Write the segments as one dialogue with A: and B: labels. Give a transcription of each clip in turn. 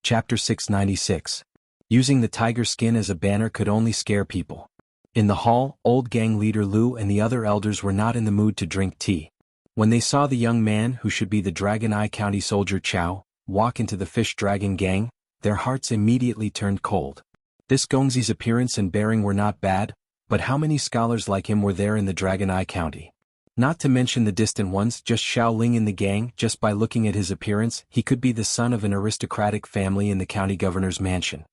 A: Chapter 696. Using the tiger skin as a banner could only scare people. In the hall, old gang leader Lu and the other elders were not in the mood to drink tea. When they saw the young man who should be the Dragon Eye County soldier Chow walk into the fish dragon gang, their hearts immediately turned cold. This Gongzi's appearance and bearing were not bad, but how many scholars like him were there in the Dragon Eye County? Not to mention the distant ones, just Xiao Ling in the gang. Just by looking at his appearance, he could be the son of an aristocratic family in the county governor's mansion.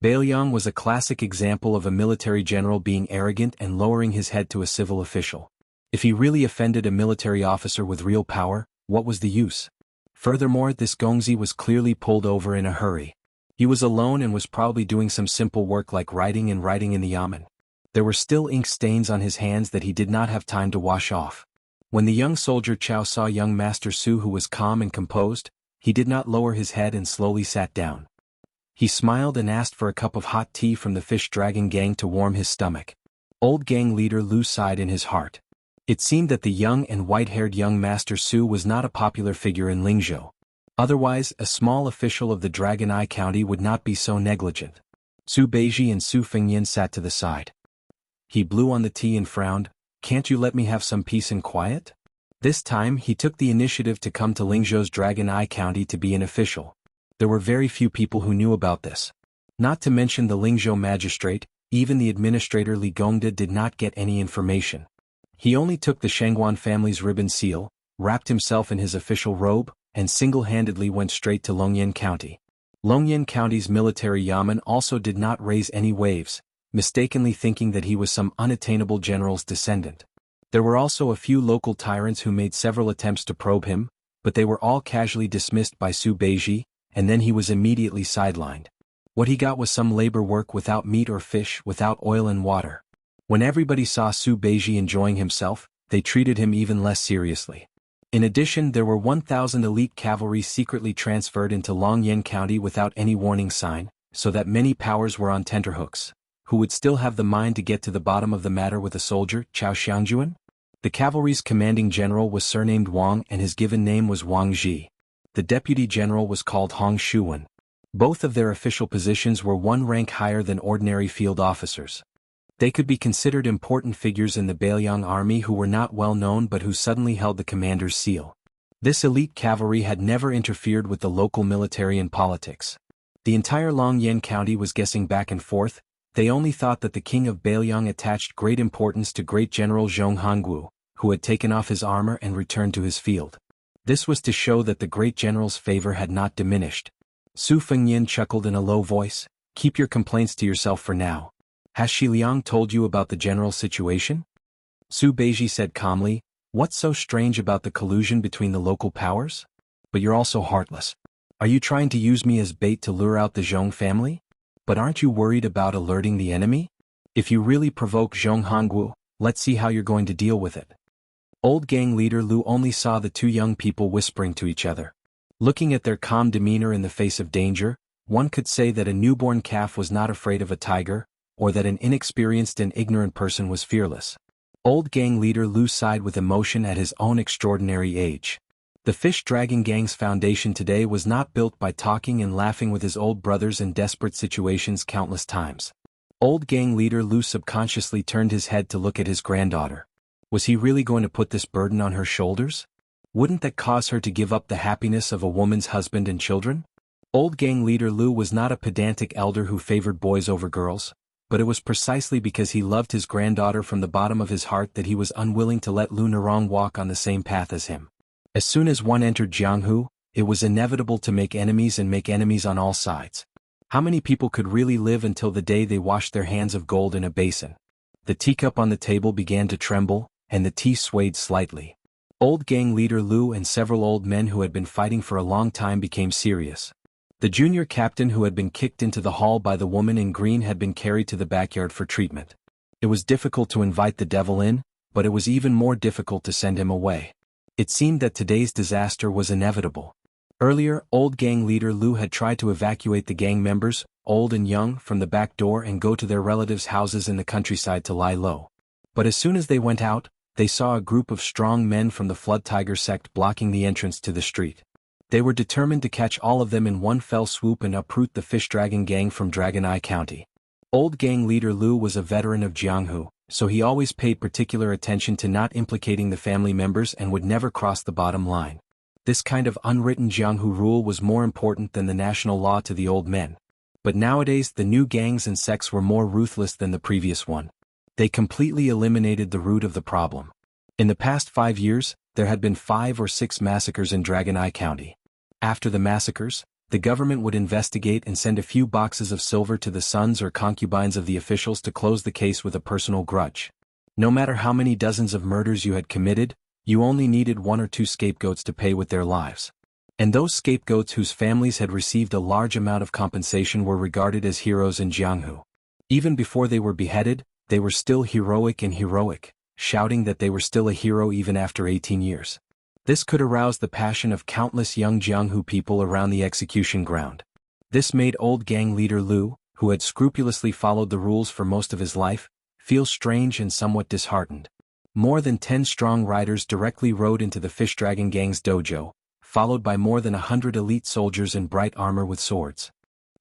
A: Bailiang was a classic example of a military general being arrogant and lowering his head to a civil official. If he really offended a military officer with real power, what was the use? Furthermore, this Gongzi was clearly pulled over in a hurry. He was alone and was probably doing some simple work like writing in the yamen. There were still ink stains on his hands that he did not have time to wash off. When the young soldier Chow saw young Master Su, who was calm and composed, he did not lower his head and slowly sat down. He smiled and asked for a cup of hot tea from the fish dragon gang to warm his stomach. Old gang leader Lu sighed in his heart. It seemed that the young and white-haired young Master Su was not a popular figure in Lingzhou. Otherwise, a small official of the Dragon Eye County would not be so negligent. Su Beiji and Su Fengyan sat to the side. He blew on the tea and frowned. "Can't you let me have some peace and quiet?" This time he took the initiative to come to Lingzhou's Dragon Eye County to be an official. There were very few people who knew about this. Not to mention the Lingzhou magistrate, even the administrator Li Gongda did not get any information. He only took the Shangguan family's ribbon seal, wrapped himself in his official robe, and single-handedly went straight to Longyan County. Longyan County's military yamen also did not raise any waves, mistakenly thinking that he was some unattainable general's descendant. There were also a few local tyrants who made several attempts to probe him, but they were all casually dismissed by Su Beiji, and then he was immediately sidelined. What he got was some labor work without meat or fish, without oil and water. When everybody saw Su Beiji enjoying himself, they treated him even less seriously. In addition, there were 1,000 elite cavalry secretly transferred into Longyan County without any warning sign, so that many powers were on tenterhooks. Who would still have the mind to get to the bottom of the matter with a soldier, Chao Xiangjuan? The cavalry's commanding general was surnamed Wang and his given name was Wang Ji. The deputy general was called Hong Shuwen. Both of their official positions were one rank higher than ordinary field officers. They could be considered important figures in the Bailiang army who were not well known but who suddenly held the commander's seal. This elite cavalry had never interfered with the local military and politics. The entire Longyan County was guessing back and forth. They only thought that the king of Bailiang attached great importance to great general Zhong Hongwu, who had taken off his armor and returned to his field. This was to show that the great general's favor had not diminished. Su Fengyan chuckled in a low voice. "Keep your complaints to yourself for now. Has Shi Liang told you about the general situation?" Su Beiji said calmly, "What's so strange about the collusion between the local powers? But you're also heartless. Are you trying to use me as bait to lure out the Zhong family? But aren't you worried about alerting the enemy? If you really provoke Zhong Hongwu, let's see how you're going to deal with it." Old gang leader Lu only saw the two young people whispering to each other. Looking at their calm demeanor in the face of danger, one could say that a newborn calf was not afraid of a tiger, or that an inexperienced and ignorant person was fearless. Old gang leader Lu sighed with emotion at his own extraordinary age. The fish dragon gang's foundation today was not built by talking and laughing with his old brothers in desperate situations countless times. Old gang leader Lu subconsciously turned his head to look at his granddaughter. Was he really going to put this burden on her shoulders? Wouldn't that cause her to give up the happiness of a woman's husband and children? Old gang leader Lu was not a pedantic elder who favored boys over girls, but it was precisely because he loved his granddaughter from the bottom of his heart that he was unwilling to let Lu Nerong walk on the same path as him. As soon as one entered Jianghu, it was inevitable to make enemies and make enemies on all sides. How many people could really live until the day they washed their hands of gold in a basin? The teacup on the table began to tremble, and the tea swayed slightly. Old gang leader Lu and several old men who had been fighting for a long time became serious. The junior captain who had been kicked into the hall by the woman in green had been carried to the backyard for treatment. It was difficult to invite the devil in, but it was even more difficult to send him away. It seemed that today's disaster was inevitable. Earlier, old gang leader Lu had tried to evacuate the gang members, old and young, from the back door and go to their relatives' houses in the countryside to lie low. But as soon as they went out, they saw a group of strong men from the Flood Tiger sect blocking the entrance to the street. They were determined to catch all of them in one fell swoop and uproot the Fish Dragon Gang from Dragon Eye County. Old gang leader Lu was a veteran of Jianghu, so he always paid particular attention to not implicating the family members and would never cross the bottom line. This kind of unwritten Jianghu rule was more important than the national law to the old men. But nowadays the new gangs and sects were more ruthless than the previous one. They completely eliminated the root of the problem. In the past 5 years, there had been 5 or 6 massacres in Dragon Eye County. After the massacres, the government would investigate and send a few boxes of silver to the sons or concubines of the officials to close the case with a personal grudge. No matter how many dozens of murders you had committed, you only needed 1 or 2 scapegoats to pay with their lives. And those scapegoats whose families had received a large amount of compensation were regarded as heroes in Jianghu. Even before they were beheaded, they were still heroic, shouting that they were still a hero even after 18 years. This could arouse the passion of countless young Jianghu people around the execution ground. This made old gang leader Lu, who had scrupulously followed the rules for most of his life, feel strange and somewhat disheartened. More than 10 strong riders directly rode into the Fish Dragon Gang's dojo, followed by more than 100 elite soldiers in bright armor with swords.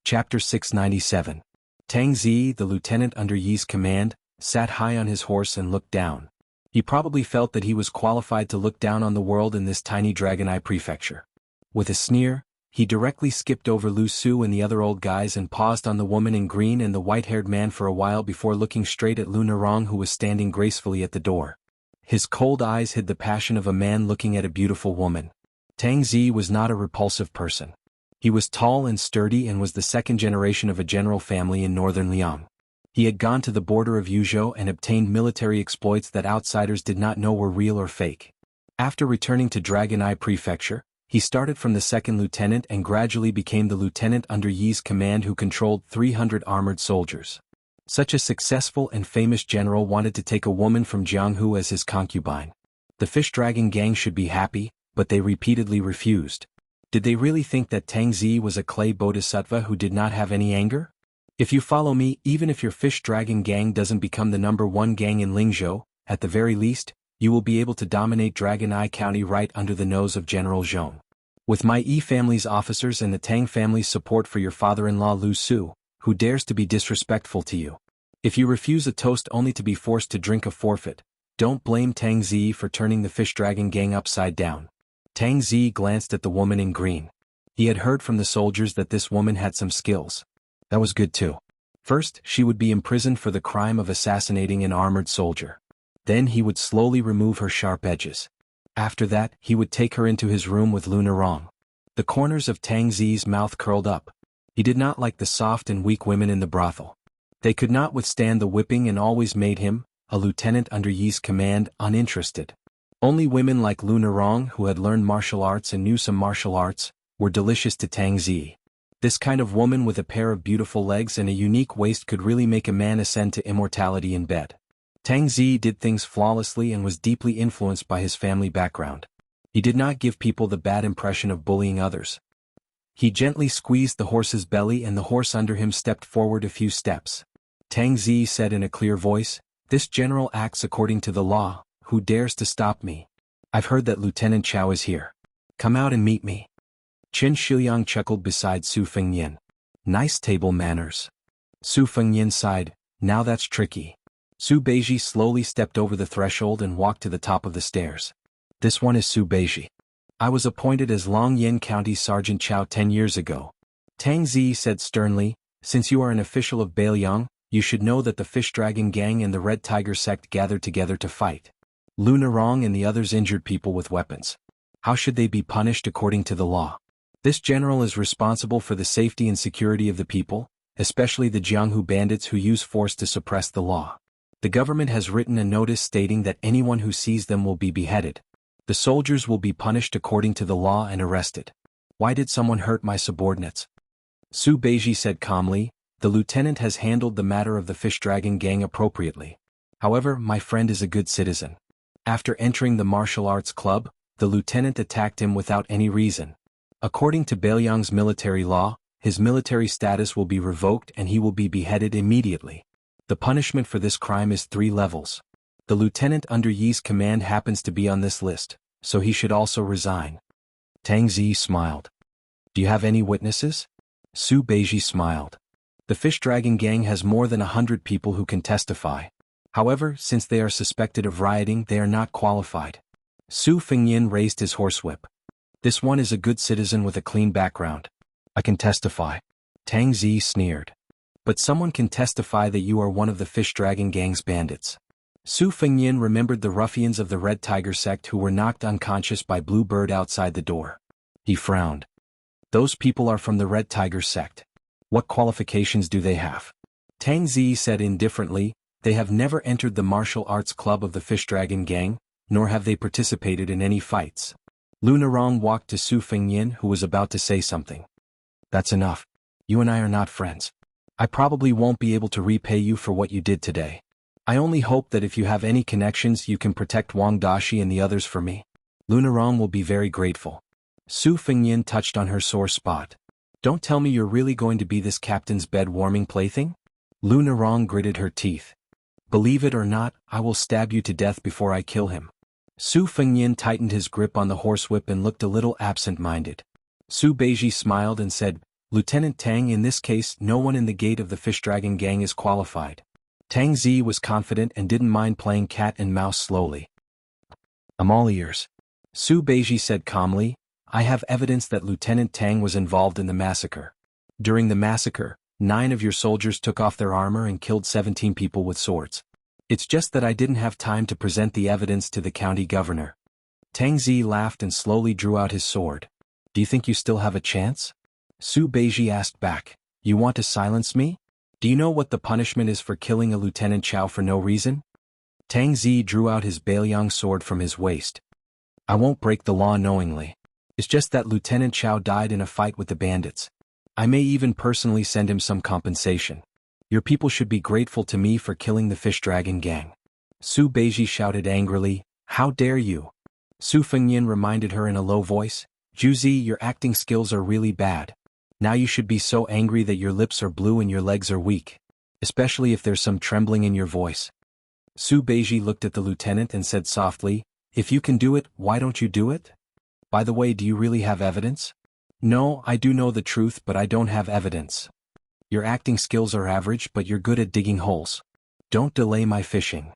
A: Chapter 697. Tang Zi, the lieutenant under Yi's command, sat high on his horse and looked down. He probably felt that he was qualified to look down on the world in this tiny Dragon Eye prefecture. With a sneer, he directly skipped over Lu Su and the other old guys and paused on the woman in green and the white-haired man for a while before looking straight at Lu Narong, who was standing gracefully at the door. His cold eyes hid the passion of a man looking at a beautiful woman. Tang Zi was not a repulsive person. He was tall and sturdy and was the second generation of a general family in northern Liang. He had gone to the border of Yuzhou and obtained military exploits that outsiders did not know were real or fake. After returning to Dragon Eye Prefecture, he started from the second lieutenant and gradually became the lieutenant under Yi's command, who controlled 300 armored soldiers. Such a successful and famous general wanted to take a woman from Jianghu as his concubine. The Fish Dragon Gang should be happy, but they repeatedly refused. Did they really think that Tang Zi was a clay bodhisattva who did not have any anger? If you follow me, even if your Fish Dragon Gang doesn't become the #1 gang in Lingzhou, at the very least, you will be able to dominate Dragon Eye County right under the nose of General Zhong. With my Yi family's officers and the Tang family's support for your father-in-law Lu Su, who dares to be disrespectful to you? If you refuse a toast only to be forced to drink a forfeit, don't blame Tang Zi for turning the Fish Dragon Gang upside down. Tang Zi glanced at the woman in green. He had heard from the soldiers that this woman had some skills. That was good too. First, she would be imprisoned for the crime of assassinating an armored soldier. Then he would slowly remove her sharp edges. After that, he would take her into his room with Lu Narong. The corners of Tang Zi's mouth curled up. He did not like the soft and weak women in the brothel. They could not withstand the whipping and always made him, a lieutenant under Yi's command, uninterested. Only women like Lu Narong, who had learned martial arts and knew some martial arts, were delicious to Tang Zi. This kind of woman with a pair of beautiful legs and a unique waist could really make a man ascend to immortality in bed. Tang Zi did things flawlessly and was deeply influenced by his family background. He did not give people the bad impression of bullying others. He gently squeezed the horse's belly and the horse under him stepped forward a few steps. Tang Zi said in a clear voice, "This general acts according to the law. Who dares to stop me? I've heard that Lieutenant Chao is here. Come out and meet me." Qin Shiliang chuckled beside Su Fengnian. "Nice table manners." Su Fengnian sighed, "Now that's tricky." Su Beiji slowly stepped over the threshold and walked to the top of the stairs. "This one is Su Beiji. I was appointed as Longyan County Sergeant Chao 10 years ago." Tang Zi said sternly, "Since you are an official of Beiliang, you should know that the Fish Dragon Gang and the Red Tiger sect gathered together to fight. Lu Narong and the others injured people with weapons. How should they be punished according to the law? This general is responsible for the safety and security of the people, especially the Jianghu bandits who use force to suppress the law. The government has written a notice stating that anyone who sees them will be beheaded. The soldiers will be punished according to the law and arrested. Why did someone hurt my subordinates?" Su Beiji said calmly, "The lieutenant has handled the matter of the Fish Dragon Gang appropriately. However, my friend is a good citizen. After entering the martial arts club, the lieutenant attacked him without any reason. According to Beiliang's military law, his military status will be revoked and he will be beheaded immediately. The punishment for this crime is 3 levels. The lieutenant under Yi's command happens to be on this list, so he should also resign." Tang Zi smiled. Do you have any witnesses? Su Beiji smiled. The Fish Dragon Gang has more than 100 people who can testify. However, since they are suspected of rioting, they are not qualified. Su Fengyin raised his horsewhip. This one is a good citizen with a clean background. I can testify. Tang Zi sneered. But someone can testify that you are one of the Fish Dragon Gang's bandits. Su Fengyin remembered the ruffians of the Red Tiger sect who were knocked unconscious by Blue Bird outside the door. He frowned. Those people are from the Red Tiger sect. What qualifications do they have? Tang Zi said indifferently, they have never entered the martial arts club of the Fish Dragon Gang, nor have they participated in any fights. Lu Narong walked to Su Fengyin, who was about to say something. That's enough. You and I are not friends. I probably won't be able to repay you for what you did today. I only hope that if you have any connections you can protect Wang Dashi and the others for me. Lu Narong will be very grateful. Su Fengyin touched on her sore spot. Don't tell me you're really going to be this captain's bed-warming plaything? Lu Narong gritted her teeth. Believe it or not, I will stab you to death before I kill him. Su Fengyin tightened his grip on the horsewhip and looked a little absent-minded. Su Beiji smiled and said, Lieutenant Tang, in this case no one in the gate of the Fish Dragon Gang is qualified. Tang Zi was confident and didn't mind playing cat and mouse slowly. I'm all ears. Su Beiji said calmly, I have evidence that Lieutenant Tang was involved in the massacre. During the massacre, 9 of your soldiers took off their armor and killed 17 people with swords. It's just that I didn't have time to present the evidence to the county governor. Tang Zi laughed and slowly drew out his sword. Do you think you still have a chance? Su Beiji asked back, you want to silence me? Do you know what the punishment is for killing a Lieutenant Chow for no reason? Tang Zi drew out his Bailiang sword from his waist. I won't break the law knowingly. It's just that Lieutenant Chow died in a fight with the bandits. I may even personally send him some compensation. Your people should be grateful to me for killing the Fish Dragon Gang. Su Beiji shouted angrily, how dare you? Su Fengyin reminded her in a low voice, Juzi, your acting skills are really bad. Now you should be so angry that your lips are blue and your legs are weak. Especially if there's some trembling in your voice. Su Beiji looked at the lieutenant and said softly, if you can do it, why don't you do it? By the way, do you really have evidence? No, I do know the truth, but I don't have evidence. Your acting skills are average, but you're good at digging holes. Don't delay my fishing.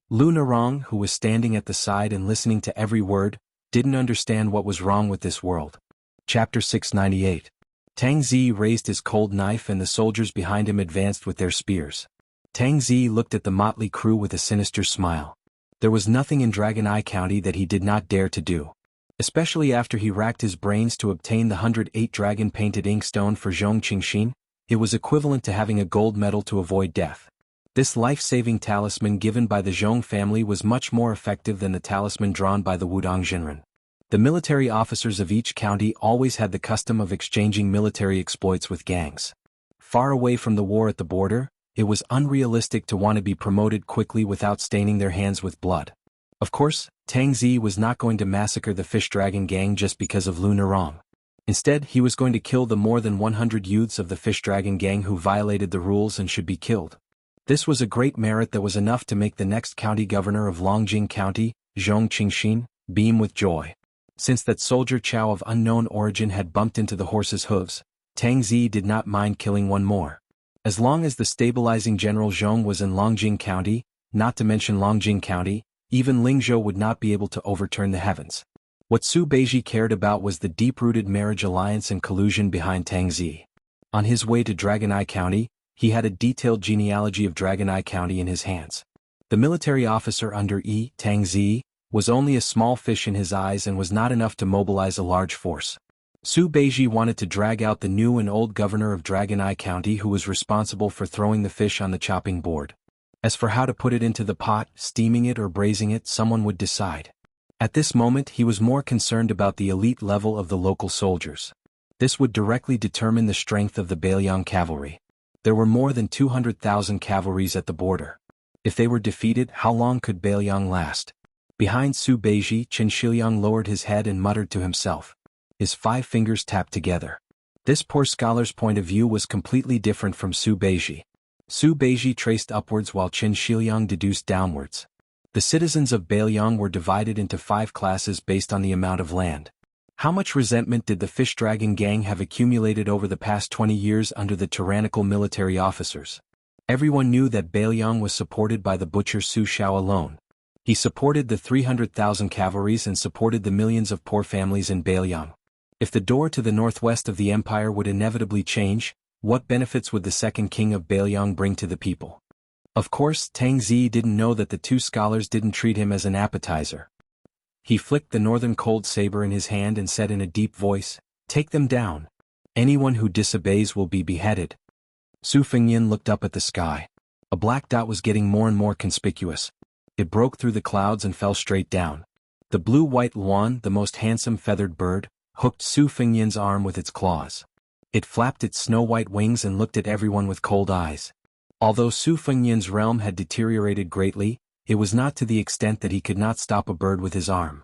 A: Lu Narong, who was standing at the side and listening to every word, didn't understand what was wrong with this world. Chapter 698. Tang Zi raised his cold knife and the soldiers behind him advanced with their spears. Tang Zi looked at the motley crew with a sinister smile. There was nothing in Dragon Eye County that he did not dare to do. Especially after he racked his brains to obtain the 108 dragon-painted inkstone for Zhong Qingxin, it was equivalent to having a gold medal to avoid death. This life-saving talisman given by the Zhong family was much more effective than the talisman drawn by the Wudong Jinren. The military officers of each county always had the custom of exchanging military exploits with gangs. Far away from the war at the border, it was unrealistic to want to be promoted quickly without staining their hands with blood. Of course, Tang Zi was not going to massacre the Fish Dragon Gang just because of Lu Narong. Instead, he was going to kill the more than 100 youths of the Fish Dragon Gang who violated the rules and should be killed. This was a great merit that was enough to make the next county governor of Longjing County, Zhong Qingxin, beam with joy. Since that soldier Chow of unknown origin had bumped into the horse's hooves, Tang Zi did not mind killing one more. As long as the stabilizing General Zhong was in Longjing County, not to mention Longjing County, even Lingzhou would not be able to overturn the heavens. What Su Beiji cared about was the deep-rooted marriage alliance and collusion behind Tang Zi. On his way to Dragon Eye County, he had a detailed genealogy of Dragon Eye County in his hands. The military officer under Tang Zi was only a small fish in his eyes and was not enough to mobilize a large force. Su Beiji wanted to drag out the new and old governor of Dragon Eye County who was responsible for throwing the fish on the chopping board. As for how to put it into the pot, steaming it or braising it, someone would decide. At this moment he was more concerned about the elite level of the local soldiers. This would directly determine the strength of the Bailiang cavalry. There were more than 200,000 cavalries at the border. If they were defeated, how long could Bailiang last? Behind Su Beiji, Qin Shiliang lowered his head and muttered to himself. His 5 fingers tapped together. This poor scholar's point of view was completely different from Su Beiji. Su Beiji traced upwards while Qin Shiliang deduced downwards. The citizens of Bailiang were divided into 5 classes based on the amount of land. How much resentment did the Fish Dragon Gang have accumulated over the past 20 years under the tyrannical military officers? Everyone knew that Bailiang was supported by the butcher Su Xiao alone. He supported the 300,000 cavalries and supported the millions of poor families in Bailiang. If the door to the northwest of the empire would inevitably change, what benefits would the second king of Bailiang bring to the people? Of course, Tang Zi didn't know that the two scholars didn't treat him as an appetizer. He flicked the northern cold saber in his hand and said in a deep voice, "Take them down. Anyone who disobeys will be beheaded." Su Fengyan looked up at the sky. A black dot was getting more and more conspicuous. It broke through the clouds and fell straight down. The blue-white luan, the most handsome feathered bird, hooked Su Fengyan's arm with its claws. It flapped its snow-white wings and looked at everyone with cold eyes. Although Su Fengyan's realm had deteriorated greatly, it was not to the extent that he could not stop a bird with his arm.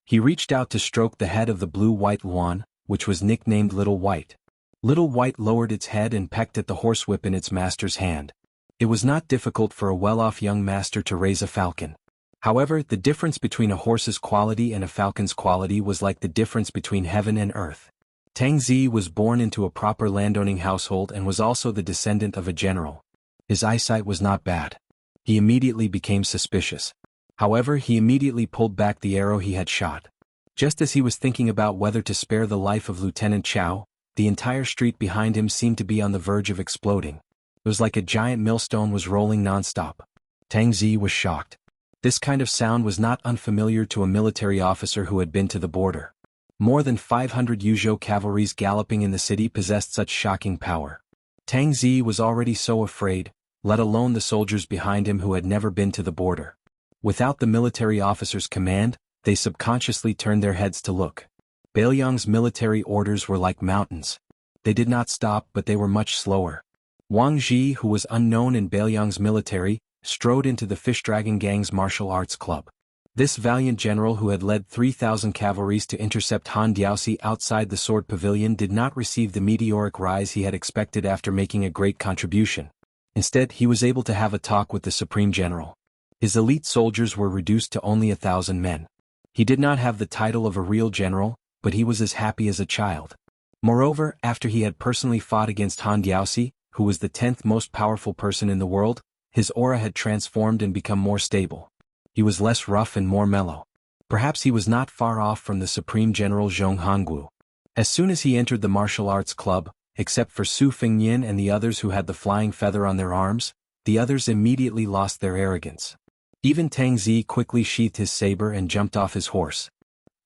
A: He reached out to stroke the head of the blue-white luan, which was nicknamed Little White. Little White lowered its head and pecked at the horsewhip in its master's hand. It was not difficult for a well-off young master to raise a falcon. However, the difference between a horse's quality and a falcon's quality was like the difference between heaven and earth. Tang Zi was born into a proper landowning household and was also the descendant of a general. His eyesight was not bad. He immediately became suspicious. However, he immediately pulled back the arrow he had shot. Just as he was thinking about whether to spare the life of Lieutenant Chow, the entire street behind him seemed to be on the verge of exploding. It was like a giant millstone was rolling non-stop. Tang Zi was shocked. This kind of sound was not unfamiliar to a military officer who had been to the border. More than 500 Yuzhou cavalries galloping in the city possessed such shocking power. Tang Zi was already so afraid, let alone the soldiers behind him who had never been to the border. Without the military officer's command, they subconsciously turned their heads to look. Bailiang's military orders were like mountains. They did not stop, but they were much slower. Wang Ji, who was unknown in Bailiang's military, strode into the Fish Dragon Gang's martial arts club. This valiant general who had led 3,000 cavalries to intercept Han Diaoxi outside the sword pavilion did not receive the meteoric rise he had expected after making a great contribution. Instead, he was able to have a talk with the Supreme General. His elite soldiers were reduced to only 1,000 men. He did not have the title of a real general, but he was as happy as a child. Moreover, after he had personally fought against Han Diaoxi, who was the 10th most powerful person in the world, his aura had transformed and become more stable. He was less rough and more mellow. Perhaps he was not far off from the Supreme General Zhong Hongwu. As soon as he entered the martial arts club, except for Su Fengyan and the others who had the flying feather on their arms, the others immediately lost their arrogance. Even Tang Zi quickly sheathed his saber and jumped off his horse.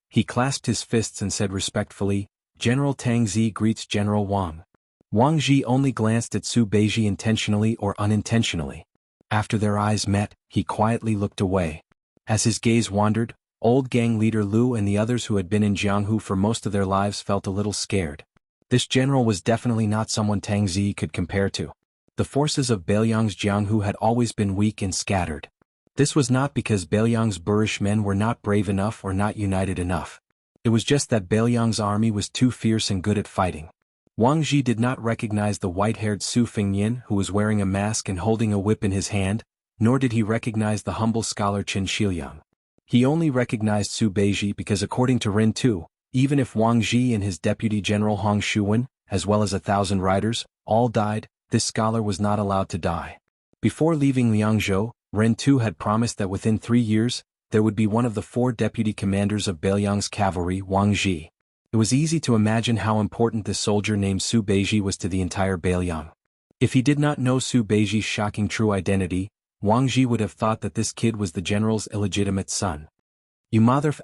A: He clasped his fists and said respectfully, "General Tang Zi greets General Wang." Wang Ji only glanced at Su Beiji intentionally or unintentionally. After their eyes met, he quietly looked away. As his gaze wandered, old gang leader Lu and the others who had been in Jianghu for most of their lives felt a little scared. This general was definitely not someone Tang Zi could compare to. The forces of Bailiang's Jianghu had always been weak and scattered. This was not because Bailiang's boorish men were not brave enough or not united enough. It was just that Bailiang's army was too fierce and good at fighting. Wang Ji did not recognize the white-haired Su Fengyan who was wearing a mask and holding a whip in his hand, nor did he recognize the humble scholar Qin Shiliang. He only recognized Su Beiji because according to Ren Tu, even if Wang Ji and his deputy general Hong Shuwen, as well as 1,000 riders, all died, this scholar was not allowed to die. Before leaving Liangzhou, Ren Tu had promised that within 3 years, there would be one of the 4 deputy commanders of Bailiang's cavalry, Wang Ji. It was easy to imagine how important this soldier named Su Beiji was to the entire Bailiang. If he did not know Su Beiji's shocking true identity, Wang Ji would have thought that this kid was the general's illegitimate son. "You mother****,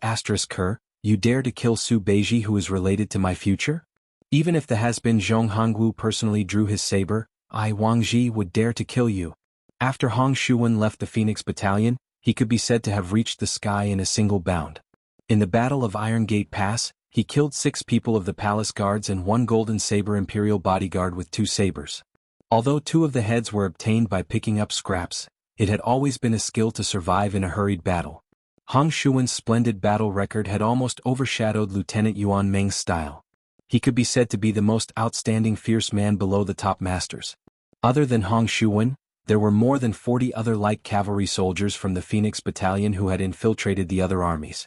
A: you dare to kill Su Beiji who is related to my future? Even if the has-been Zhong Hongwu personally drew his saber, I, Wang Ji, would dare to kill you." After Hong Shuwen left the Phoenix Battalion, he could be said to have reached the sky in a single bound. In the Battle of Iron Gate Pass, he killed 6 people of the palace guards and 1 golden saber imperial bodyguard with 2 sabers. Although 2 of the heads were obtained by picking up scraps, it had always been a skill to survive in a hurried battle. Hong Shuwen's splendid battle record had almost overshadowed Lieutenant Yuan Meng's style. He could be said to be the most outstanding fierce man below the top masters. Other than Hong Shuwen, there were more than 40 other light cavalry soldiers from the Phoenix Battalion who had infiltrated the other armies.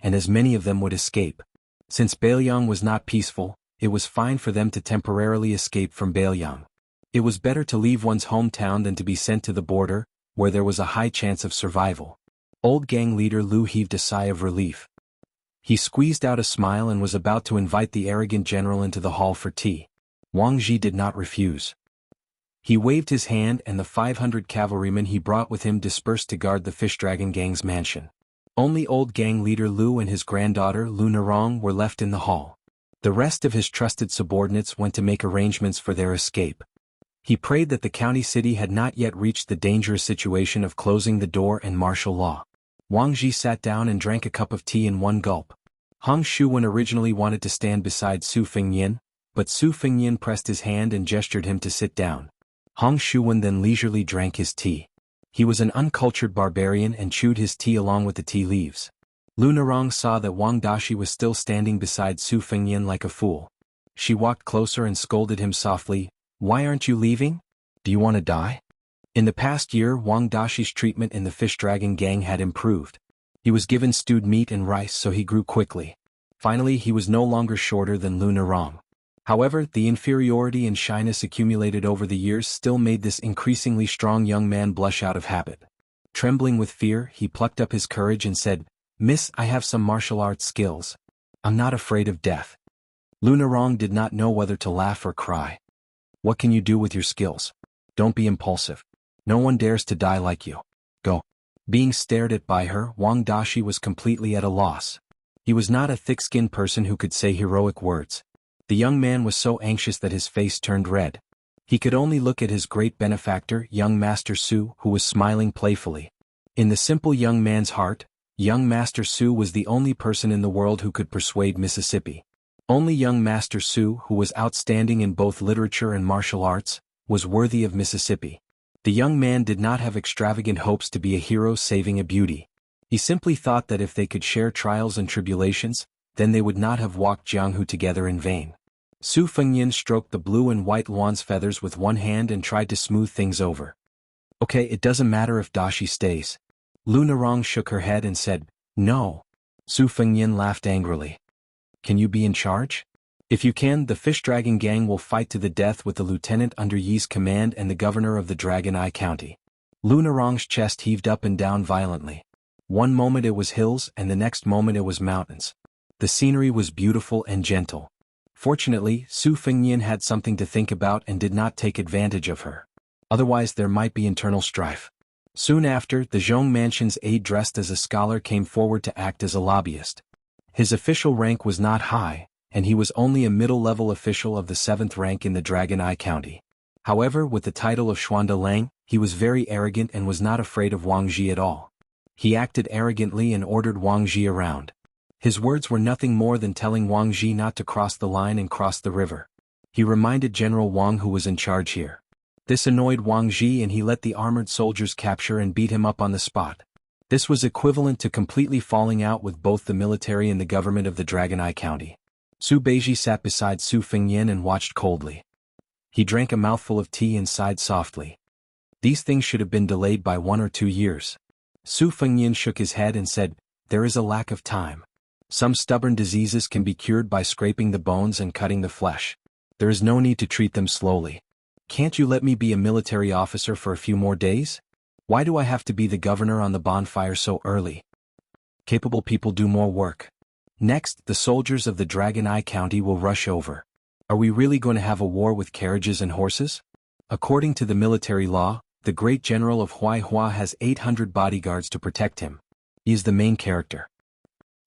A: and as many of them would escape. Since Bailiang was not peaceful, it was fine for them to temporarily escape from Bailiang. It was better to leave one's hometown than to be sent to the border, where there was a high chance of survival. Old gang leader Lu heaved a sigh of relief. He squeezed out a smile and was about to invite the arrogant general into the hall for tea. Wang Ji did not refuse. He waved his hand and the 500 cavalrymen he brought with him dispersed to guard the Fish Dragon gang's mansion. Only old gang leader Lu and his granddaughter Lu Narong were left in the hall. The rest of his trusted subordinates went to make arrangements for their escape. He prayed that the county city had not yet reached the dangerous situation of closing the door and martial law. Wang Ji sat down and drank a cup of tea in one gulp. Hong Shuwen originally wanted to stand beside Su Fengyan, but Su Fengyan pressed his hand and gestured him to sit down. Hong Shuwen then leisurely drank his tea. He was an uncultured barbarian and chewed his tea along with the tea leaves. Lu Narong saw that Wang Dashi was still standing beside Su Fengyan like a fool. She walked closer and scolded him softly, "Why aren't you leaving? Do you want to die?" In the past year, Wang Dashi's treatment in the Fish Dragon gang had improved. He was given stewed meat and rice, so he grew quickly. Finally, he was no longer shorter than Lu Narong. However, the inferiority and shyness accumulated over the years still made this increasingly strong young man blush out of habit. Trembling with fear, he plucked up his courage and said, "Miss, I have some martial arts skills. I'm not afraid of death." Lu Narong did not know whether to laugh or cry. "What can you do with your skills? Don't be impulsive. No one dares to die like you. Go." Being stared at by her, Wang Dashi was completely at a loss. He was not a thick-skinned person who could say heroic words. The young man was so anxious that his face turned red. He could only look at his great benefactor, young Master Su, who was smiling playfully. In the simple young man's heart, young Master Su was the only person in the world who could persuade Mississippi. Only young Master Su, who was outstanding in both literature and martial arts, was worthy of Mississippi. The young man did not have extravagant hopes to be a hero saving a beauty. He simply thought that if they could share trials and tribulations, then they would not have walked Jianghu together in vain. Su Fengyan stroked the blue and white Luan's feathers with one hand and tried to smooth things over. "Okay, it doesn't matter if Dashi stays." Lu Narong shook her head and said, "No." Su Fengyan laughed angrily. "Can you be in charge? If you can, the Fish Dragon gang will fight to the death with the lieutenant under Yi's command and the governor of the Dragon Eye County." Lu Narong's chest heaved up and down violently. One moment it was hills and the next moment it was mountains. The scenery was beautiful and gentle. Fortunately, Su Fengyan had something to think about and did not take advantage of her. Otherwise there might be internal strife. Soon after, the Zhong Mansion's aide dressed as a scholar came forward to act as a lobbyist. His official rank was not high, and he was only a middle-level official of the 7th rank in the Dragon Eye County. However, with the title of Xuanda Lang, he was very arrogant and was not afraid of Wang Ji at all. He acted arrogantly and ordered Wang Ji around. His words were nothing more than telling Wang Ji not to cross the line and cross the river. He reminded General Wang who was in charge here. This annoyed Wang Ji and he let the armored soldiers capture and beat him up on the spot. This was equivalent to completely falling out with both the military and the government of the Dragon Eye County. Su Beiji sat beside Su Fengyan and watched coldly. He drank a mouthful of tea and sighed softly. These things should have been delayed by 1 or 2 years. Su Fengyan shook his head and said, "There is a lack of time. Some stubborn diseases can be cured by scraping the bones and cutting the flesh. There is no need to treat them slowly. Can't you let me be a military officer for a few more days? Why do I have to be the governor on the bonfire so early? Capable people do more work. Next, the soldiers of the Dragon Eye County will rush over. Are we really going to have a war with carriages and horses? According to the military law, the great general of Huaihua has 800 bodyguards to protect him. He is the main character.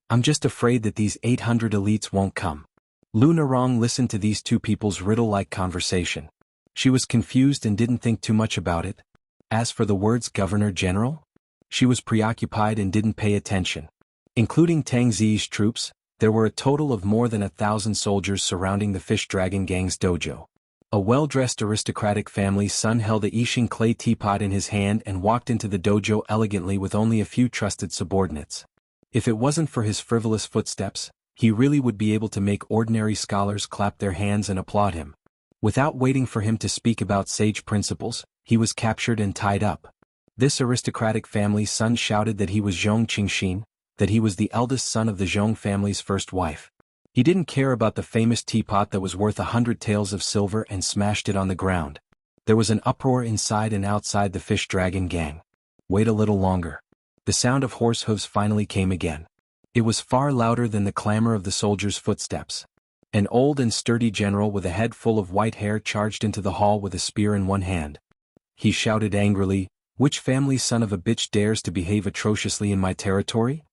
A: I'm just afraid that these 800 elites won't come." Lu Narong listened to these two people's riddle-like conversation. She was confused and didn't think too much about it. As for the words Governor General, she was preoccupied and didn't pay attention. Including Tang Zi's troops, there were a total of more than 1,000 soldiers surrounding the Fish Dragon gang's dojo. A well-dressed aristocratic family's son held a Yixing clay teapot in his hand and walked into the dojo elegantly with only a few trusted subordinates. If it wasn't for his frivolous footsteps, he really would be able to make ordinary scholars clap their hands and applaud him. Without waiting for him to speak about sage principles, he was captured and tied up. This aristocratic family's son shouted that he was Zhong Qingxin, that he was the eldest son of the Zhong family's first wife. He didn't care about the famous teapot that was worth 100 taels of silver and smashed it on the ground. There was an uproar inside and outside the fish dragon gang. Wait a little longer. The sound of horse hooves finally came again. It was far louder than the clamor of the soldiers' footsteps. An old and sturdy general with a head full of white hair charged into the hall with a spear in one hand. He shouted angrily, "Which family's son of a bitch dares to behave atrociously in my territory?"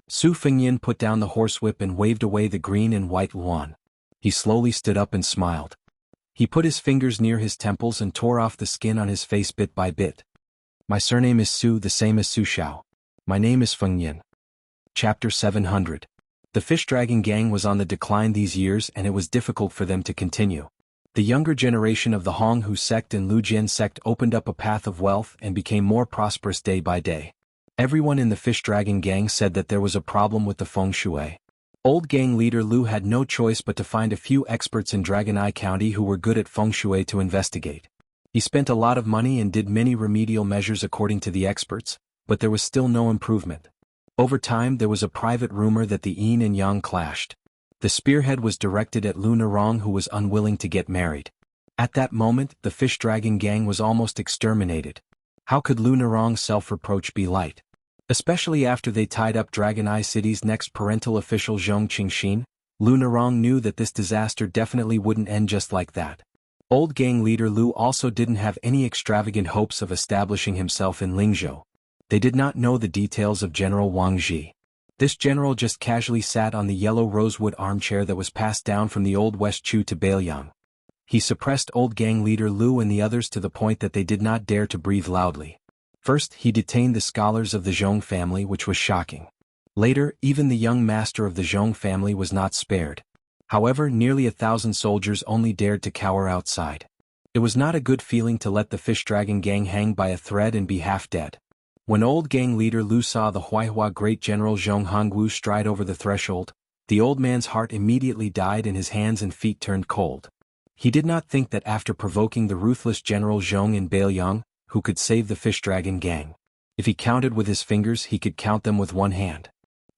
A: Su Fengyan put down the horsewhip and waved away the green and white luan. He slowly stood up and smiled. He put his fingers near his temples and tore off the skin on his face bit by bit. "My surname is Su, the same as Su Shao. My name is Fengyan." Chapter 700. The fish dragon gang was on the decline these years and it was difficult for them to continue. The younger generation of the Honghu sect and Lujian sect opened up a path of wealth and became more prosperous day by day. Everyone in the fish dragon gang said that there was a problem with the feng shui. Old gang leader Lu had no choice but to find a few experts in Dragon Eye County who were good at feng shui to investigate. He spent a lot of money and did many remedial measures according to the experts, but there was still no improvement. Over time there was a private rumor that the yin and yang clashed. The spearhead was directed at Lu Narong, who was unwilling to get married. At that moment the fish dragon gang was almost exterminated. How could Lu Narong's self-reproach be light? Especially after they tied up Dragon Eye City's next parental official Zhong Qingxin, Lu Narong knew that this disaster definitely wouldn't end just like that. Old gang leader Lu also didn't have any extravagant hopes of establishing himself in Lingzhou. They did not know the details of General Wang Ji. This general just casually sat on the yellow rosewood armchair that was passed down from the old West Chu to Bailiang. He suppressed old gang leader Lu and the others to the point that they did not dare to breathe loudly. First, he detained the scholars of the Zhong family, which was shocking. Later, even the young master of the Zhong family was not spared. However, nearly 1,000 soldiers only dared to cower outside. It was not a good feeling to let the fish dragon gang hang by a thread and be half dead. When old gang leader Lu saw the Huaihua great general Zhong Hongwu stride over the threshold, the old man's heart immediately died and his hands and feet turned cold. He did not think that after provoking the ruthless General Zhong in Bailiang, who could save the fish dragon gang. If he counted with his fingers he could count them with one hand.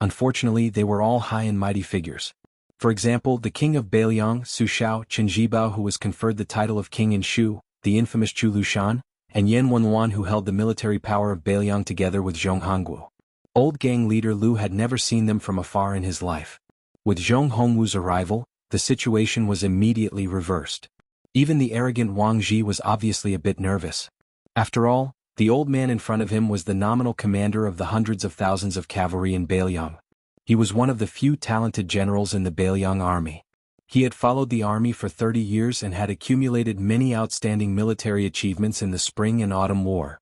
A: Unfortunately they were all high and mighty figures. For example, the king of Bailiang, Su Shao, Chen Zhibao, who was conferred the title of king in Shu, the infamous Chu Lushan, and Yan Wenluan, who held the military power of Bailiang together with Zhong Hongwu. Old gang leader Lu had never seen them from afar in his life. With Zhong Hongwu's arrival, the situation was immediately reversed. Even the arrogant Wang Ji was obviously a bit nervous. After all, the old man in front of him was the nominal commander of the hundreds of thousands of cavalry in Bailiang. He was one of the few talented generals in the Bailiang army. He had followed the army for 30 years and had accumulated many outstanding military achievements in the Spring and Autumn War.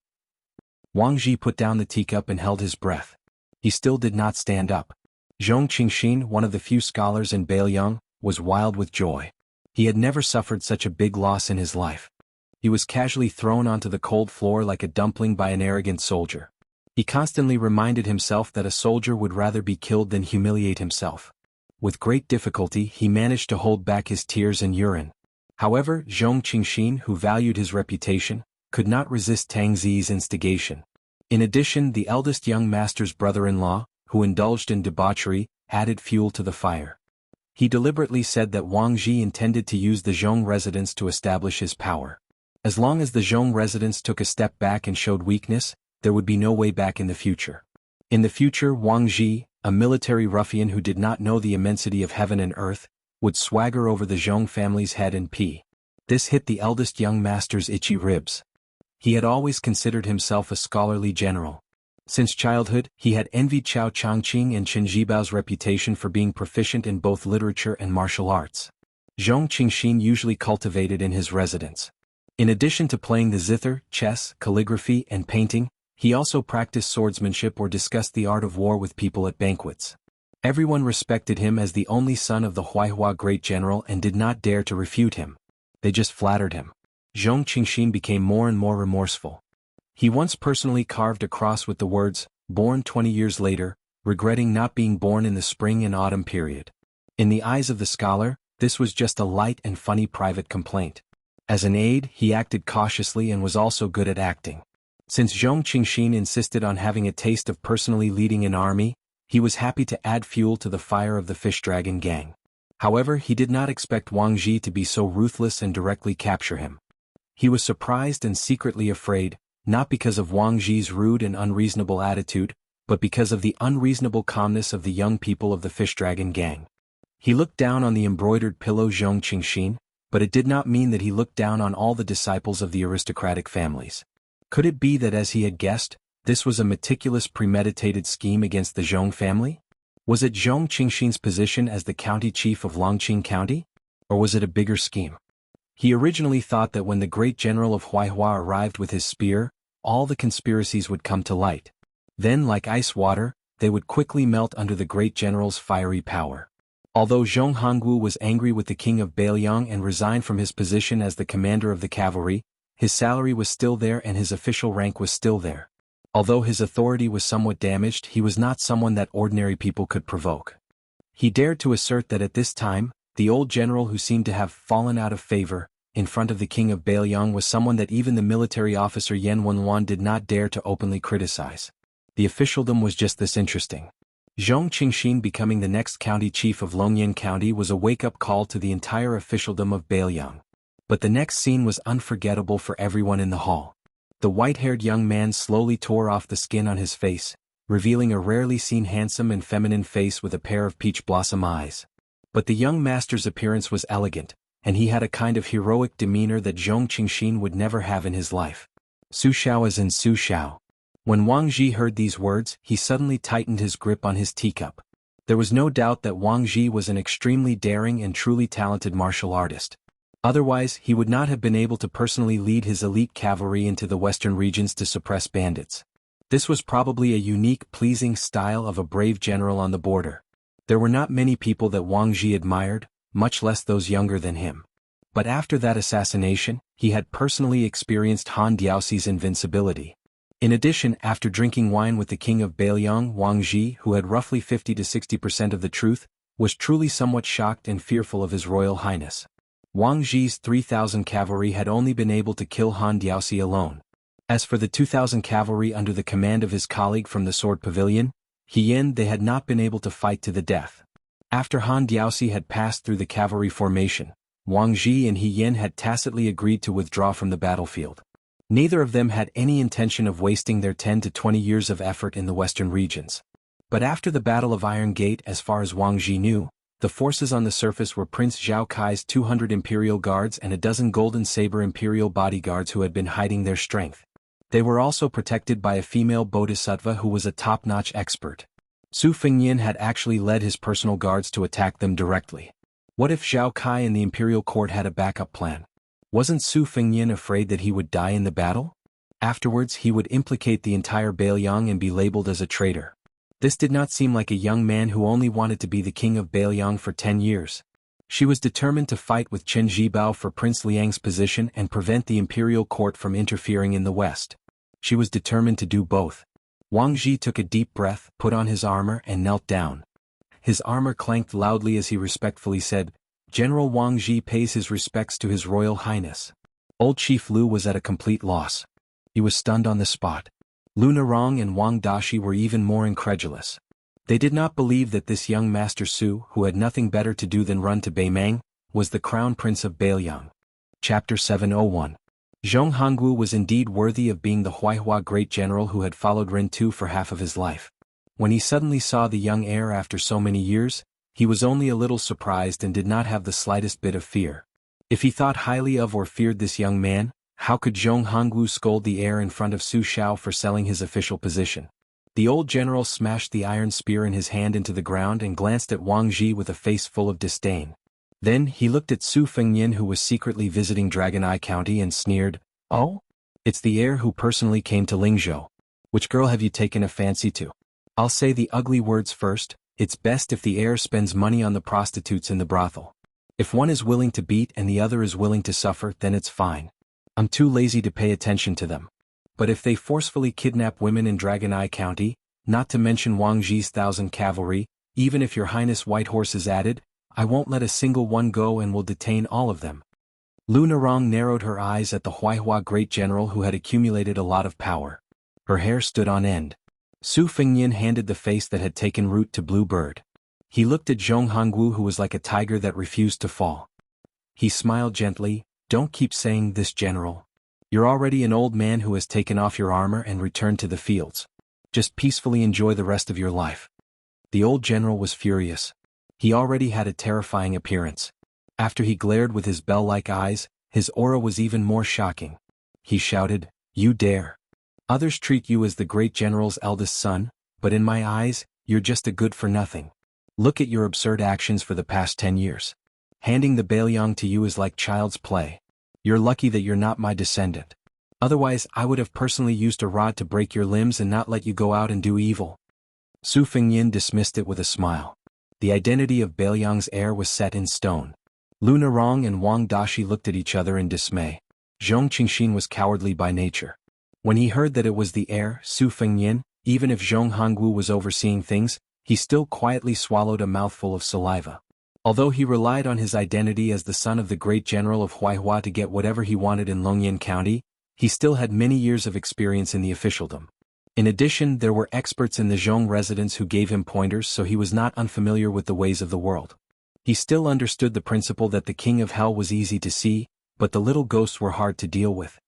A: Wang Ji put down the teacup and held his breath. He still did not stand up. Zhong Qingxin, one of the few scholars in Bailiang, was wild with joy. He had never suffered such a big loss in his life. He was casually thrown onto the cold floor like a dumpling by an arrogant soldier. He constantly reminded himself that a soldier would rather be killed than humiliate himself. With great difficulty he managed to hold back his tears and urine. However, Zhong Qingxin, who valued his reputation, could not resist Tang Zi's instigation. In addition, the eldest young master's brother-in-law, who indulged in debauchery, added fuel to the fire. He deliberately said that Wang Ji intended to use the Zhong residence to establish his power. As long as the Zhong residence took a step back and showed weakness, there would be no way back in the future. In the future, Wang Ji, a military ruffian who did not know the immensity of heaven and earth, would swagger over the Zhong family's head and pee. This hit the eldest young master's itchy ribs. He had always considered himself a scholarly general. Since childhood, he had envied Chao Changqing and Chen Zhibao's reputation for being proficient in both literature and martial arts. Zhong Qingxin usually cultivated in his residence. In addition to playing the zither, chess, calligraphy, and painting, he also practiced swordsmanship or discussed the art of war with people at banquets. Everyone respected him as the only son of the Huaihua great general and did not dare to refute him. They just flattered him. Zhong Qingxin became more and more remorseful. He once personally carved a cross with the words, "Born 20 years later, regretting not being born in the spring and autumn period." In the eyes of the scholar, this was just a light and funny private complaint. As an aide, he acted cautiously and was also good at acting. Since Zhong Qingxin insisted on having a taste of personally leading an army, He was happy to add fuel to the fire of the fish dragon gang. However, he did not expect Wang Ji to be so ruthless and directly capture him. He was surprised and secretly afraid, not because of Wang Ji's rude and unreasonable attitude, but because of the unreasonable calmness of the young people of the fish dragon gang. He looked down on the embroidered pillow Zhong Qingxin, but it did not mean that he looked down on all the disciples of the aristocratic families. Could it be that, as he had guessed, this was a meticulous premeditated scheme against the Zhong family? Was it Zhong Qingxin's position as the county chief of Longqing County? Or was it a bigger scheme? He originally thought that when the great general of Huaihua arrived with his spear, all the conspiracies would come to light. Then, like ice water, they would quickly melt under the great general's fiery power. Although Zhong Hongwu was angry with the king of Beiliang and resigned from his position as the commander of the cavalry, his salary was still there and his official rank was still there. Although his authority was somewhat damaged, he was not someone that ordinary people could provoke. He dared to assert that at this time, the old general who seemed to have fallen out of favor in front of the king of Beiliang was someone that even the military officer Yan Wenwan did not dare to openly criticize. The officialdom was just this interesting. Zhong Qingxin becoming the next county chief of Longyan County was a wake-up call to the entire officialdom of Beiliang. But the next scene was unforgettable for everyone in the hall. The white-haired young man slowly tore off the skin on his face, revealing a rarely seen handsome and feminine face with a pair of peach blossom eyes. But the young master's appearance was elegant, and he had a kind of heroic demeanor that Zhong Qingxin would never have in his life. Su Xiao is in Su Xiao. When Wang Ji heard these words, he suddenly tightened his grip on his teacup. There was no doubt that Wang Ji was an extremely daring and truly talented martial artist. Otherwise, he would not have been able to personally lead his elite cavalry into the western regions to suppress bandits. This was probably a unique, pleasing style of a brave general on the border. There were not many people that Wang Ji admired, much less those younger than him. But after that assassination, he had personally experienced Han Diaoxi's invincibility. In addition, after drinking wine with the king of Beiliang, Wang Ji, who had roughly 50 to 60% of the truth, was truly somewhat shocked and fearful of his royal highness. Wang Ji's 3,000 cavalry had only been able to kill Han Diaoxi alone. As for the 2,000 cavalry under the command of his colleague from the Sword Pavilion, He Yin, they had not been able to fight to the death. After Han Diaoxi had passed through the cavalry formation, Wang Ji and He Yin had tacitly agreed to withdraw from the battlefield. Neither of them had any intention of wasting their 10 to 20 years of effort in the western regions. But after the Battle of Iron Gate, as far as Wang Ji knew, the forces on the surface were Prince Zhao Kai's 200 imperial guards and a dozen golden saber imperial bodyguards who had been hiding their strength. They were also protected by a female bodhisattva who was a top-notch expert. Su Fengyin had actually led his personal guards to attack them directly. What if Zhao Kai and the imperial court had a backup plan? Wasn't Su Fengyin afraid that he would die in the battle? Afterwards, he would implicate the entire Beiliang and be labeled as a traitor. This did not seem like a young man who only wanted to be the king of Beiliang for 10 years. She was determined to fight with Chen Zhibao for Prince Liang's position and prevent the imperial court from interfering in the west. She was determined to do both. Wang Ji took a deep breath, put on his armor, and knelt down. His armor clanked loudly as he respectfully said, "General Wang Ji pays his respects to His Royal Highness." Old Chief Lu was at a complete loss. He was stunned on the spot. Lu Narong and Wang Dashi were even more incredulous. They did not believe that this young Master Su, who had nothing better to do than run to Beimang, was the Crown Prince of Beiliang. Chapter 701. Zhong Hongwu was indeed worthy of being the Huaihua great general who had followed Ren Tu for half of his life. When he suddenly saw the young heir after so many years, he was only a little surprised and did not have the slightest bit of fear. If he thought highly of or feared this young man, how could Zhong Hongwu scold the heir in front of Su Xiao for selling his official position? The old general smashed the iron spear in his hand into the ground and glanced at Wang Ji with a face full of disdain. Then he looked at Su Fengyin, who was secretly visiting Dragon Eye County, and sneered, "Oh? It's the heir who personally came to Lingzhou. Which girl have you taken a fancy to? I'll say the ugly words first. It's best if the heir spends money on the prostitutes in the brothel. If one is willing to beat and the other is willing to suffer, then it's fine. I'm too lazy to pay attention to them. But if they forcefully kidnap women in Dragon Eye County, not to mention Wang Ji's 1,000 cavalry, even if your highness White Horse is added, I won't let a single one go and will detain all of them." Lu Narong narrowed her eyes at the Huaihua great general who had accumulated a lot of power. Her hair stood on end. Su Fengnian handed the face that had taken root to Blue Bird. He looked at Zhong Hongwu, who was like a tiger that refused to fall. He smiled gently. Don't keep saying this, General. You're already an old man who has taken off your armor and returned to the fields. Just peacefully enjoy the rest of your life. The old general was furious. He already had a terrifying appearance. After he glared with his bell-like eyes, his aura was even more shocking. He shouted, "You dare! Others treat you as the great general's eldest son, but in my eyes, you're just a good-for-nothing. Look at your absurd actions for the past 10 years. Handing the Bailiang to you is like child's play. You're lucky that you're not my descendant. Otherwise I would have personally used a rod to break your limbs and not let you go out and do evil." Su Fengnian dismissed it with a smile. The identity of Bailiang's heir was set in stone. Lu Narong and Wang Dashi looked at each other in dismay. Zhong Qingxin was cowardly by nature. When he heard that it was the heir, Su Fengnian, even if Zhong Hongwu was overseeing things, he still quietly swallowed a mouthful of saliva. Although he relied on his identity as the son of the great general of Huaihua to get whatever he wanted in Longyan County, he still had many years of experience in the officialdom. In addition, there were experts in the Zhong residence who gave him pointers, so he was not unfamiliar with the ways of the world. He still understood the principle that the king of hell was easy to see, but the little ghosts were hard to deal with.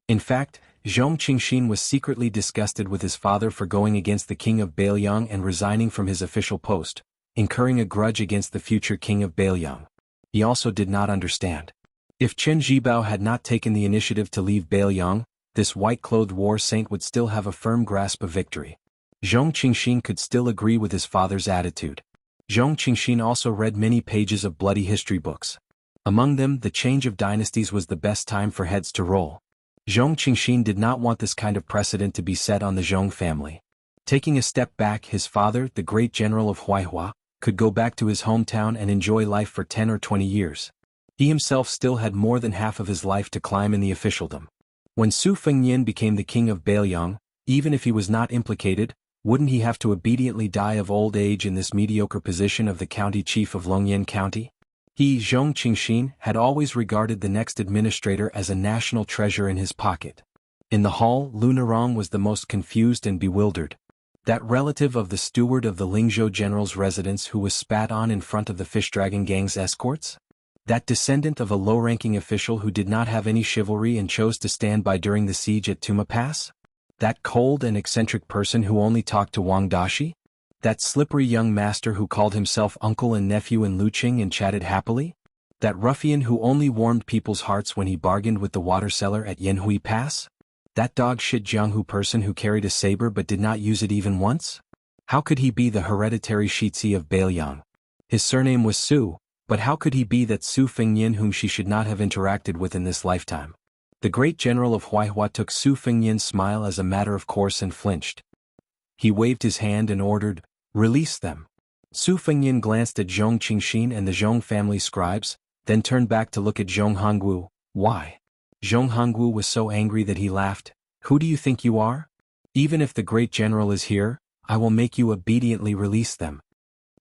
A: In fact, Zhong Qingxin was secretly disgusted with his father for going against the king of Bailiang and resigning from his official post, incurring a grudge against the future king of Bailiang. He also did not understand. If Chen Zhibao had not taken the initiative to leave Bailiang, this white-clothed war saint would still have a firm grasp of victory. Zhong Qingxin could still agree with his father's attitude. Zhong Qingxin also read many pages of bloody history books. Among them, the change of dynasties was the best time for heads to roll. Zhong Qingxin did not want this kind of precedent to be set on the Zhong family. Taking a step back, his father, the great general of Huaihua, could go back to his hometown and enjoy life for 10 or 20 years. He himself still had more than half of his life to climb in the officialdom. When Su Fengnian became the king of Bailiang, even if he was not implicated, wouldn't he have to obediently die of old age in this mediocre position of the county chief of Longyan County? He, Zhong Qingxin, had always regarded the next administrator as a national treasure in his pocket. In the hall, Lu Narong was the most confused and bewildered. That relative of the steward of the Lingzhou general's residence who was spat on in front of the Fish Dragon gang's escorts? That descendant of a low-ranking official who did not have any chivalry and chose to stand by during the siege at Tuma Pass? That cold and eccentric person who only talked to Wang Dashi? That slippery young master who called himself uncle and nephew in Luqing and chatted happily? That ruffian who only warmed people's hearts when he bargained with the water seller at Yanhui Pass? That dog-shit Jianghu person who carried a saber but did not use it even once? How could he be the hereditary Shitzi of Bailiang? His surname was Su, but how could he be that Su Fengnian whom she should not have interacted with in this lifetime? The great general of Huaihua took Su Fengnian's smile as a matter of course and flinched. He waved his hand and ordered, "Release them." Su Fengnian glanced at Zhong Qingxin and the Zhong family scribes, then turned back to look at Zhong Hongwu. "Why?" Zhong Hongwu was so angry that he laughed. "Who do you think you are? Even if the great general is here, I will make you obediently release them."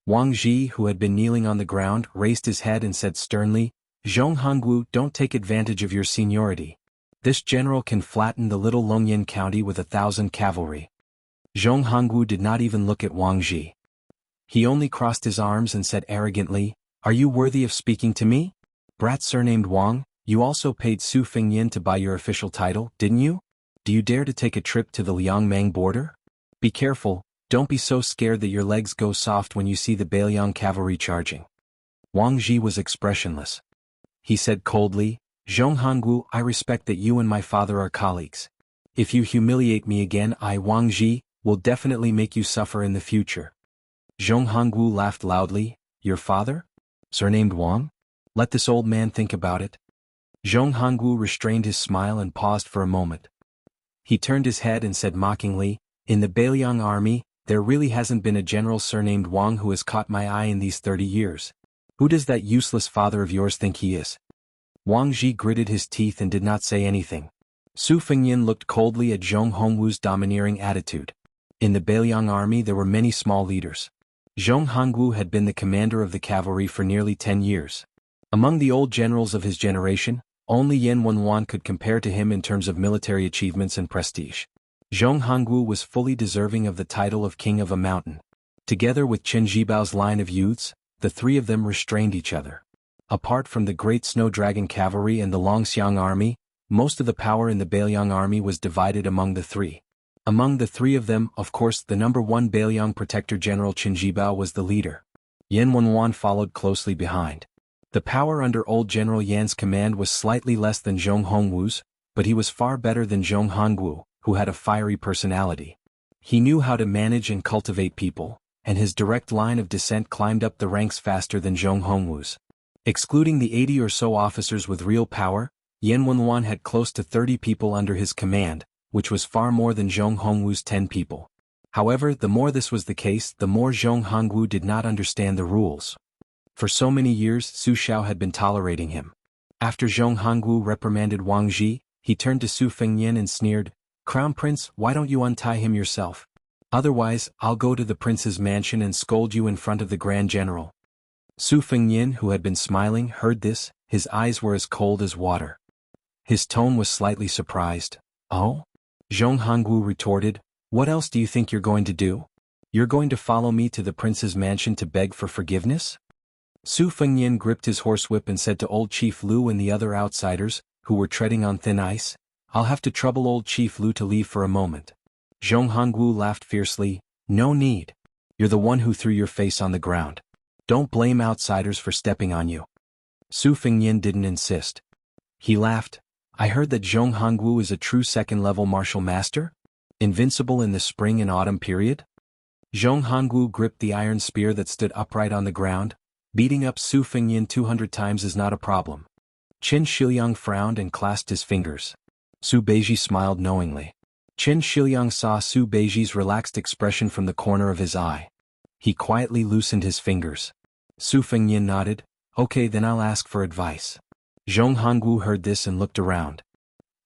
A: Wang Ji, who had been kneeling on the ground, raised his head and said sternly, "Zhong Hongwu, don't take advantage of your seniority. This general can flatten the little Longyan County with 1,000 cavalry." Zhong Hongwu did not even look at Wang Ji. He only crossed his arms and said arrogantly, "Are you worthy of speaking to me? Brat surnamed Wang, you also paid Su Fengnian to buy your official title, didn't you? Do you dare to take a trip to the Liangmang border? Be careful, don't be so scared that your legs go soft when you see the Bailiang cavalry charging." Wang Ji was expressionless. He said coldly, "Zhong Hongwu, I respect that you and my father are colleagues. If you humiliate me again, I, Wang Ji, will definitely make you suffer in the future." Zhong Hongwu laughed loudly. "Your father? Surnamed Wang? Let this old man think about it." Zhong Hongwu restrained his smile and paused for a moment. He turned his head and said mockingly, "In the Bailiang army, there really hasn't been a general surnamed Wang who has caught my eye in these 30 years. Who does that useless father of yours think he is?" Wang Ji gritted his teeth and did not say anything. Su Fengnian looked coldly at Zhong Hongwu's domineering attitude. In the Bailiang army there were many small leaders. Zhong Hongwu had been the commander of the cavalry for nearly 10 years. Among the old generals of his generation, only Yan Wenwan could compare to him in terms of military achievements and prestige. Zhong Hongwu was fully deserving of the title of King of a Mountain. Together with Qin Jibao's line of youths, the three of them restrained each other. Apart from the Great Snow Dragon Cavalry and the Longxiang Army, most of the power in the Beiliang Army was divided among the three. Among the three of them, of course, the number one Beiliang Protector General Qin Jibao was the leader. Yan Wenwan followed closely behind. The power under old General Yan's command was slightly less than Zhong Hongwu's, but he was far better than Zhong Hongwu, who had a fiery personality. He knew how to manage and cultivate people, and his direct line of descent climbed up the ranks faster than Zhong Hongwu's. Excluding the 80 or so officers with real power, Yan Wenwan had close to 30 people under his command, which was far more than Zhong Hongwu's 10 people. However, the more this was the case, the more Zhong Hongwu did not understand the rules. For so many years, Su Xiao had been tolerating him. After Zhong Hongwu reprimanded Wang Ji, he turned to Su Fengnian and sneered, "Crown Prince, why don't you untie him yourself? Otherwise, I'll go to the prince's mansion and scold you in front of the Grand General." Su Fengnian, who had been smiling, heard this. His eyes were as cold as water. His tone was slightly surprised. "Oh?" Zhong Hongwu retorted, "What else do you think you're going to do? You're going to follow me to the prince's mansion to beg for forgiveness?" Su Fengnian gripped his horsewhip and said to old Chief Lu and the other outsiders, who were treading on thin ice, "I'll have to trouble old Chief Lu to leave for a moment." Zhong Hongwu laughed fiercely, "No need. You're the one who threw your face on the ground. Don't blame outsiders for stepping on you." Su Fengnian didn't insist. He laughed, "I heard that Zhong Hongwu is a true second-level martial master? Invincible in the spring and autumn period?" Zhong Hongwu gripped the iron spear that stood upright on the ground. "Beating up Su Fengnian 200 times is not a problem." Qin Shiliang frowned and clasped his fingers. Su Beiji smiled knowingly. Qin Shiliang saw Su Beiji's relaxed expression from the corner of his eye. He quietly loosened his fingers. Su Fengnian nodded, "Okay, then I'll ask for advice." Zhong Hongwu heard this and looked around.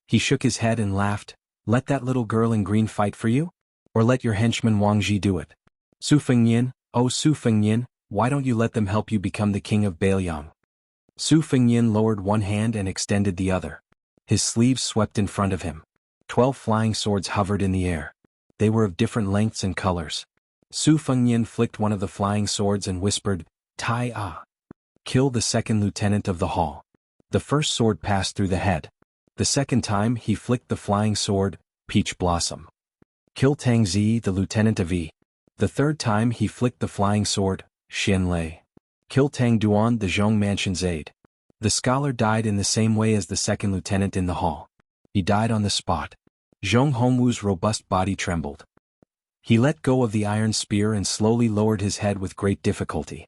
A: He shook his head and laughed, "Let that little girl in green fight for you? Or let your henchman Wang Ji do it?" Su Fengnian, "Oh Su Fengnian, why don't you let them help you become the king of Beiliang?" Su Fengnian lowered one hand and extended the other. His sleeves swept in front of him. 12 flying swords hovered in the air. They were of different lengths and colors. Su Fengnian flicked one of the flying swords and whispered, "Tai Ah. Kill the second lieutenant of the hall." The first sword passed through the head. The second time he flicked the flying sword, Peach Blossom. Kill Tang Zi, the lieutenant of Yi. The third time he flicked the flying sword, Xian Lei. Kill Tang Duan, the Zhong Mansion's aide. The scholar died in the same way as the second lieutenant in the hall. He died on the spot. Zhong Hongwu's robust body trembled. He let go of the iron spear and slowly lowered his head with great difficulty.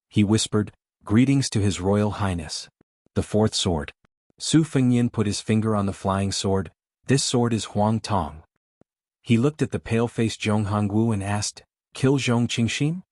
A: He whispered, "Greetings to His Royal Highness." The fourth sword. Su Fengnian put his finger on the flying sword. "This sword is Huang Tong." He looked at the pale-faced Zhong Hongwu and asked, "Kill Zhong Qingxin?"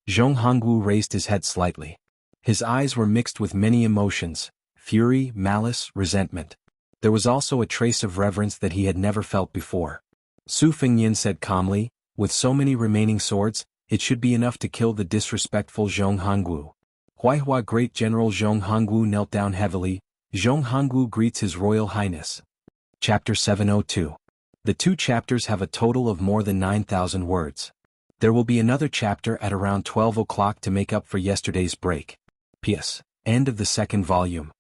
A: Zhong Hongwu raised his head slightly. His eyes were mixed with many emotions, fury, malice, resentment. There was also a trace of reverence that he had never felt before. Su Fengnian said calmly, "With so many remaining swords, it should be enough to kill the disrespectful Zhong Hongwu." Huaihua Great General Zhong Hongwu knelt down heavily. Zhong Hongwu greets His Royal Highness. Chapter 702. The two chapters have a total of more than 9,000 words. There will be another chapter at around 12 o'clock to make up for yesterday's break. P.S. End of the second volume.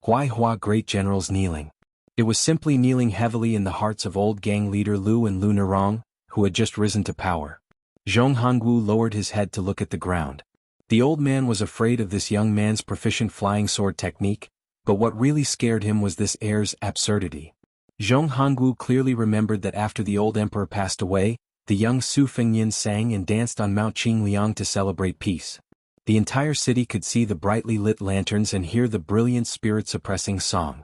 A: Huaihua Great General's kneeling. It was simply kneeling heavily in the hearts of old gang leader Lu and Lu Nerong, who had just risen to power. Zhong Hongwu lowered his head to look at the ground. The old man was afraid of this young man's proficient flying sword technique, but what really scared him was this heir's absurdity. Zhong Hongwu clearly remembered that after the old emperor passed away, the young Su Fengnian sang and danced on Mount Qingliang to celebrate peace. The entire city could see the brightly lit lanterns and hear the brilliant spirit-suppressing song.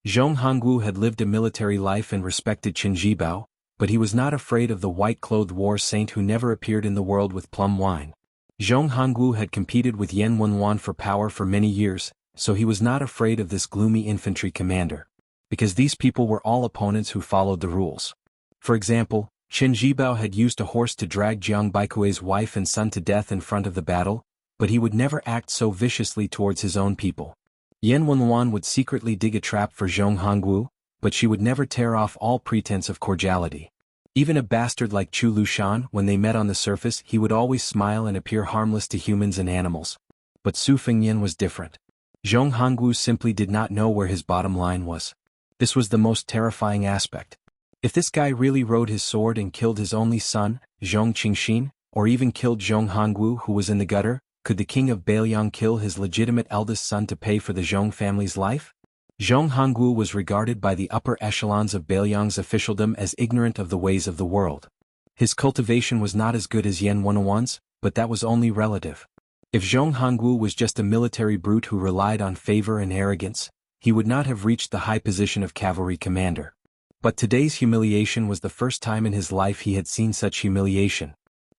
A: Zhong Hongwu had lived a military life and respected Qin Jibao, but he was not afraid of the white-clothed war saint who never appeared in the world with plum wine. Zhong Hongwu had competed with Yan Wenwan for power for many years, so he was not afraid of this gloomy infantry commander. Because these people were all opponents who followed the rules. For example, Qin Jibao had used a horse to drag Jiang Baikui's wife and son to death in front of the battle, but he would never act so viciously towards his own people. Yan Wenwan would secretly dig a trap for Zhong Hongwu, but she would never tear off all pretense of cordiality. Even a bastard like Chu Lushan, when they met on the surface, he would always smile and appear harmless to humans and animals. But Su Fengyan was different. Zhong Hongwu simply did not know where his bottom line was. This was the most terrifying aspect. If this guy really rode his sword and killed his only son, Zhong Qingxin, or even killed Zhong Hongwu who was in the gutter, could the king of Beiliang kill his legitimate eldest son to pay for the Zhong family's life? Zhong Hongwu was regarded by the upper echelons of Beiliang's officialdom as ignorant of the ways of the world. His cultivation was not as good as Yan Wenwan's, but that was only relative. If Zhong Hongwu was just a military brute who relied on favor and arrogance, he would not have reached the high position of cavalry commander. But today's humiliation was the first time in his life he had seen such humiliation.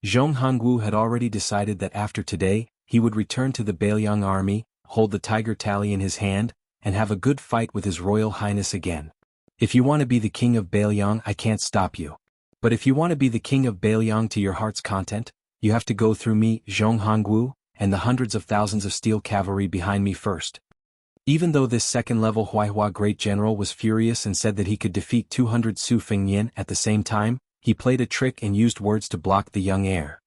A: Zhong Hongwu had already decided that after today, he would return to the Beiliang army, hold the tiger tally in his hand, and have a good fight with His Royal Highness again. If you want to be the king of Beiliang, I can't stop you. But if you want to be the king of Beiliang to your heart's content, you have to go through me, Zhong Hongwu, and the hundreds of thousands of steel cavalry behind me first. Even though this second-level Huaihua great general was furious and said that he could defeat 200 Su Fengyan at the same time, he played a trick and used words to block the young heir.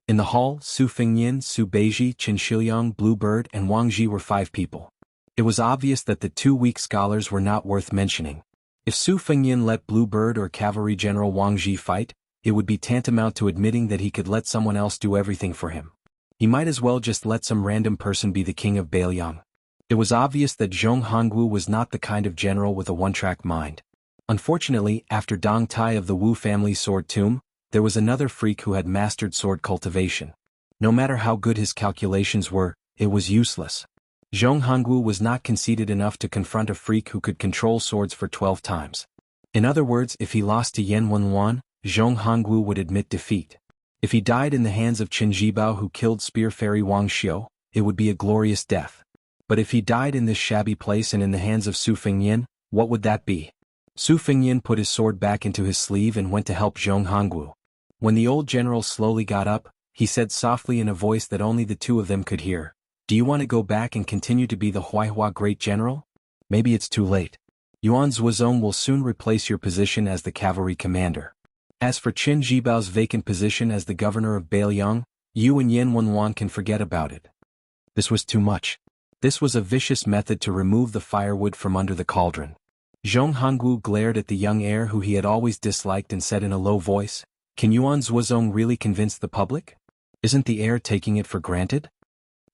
A: In the hall, Su Fengyan, Su Beiji, Qin Shiliang, Bluebird, and Wang Ji were 5 people. It was obvious that the 2 weak scholars were not worth mentioning. If Su Fengyan let Bluebird or Cavalry General Wang Ji fight, it would be tantamount to admitting that he could let someone else do everything for him. He might as well just let some random person be the king of Beiliang. It was obvious that Zhong Hongwu was not the kind of general with a one-track mind. Unfortunately, after Dong Tai of the Wu family sword tomb, there was another freak who had mastered sword cultivation. No matter how good his calculations were, it was useless. Zhong Hongwu was not conceited enough to confront a freak who could control swords for 12 times. In other words, if he lost to Yan Wenwan, Zhong Hongwu would admit defeat. If he died in the hands of Qin Jibao who killed spear fairy Wang Xiu, it would be a glorious death. But if he died in this shabby place and in the hands of Su Fengyan, what would that be? Su Fengyan put his sword back into his sleeve and went to help Zhong Hongwu. When the old general slowly got up, he said softly in a voice that only the two of them could hear, "Do you want to go back and continue to be the Huaihua great general? Maybe it's too late. Yuan Zuozong will soon replace your position as the cavalry commander. As for Qin Jibao's vacant position as the governor of Beiliang, you and Yan Wenwan can forget about it." This was too much. This was a vicious method to remove the firewood from under the cauldron. Zhong Hongwu glared at the young heir who he had always disliked and said in a low voice, "Can Yuan Zuozong really convince the public? Isn't the heir taking it for granted?"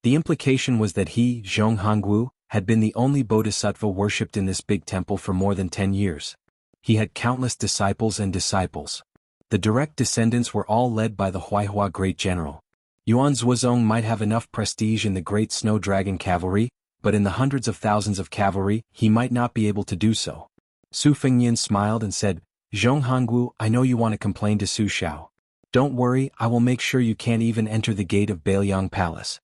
A: The implication was that he, Zhong Hongwu, had been the only bodhisattva worshipped in this big temple for more than 10 years. He had countless disciples and disciples. The direct descendants were all led by the Huaihua great general. Yuan Zuozong might have enough prestige in the great snow dragon cavalry, but in the hundreds of thousands of cavalry, he might not be able to do so. Su Fengyan smiled and said, "Zhong Hongwu, I know you want to complain to Su Xiao. Don't worry, I will make sure you can't even enter the gate of Beiliang Palace."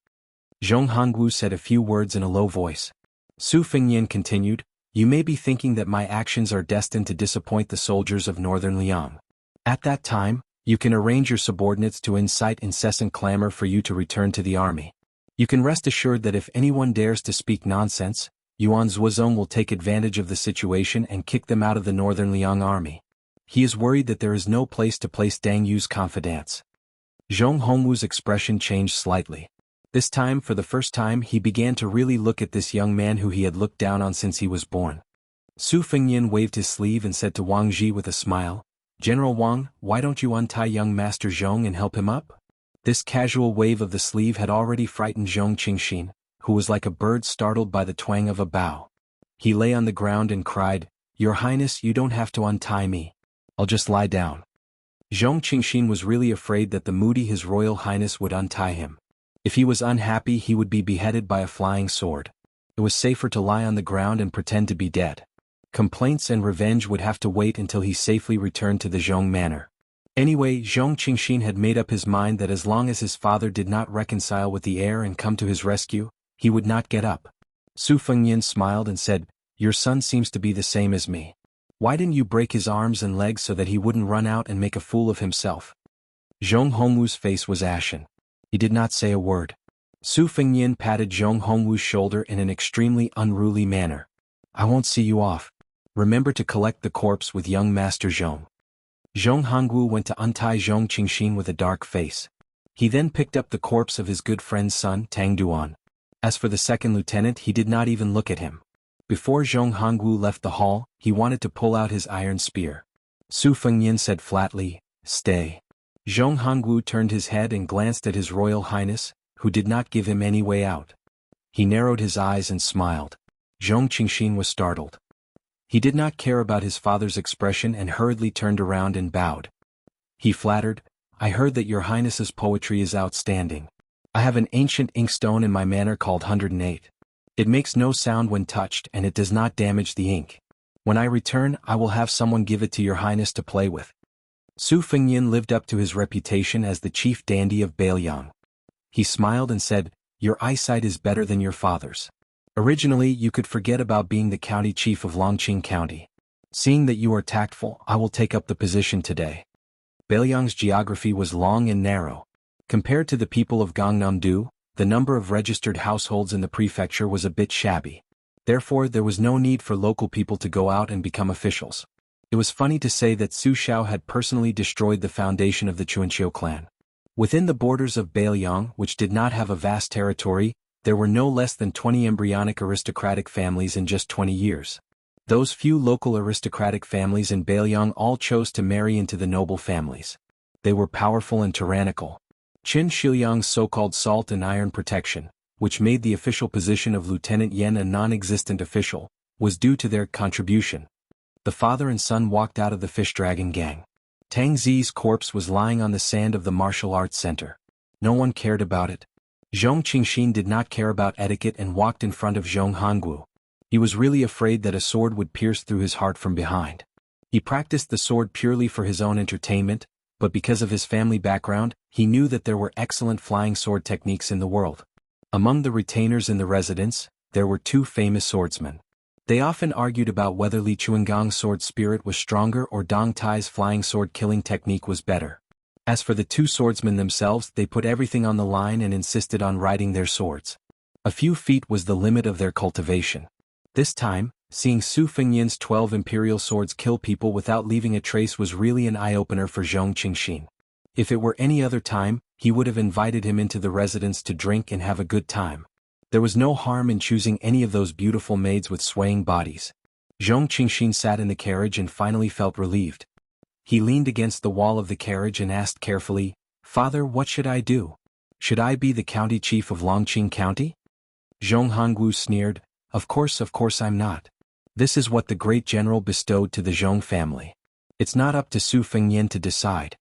A: Zhong Hongwu said a few words in a low voice. Su Fengyan continued, "You may be thinking that my actions are destined to disappoint the soldiers of northern Liang. At that time, you can arrange your subordinates to incite incessant clamor for you to return to the army. You can rest assured that if anyone dares to speak nonsense, Yuan Zuozong will take advantage of the situation and kick them out of the northern Liang army. He is worried that there is no place to place Dang Yu's confidants." Zhong Hongwu's expression changed slightly. This time, for the first time, he began to really look at this young man who he had looked down on since he was born. Su Fengyan waved his sleeve and said to Wang Ji with a smile, "General Wang, why don't you untie young Master Zhong and help him up?" This casual wave of the sleeve had already frightened Zhong Qingxin, who was like a bird startled by the twang of a bow. He lay on the ground and cried, "Your Highness, you don't have to untie me. I'll just lie down." Zhong Qingxin was really afraid that the moody His Royal Highness would untie him. If he was unhappy, he would be beheaded by a flying sword. It was safer to lie on the ground and pretend to be dead. Complaints and revenge would have to wait until he safely returned to the Zhong manor. Anyway, Zhong Qingxin had made up his mind that as long as his father did not reconcile with the heir and come to his rescue, he would not get up. Su Fengyan smiled and said, "Your son seems to be the same as me. Why didn't you break his arms and legs so that he wouldn't run out and make a fool of himself?" Zhong Hongwu's face was ashen. He did not say a word. Su Fengyan patted Zhong Hongwu's shoulder in an extremely unruly manner. "I won't see you off. Remember to collect the corpse with young Master Zhong." Zhong Hongwu went to untie Zhong Qingxin with a dark face. He then picked up the corpse of his good friend's son, Tang Duan. As for the second lieutenant, he did not even look at him. Before Zhong Hongwu left the hall, he wanted to pull out his iron spear. Su Fengyan said flatly, "Stay." Zhong Hongwu turned his head and glanced at His Royal Highness, who did not give him any way out. He narrowed his eyes and smiled. Zhong Qingxin was startled. He did not care about his father's expression and hurriedly turned around and bowed. He flattered, "I heard that your highness's poetry is outstanding. I have an ancient inkstone in my manor called 108. It makes no sound when touched and it does not damage the ink. When I return, I will have someone give it to your highness to play with." Su Fengyan lived up to his reputation as the chief dandy of Beiliang. He smiled and said, "Your eyesight is better than your father's. Originally you could forget about being the county chief of Longqing County. Seeing that you are tactful, I will take up the position today." Beiliang's geography was long and narrow. Compared to the people of Gangnam-do, the number of registered households in the prefecture was a bit shabby. Therefore there was no need for local people to go out and become officials. It was funny to say that Su Xiao had personally destroyed the foundation of the Chuanqiu clan. Within the borders of Beiliang, which did not have a vast territory, there were no less than 20 embryonic aristocratic families in just 20 years. Those few local aristocratic families in Beiliang all chose to marry into the noble families. They were powerful and tyrannical. Qin Shiliang's so-called salt and iron protection, which made the official position of Lieutenant Yen a non-existent official, was due to their contribution. The father and son walked out of the fish dragon gang. Tang Zi's corpse was lying on the sand of the martial arts center. No one cared about it. Zhong Qingxin did not care about etiquette and walked in front of Zhong Hongwu. He was really afraid that a sword would pierce through his heart from behind. He practiced the sword purely for his own entertainment, but because of his family background, he knew that there were excellent flying sword techniques in the world. Among the retainers in the residence, there were two famous swordsmen. They often argued about whether Li Chuangang's sword spirit was stronger or Dong Tai's flying sword killing technique was better. As for the two swordsmen themselves, they put everything on the line and insisted on riding their swords. A few feet was the limit of their cultivation. This time, seeing Su Fengyan's 12 imperial swords kill people without leaving a trace was really an eye-opener for Zhong Qingxin. If it were any other time, he would have invited him into the residence to drink and have a good time. There was no harm in choosing any of those beautiful maids with swaying bodies. Zhong Qingxin sat in the carriage and finally felt relieved. He leaned against the wall of the carriage and asked carefully, "Father, what should I do? Should I be the county chief of Longqing County?" Zhong Hongwu sneered, Of course I'm not. This is what the great general bestowed to the Zhong family. It's not up to Su Fengyan to decide."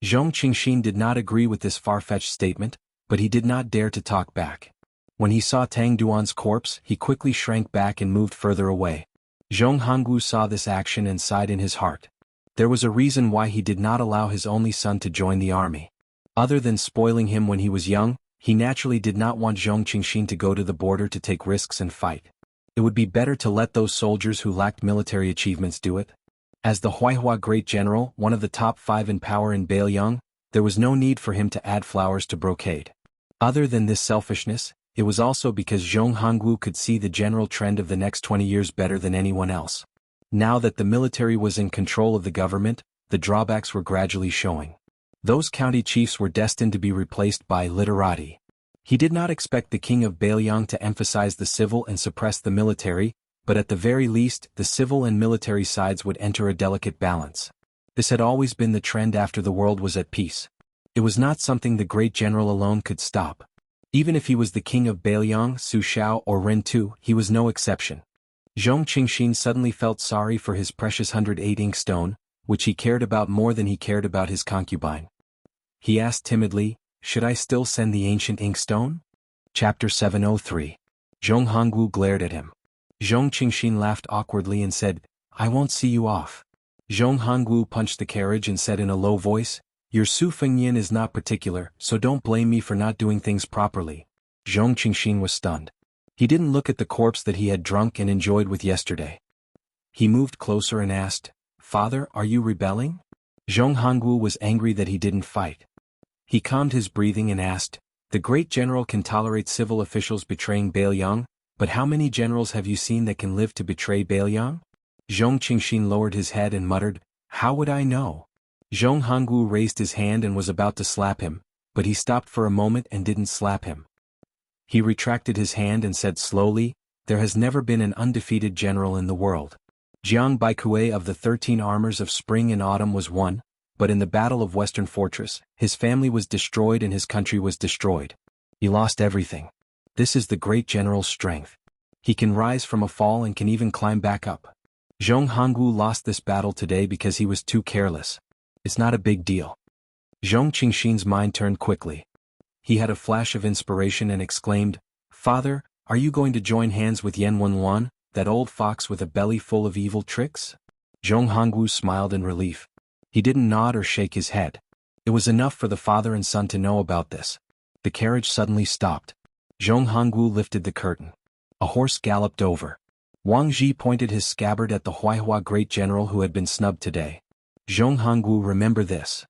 A: Zhong Qingxin did not agree with this far-fetched statement, but he did not dare to talk back. When he saw Tang Duan's corpse, he quickly shrank back and moved further away. Zhong Hongwu saw this action and sighed in his heart. There was a reason why he did not allow his only son to join the army. Other than spoiling him when he was young, he naturally did not want Zhong Qingxin to go to the border to take risks and fight. It would be better to let those soldiers who lacked military achievements do it. As the Huaihua Great General, one of the top 5 in power in Beiliang, there was no need for him to add flowers to brocade. Other than this selfishness, it was also because Zhong Hongwu could see the general trend of the next 20 years better than anyone else. Now that the military was in control of the government, the drawbacks were gradually showing. Those county chiefs were destined to be replaced by literati. He did not expect the king of Beiliang to emphasize the civil and suppress the military, but at the very least, the civil and military sides would enter a delicate balance. This had always been the trend after the world was at peace. It was not something the great general alone could stop. Even if he was the king of Beiliang, Su Xiao or Ren Tu, he was no exception. Zhong Qingxin suddenly felt sorry for his precious 108 inkstone, which he cared about more than he cared about his concubine. He asked timidly, "Should I still send the ancient inkstone?" Chapter 703. Zhong Hongwu glared at him. Zhong Qingxin laughed awkwardly and said, "I won't see you off." Zhong Hongwu punched the carriage and said in a low voice, "Your Su Fengyan is not particular, so don't blame me for not doing things properly." Zhong Qingxin was stunned. He didn't look at the corpse that he had drunk and enjoyed with yesterday. He moved closer and asked, "Father, are you rebelling?" Zhong Hongwu was angry that he didn't fight. He calmed his breathing and asked, "The great general can tolerate civil officials betraying Beiliang, but how many generals have you seen that can live to betray Beiliang?" Zhong Qingxin lowered his head and muttered, "How would I know? Zhong Hongwu raised his hand and was about to slap him, but he stopped for a moment and didn't slap him. He retracted his hand and said slowly, "There has never been an undefeated general in the world. Jiang Baikue of the 13 armors of spring and autumn was one, but in the Battle of Western Fortress, his family was destroyed and his country was destroyed. He lost everything. This is the great general's strength. He can rise from a fall and can even climb back up. Zhong Hongwu lost this battle today because he was too careless. It's not a big deal." Zhong Qingxin's mind turned quickly. He had a flash of inspiration and exclaimed, "Father, are you going to join hands with Yan Wenwan, that old fox with a belly full of evil tricks?" Zhong Hongwu smiled in relief. He didn't nod or shake his head. It was enough for the father and son to know about this. The carriage suddenly stopped. Zhong Hongwu lifted the curtain. A horse galloped over. Wang Ji pointed his scabbard at the Huaihua great general who had been snubbed today. "Zhong Hongwu, remember this."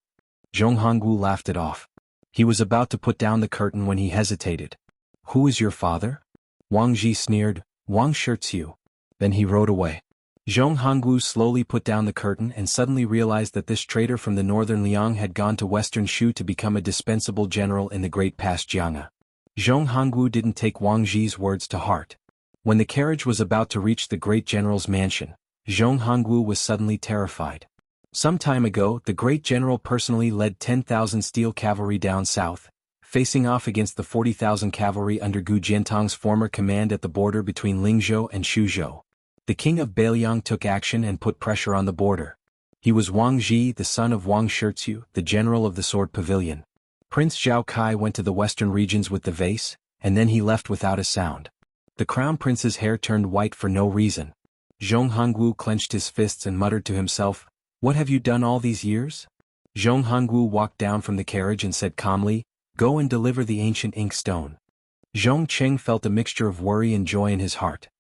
A: Zhong Hongwu laughed it off. He was about to put down the curtain when he hesitated. "Who is your father?" Wang Ji sneered, "Wang Shirzhu." Then he rode away. Zhong Hongwu slowly put down the curtain and suddenly realized that this traitor from the northern Liang had gone to western Shu to become a dispensable general in the great past Jianghu. Zhong Hongwu didn't take Wang Ji's words to heart. When the carriage was about to reach the great general's mansion, Zhong Hongwu was suddenly terrified. Some time ago, the great general personally led 10,000 steel cavalry down south, facing off against the 40,000 cavalry under Gu Jiantong's former command at the border between Lingzhou and Shuzhou. The king of Beiliang took action and put pressure on the border. He was Wang Ji, the son of Wang Shirzhu, the general of the Sword Pavilion. Prince Zhao Kai went to the western regions with the vase, and then he left without a sound. The crown prince's hair turned white for no reason. Zhong Hongwu clenched his fists and muttered to himself, "What have you done all these years?" Zhong Hongwu walked down from the carriage and said calmly, "Go and deliver the ancient ink stone." Zhong Cheng felt a mixture of worry and joy in his heart.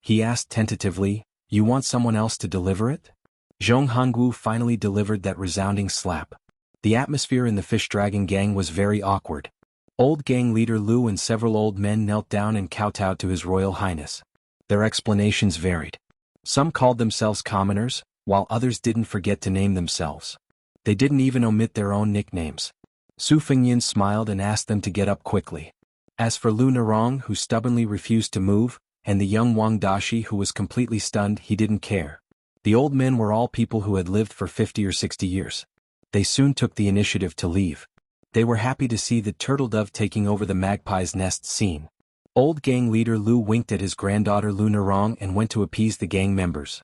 A: He asked tentatively, "You want someone else to deliver it?" Zhong Hongwu finally delivered that resounding slap. The atmosphere in the Fish Dragon gang was very awkward. Old gang leader Lu and several old men knelt down and kowtowed to His Royal Highness. Their explanations varied. Some called themselves commoners, while others didn't forget to name themselves. They didn't even omit their own nicknames. Su Fengyin smiled and asked them to get up quickly. As for Lu Narong, who stubbornly refused to move, and the young Wang Dashi who was completely stunned, he didn't care. The old men were all people who had lived for 50 or 60 years. They soon took the initiative to leave. They were happy to see the turtle dove taking over the magpie's nest scene. Old gang leader Lu winked at his granddaughter Lu Narong and went to appease the gang members.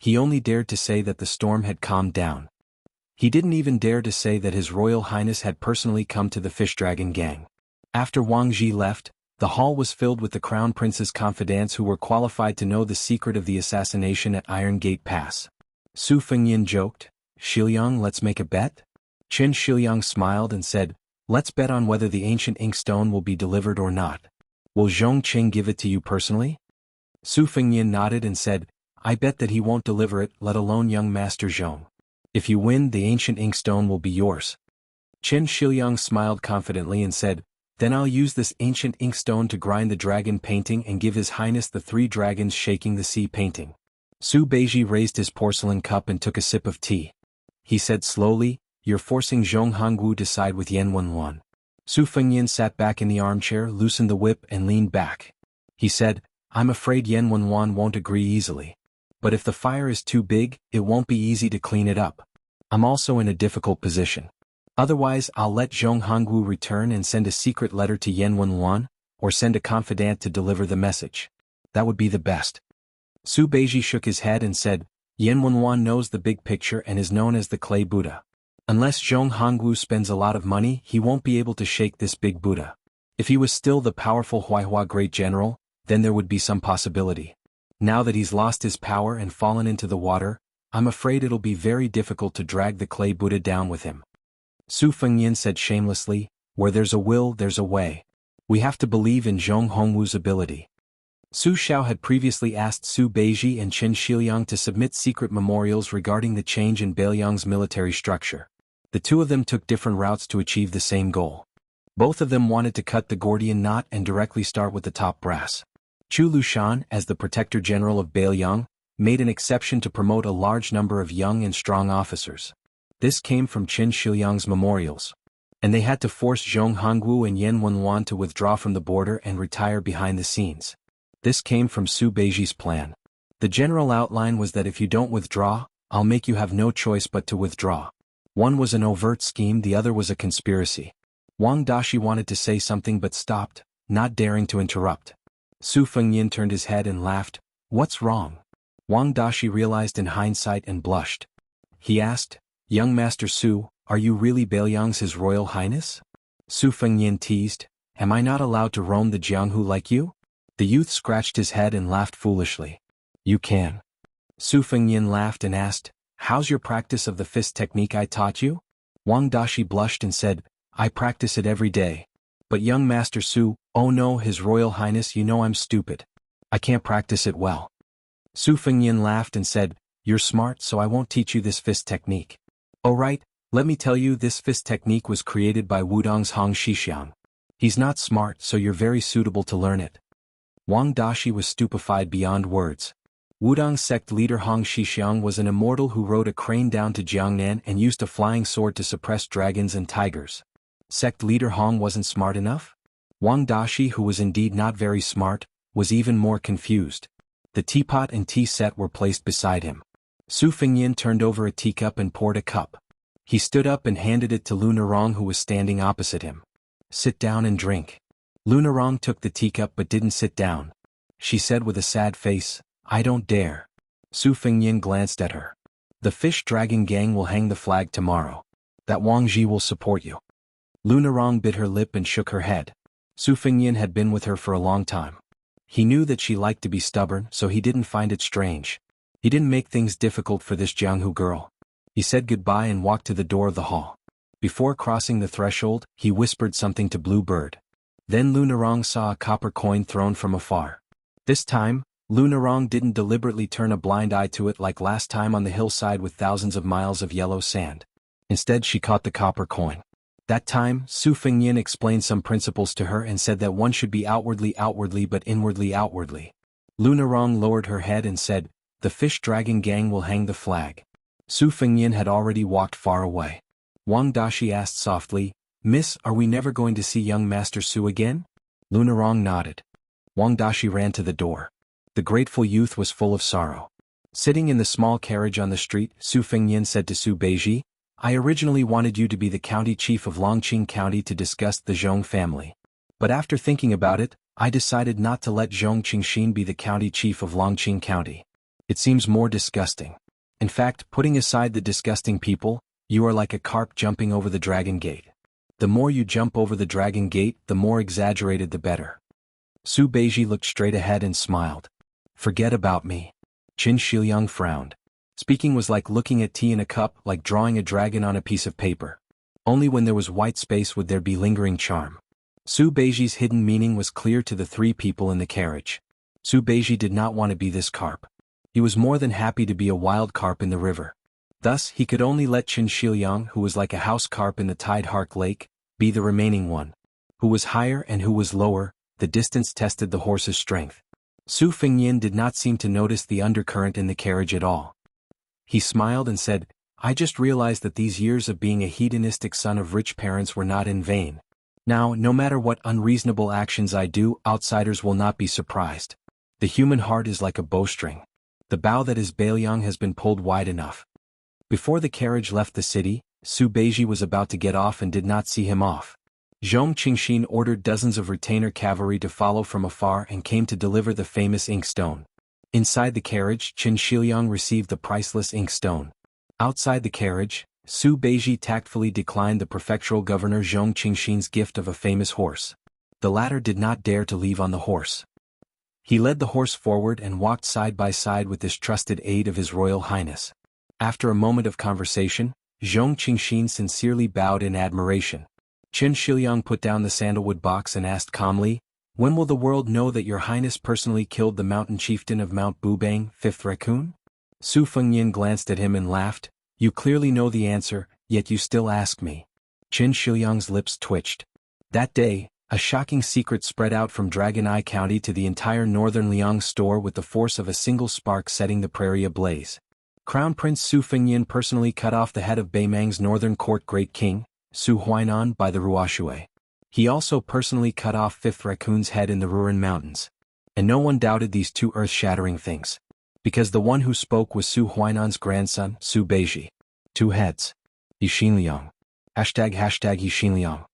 A: He only dared to say that the storm had calmed down. He didn't even dare to say that His Royal Highness had personally come to the Fish Dragon gang. After Wang Ji left, the hall was filled with the Crown Prince's confidants who were qualified to know the secret of the assassination at Iron Gate Pass. Su Fengyin joked, "Shiliang, let's make a bet?" Qin Shiliang smiled and said, "Let's bet on whether the ancient ink stone will be delivered or not. Will Zhong Qing give it to you personally?" Su Fengyin nodded and said, "I bet that he won't deliver it, let alone young Master Zhong. If you win, the ancient inkstone will be yours." Qin Shiliang smiled confidently and said, "Then I'll use this ancient inkstone to grind the dragon painting and give His Highness the 3 dragons shaking the sea painting." Su Beiji raised his porcelain cup and took a sip of tea. He said slowly, "You're forcing Zhong Hongwu to side with Yan Wenwan." Su Fengyin sat back in the armchair, loosened the whip and leaned back. He said, "I'm afraid Yan Wenwan won't agree easily. But if the fire is too big, it won't be easy to clean it up. I'm also in a difficult position. Otherwise, I'll let Zhong Hongwu return and send a secret letter to Yan Wenwan, or send a confidant to deliver the message. That would be the best." Su Beiji shook his head and said, "Yan Wenwan knows the big picture and is known as the clay Buddha. Unless Zhong Hongwu spends a lot of money, he won't be able to shake this big Buddha. If he was still the powerful Huaihua great general, then there would be some possibility. Now that he's lost his power and fallen into the water, I'm afraid it'll be very difficult to drag the clay Buddha down with him." Su Fengyin said shamelessly, "Where there's a will, there's a way. We have to believe in Zhong Hongwu's ability." Su Xiao had previously asked Su Beiji and Qin Shiliang to submit secret memorials regarding the change in Beiliang's military structure. The two of them took different routes to achieve the same goal. Both of them wanted to cut the Gordian knot and directly start with the top brass. Chu Lushan, as the Protector General of Beiliang, made an exception to promote a large number of young and strong officers. This came from Qin Shiliang's memorials. And they had to force Zhong Hongwu and Yen Wenluan to withdraw from the border and retire behind the scenes. This came from Su Beiji's plan. The general outline was that if you don't withdraw, I'll make you have no choice but to withdraw. One was an overt scheme, the other was a conspiracy. Wang Dashi wanted to say something but stopped, not daring to interrupt. Su Fengyin turned his head and laughed. What's wrong? Wang Dashi realized in hindsight and blushed. He asked, Young Master Su, are you really Beiliang's His Royal Highness? Su Fengyin teased, Am I not allowed to roam the Jianghu like you? The youth scratched his head and laughed foolishly. You can. Su Fengyin laughed and asked, How's your practice of the fist technique I taught you? Wang Dashi blushed and said, I practice it every day. But young Master Su, oh no, His Royal Highness, you know I'm stupid. I can't practice it well. Su Fengyin laughed and said, You're smart, so I won't teach you this fist technique. Oh right, let me tell you, this fist technique was created by Wudong's Hong Shixiang. He's not smart, so you're very suitable to learn it. Wang Dashi was stupefied beyond words. Wudong's sect leader Hong Shixiang was an immortal who rode a crane down to Jiangnan and used a flying sword to suppress dragons and tigers. Sect leader Hong wasn't smart enough? Wang Dashi, who was indeed not very smart, was even more confused. The teapot and tea set were placed beside him. Su Fengyin turned over a teacup and poured a cup. He stood up and handed it to Lu Nerong, who was standing opposite him. Sit down and drink. Lu Nerong took the teacup but didn't sit down. She said with a sad face, I don't dare. Su Fengyin glanced at her. The Fish Dragon Gang will hang the flag tomorrow. That Wang Ji will support you. Lu Nerong bit her lip and shook her head. Su Fengyin had been with her for a long time. He knew that she liked to be stubborn, so he didn't find it strange. He didn't make things difficult for this Jianghu girl. He said goodbye and walked to the door of the hall. Before crossing the threshold, he whispered something to Blue Bird. Then Lu Nerong saw a copper coin thrown from afar. This time, Lu Nerong didn't deliberately turn a blind eye to it like last time on the hillside with thousands of miles of yellow sand. Instead, she caught the copper coin. That time, Su Fengyin explained some principles to her and said that one should be outwardly but inwardly. Lu Nerong lowered her head and said, The Fish Dragon Gang will hang the flag. Su Fengyin had already walked far away. Wang Dashi asked softly, Miss, are we never going to see young Master Su again? Lu Nerong nodded. Wang Dashi ran to the door. The grateful youth was full of sorrow. Sitting in the small carriage on the street, Su Fengyin said to Su Beiji, I originally wanted you to be the county chief of Longqing County to discuss the Zhong family. But after thinking about it, I decided not to let Zhong Qingxin be the county chief of Longqing County. It seems more disgusting. In fact, putting aside the disgusting people, you are like a carp jumping over the Dragon Gate. The more you jump over the Dragon Gate, the more exaggerated the better. Su Beiji looked straight ahead and smiled. Forget about me. Qin Shiliang frowned. Speaking was like looking at tea in a cup, like drawing a dragon on a piece of paper. Only when there was white space would there be lingering charm. Su Beiji's hidden meaning was clear to the three people in the carriage. Su Beiji did not want to be this carp. He was more than happy to be a wild carp in the river. Thus, he could only let Qin Shiliang, who was like a house carp in the Tide Hark Lake, be the remaining one. Who was higher and who was lower, the distance tested the horse's strength. Su Fengyin did not seem to notice the undercurrent in the carriage at all. He smiled and said, I just realized that these years of being a hedonistic son of rich parents were not in vain. Now, no matter what unreasonable actions I do, outsiders will not be surprised. The human heart is like a bowstring. The bow that is Beiliang has been pulled wide enough. Before the carriage left the city, Su Beiji was about to get off and did not see him off. Zhong Qingxin ordered dozens of retainer cavalry to follow from afar and came to deliver the famous inkstone. Inside the carriage, Qin Shiliang received the priceless inkstone. Outside the carriage, Su Beiji tactfully declined the prefectural governor Zhong Qingxin's gift of a famous horse. The latter did not dare to leave on the horse. He led the horse forward and walked side by side with this trusted aide of His Royal Highness. After a moment of conversation, Zhong Qingxin sincerely bowed in admiration. Qin Shiliang put down the sandalwood box and asked calmly, When will the world know that your highness personally killed the mountain chieftain of Mount Bubang, 5th Raccoon? Su Fengyin glanced at him and laughed, You clearly know the answer, yet you still ask me. Qin Shiliang's lips twitched. That day, a shocking secret spread out from Dragon Eye County to the entire northern Liang store with the force of a single spark setting the prairie ablaze. Crown Prince Su Fengyin personally cut off the head of Beimang's northern court great king, Su Huainan by the Ruoshui. He also personally cut off Fifth Raccoon's head in the Ruren Mountains. And no one doubted these two earth-shattering things. Because the one who spoke was Su Huainan's grandson, Su Beiji. 2 heads. Yixinliang. #Yixinliang.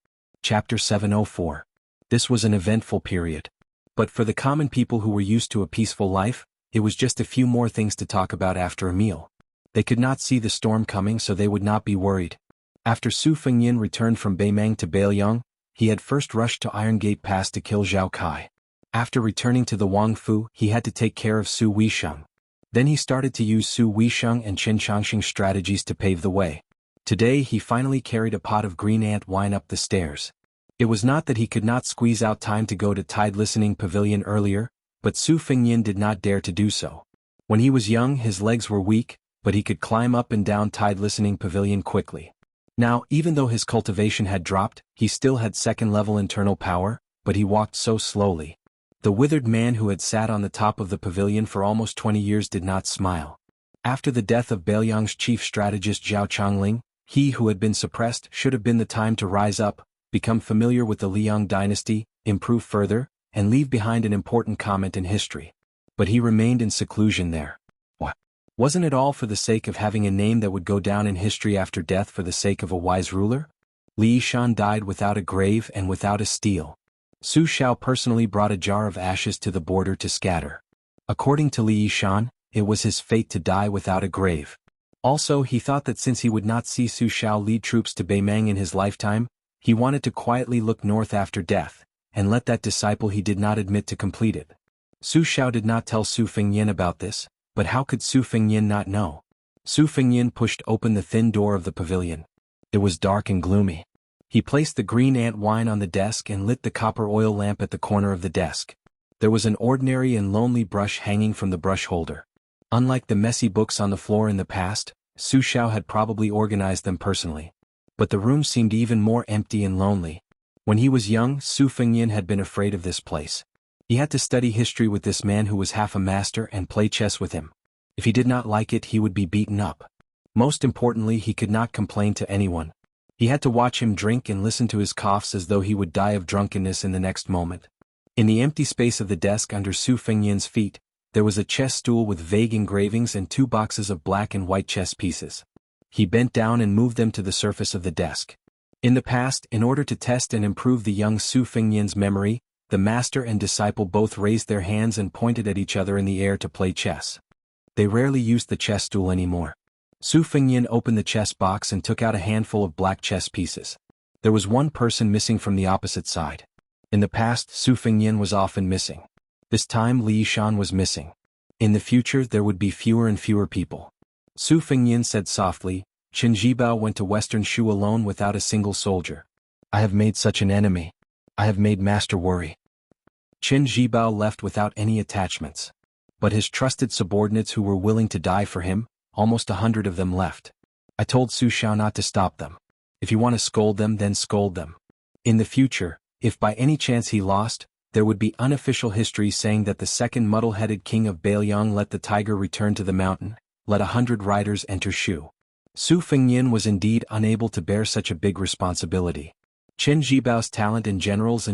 A: Chapter 704. This was an eventful period. But for the common people who were used to a peaceful life, it was just a few more things to talk about after a meal. They could not see the storm coming, so they would not be worried. After Su Fengyin returned from Beimang to Beiliang, he had first rushed to Iron Gate Pass to kill Zhao Kai. After returning to the Wangfu, he had to take care of Su Weisheng. Then he started to use Su Weisheng and Qin Changxing's strategies to pave the way. Today he finally carried a pot of green ant wine up the stairs. It was not that he could not squeeze out time to go to Tide Listening Pavilion earlier, but Su Fengyin did not dare to do so. When he was young his legs were weak, but he could climb up and down Tide Listening Pavilion quickly. Now, even though his cultivation had dropped, he still had second-level internal power, but he walked so slowly. The withered man who had sat on the top of the pavilion for almost 20 years did not smile. After the death of Beiliang's chief strategist Zhao Changling, he who had been suppressed should have been the time to rise up, become familiar with the Liang dynasty, improve further, and leave behind an important comment in history. But he remained in seclusion there. What? Wasn't it all for the sake of having a name that would go down in history after death for the sake of a wise ruler? Li Yishan died without a grave and without a stele. Su Xiao personally brought a jar of ashes to the border to scatter. According to Li Yishan, it was his fate to die without a grave. Also, he thought that since he would not see Su Xiao lead troops to Beimang in his lifetime, he wanted to quietly look north after death, and let that disciple he did not admit to complete it. Su Xiao did not tell Su Fengyin about this, but how could Su Fengyin not know? Su Fengyin pushed open the thin door of the pavilion. It was dark and gloomy. He placed the green ant wine on the desk and lit the copper oil lamp at the corner of the desk. There was an ordinary and lonely brush hanging from the brush holder. Unlike the messy books on the floor in the past, Su Xiao had probably organized them personally. But the room seemed even more empty and lonely. When he was young, Su Fengyin had been afraid of this place. He had to study history with this man who was half a master and play chess with him. If he did not like it, he would be beaten up. Most importantly, he could not complain to anyone. He had to watch him drink and listen to his coughs as though he would die of drunkenness in the next moment. In the empty space of the desk under Su Fengyin's feet, there was a chess stool with vague engravings and 2 boxes of black and white chess pieces. He bent down and moved them to the surface of the desk. In the past, in order to test and improve the young Su Fengyin's memory, the master and disciple both raised their hands and pointed at each other in the air to play chess. They rarely used the chess stool anymore. Su Fengyin opened the chess box and took out a handful of black chess pieces. There was one person missing from the opposite side. In the past, Su Fengyin was often missing. This time Li Yishan was missing. In the future there would be fewer and fewer people. Su Fengyin said softly, Qin Jibao went to Western Shu alone without a single soldier. I have made such an enemy. I have made master worry. Qin Jibao left without any attachments. But his trusted subordinates who were willing to die for him, almost 100 of them left. I told Su Xiao not to stop them. If you want to scold them, then scold them. In the future, if by any chance he lost, there would be unofficial history saying that the second muddle-headed king of Beiliang let the tiger return to the mountain, let 100 riders enter Shu. Su Fengyin was indeed unable to bear such a big responsibility. Qin Jibao's talent in generals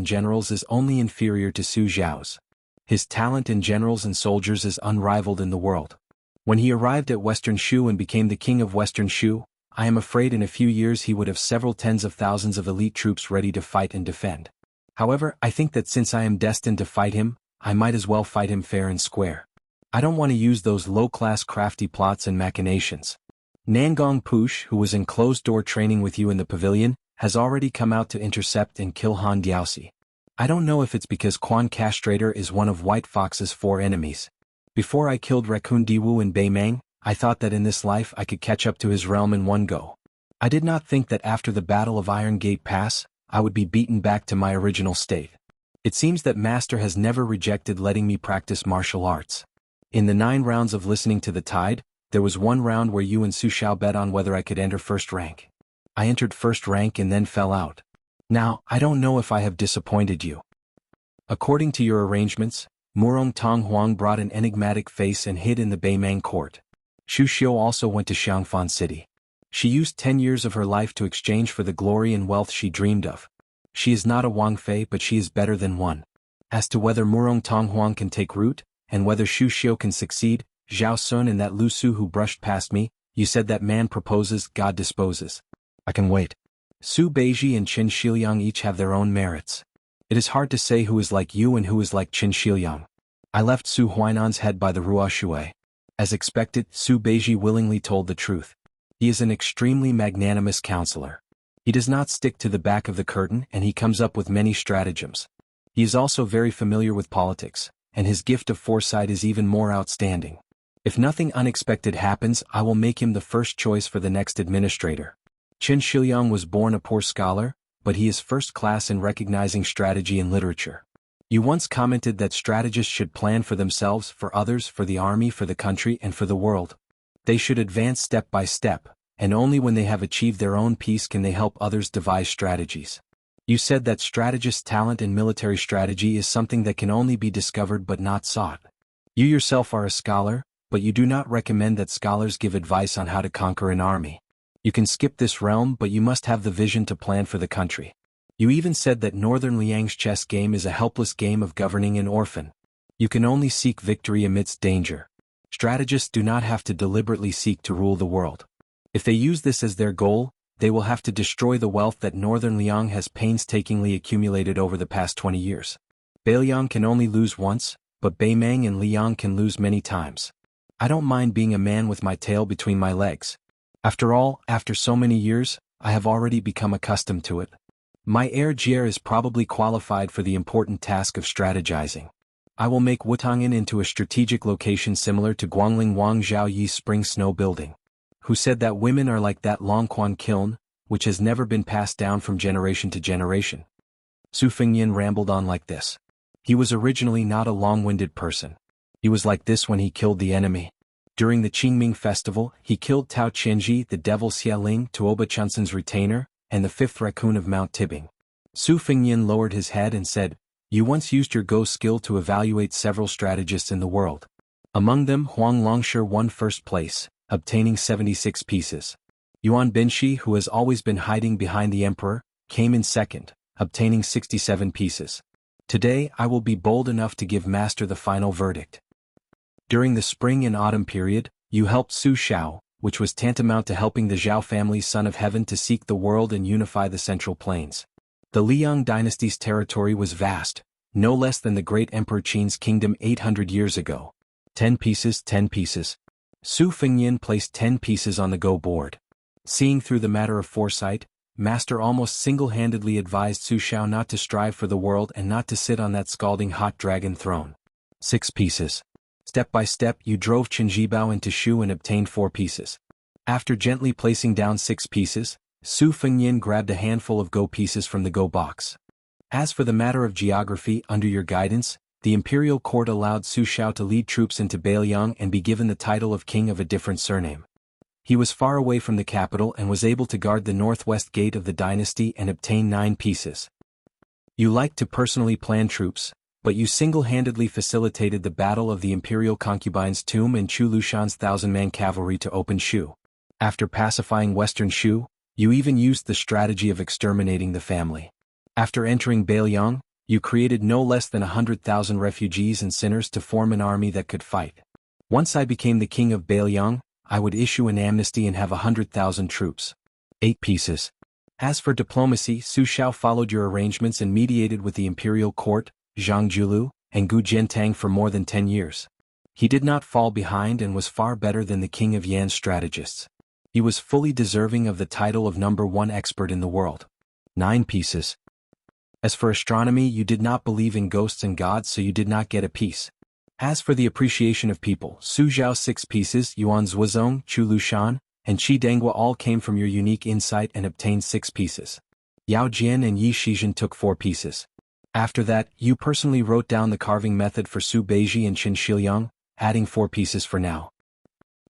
A: is only inferior to Su Xiao's. His talent in generals and soldiers is unrivaled in the world. When he arrived at Western Shu and became the king of Western Shu, I am afraid in a few years he would have several tens of thousands of elite troops ready to fight and defend. However, I think that since I am destined to fight him, I might as well fight him fair and square. I don't want to use those low-class crafty plots and machinations. Nangong Push, who was in closed-door training with you in the pavilion, has already come out to intercept and kill Han Diaosi. I don't know if it's because Quan Castrator is one of White Fox's 4 enemies. Before I killed Raccoon Diwu in Beimang, I thought that in this life I could catch up to his realm in one go. I did not think that after the Battle of Iron Gate Pass, I would be beaten back to my original state. It seems that Master has never rejected letting me practice martial arts. In the 9 rounds of listening to the tide, there was one round where you and Su Xiao bet on whether I could enter first rank. I entered first rank and then fell out. Now, I don't know if I have disappointed you. According to your arrangements, Murong Tong Huang brought an enigmatic face and hid in the Beimang court. Xu Xiu also went to Xiangfan City. She used 10 years of her life to exchange for the glory and wealth she dreamed of. She is not a Wang Fei, but she is better than one. As to whether Murong Tonghuang can take root, and whether Xu Xiu can succeed, Zhao Sun and that Lu Su who brushed past me, you said that man proposes, God disposes. I can wait. Su Beiji and Qin Shiliang each have their own merits. It is hard to say who is like you and who is like Qin Shiliang. I left Su Huainan's head by the Rua Shui. As expected, Su Beiji willingly told the truth. He is an extremely magnanimous counselor. He does not stick to the back of the curtain and he comes up with many stratagems. He is also very familiar with politics, and his gift of foresight is even more outstanding. If nothing unexpected happens, I will make him the first choice for the next administrator. Qin Shiliang was born a poor scholar, but he is first class in recognizing strategy in literature. You once commented that strategists should plan for themselves, for others, for the army, for the country, and for the world. They should advance step by step, and only when they have achieved their own peace can they help others devise strategies. You said that strategist talent in military strategy is something that can only be discovered but not sought. You yourself are a scholar, but you do not recommend that scholars give advice on how to conquer an army. You can skip this realm, but you must have the vision to plan for the country. You even said that Northern Liang's chess game is a helpless game of governing an orphan. You can only seek victory amidst danger. Strategists do not have to deliberately seek to rule the world. If they use this as their goal, they will have to destroy the wealth that Northern Liang has painstakingly accumulated over the past 20 years. Beiliang can only lose once, but Beimeng and Liang can lose many times. I don't mind being a man with my tail between my legs. After all, after so many years, I have already become accustomed to it. My heir Jier is probably qualified for the important task of strategizing. I will make Wutong'an into a strategic location similar to Guangling Wang Zhaoyi's spring snow building. Who said that women are like that Longquan kiln, which has never been passed down from generation to generation. Su Fengyan rambled on like this. He was originally not a long-winded person. He was like this when he killed the enemy. During the Qingming festival, he killed Tao Qianji, the devil Xialing, Tuoba Chunsen's retainer, and the fifth raccoon of Mount Tibing. Su Fengyan lowered his head and said, You once used your Go skill to evaluate several strategists in the world. Among them, Huang Longshi won first place, obtaining 76 pieces. Yuan Binshi, who has always been hiding behind the emperor, came in second, obtaining 67 pieces. Today I will be bold enough to give master the final verdict. During the spring and autumn period, you helped Su Xiao, which was tantamount to helping the Zhao family's son of heaven to seek the world and unify the Central Plains. The Liang dynasty's territory was vast, no less than the great Emperor Qin's kingdom 800 years ago. 10 pieces, 10 pieces. Su Fengyan placed 10 pieces on the Go board. Seeing through the matter of foresight, Master almost single-handedly advised Su Xiao not to strive for the world and not to sit on that scalding hot dragon throne. 6 pieces. Step by step you drove Qin Jibao into Shu and obtained 4 pieces. After gently placing down 6 pieces, Su Fengyan grabbed a handful of Go pieces from the Go box. As for the matter of geography, under your guidance, the imperial court allowed Su Xiao to lead troops into Beiliang and be given the title of king of a different surname. He was far away from the capital and was able to guard the northwest gate of the dynasty and obtain 9 pieces. You liked to personally plan troops, but you single-handedly facilitated the battle of the imperial concubine's tomb and Chu Lushan's 1,000-man cavalry to open Shu. After pacifying western Shu, you even used the strategy of exterminating the family. After entering Beiliang, you created no less than 100,000 refugees and sinners to form an army that could fight. Once I became the king of Beiliang, I would issue an amnesty and have 100,000 troops. 8 pieces. As for diplomacy, Su Xiao followed your arrangements and mediated with the imperial court, Zhang Julu, and Gu Jiantang for more than 10 years. He did not fall behind and was far better than the king of Yan's strategists. He was fully deserving of the title of #1 expert in the world. 9 pieces. As for astronomy, you did not believe in ghosts and gods, so you did not get a piece. As for the appreciation of people, Su Zhao 6 pieces, Yuan Zuozong, Chu Lushan, and Qi Dengua all came from your unique insight and obtained 6 pieces. Yao Jian and Yi Shizhen took 4 pieces. After that, you personally wrote down the carving method for Su Beiji and Qin Shiliang, adding 4 pieces for now.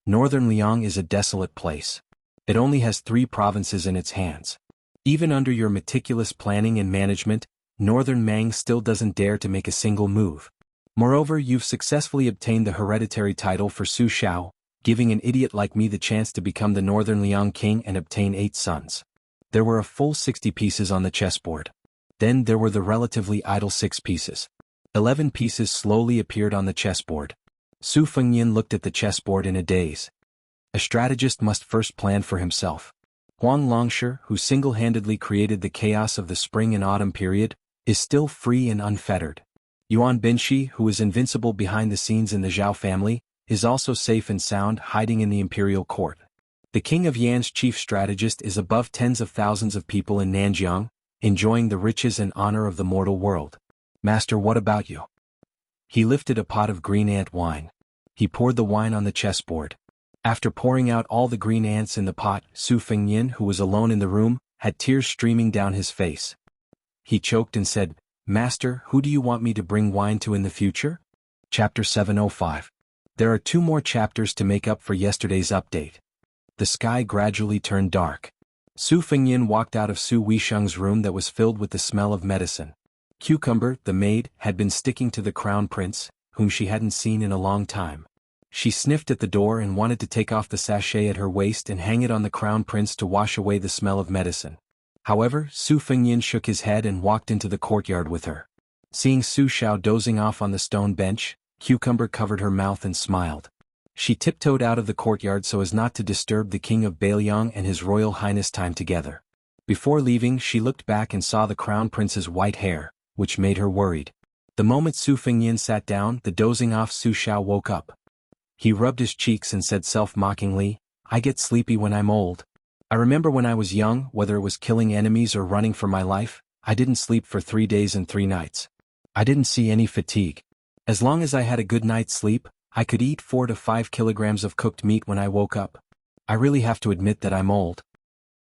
A: Northern Liang is a desolate place. It only has 3 provinces in its hands. Even under your meticulous planning and management, Northern Mang still doesn't dare to make a single move. Moreover, you've successfully obtained the hereditary title for Su Xiao, giving an idiot like me the chance to become the Northern Liang king and obtain 8 sons. There were a full 60 pieces on the chessboard. Then there were the relatively idle 6 pieces. 11 pieces slowly appeared on the chessboard. Su Fengnian looked at the chessboard in a daze. A strategist must first plan for himself. Huang Longshi, who single-handedly created the chaos of the spring and autumn period, is still free and unfettered. Yuan Binshi, who is invincible behind the scenes in the Zhao family, is also safe and sound hiding in the imperial court. The king of Yan's chief strategist is above tens of thousands of people in Nanjiang, enjoying the riches and honor of the mortal world. Master, what about you? He lifted a pot of green ant wine. He poured the wine on the chessboard. After pouring out all the green ants in the pot, Su Fengnian, who was alone in the room, had tears streaming down his face. He choked and said, Master, who do you want me to bring wine to in the future? Chapter 705. There are 2 more chapters to make up for yesterday's update. The sky gradually turned dark. Su Fengnian walked out of Su Weisheng's room that was filled with the smell of medicine. Cucumber, the maid, had been sticking to the crown prince, whom she hadn't seen in a long time. She sniffed at the door and wanted to take off the sachet at her waist and hang it on the crown prince to wash away the smell of medicine. However, Su Fengnian shook his head and walked into the courtyard with her. Seeing Su Xiao dozing off on the stone bench, Cucumber covered her mouth and smiled. She tiptoed out of the courtyard so as not to disturb the king of Bailiang and his royal highness time together. Before leaving, she looked back and saw the crown prince's white hair, which made her worried. The moment Su Fengnian sat down, the dozing off Su Xiao woke up. He rubbed his cheeks and said self-mockingly, I get sleepy when I'm old. I remember when I was young, whether it was killing enemies or running for my life, I didn't sleep for 3 days and 3 nights. I didn't see any fatigue. As long as I had a good night's sleep, I could eat 4 to 5 kilograms of cooked meat when I woke up. I really have to admit that I'm old.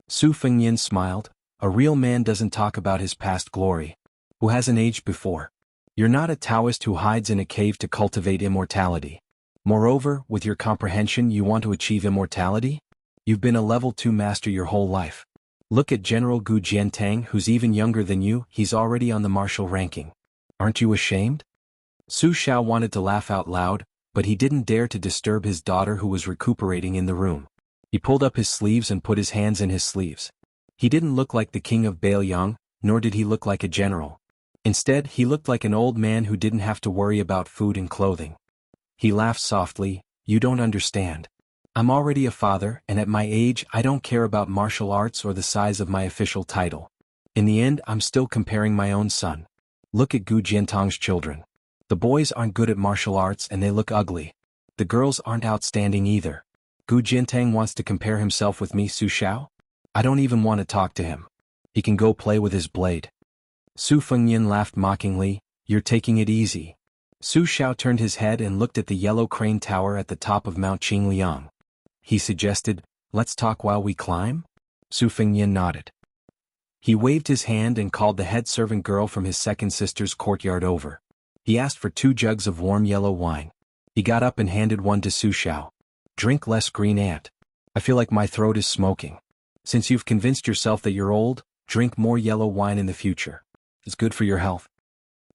A: Su Fengnian smiled. A real man doesn't talk about his past glory. Who hasn't aged before? You're not a Taoist who hides in a cave to cultivate immortality. Moreover, with your comprehension you want to achieve immortality? You've been a level 2 master your whole life. Look at General Gu Jiantang, who's even younger than you, he's already on the martial ranking. Aren't you ashamed? Su Xiao wanted to laugh out loud, but he didn't dare to disturb his daughter who was recuperating in the room. He pulled up his sleeves and put his hands in his sleeves. He didn't look like the king of Bailiang, nor did he look like a general. Instead, he looked like an old man who didn't have to worry about food and clothing. He laughed softly, you don't understand. I'm already a father, and at my age I don't care about martial arts or the size of my official title. In the end, I'm still comparing my own son. Look at Gu Jiantang's children. The boys aren't good at martial arts and they look ugly. The girls aren't outstanding either. Gu Jiantang wants to compare himself with me, Su Xiao? I don't even want to talk to him. He can go play with his blade. Su Fengnian laughed mockingly, you're taking it easy. Su Xiao turned his head and looked at the yellow crane tower at the top of Mount Qingliang. He suggested, let's talk while we climb? Su Fengnian nodded. He waved his hand and called the head servant girl from his second sister's courtyard over. He asked for 2 jugs of warm yellow wine. He got up and handed one to Su Xiao. Drink less green ant. I feel like my throat is smoking. Since you've convinced yourself that you're old, drink more yellow wine in the future. It's good for your health.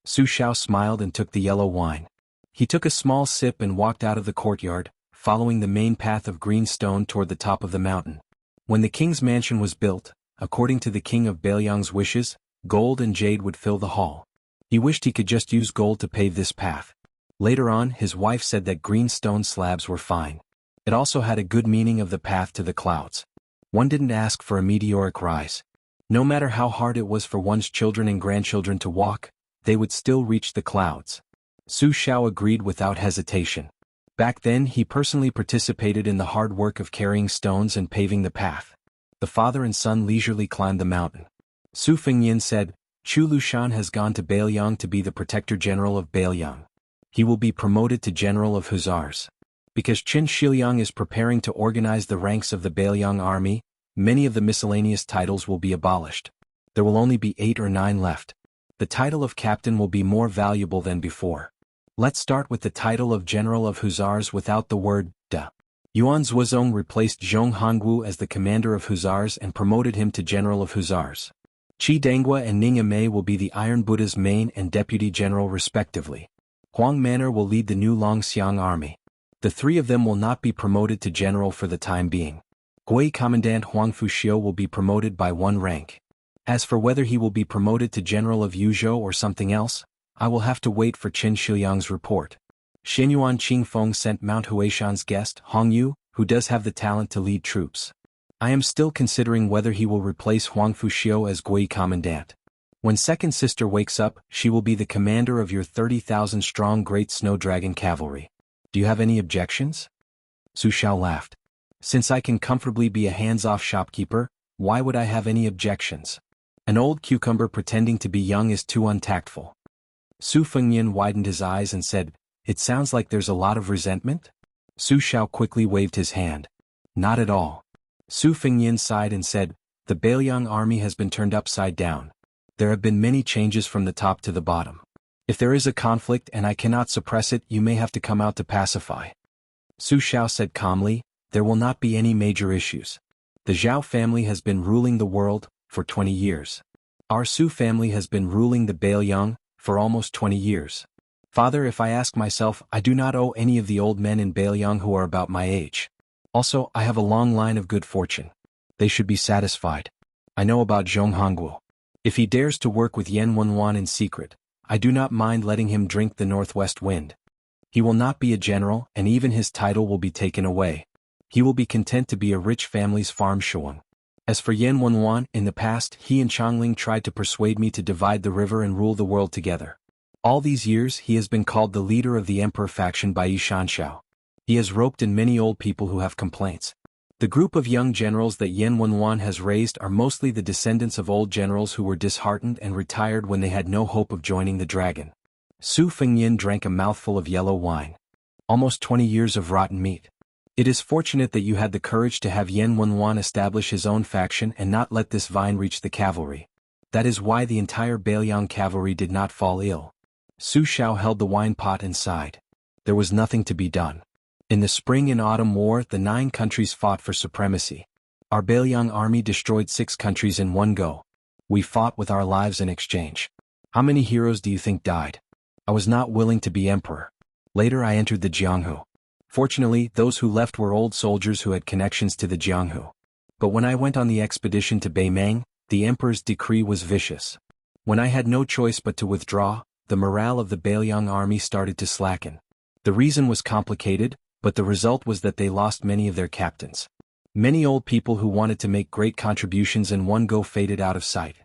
A: Su Xiao smiled and took the yellow wine. He took a small sip and walked out of the courtyard, following the main path of green stone toward the top of the mountain. When the king's mansion was built, according to the king of Bailiang's wishes, gold and jade would fill the hall. He wished he could just use gold to pave this path. Later on, his wife said that green stone slabs were fine. It also had a good meaning of the path to the clouds. One didn't ask for a meteoric rise. No matter how hard it was for one's children and grandchildren to walk, they would still reach the clouds. Su Xiao agreed without hesitation. Back then he personally participated in the hard work of carrying stones and paving the path. The father and son leisurely climbed the mountain. Su Fengnian said, Chu Lushan has gone to Bailiang to be the protector general of Bailiang. He will be promoted to general of hussars. Because Qin Shiliang is preparing to organize the ranks of the Bailiang army, many of the miscellaneous titles will be abolished. There will only be 8 or 9 left. The title of captain will be more valuable than before. Let's start with the title of General of Hussars without the word da. Yuan Zuozong replaced Zhong Hongwu as the commander of Hussars and promoted him to General of Hussars. Qi Dangua and Ning Amei will be the Iron Buddha's main and deputy general respectively. Huang Manor will lead the new Longxiang army. The three of them will not be promoted to general for the time being. Gui Commandant Huang Fuxiu will be promoted by one rank. As for whether he will be promoted to general of Yuzhou or something else, I will have to wait for Qin Shiliang's report. Xinyuan Qingfeng sent Mount Huaishan's guest, Hong Yu, who does have the talent to lead troops. I am still considering whether he will replace Huang Fuxiu as Gui Commandant. When second sister wakes up, she will be the commander of your 30,000-strong Great Snow Dragon Cavalry. Do you have any objections? Su Xiao laughed. Since I can comfortably be a hands-off shopkeeper, why would I have any objections? An old cucumber pretending to be young is too untactful. Su Fengyan widened his eyes and said, "It sounds like there's a lot of resentment?" Su Xiao quickly waved his hand. "Not at all." Su Fengyan sighed and said, "The Beiliang army has been turned upside down. There have been many changes from the top to the bottom. If there is a conflict and I cannot suppress it, you may have to come out to pacify." Su Xiao said calmly, "There will not be any major issues. The Zhao family has been ruling the world for 20 years. Our Su family has been ruling the Beiliang for almost 20 years. Father, if I ask myself, I do not owe any of the old men in Beiliang who are about my age. Also, I have a long line of good fortune. They should be satisfied. I know about Zhong Hongguo. If he dares to work with Yan Wenwan in secret, I do not mind letting him drink the northwest wind. He will not be a general, and even his title will be taken away. He will be content to be a rich family's farm shuang. As for Yan Wenwan, in the past he and Changling tried to persuade me to divide the river and rule the world together. All these years he has been called the leader of the emperor faction by Yi Shanxiao. He has roped in many old people who have complaints. The group of young generals that Yan Wenwan has raised are mostly the descendants of old generals who were disheartened and retired when they had no hope of joining the dragon." Su Fengyan drank a mouthful of yellow wine. "Almost 20 years of rotten meat. It is fortunate that you had the courage to have Yan Wenwan establish his own faction and not let this vine reach the cavalry. That is why the entire Beiliang cavalry did not fall ill." Su Xiao held the wine pot and sighed. There was nothing to be done. In the Spring and Autumn War, the 9 countries fought for supremacy. Our Beiliang army destroyed 6 countries in one go. We fought with our lives in exchange. How many heroes do you think died? I was not willing to be emperor. Later I entered the Jianghu. Fortunately, those who left were old soldiers who had connections to the Jianghu. But when I went on the expedition to Beimang, the emperor's decree was vicious. When I had no choice but to withdraw, the morale of the Beiliang army started to slacken. The reason was complicated, but the result was that they lost many of their captains. Many old people who wanted to make great contributions in one go faded out of sight.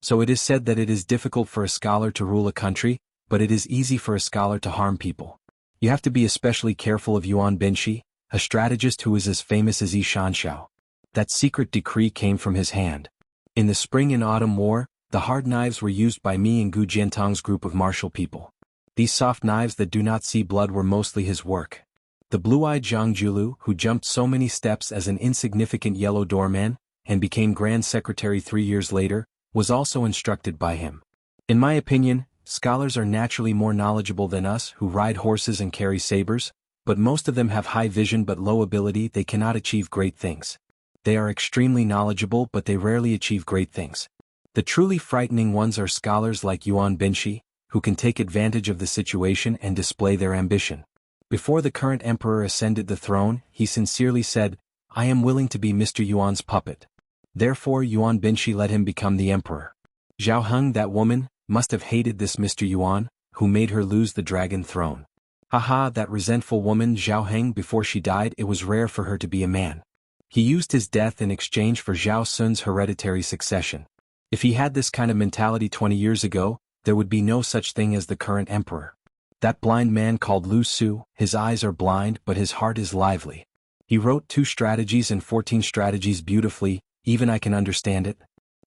A: So it is said that it is difficult for a scholar to rule a country, but it is easy for a scholar to harm people. You have to be especially careful of Yuan Binshi, a strategist who is as famous as Yi Shanxiao. That secret decree came from his hand. In the Spring and Autumn War, the hard knives were used by me and Gu Jiantang's group of martial people. These soft knives that do not see blood were mostly his work. The blue-eyed Zhang Julu, who jumped so many steps as an insignificant yellow doorman, and became Grand Secretary 3 years later, was also instructed by him. In my opinion, scholars are naturally more knowledgeable than us who ride horses and carry sabers, but most of them have high vision but low ability. They cannot achieve great things. They are extremely knowledgeable but they rarely achieve great things. The truly frightening ones are scholars like Yuan Binshi, who can take advantage of the situation and display their ambition. Before the current emperor ascended the throne, he sincerely said, "I am willing to be Mr. Yuan's puppet." Therefore Yuan Binshi let him become the emperor. Zhao Heng, that woman, must have hated this Mr. Yuan, who made her lose the dragon throne. Haha, that resentful woman Zhao Heng. Before she died, it was rare for her to be a man. He used his death in exchange for Zhao Sun's hereditary succession. If he had this kind of mentality 20 years ago, there would be no such thing as the current emperor. That blind man called Lu Su, his eyes are blind but his heart is lively. He wrote 2 strategies and 14 strategies beautifully, even I can understand it.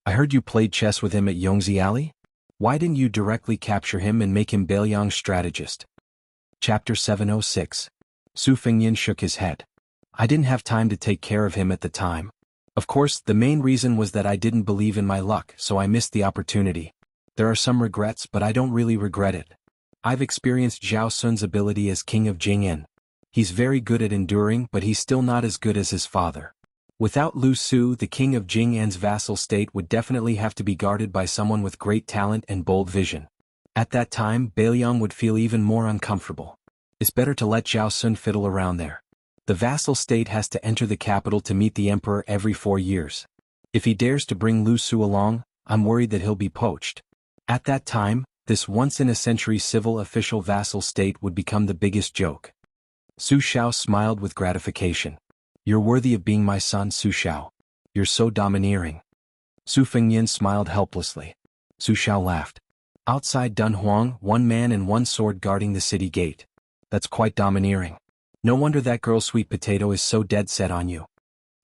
A: I heard you played chess with him at Yongzi Alley? Why didn't you directly capture him and make him Beiliang's strategist? Chapter 706. Su Fengyan shook his head. I didn't have time to take care of him at the time. Of course, the main reason was that I didn't believe in my luck, so I missed the opportunity. There are some regrets, but I don't really regret it. I've experienced Zhao Sun's ability as king of Jing'an. He's very good at enduring, but he's still not as good as his father. Without Lu Su, the king of Jing'an's vassal state would definitely have to be guarded by someone with great talent and bold vision. At that time, Beiliang would feel even more uncomfortable. It's better to let Zhao Sun fiddle around there. The vassal state has to enter the capital to meet the emperor every 4 years. If he dares to bring Lu Su along, I'm worried that he'll be poached. At that time, this once-in-a-century civil official vassal state would become the biggest joke. Su Xiao smiled with gratification. You're worthy of being my son, Su Xiao. You're so domineering. Su Fengyin smiled helplessly. Su Xiao laughed. Outside Dunhuang, 1 man and 1 sword guarding the city gate. That's quite domineering. No wonder that girl Sweet Potato is so dead set on you.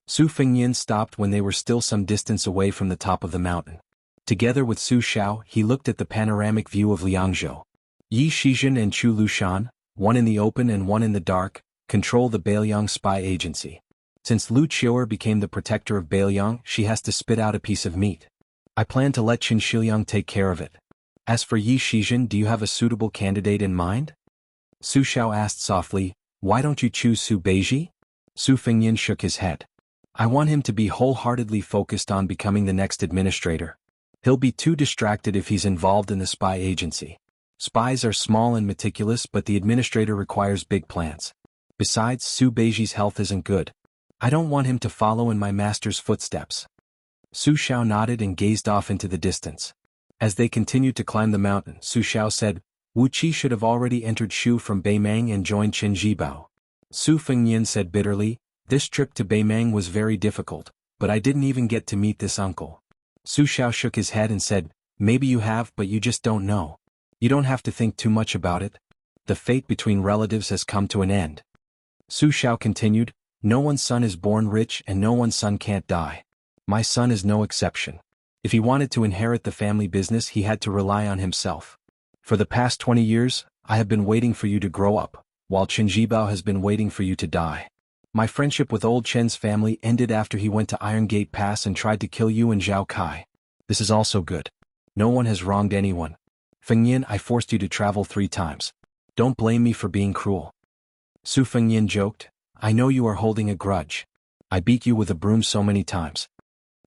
A: Su Fengyin stopped when they were still some distance away from the top of the mountain. Together with Su Xiao, he looked at the panoramic view of Liangzhou. Yi Shizhen and Chu Lushan, one in the open and one in the dark, control the Beiliang spy agency. Since Lu Qiuer became the protector of Beiliang, she has to spit out a piece of meat. I plan to let Qin Shiliang take care of it. As for Yi Shizhen, do you have a suitable candidate in mind? Su Xiao asked softly, why don't you choose Su Beiji? Su Fengyin shook his head. I want him to be wholeheartedly focused on becoming the next administrator. He'll be too distracted if he's involved in the spy agency. Spies are small and meticulous, but the administrator requires big plans. Besides, Su Beiji's health isn't good. I don't want him to follow in my master's footsteps. Su Xiao nodded and gazed off into the distance. As they continued to climb the mountain, Su Xiao said, Wu Qi should have already entered Shu from Beimang and joined Qin Jibao. Su Fengyin said bitterly, this trip to Beimang was very difficult, but I didn't even get to meet this uncle. Su Xiao shook his head and said, maybe you have, but you just don't know. You don't have to think too much about it. The fate between relatives has come to an end. Su Xiao continued, no one's son is born rich and no one's son can't die. My son is no exception. If he wanted to inherit the family business, he had to rely on himself. For the past 20 years, I have been waiting for you to grow up, while Qin Jibao has been waiting for you to die. My friendship with old Chen's family ended after he went to Iron Gate Pass and tried to kill you and Zhao Kai. This is also good. No one has wronged anyone. Fengyin, I forced you to travel 3 times. Don't blame me for being cruel. Su Fengyin joked, I know you are holding a grudge. I beat you with a broom so many times.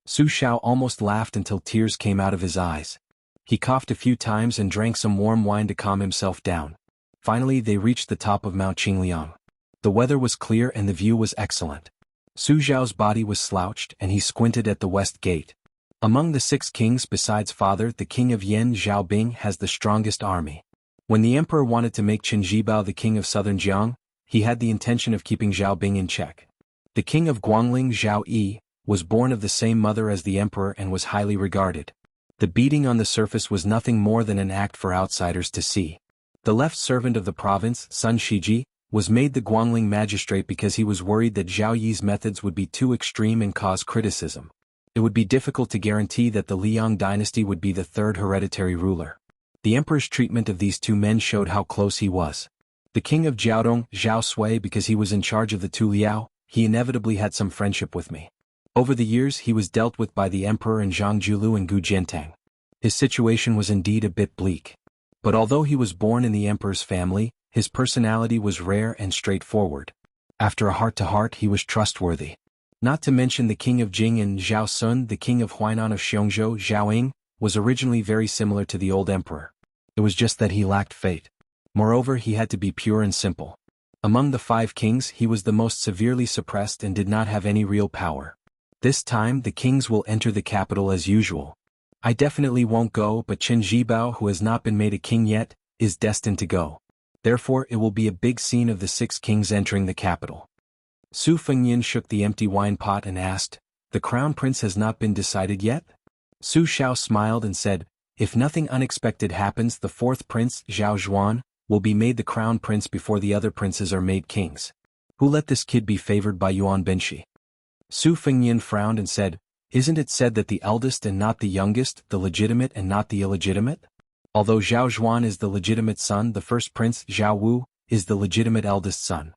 A: Su Xiao almost laughed until tears came out of his eyes. He coughed a few times and drank some warm wine to calm himself down. Finally they reached the top of Mount Qingliang. The weather was clear and the view was excellent. Su Xiao's body was slouched and he squinted at the west gate. Among the 6 kings besides father, the king of Yan Xiaobing has the strongest army. When the emperor wanted to make Qin Jibao the king of southern Jiang, he had the intention of keeping Xiaobing in check. The king of Guangling, Zhao Yi, was born of the same mother as the emperor and was highly regarded. The beating on the surface was nothing more than an act for outsiders to see. The left servant of the province, Sun Shiji, was made the Guangling magistrate because he was worried that Zhao Yi's methods would be too extreme and cause criticism. It would be difficult to guarantee that the Liang dynasty would be the 3rd hereditary ruler. The emperor's treatment of these 2 men showed how close he was. The king of Jiaodong, Zhao Sui, because he was in charge of the Tu Liao, he inevitably had some friendship with me. Over the years he was dealt with by the emperor and Zhang Julu and Gu Jiantang. His situation was indeed a bit bleak. But although he was born in the emperor's family, his personality was rare and straightforward. After a heart-to-heart he was trustworthy. Not to mention the king of Jing and Zhao Sun, the king of Huainan of Xiongzhou, Zhao Ying, was originally very similar to the old emperor. It was just that he lacked fate. Moreover, he had to be pure and simple. Among the 5 kings he was the most severely suppressed and did not have any real power. This time the kings will enter the capital as usual. I definitely won't go, but Qin Jibao, who has not been made a king yet, is destined to go. Therefore it will be a big scene of the 6 kings entering the capital. Su Fengyin shook the empty wine pot and asked, the crown prince has not been decided yet? Su Xiao smiled and said, if nothing unexpected happens, the 4th prince, Zhao Zhuan, will be made the crown prince before the other princes are made kings. Who let this kid be favored by Yuan Benshi? Su Fengyin frowned and said, isn't it said that the eldest and not the youngest, the legitimate and not the illegitimate? Although Zhao Zhuan is the legitimate son, the first prince, Zhao Wu, is the legitimate eldest son.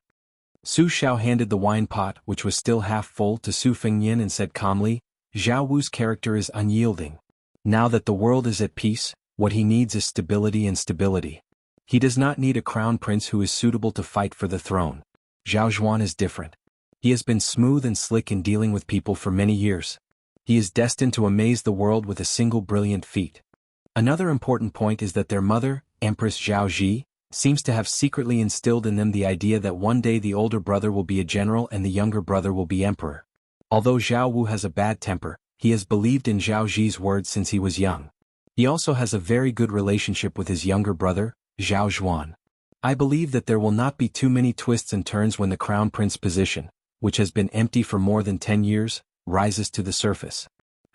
A: Su Xiao handed the wine pot, which was still half full, to Su Fengyin and said calmly, Zhao Wu's character is unyielding. Now that the world is at peace, what he needs is stability and stability. He does not need a crown prince who is suitable to fight for the throne. Zhao Zhuan is different. He has been smooth and slick in dealing with people for many years. He is destined to amaze the world with a single brilliant feat. Another important point is that their mother, Empress Zhao Ji, seems to have secretly instilled in them the idea that one day the older brother will be a general and the younger brother will be emperor. Although Zhao Wu has a bad temper, he has believed in Zhao Zi's words since he was young. He also has a very good relationship with his younger brother, Zhao Zhuan. I believe that there will not be too many twists and turns when the crown prince position, which has been empty for more than 10 years, rises to the surface.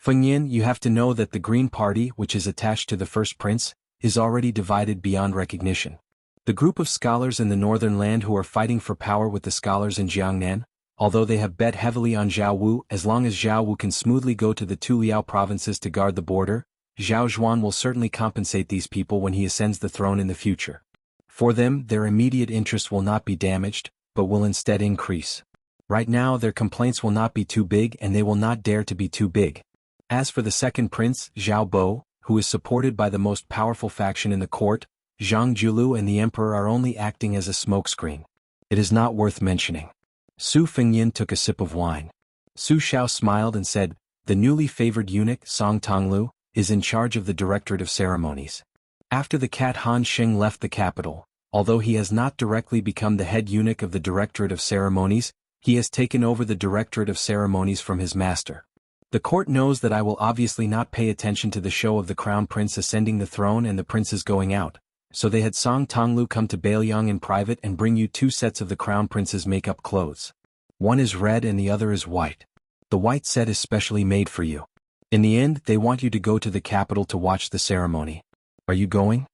A: Fengyin, you have to know that the Green Party, which is attached to the first prince, is already divided beyond recognition. The group of scholars in the northern land who are fighting for power with the scholars in Jiangnan, although they have bet heavily on Zhao Wu, as long as Zhao Wu can smoothly go to the two Liao provinces to guard the border, Zhao Zhuan will certainly compensate these people when he ascends the throne in the future. For them, their immediate interest will not be damaged, but will instead increase. Right now their complaints will not be too big and they will not dare to be too big. As for the second prince, Zhao Bo, who is supported by the most powerful faction in the court, Zhang Julu and the emperor are only acting as a smokescreen. It is not worth mentioning. Su Fengyin took a sip of wine. Su Xiao smiled and said, the newly favored eunuch, Song Tonglu, is in charge of the Directorate of Ceremonies. After the cat Han Xing left the capital, although he has not directly become the head eunuch of the Directorate of Ceremonies, he has taken over the Directorate of Ceremonies from his master. The court knows that I will obviously not pay attention to the show of the crown prince ascending the throne and the princes going out, so they had Song Tonglu come to Bailiang in private and bring you 2 sets of the crown prince's makeup clothes. One is red and the other is white. The white set is specially made for you. In the end, they want you to go to the capital to watch the ceremony. Are you going?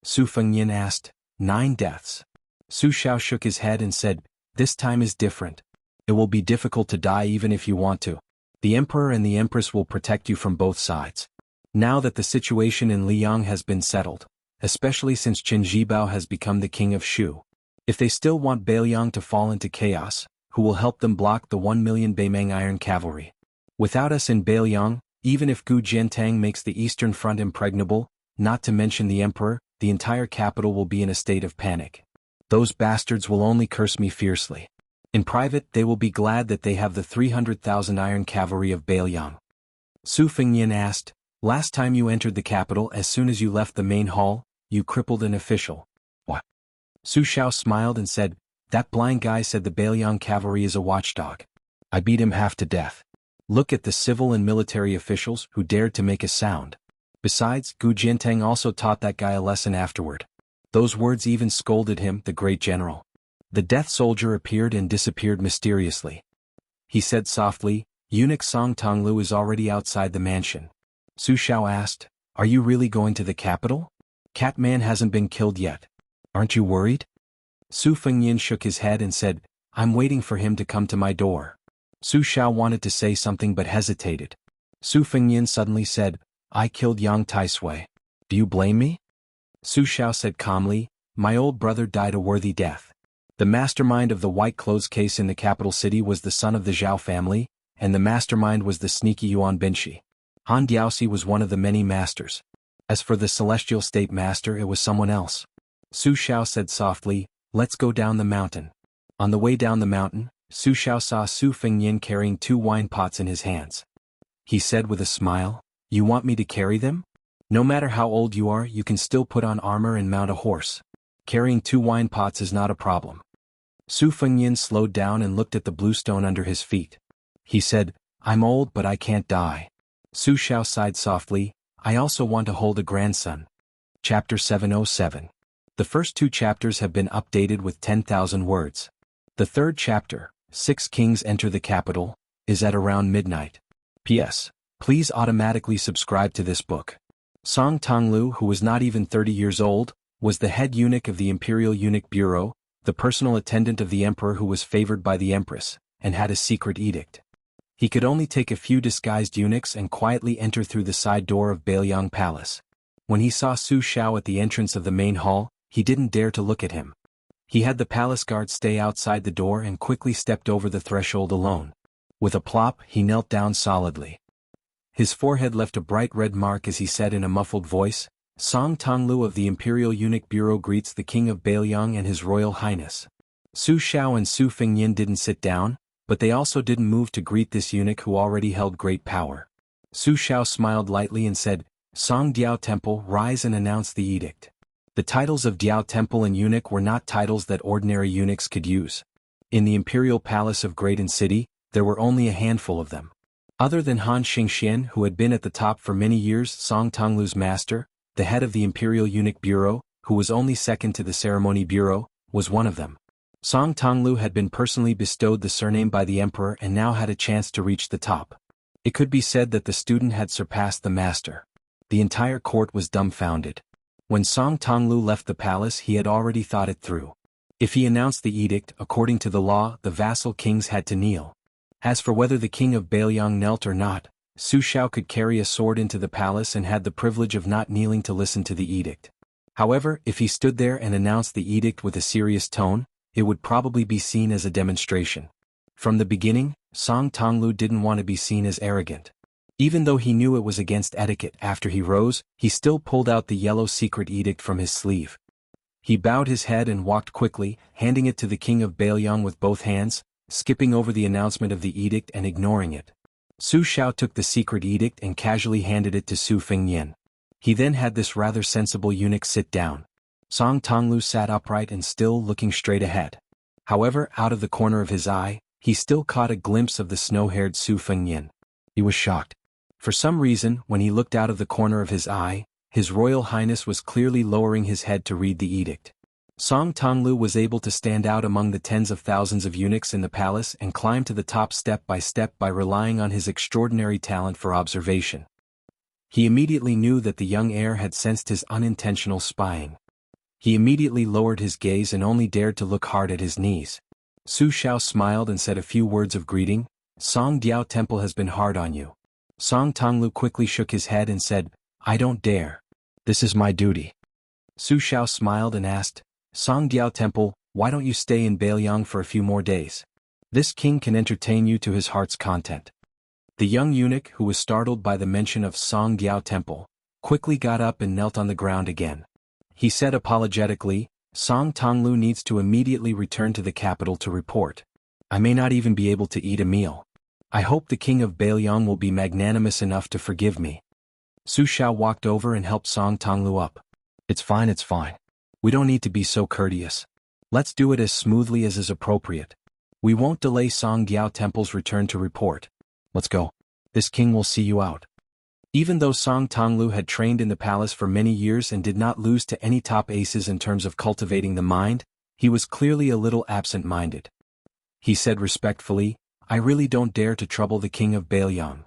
A: Su Fengyin asked. 9 deaths. Su Xiao shook his head and said, this time is different. It will be difficult to die even if you want to. The emperor and the empress will protect you from both sides. Now that the situation in Liang has been settled, especially since Qin Zhibao has become the king of Shu. If they still want Bailiang to fall into chaos, who will help them block the 1 million Beimeng iron cavalry? Without us in Bailiang, even if Gu Jiantang makes the eastern front impregnable, not to mention the emperor, the entire capital will be in a state of panic. Those bastards will only curse me fiercely. In private, they will be glad that they have the 300,000 iron cavalry of Bailiang. Su Fengyin asked, last time you entered the capital, as soon as you left the main hall, you crippled an official. What? Su Xiao smiled and said, that blind guy said the Bailiang cavalry is a watchdog. I beat him half to death. Look at the civil and military officials who dared to make a sound. Besides, Gu Jiantang also taught that guy a lesson afterward. Those words even scolded him, the great general. The death soldier appeared and disappeared mysteriously. He said softly, eunuch Song Tonglu is already outside the mansion. Su Xiao asked, are you really going to the capital? Catman hasn't been killed yet. Aren't you worried? Su Fengyin shook his head and said, I'm waiting for him to come to my door. Su Xiao wanted to say something but hesitated. Su Fengyin suddenly said, I killed Yang Taisui. Do you blame me? Su Xiao said calmly, my old brother died a worthy death. The mastermind of the white clothes case in the capital city was the son of the Zhao family, and the mastermind was the sneaky Yuan Binshi. Han Diaoxi was one of the many masters. As for the celestial state master, it was someone else. Su Xiao said softly, let's go down the mountain. On the way down the mountain, Su Xiao saw Su Fengyin carrying 2 wine pots in his hands. He said with a smile, you want me to carry them? No matter how old you are, you can still put on armor and mount a horse. Carrying 2 wine pots is not a problem. Su Fengyin slowed down and looked at the blue stone under his feet. He said, I'm old but I can't die. Su Xiao sighed softly, I also want to hold a grandson. Chapter 707. The first 2 chapters have been updated with 10,000 words. The 3rd chapter, 6 Kings Enter the Capital, is at around midnight. P.S. Please automatically subscribe to this book. Song Tonglu, who was not even 30 years old, was the head eunuch of the Imperial Eunuch Bureau, the personal attendant of the emperor who was favored by the empress, and had a secret edict. He could only take a few disguised eunuchs and quietly enter through the side door of Bailiang Palace. When he saw Su Xiao at the entrance of the main hall, he didn't dare to look at him. He had the palace guard stay outside the door and quickly stepped over the threshold alone. With a plop, he knelt down solidly. His forehead left a bright red mark as he said in a muffled voice, Song Tonglu of the Imperial Eunuch Bureau greets the King of Bailiang and His Royal Highness. Su Xiao and Su Fengyin didn't sit down, but they also didn't move to greet this eunuch who already held great power. Su Xiao smiled lightly and said, Song Diao Temple, rise and announce the edict. The titles of Diao Temple and eunuch were not titles that ordinary eunuchs could use. In the imperial palace of Great City, there were only a handful of them. Other than Han Xingxian, who had been at the top for many years, Song Tonglu's master, the head of the Imperial Eunuch Bureau, who was only second to the Ceremony Bureau, was one of them. Song Tonglu had been personally bestowed the surname by the emperor and now had a chance to reach the top. It could be said that the student had surpassed the master. The entire court was dumbfounded. When Song Tonglu left the palace, he had already thought it through. If he announced the edict, according to the law, the vassal kings had to kneel. As for whether the king of Bailiang knelt or not, Su Shao could carry a sword into the palace and had the privilege of not kneeling to listen to the edict. However, if he stood there and announced the edict with a serious tone, it would probably be seen as a demonstration. From the beginning, Song Tonglu didn't want to be seen as arrogant. Even though he knew it was against etiquette, after he rose, he still pulled out the yellow secret edict from his sleeve. He bowed his head and walked quickly, handing it to the king of Bailiang with both hands, skipping over the announcement of the edict and ignoring it. Su Shao took the secret edict and casually handed it to Su Fengnian. He then had this rather sensible eunuch sit down. Song Tonglu sat upright and still looking straight ahead. However, out of the corner of his eye, he still caught a glimpse of the snow-haired Su Fengnian. He was shocked. For some reason, when he looked out of the corner of his eye, His Royal Highness was clearly lowering his head to read the edict. Song Tonglu was able to stand out among the tens of thousands of eunuchs in the palace and climb to the top step by relying on his extraordinary talent for observation. He immediately knew that the young heir had sensed his unintentional spying. He immediately lowered his gaze and only dared to look hard at his knees. Su Shao smiled and said a few words of greeting. Song Diao Temple has been hard on you. Song Tonglu quickly shook his head and said, I don't dare. This is my duty. Su Shao smiled and asked, Song Diao Temple, why don't you stay in Bailiang for a few more days? This king can entertain you to his heart's content. The young eunuch, who was startled by the mention of Song Diao Temple, quickly got up and knelt on the ground again. He said apologetically, Song Tonglu needs to immediately return to the capital to report. I may not even be able to eat a meal. I hope the king of Bailiang will be magnanimous enough to forgive me. Su Shao walked over and helped Song Tonglu up. It's fine. We don't need to be so courteous. Let's do it as smoothly as is appropriate. We won't delay Song Diao Temple's return to report. Let's go. This king will see you out. Even though Song Tonglu had trained in the palace for many years and did not lose to any top aces in terms of cultivating the mind, he was clearly a little absent-minded. He said respectfully, I really don't dare to trouble the king of Bailiang.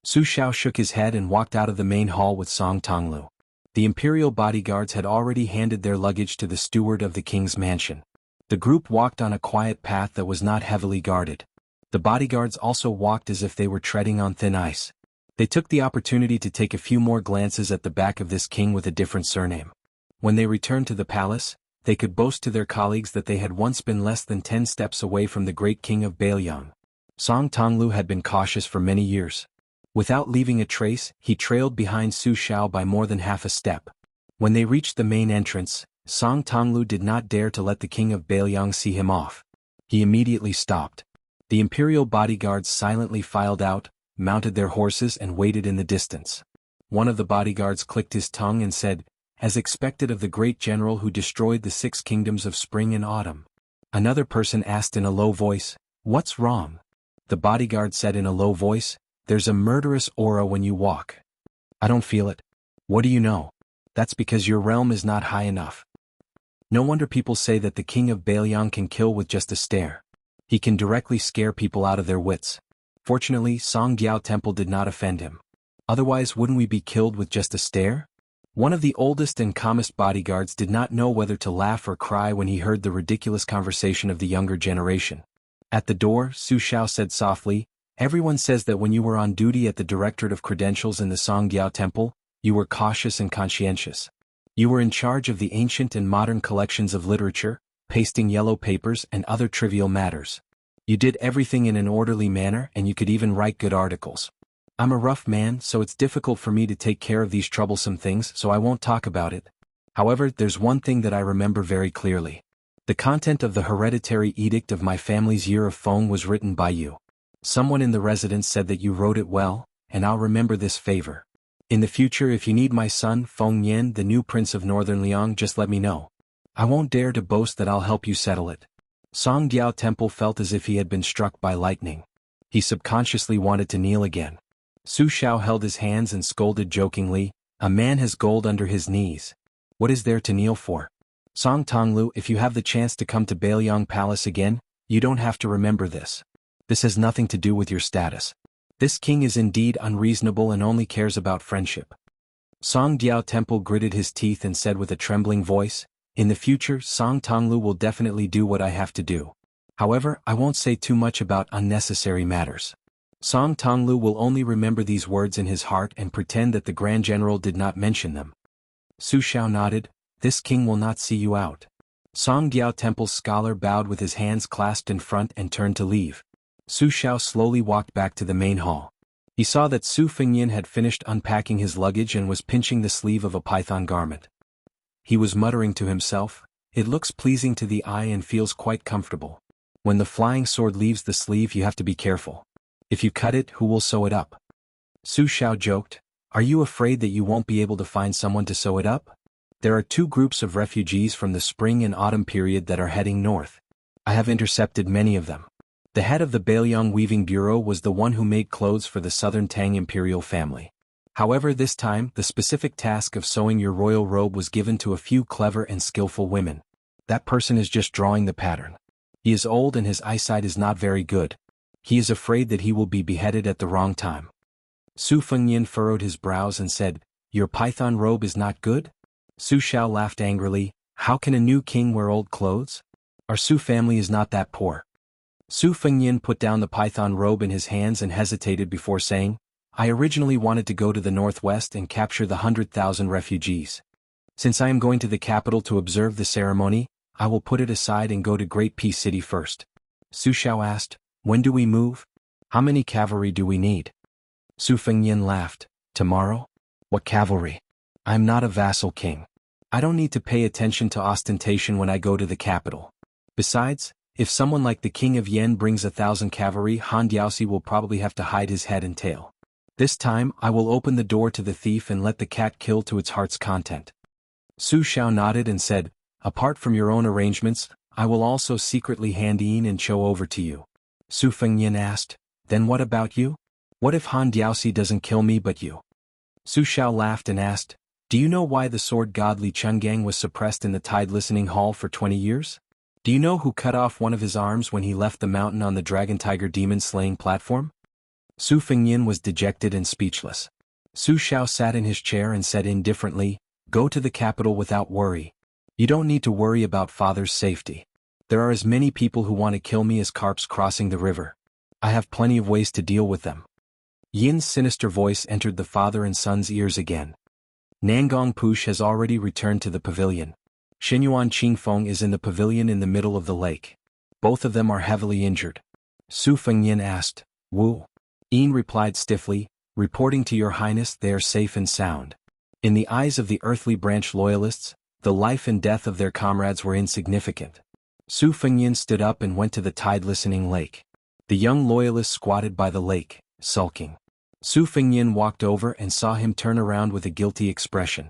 A: Su Shao shook his head and walked out of the main hall with Song Tonglu. The imperial bodyguards had already handed their luggage to the steward of the king's mansion. The group walked on a quiet path that was not heavily guarded. The bodyguards also walked as if they were treading on thin ice. They took the opportunity to take a few more glances at the back of this king with a different surname. When they returned to the palace, they could boast to their colleagues that they had once been less than 10 steps away from the great king of Bailiang. Song Tonglu had been cautious for many years. Without leaving a trace, he trailed behind Su Shao by more than half a step. When they reached the main entrance, Song Tonglu did not dare to let the king of Bailiang see him off. He immediately stopped. The imperial bodyguards silently filed out, mounted their horses and waited in the distance. One of the bodyguards clicked his tongue and said, as expected of the great general who destroyed the 6 kingdoms of spring and autumn. Another person asked in a low voice, what's wrong? The bodyguard said in a low voice, there's a murderous aura when you walk. I don't feel it. What do you know? That's because your realm is not high enough. No wonder people say that the king of Bailiang can kill with just a stare. He can directly scare people out of their wits. Fortunately, Song Diao Temple did not offend him. Otherwise, wouldn't we be killed with just a stare? One of the oldest and calmest bodyguards did not know whether to laugh or cry when he heard the ridiculous conversation of the younger generation. At the door, Su Shao said softly, everyone says that when you were on duty at the Directorate of Credentials in the Song Diao Temple, you were cautious and conscientious. You were in charge of the ancient and modern collections of literature, pasting yellow papers and other trivial matters. You did everything in an orderly manner and you could even write good articles. I'm a rough man, so it's difficult for me to take care of these troublesome things, so I won't talk about it. However, there's one thing that I remember very clearly. The content of the hereditary edict of my family's year of Feng was written by you. Someone in the residence said that you wrote it well, and I'll remember this favor. In the future, if you need my son, Feng Yin, the new prince of Northern Liang, just let me know. I won't dare to boast that I'll help you settle it. Song Diao Temple felt as if he had been struck by lightning. He subconsciously wanted to kneel again. Su Xiao held his hands and scolded jokingly, "A man has gold under his knees. What is there to kneel for? Song Tonglu, if you have the chance to come to Bailiang Palace again, you don't have to remember this. This has nothing to do with your status. This king is indeed unreasonable and only cares about friendship." Song Diao Temple gritted his teeth and said with a trembling voice, "In the future, Song Tonglu will definitely do what I have to do. However, I won't say too much about unnecessary matters." Song Tonglu will only remember these words in his heart and pretend that the Grand General did not mention them. Su Xiao nodded, "This king will not see you out." Song Diao Temple's scholar bowed with his hands clasped in front and turned to leave. Su Xiao slowly walked back to the main hall. He saw that Su Fengyin had finished unpacking his luggage and was pinching the sleeve of a python garment. He was muttering to himself, "It looks pleasing to the eye and feels quite comfortable. When the flying sword leaves the sleeve, you have to be careful. If you cut it, who will sew it up?" Su Xiao joked, "Are you afraid that you won't be able to find someone to sew it up? There are 2 groups of refugees from the spring and autumn period that are heading north. I have intercepted many of them." The head of the Bailiang Weaving Bureau was the one who made clothes for the southern Tang imperial family. However, this time, the specific task of sewing your royal robe was given to a few clever and skillful women. That person is just drawing the pattern. He is old and his eyesight is not very good. He is afraid that he will be beheaded at the wrong time. Su Fengyin furrowed his brows and said, "Your python robe is not good?" Su Xiao laughed angrily, "How can a new king wear old clothes? Our Su family is not that poor." Su Fengyin put down the python robe in his hands and hesitated before saying, "I originally wanted to go to the northwest and capture the 100,000 refugees. Since I am going to the capital to observe the ceremony, I will put it aside and go to Great Peace City first." Su Xiao asked, "When do we move? How many cavalry do we need?" Su Fengyin laughed, "Tomorrow? What cavalry? I am not a vassal king. I don't need to pay attention to ostentation when I go to the capital. Besides, if someone like the king of Yen brings 1,000 cavalry, Han Diaoxi will probably have to hide his head and tail. This time, I will open the door to the thief and let the cat kill to its heart's content." Su Xiao nodded and said, "Apart from your own arrangements, I will also secretly hand Yin and Cho over to you." Su Fengyin asked, "Then what about you? What if Han Diaoxi doesn't kill me but you?" Su Xiao laughed and asked, "Do you know why the sword god Li Chungang was suppressed in the Tide Listening Hall for 20 years? Do you know who cut off one of his arms when he left the mountain on the Dragon Tiger demon slaying platform?" Su Fengyin was dejected and speechless. Su Xiao sat in his chair and said indifferently, "Go to the capital without worry. You don't need to worry about father's safety. There are as many people who want to kill me as carps crossing the river. I have plenty of ways to deal with them." Yin's sinister voice entered the father and son's ears again. "Nangong Push has already returned to the pavilion. Xinyuan Qingfeng is in the pavilion in the middle of the lake. Both of them are heavily injured." Su Fengyin asked, "Wu?" Yin replied stiffly, "Reporting to your highness, they are safe and sound." In the eyes of the earthly branch loyalists, the life and death of their comrades were insignificant. Su Fengyin stood up and went to the tide-listening lake. The young loyalist squatted by the lake, sulking. Su Fengyin walked over and saw him turn around with a guilty expression.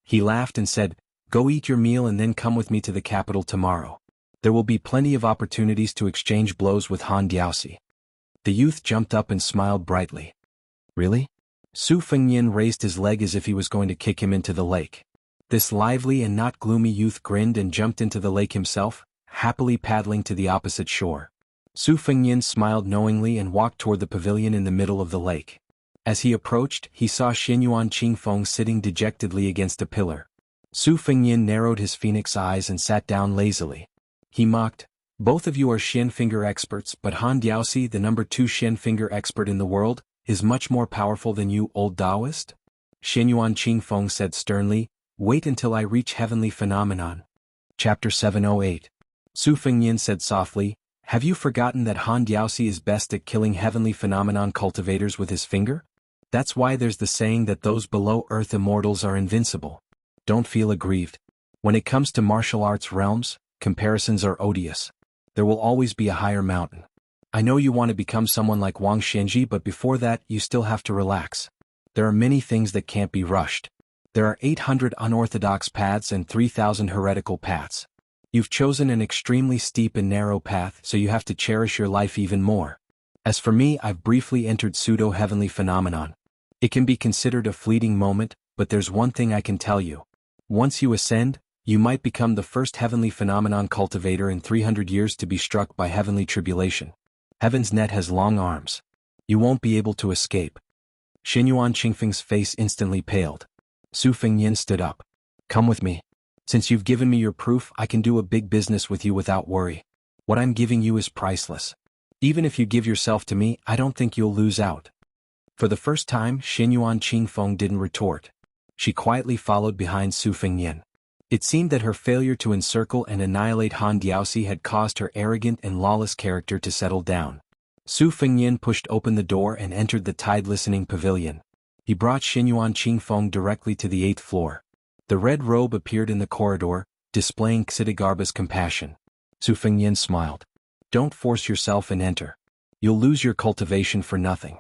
A: He laughed and said, "Go eat your meal and then come with me to the capital tomorrow. There will be plenty of opportunities to exchange blows with Han Diaoxi." The youth jumped up and smiled brightly. "Really?" Su Fengyin raised his leg as if he was going to kick him into the lake. This lively and not gloomy youth grinned and jumped into the lake himself, happily paddling to the opposite shore. Su Fengyin smiled knowingly and walked toward the pavilion in the middle of the lake. As he approached, he saw Xinyuan Qingfeng sitting dejectedly against a pillar. Su Fengyin narrowed his phoenix eyes and sat down lazily. He mocked, "Both of you are Shin finger experts, but Han Diaoxi, the number 2 Shin finger expert in the world, is much more powerful than you, old Taoist?" Xinyuan Qingfeng said sternly, "Wait until I reach Heavenly Phenomenon." Chapter 708. Su Fengyin said softly, "Have you forgotten that Han Diaoxi is best at killing Heavenly Phenomenon cultivators with his finger? That's why there's the saying that those below earth immortals are invincible. Don't feel aggrieved. When it comes to martial arts realms, comparisons are odious. There will always be a higher mountain. I know you want to become someone like Wang Xianji, but before that you still have to relax. There are many things that can't be rushed. There are 800 unorthodox paths and 3,000 heretical paths. You've chosen an extremely steep and narrow path, so you have to cherish your life even more. As for me, I've briefly entered pseudo-heavenly phenomenon. It can be considered a fleeting moment, but there's one thing I can tell you. Once you ascend, you might become the first heavenly phenomenon cultivator in 300 years to be struck by heavenly tribulation. Heaven's net has long arms. You won't be able to escape. Xinyuan Qingfeng's face instantly paled. Su Fengyin stood up. Come with me. Since you've given me your proof, I can do a big business with you without worry. What I'm giving you is priceless. Even if you give yourself to me, I don't think you'll lose out. For the first time, Xinyuan Qingfeng didn't retort. She quietly followed behind Su Fengyin. It seemed that her failure to encircle and annihilate Han Diaoxi had caused her arrogant and lawless character to settle down. Su Fengyin pushed open the door and entered the tide-listening pavilion. He brought Xinyuan Qingfeng directly to the 8th floor. The red robe appeared in the corridor, displaying Xidigarba's compassion. Su Fengyin smiled. Don't force yourself and enter. You'll lose your cultivation for nothing.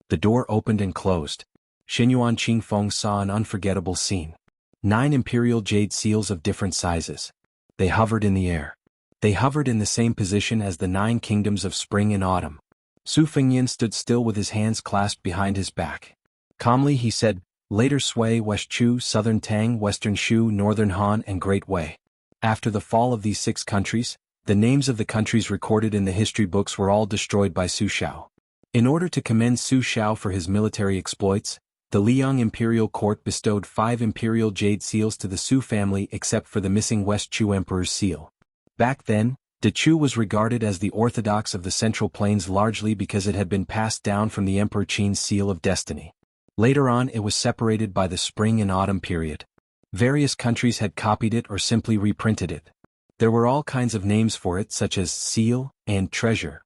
A: The door opened and closed. Xinyuan Qingfeng saw an unforgettable scene. 9 imperial jade seals of different sizes. They hovered in the air. They hovered in the same position as the 9 kingdoms of spring and autumn. Su Fengyin stood still with his hands clasped behind his back. Calmly he said, Later Sui, West Chu, Southern Tang, Western Shu, Northern Han, and Great Wei. After the fall of these 6 countries, the names of the countries recorded in the history books were all destroyed by Su Shao. In order to commend Su Shao for his military exploits, the Liang imperial court bestowed 5 imperial jade seals to the Su family except for the missing West Chu emperor's seal. Back then, De Chu was regarded as the orthodox of the Central Plains largely because it had been passed down from the Emperor Qin's seal of destiny. Later on it was separated by the spring and autumn period. Various countries had copied it or simply reprinted it. There were all kinds of names for it such as seal and treasure.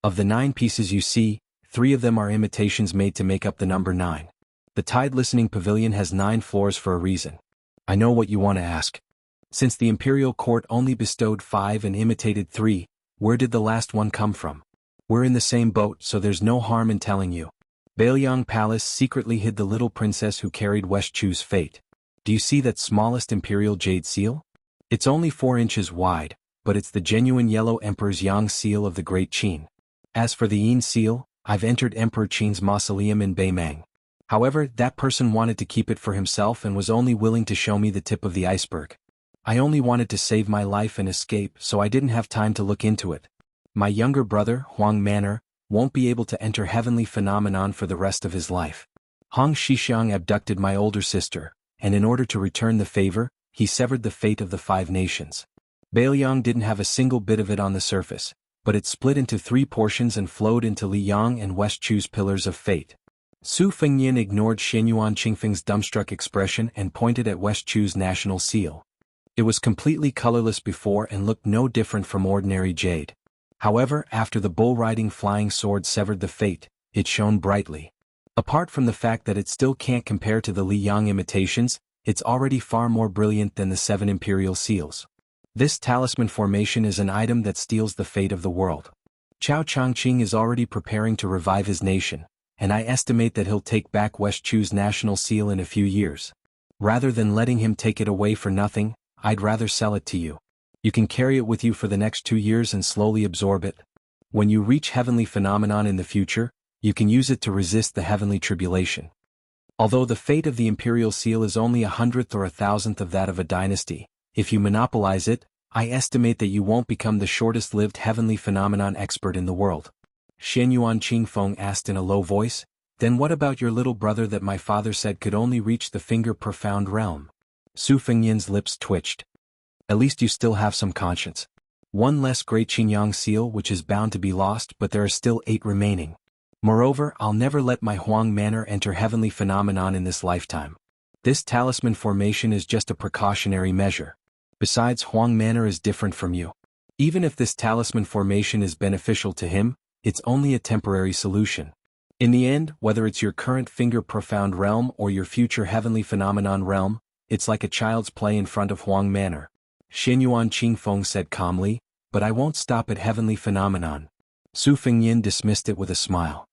A: Of the 9 pieces you see, 3 of them are imitations made to make up the number 9. The tide-listening pavilion has 9 floors for a reason. I know what you want to ask. Since the imperial court only bestowed 5 and imitated 3, where did the last one come from? We're in the same boat, so there's no harm in telling you. Bailiang Palace secretly hid the little princess who carried West Chu's fate. Do you see that smallest imperial jade seal? It's only 4 inches wide, but it's the genuine yellow Emperor's Yang seal of the Great Qin. As for the Yin seal, I've entered Emperor Qin's mausoleum in Beimang. However, that person wanted to keep it for himself and was only willing to show me the tip of the iceberg. I only wanted to save my life and escape, so I didn't have time to look into it. My younger brother, Huang Manor, won't be able to enter heavenly phenomenon for the rest of his life. Hong Shixiang abducted my older sister, and in order to return the favor, he severed the fate of the 5 nations. Bailiang didn't have a single bit of it on the surface, but it split into 3 portions and flowed into Liang and West Chu's pillars of fate. Su Fengyin ignored Xinyuan Qingfeng's dumbstruck expression and pointed at West Chu's national seal. It was completely colorless before and looked no different from ordinary jade. However, after the bull-riding flying sword severed the fate, it shone brightly. Apart from the fact that it still can't compare to the Liang imitations, it's already far more brilliant than the 7 imperial seals. This talisman formation is an item that steals the fate of the world. Chao Changqing is already preparing to revive his nation, and I estimate that he'll take back West Chu's national seal in a few years. Rather than letting him take it away for nothing, I'd rather sell it to you. You can carry it with you for the next 2 years and slowly absorb it. When you reach heavenly phenomenon in the future, you can use it to resist the heavenly tribulation. Although the fate of the imperial seal is only 100th or 1,000th of that of a dynasty, if you monopolize it, I estimate that you won't become the shortest-lived heavenly phenomenon expert in the world. Xinyuan Qingfeng asked in a low voice, Then what about your little brother that my father said could only reach the finger-profound realm? Su Fengyin's lips twitched. At least you still have some conscience. 1 less Great Qinyang seal which is bound to be lost, but there are still 8 remaining. Moreover, I'll never let my Huang Manor enter heavenly phenomenon in this lifetime. This talisman formation is just a precautionary measure. Besides, Huang Manor is different from you. Even if this talisman formation is beneficial to him, it's only a temporary solution. In the end, whether it's your current finger-profound realm or your future heavenly phenomenon realm, it's like a child's play in front of Huang Manor. Xinyuan Qingfeng said calmly, but I won't stop at heavenly phenomenon. Su Fengyin dismissed it with a smile.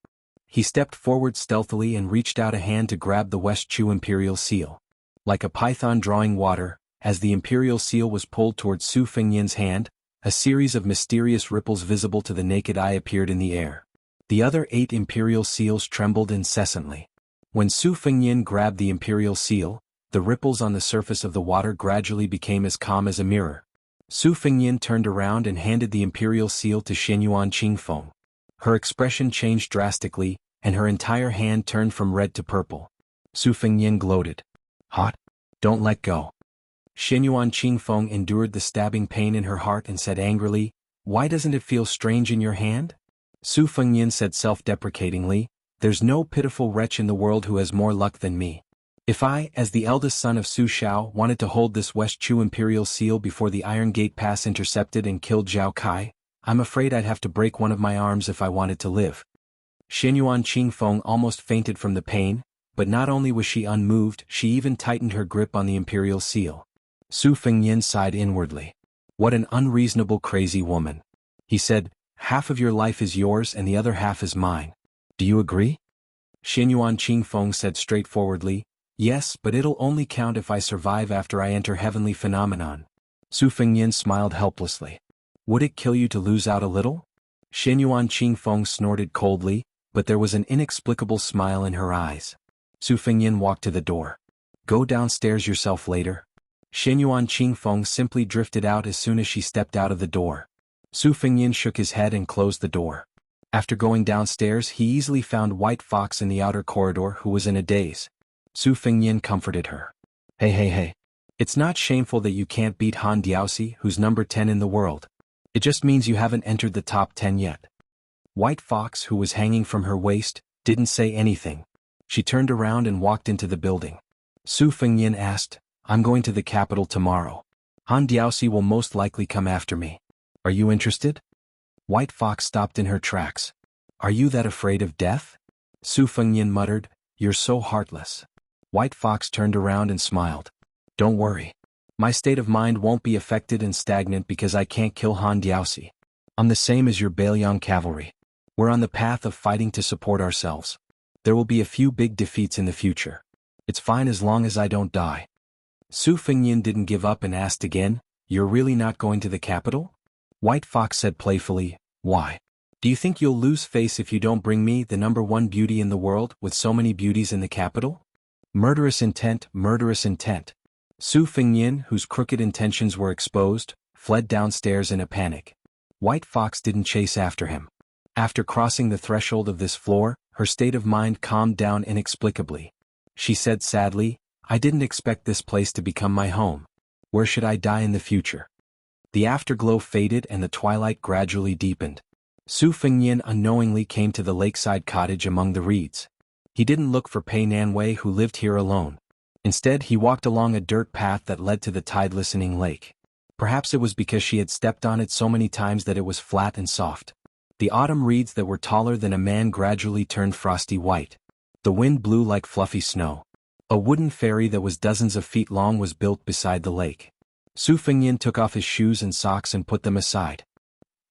A: He stepped forward stealthily and reached out a hand to grab the West Chu imperial seal. Like a python drawing water, as the imperial seal was pulled towards Su Fengyin's hand, a series of mysterious ripples visible to the naked eye appeared in the air. The other 8 imperial seals trembled incessantly. When Su Fengyin grabbed the imperial seal, the ripples on the surface of the water gradually became as calm as a mirror. Su Fengyin turned around and handed the imperial seal to Xianyuan Qingfeng. Her expression changed drastically, and her entire hand turned from red to purple. Su Fengyin gloated. Hot? Don't let go. Xianyuan Qingfeng endured the stabbing pain in her heart and said angrily, Why doesn't it feel strange in your hand? Su Fengyin said self-deprecatingly, There's no pitiful wretch in the world who has more luck than me. If I, as the eldest son of Su Shao, wanted to hold this West Chu imperial seal before the Iron Gate Pass intercepted and killed Zhao Kai, I'm afraid I'd have to break one of my arms if I wanted to live. Xianyuan Qingfeng almost fainted from the pain, but not only was she unmoved, she even tightened her grip on the imperial seal. Su Fengyin sighed inwardly. What an unreasonable crazy woman. He said, Half of your life is yours and the other half is mine. Do you agree? Xianyuan Qingfeng said straightforwardly, Yes, but it'll only count if I survive after I enter heavenly phenomenon. Su Fengyin smiled helplessly. Would it kill you to lose out a little? Xianyuan Qingfeng snorted coldly, but there was an inexplicable smile in her eyes. Su Fengyin walked to the door. Go downstairs yourself later. Xianyuan Qingfeng simply drifted out as soon as she stepped out of the door. Su Fengyin shook his head and closed the door. After going downstairs, he easily found White Fox in the outer corridor, who was in a daze. Su Fengyin comforted her. Hey. It's not shameful that you can't beat Han Diaoxi, who's number 10 in the world. It just means you haven't entered the top 10 yet. White Fox, who was hanging from her waist, didn't say anything. She turned around and walked into the building. Su Fengyin asked, I'm going to the capital tomorrow. Han Diaoxi will most likely come after me. Are you interested? White Fox stopped in her tracks. Are you that afraid of death? Su Fengyin muttered, You're so heartless. White Fox turned around and smiled. Don't worry. My state of mind won't be affected and stagnant because I can't kill Han Diaoxi. I'm the same as your Bailiang cavalry. We're on the path of fighting to support ourselves. There will be a few big defeats in the future. It's fine as long as I don't die. Su Fengyin didn't give up and asked again, You're really not going to the capital? White Fox said playfully, Why? Do you think you'll lose face if you don't bring me the number 1 beauty in the world with so many beauties in the capital? Murderous intent, murderous intent. Su Fengyin, whose crooked intentions were exposed, fled downstairs in a panic. White Fox didn't chase after him. After crossing the threshold of this floor, her state of mind calmed down inexplicably. She said sadly, I didn't expect this place to become my home. Where should I die in the future? The afterglow faded and the twilight gradually deepened. Su Fengyin unknowingly came to the lakeside cottage among the reeds. He didn't look for Pei Nanwei, who lived here alone. Instead, he walked along a dirt path that led to the tide-listening lake. Perhaps it was because she had stepped on it so many times that it was flat and soft. The autumn reeds that were taller than a man gradually turned frosty white. The wind blew like fluffy snow. A wooden ferry that was dozens of feet long was built beside the lake. Su Fengyin took off his shoes and socks and put them aside.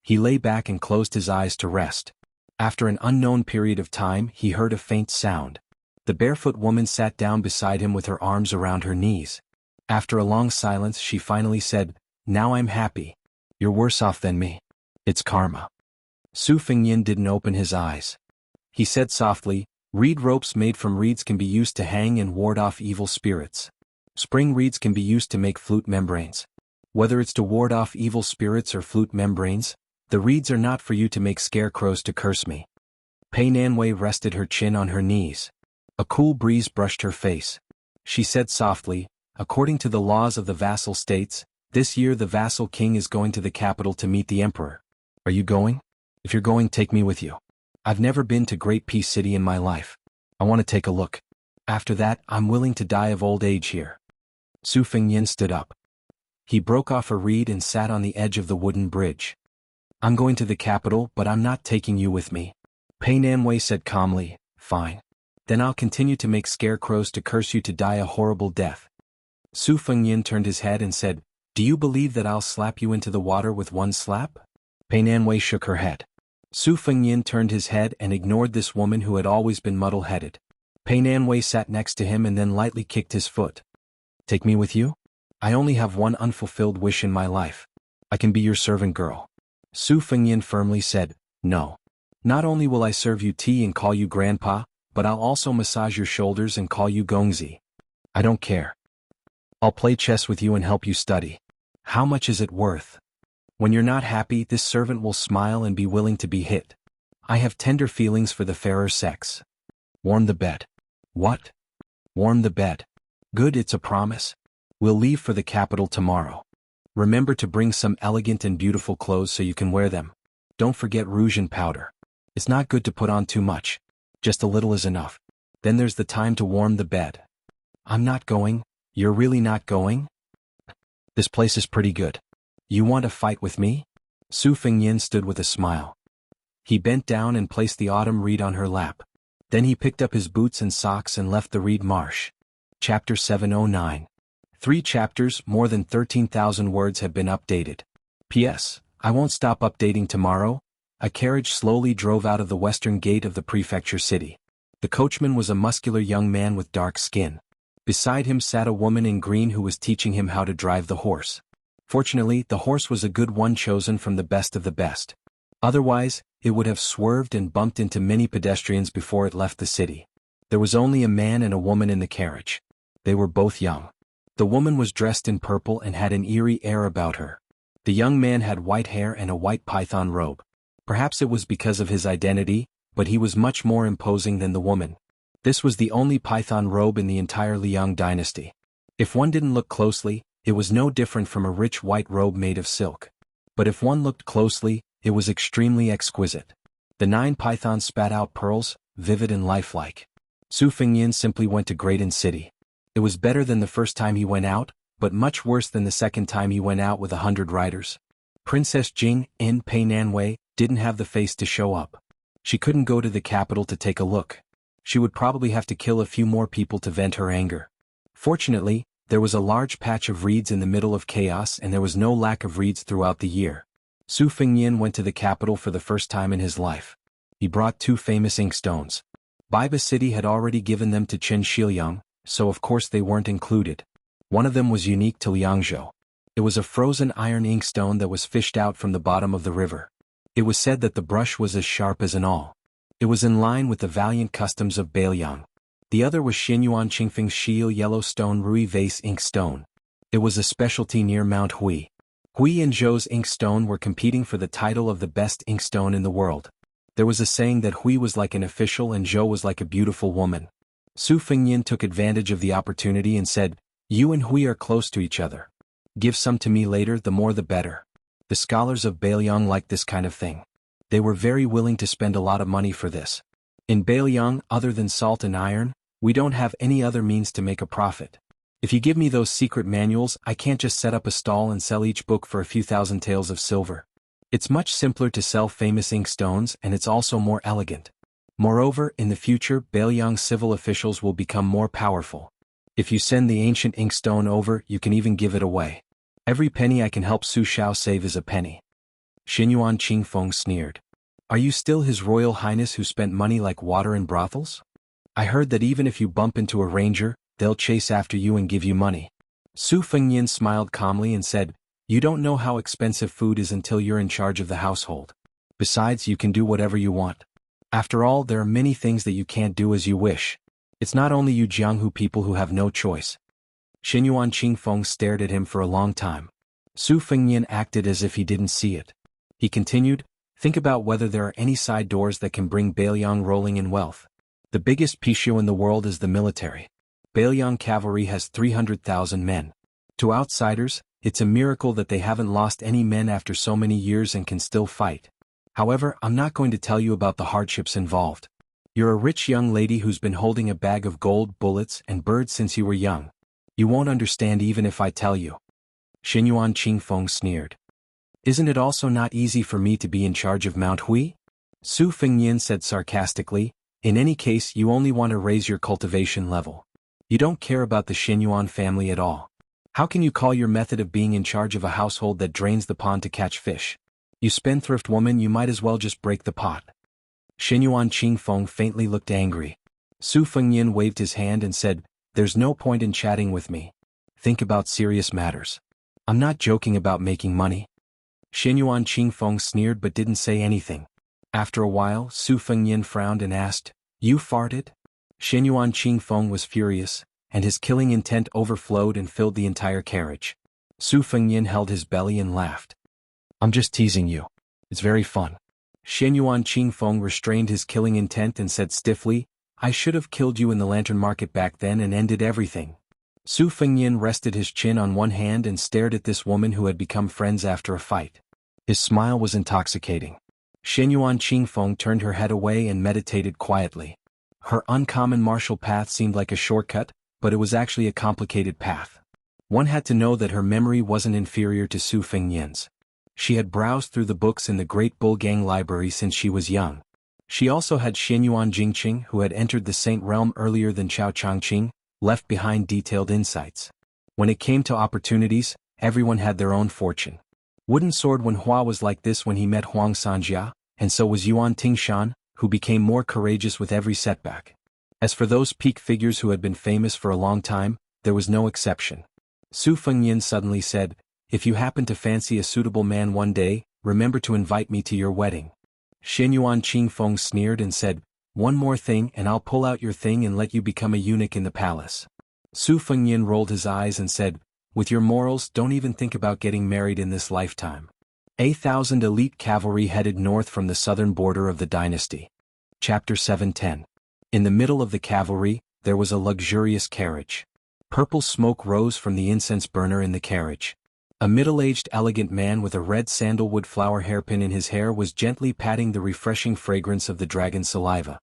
A: He lay back and closed his eyes to rest. After an unknown period of time, he heard a faint sound. The barefoot woman sat down beside him with her arms around her knees. After a long silence, she finally said, Now I'm happy. You're worse off than me. It's karma. Su Fengyin didn't open his eyes. He said softly, Reed ropes made from reeds can be used to hang and ward off evil spirits. Spring reeds can be used to make flute membranes. Whether it's to ward off evil spirits or flute membranes, the reeds are not for you to make scarecrows to curse me. Pei Nanwei rested her chin on her knees. A cool breeze brushed her face. She said softly, According to the laws of the vassal states, this year the vassal king is going to the capital to meet the emperor. Are you going? If you're going, take me with you. I've never been to Great Peace City in my life. I want to take a look. After that, I'm willing to die of old age here. Su Fengyin stood up. He broke off a reed and sat on the edge of the wooden bridge. I'm going to the capital, but I'm not taking you with me. Pei Nanwei said calmly, Fine. Then I'll continue to make scarecrows to curse you to die a horrible death. Su Fengyin turned his head and said, Do you believe that I'll slap you into the water with one slap? Pei Nanwei shook her head. Su Fengyin turned his head and ignored this woman who had always been muddle-headed. Pei Nanwei sat next to him and then lightly kicked his foot. Take me with you? I only have one unfulfilled wish in my life. I can be your servant girl. Su Fengyin firmly said, no. Not only will I serve you tea and call you grandpa, but I'll also massage your shoulders and call you Gongzi. I don't care. I'll play chess with you and help you study. How much is it worth? When you're not happy, this servant will smile and be willing to be hit. I have tender feelings for the fairer sex. Warm the bed. What? Warm the bed. Good, it's a promise. We'll leave for the capital tomorrow. Remember to bring some elegant and beautiful clothes so you can wear them. Don't forget rouge and powder. It's not good to put on too much. Just a little is enough. Then there's the time to warm the bed. I'm not going. You're really not going? This place is pretty good. You want to fight with me? Su Fengyin stood with a smile. He bent down and placed the autumn reed on her lap. Then he picked up his boots and socks and left the reed marsh. Chapter 709. 3 chapters, more than 13,000 words have been updated. P.S. I won't stop updating tomorrow. A carriage slowly drove out of the western gate of the prefecture city. The coachman was a muscular young man with dark skin. Beside him sat a woman in green who was teaching him how to drive the horse. Fortunately, the horse was a good one chosen from the best of the best. Otherwise, it would have swerved and bumped into many pedestrians before it left the city. There was only a man and a woman in the carriage. They were both young. The woman was dressed in purple and had an eerie air about her. The young man had white hair and a white python robe. Perhaps it was because of his identity, but he was much more imposing than the woman. This was the only python robe in the entire Liang dynasty. If one didn't look closely, it was no different from a rich white robe made of silk. But if one looked closely, it was extremely exquisite. The 9 pythons spat out pearls, vivid and lifelike. Su Fengyin simply went to Great City. It was better than the first time he went out, but much worse than the second time he went out with 100 riders. Princess Jing, in Pei Nanwei, didn't have the face to show up. She couldn't go to the capital to take a look. She would probably have to kill a few more people to vent her anger. Fortunately, there was a large patch of reeds in the middle of chaos and there was no lack of reeds throughout the year. Su Fengyin went to the capital for the first time in his life. He brought 2 famous inkstones. Baiba City had already given them to Chen Xilyang, so of course they weren't included. One of them was unique to Liangzhou. It was a frozen iron inkstone that was fished out from the bottom of the river. It was said that the brush was as sharp as an awl. It was in line with the valiant customs of Beiliang. The other was Xinyuan Qingfeng's Shiil Yellowstone Rui Vase inkstone. It was a specialty near Mount Hui. Hui and Zhou's inkstone were competing for the title of the best inkstone in the world. There was a saying that Hui was like an official and Zhou was like a beautiful woman. Su Fengyin took advantage of the opportunity and said, "You and Hui are close to each other. Give some to me later, the more the better." The scholars of Beiliang liked this kind of thing. They were very willing to spend a lot of money for this. In Beiliang, other than salt and iron, we don't have any other means to make a profit. If you give me those secret manuals, I can't just set up a stall and sell each book for a few thousand taels of silver. It's much simpler to sell famous inkstones and it's also more elegant. Moreover, in the future, Beiliang's civil officials will become more powerful. If you send the ancient inkstone over, you can even give it away. Every penny I can help Su Shao save is a penny. Xinyuan Qingfeng sneered. Are you still His Royal Highness who spent money like water in brothels? I heard that even if you bump into a ranger, they'll chase after you and give you money. Su Fengyin smiled calmly and said, you don't know how expensive food is until you're in charge of the household. Besides, you can do whatever you want. After all, there are many things that you can't do as you wish. It's not only you Jianghu people who have no choice. Xinyuan Qingfeng stared at him for a long time. Su Fengyin acted as if he didn't see it. He continued, think about whether there are any side doors that can bring Beiliang rolling in wealth. The biggest pishio in the world is the military. Beiliang cavalry has 300,000 men. To outsiders, it's a miracle that they haven't lost any men after so many years and can still fight. However, I'm not going to tell you about the hardships involved. You're a rich young lady who's been holding a bag of gold, bullets, and birds since you were young. You won't understand even if I tell you. Xinyuan Qingfeng sneered. Isn't it also not easy for me to be in charge of Mount Hui? Su Fengyin said sarcastically, in any case you only want to raise your cultivation level. You don't care about the Xinyuan family at all. How can you call your method of being in charge of a household that drains the pond to catch fish? You spendthrift woman, you might as well just break the pot. Xinyuan Qingfeng faintly looked angry. Su Fengyin waved his hand and said, "There's no point in chatting with me. Think about serious matters. I'm not joking about making money." Xinyuan Qingfeng sneered but didn't say anything. After a while, Su Fengyin frowned and asked, "You farted?" Xinyuan Qingfeng was furious, and his killing intent overflowed and filled the entire carriage. Su Fengyin held his belly and laughed. "I'm just teasing you. It's very fun." Xinyuan Qingfeng restrained his killing intent and said stiffly, "I should have killed you in the lantern market back then and ended everything." Su Fengyin rested his chin on one hand and stared at this woman who had become friends after a fight. His smile was intoxicating. Xinyuan Qingfeng turned her head away and meditated quietly. Her uncommon martial path seemed like a shortcut, but it was actually a complicated path. One had to know that her memory wasn't inferior to Su Fengyin's. She had browsed through the books in the Great Bull Gang library since she was young. She also had Xinyuan Jingqing, who had entered the Saint Realm earlier than Chao Changqing, left behind detailed insights. When it came to opportunities, everyone had their own fortune. Wooden Sword Wenhua was like this when he met Huang Sanjia, and so was Yuan Tingshan, who became more courageous with every setback. As for those peak figures who had been famous for a long time, there was no exception. Su Fengyin suddenly said, "If you happen to fancy a suitable man one day, remember to invite me to your wedding." Xinyuan Qingfeng sneered and said, "One more thing and I'll pull out your thing and let you become a eunuch in the palace." Su Fengyin rolled his eyes and said, "With your morals, don't even think about getting married in this lifetime." 1,000 elite cavalry headed north from the southern border of the dynasty. Chapter 710. In the middle of the cavalry, there was a luxurious carriage. Purple smoke rose from the incense burner in the carriage. A middle-aged elegant man with a red sandalwood flower hairpin in his hair was gently patting the refreshing fragrance of the dragon's saliva.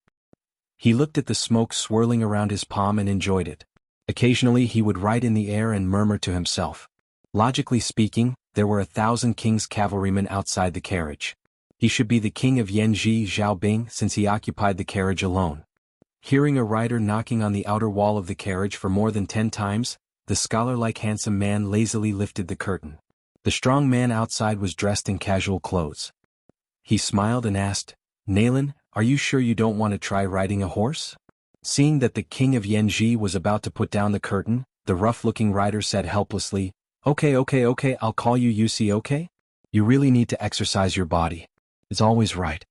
A: He looked at the smoke swirling around his palm and enjoyed it. Occasionally he would write in the air and murmur to himself. Logically speaking, there were 1,000 king's cavalrymen outside the carriage. He should be the king of Yanji Zhaobing since he occupied the carriage alone. Hearing a rider knocking on the outer wall of the carriage for more than 10 times, the scholar-like handsome man lazily lifted the curtain. The strong man outside was dressed in casual clothes. He smiled and asked, "Naylan, are you sure you don't want to try riding a horse?" Seeing that the king of Yanji was about to put down the curtain, the rough-looking rider said helplessly, Okay, I'll call you UC, okay? You really need to exercise your body. It's always right."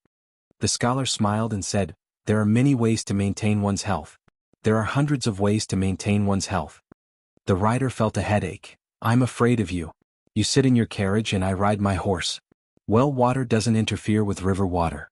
A: The scholar smiled and said, "There are many ways to maintain one's health. There are hundreds of ways to maintain one's health." The rider felt a headache. "I'm afraid of you. You sit in your carriage and I ride my horse. Well water doesn't interfere with river water."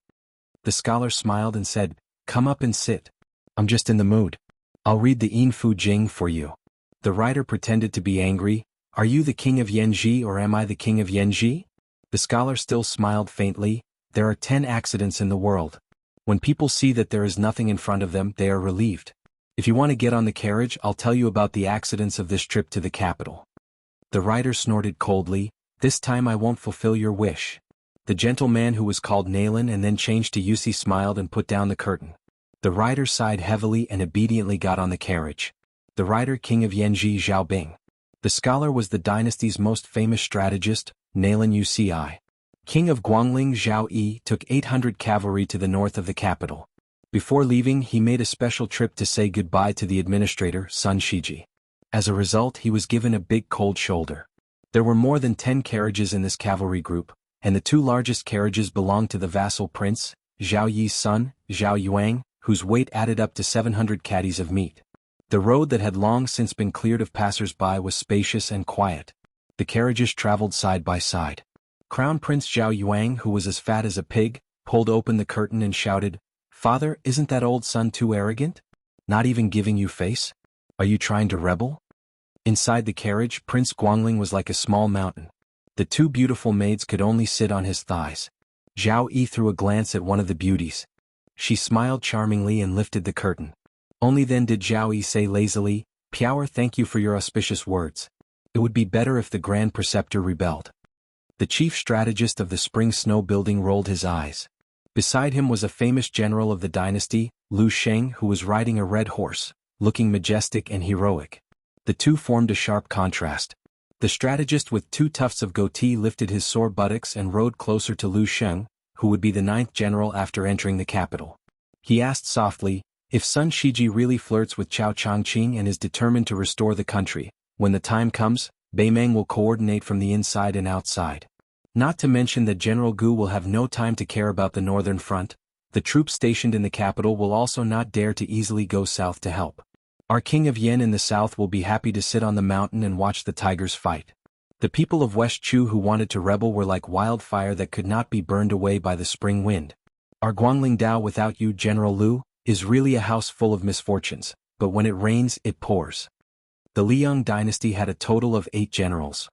A: The scholar smiled and said, "Come up and sit. I'm just in the mood. I'll read the Yin Fu Jing for you." The rider pretended to be angry. "Are you the king of Yanji or am I the king of Yanji?" The scholar still smiled faintly. "There are 10 accidents in the world. When people see that there is nothing in front of them, they are relieved. If you want to get on the carriage, I'll tell you about the accidents of this trip to the capital." The rider snorted coldly, "This time I won't fulfill your wish." The gentleman who was called Naylan and then changed to Yusi smiled and put down the curtain. The rider sighed heavily and obediently got on the carriage. The rider king of Yanji Zhaobing. The scholar was the dynasty's most famous strategist, Naylan Uci. King of Guangling Zhao Yi took 800 cavalry to the north of the capital. Before leaving, he made a special trip to say goodbye to the administrator, Sun Shiji. As a result, he was given a big cold shoulder. There were more than 10 carriages in this cavalry group, and the 2 largest carriages belonged to the vassal prince, Zhao Yi's son, Zhao Yuang, whose weight added up to 700 caddies of meat. The road that had long since been cleared of passers-by was spacious and quiet. The carriages traveled side by side. Crown Prince Zhao Yuang, who was as fat as a pig, pulled open the curtain and shouted, "Father, isn't that old son too arrogant? Not even giving you face? Are you trying to rebel?" Inside the carriage, Prince Guangling was like a small mountain. The 2 beautiful maids could only sit on his thighs. Zhao Yi threw a glance at one of the beauties. She smiled charmingly and lifted the curtain. Only then did Zhao Yi say lazily, "Piawer, thank you for your auspicious words. It would be better if the Grand Preceptor rebelled." The chief strategist of the Spring Snow Building rolled his eyes. Beside him was a famous general of the dynasty, Lu Sheng, who was riding a red horse, looking majestic and heroic. The 2 formed a sharp contrast. The strategist with 2 tufts of goatee lifted his sore buttocks and rode closer to Lu Sheng, who would be the 9th general after entering the capital. He asked softly, if Sun Shiji really flirts with Chao Changqing and is determined to restore the country, when the time comes, Beimeng will coordinate from the inside and outside. Not to mention that General Gu will have no time to care about the northern front. The troops stationed in the capital will also not dare to easily go south to help. Our king of Yen in the south will be happy to sit on the mountain and watch the tigers fight. The people of West Chu who wanted to rebel were like wildfire that could not be burned away by the spring wind. Our Guangling Dao without you, General Lu, is really a house full of misfortunes, but when it rains, it pours. The Liang dynasty had a total of 8 generals.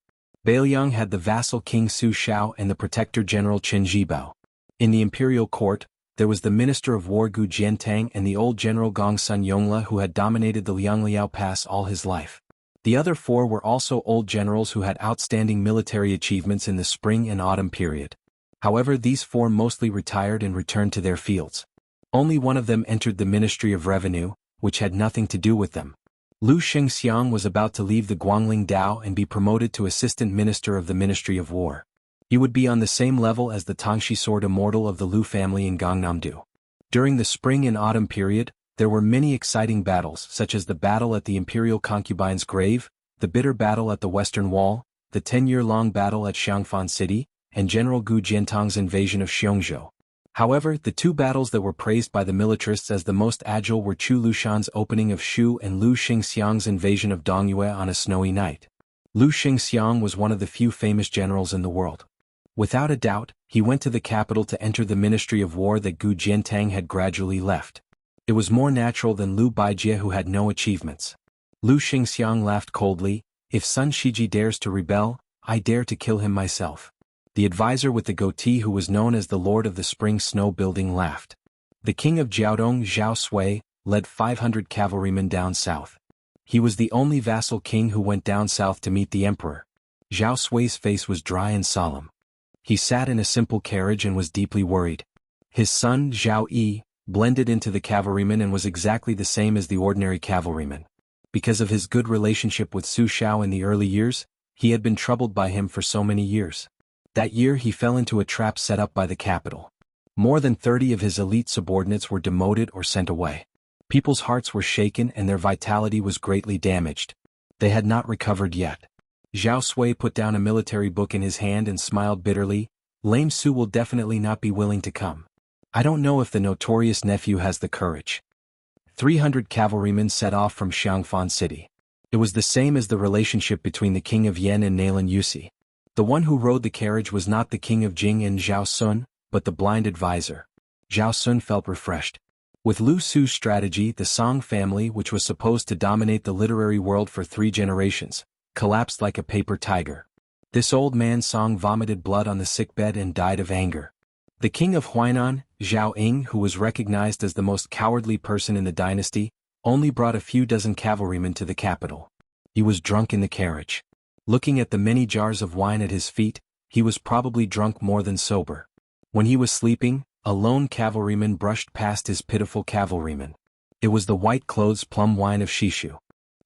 A: Bailiang had the vassal King Su Shao and the protector General Chen Zhibao. In the imperial court, there was the minister of war Gu Jiantang and the old general Gong Sun Yongla who had dominated the Liangliao Pass all his life. The other 4 were also old generals who had outstanding military achievements in the spring and autumn period. However, these 4 mostly retired and returned to their fields. Only one of them entered the Ministry of Revenue, which had nothing to do with them. Lu Shengxiang was about to leave the Guangling Dao and be promoted to Assistant Minister of the Ministry of War. He would be on the same level as the Tangxi sword immortal of the Lu family in Gangnam-do. During the spring and autumn period, there were many exciting battles such as the battle at the Imperial Concubine's Grave, the bitter battle at the Western Wall, the 10-year-long battle at Xiangfan City, and General Gu Jiantang's invasion of Xiongzhou. However, the 2 battles that were praised by the militarists as the most agile were Chu Lushan's opening of Shu and Lu Xingxiang's invasion of Dongyue on a snowy night. Lu Xingxiang was one of the few famous generals in the world. Without a doubt, he went to the capital to enter the Ministry of War that Gu Jiantang had gradually left. It was more natural than Lu Baijie who had no achievements. Lu Xingxiang laughed coldly, if Sun Shiji dares to rebel, I dare to kill him myself. The advisor with the goatee who was known as the Lord of the Spring Snow Building laughed. The king of Jiaodong, Zhao Sui, led 500 cavalrymen down south. He was the only vassal king who went down south to meet the emperor. Zhao Sui's face was dry and solemn. He sat in a simple carriage and was deeply worried. His son, Zhao Yi, blended into the cavalrymen and was exactly the same as the ordinary cavalryman. Because of his good relationship with Su Shao in the early years, he had been troubled by him for so many years. That year he fell into a trap set up by the capital. More than 30 of his elite subordinates were demoted or sent away. People's hearts were shaken and their vitality was greatly damaged. They had not recovered yet. Zhao Sui put down a military book in his hand and smiled bitterly, Lame Su will definitely not be willing to come. I don't know if the notorious nephew has the courage. 300 cavalrymen set off from Xiangfan City. It was the same as the relationship between the king of Yen and Nailan Yusi. The one who rode the carriage was not the king of Jing and Zhao Sun, but the blind advisor. Zhao Sun felt refreshed. With Lu Su's strategy, the Song family, which was supposed to dominate the literary world for 3 generations, collapsed like a paper tiger. This old man Song vomited blood on the sickbed and died of anger. The king of Huainan, Zhao Ying, who was recognized as the most cowardly person in the dynasty, only brought a few dozen cavalrymen to the capital. He was drunk in the carriage. Looking at the many jars of wine at his feet, he was probably drunk more than sober. When he was sleeping, a lone cavalryman brushed past his pitiful cavalryman. It was the white-clothes plum wine of Shishu.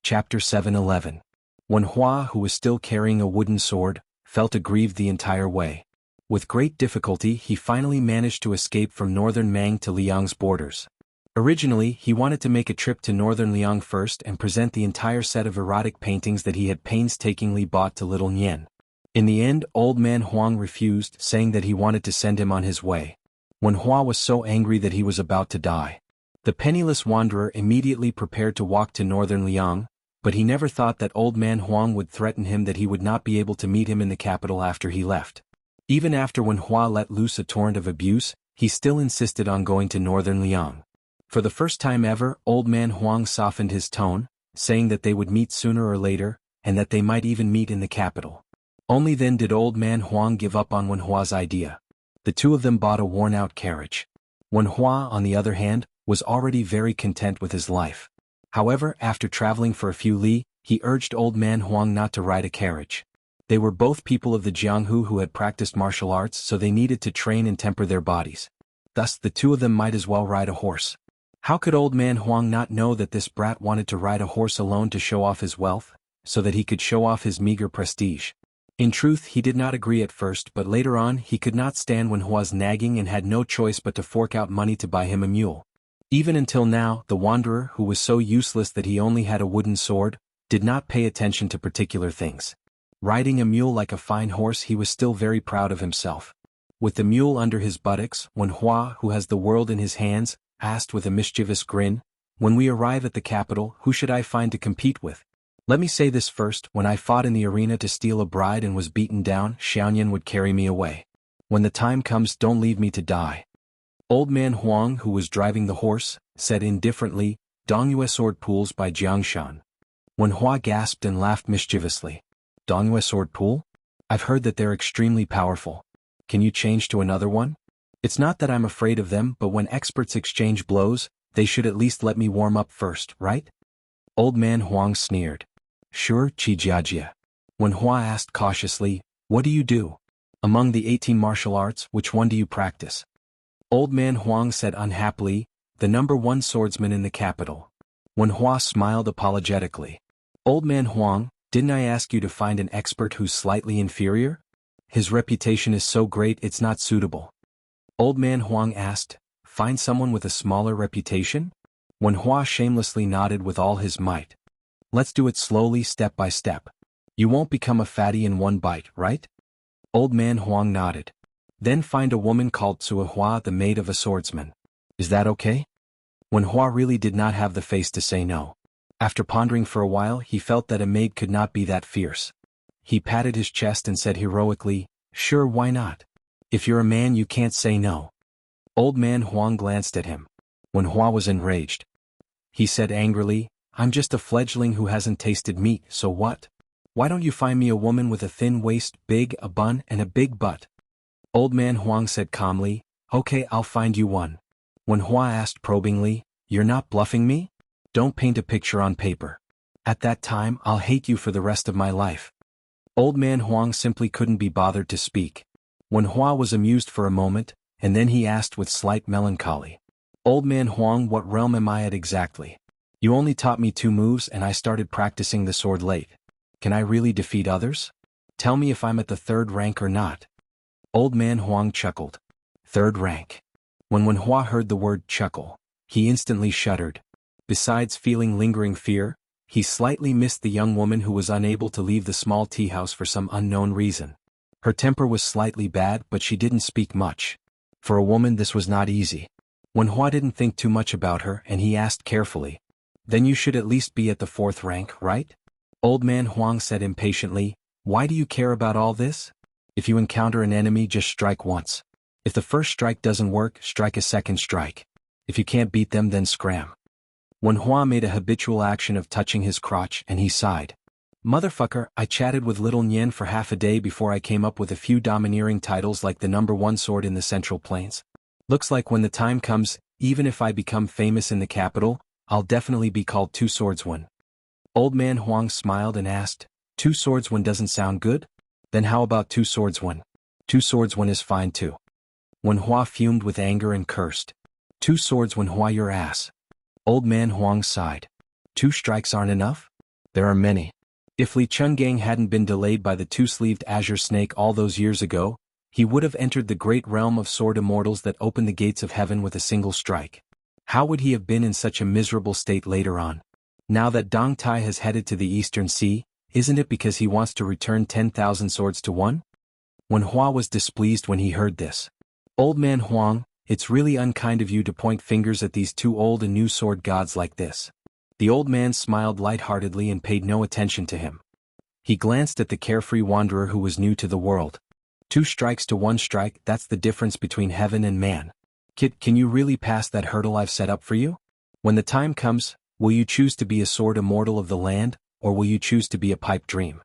A: Chapter 7:11. When Hua, who was still carrying a wooden sword, felt aggrieved the entire way. With great difficulty he finally managed to escape from northern Mang to Liang's borders. Originally, he wanted to make a trip to northern Liang first and present the entire set of erotic paintings that he had painstakingly bought to little Nian. In the end, old man Huang refused, saying that he wanted to send him on his way. When Hua was so angry that he was about to die, the penniless wanderer immediately prepared to walk to northern Liang, but he never thought that old man Huang would threaten him that he would not be able to meet him in the capital after he left. Even after when Hua let loose a torrent of abuse, he still insisted on going to northern Liang. For the first time ever, old man Huang softened his tone, saying that they would meet sooner or later, and that they might even meet in the capital. Only then did old man Huang give up on Wen Hua's idea. The 2 of them bought a worn-out carriage. Wen Hua, on the other hand, was already very content with his life. However, after traveling for a few li, he urged old man Huang not to ride a carriage. They were both people of the Jianghu who had practiced martial arts, so they needed to train and temper their bodies. Thus the 2 of them might as well ride a horse. How could old man Huang not know that this brat wanted to ride a horse alone to show off his wealth? so that he could show off his meager prestige. In truth, he did not agree at first, but later on he could not stand Wen Hua's nagging and had no choice but to fork out money to buy him a mule. Even until now, the wanderer, who was so useless that he only had a wooden sword, did not pay attention to particular things. Riding a mule like a fine horse, he was still very proud of himself. With the mule under his buttocks, Wen Hua, who has the world in his hands, asked with a mischievous grin, "When we arrive at the capital, who should I find to compete with? Let me say this first, when I fought in the arena to steal a bride and was beaten down, Xiaoyan would carry me away. When the time comes, don't leave me to die." Old man Huang, who was driving the horse, said indifferently, "Dongyue sword pools by Jiangshan." Wen Hua gasped and laughed mischievously. "Dongyue sword pool? I've heard that they're extremely powerful. Can you change to another one? It's not that I'm afraid of them, but when experts exchange blows, they should at least let me warm up first, right?" Old man Huang sneered. "Sure, Chijiajia." Wen Hua asked cautiously, "What do you do? Among the 18 martial arts, which one do you practice?" Old man Huang said unhappily, "The #1 swordsman in the capital." Wen Hua smiled apologetically. "Old man Huang, didn't I ask you to find an expert who's slightly inferior? His reputation is so great it's not suitable." Old man Huang asked, "Find someone with a smaller reputation?" Wen Hua shamelessly nodded with all his might. "Let's do it slowly, step by step. You won't become a fatty in one bite, right?" Old man Huang nodded. "Then find a woman called Tsua Hua, the maid of a swordsman. Is that okay?" Wen Hua really did not have the face to say no. After pondering for a while, he felt that a maid could not be that fierce. He patted his chest and said heroically, "Sure, why not? If you're a man, you can't say no." Old man Huang glanced at him. Wen Hua was enraged. He said angrily, "I'm just a fledgling who hasn't tasted meat, so what? Why don't you find me a woman with a thin waist, a bun, and a big butt?" Old man Huang said calmly, "Okay, I'll find you one." Wen Hua asked probingly, "You're not bluffing me? Don't paint a picture on paper. At that time, I'll hate you for the rest of my life." Old man Huang simply couldn't be bothered to speak. Wen Hua was amused for a moment, and then he asked with slight melancholy, "Old man Huang, what realm am I at exactly? You only taught me 2 moves and I started practicing the sword late. Can I really defeat others? Tell me if I'm at the 3rd rank or not." Old man Huang chuckled. 3rd rank. When Wen Hua heard the word chuckle, he instantly shuddered. Besides feeling lingering fear, he slightly missed the young woman who was unable to leave the small tea house for some unknown reason. Her temper was slightly bad, but she didn't speak much. For a woman, this was not easy. Wen Hua didn't think too much about her, and he asked carefully, "Then you should at least be at the 4th rank, right?" Old man Huang said impatiently, "Why do you care about all this? If you encounter an enemy, just strike once. If the first strike doesn't work, strike a second strike. If you can't beat them, then scram." Wen Hua made a habitual action of touching his crotch, and he sighed. "Motherfucker, I chatted with little Nian for half a day before I came up with a few domineering titles like the #1 sword in the Central Plains. Looks like when the time comes, even if I become famous in the capital, I'll definitely be called 2 Swordsman." Old man Huang smiled and asked, 2 Swordsman doesn't sound good? Then how about 2 Swordsman? 2 Swordsman is fine too." Wen Hua fumed with anger and cursed. 2 Swordsman, Hua your ass." Old man Huang sighed. 2 strikes aren't enough? There are many. If Li Chungang hadn't been delayed by the 2-sleeved azure snake all those years ago, he would have entered the great realm of sword immortals that open the gates of heaven with a single strike. How would he have been in such a miserable state later on? Now that Dong Tai has headed to the Eastern Sea, isn't it because he wants to return 10,000 swords to 1? Wen Hua was displeased when he heard this. "Old man Huang, it's really unkind of you to point fingers at these 2 old and new sword gods like this." The old man smiled lightheartedly and paid no attention to him. He glanced at the carefree wanderer who was new to the world. 2 strikes to 1 strike, that's the difference between heaven and man. Kid, can you really pass that hurdle I've set up for you? When the time comes, will you choose to be a sword immortal of the land, or will you choose to be a pipe dream?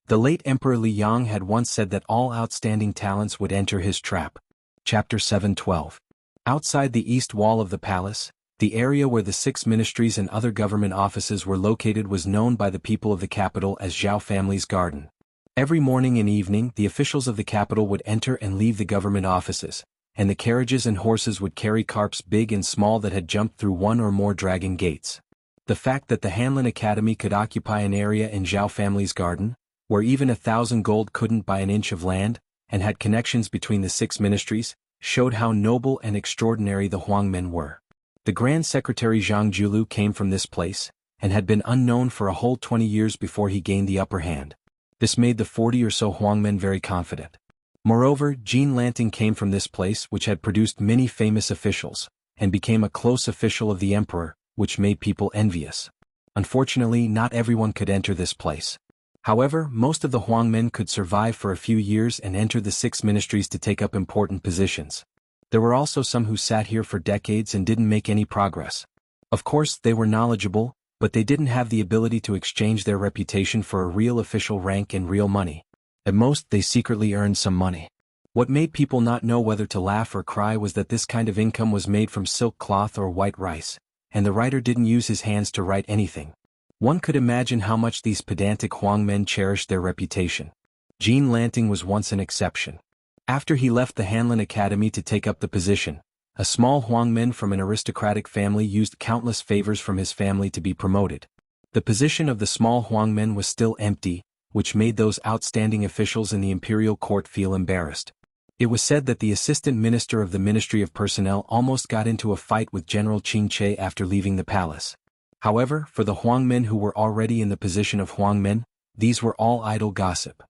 A: The late Emperor Li Yang had once said that all outstanding talents would enter his trap. Chapter 7:12. Outside the east wall of the palace, the area where the 6 ministries and other government offices were located was known by the people of the capital as Zhao family's garden. Every morning and evening, the officials of the capital would enter and leave the government offices, and the carriages and horses would carry carts big and small that had jumped through 1 or more dragon gates. The fact that the Hanlin Academy could occupy an area in Zhao family's garden, where even 1,000 gold couldn't buy an inch of land, and had connections between the 6 ministries, showed how noble and extraordinary the Huang men were. The Grand Secretary Zhang Julu came from this place, and had been unknown for a whole 20 years before he gained the upper hand. This made the 40 or so Huang men very confident. Moreover, Jean Lanting came from this place which had produced many famous officials, and became a close official of the emperor, which made people envious. Unfortunately, not everyone could enter this place. However, most of the Huang men could survive for a few years and enter the 6 ministries to take up important positions. There were also some who sat here for decades and didn't make any progress. Of course, they were knowledgeable, but they didn't have the ability to exchange their reputation for a real official rank and real money. At most, they secretly earned some money. What made people not know whether to laugh or cry was that this kind of income was made from silk cloth or white rice, and the writer didn't use his hands to write anything. One could imagine how much these pedantic Huang men cherished their reputation. Jean Lanting was once an exception. After he left the Hanlin Academy to take up the position, a small Huang man from an aristocratic family used countless favors from his family to be promoted. The position of the small Huang men was still empty, which made those outstanding officials in the imperial court feel embarrassed. It was said that the assistant minister of the Ministry of Personnel almost got into a fight with General Qing Che after leaving the palace. However, for the Huang men who were already in the position of Huang men, these were all idle gossip.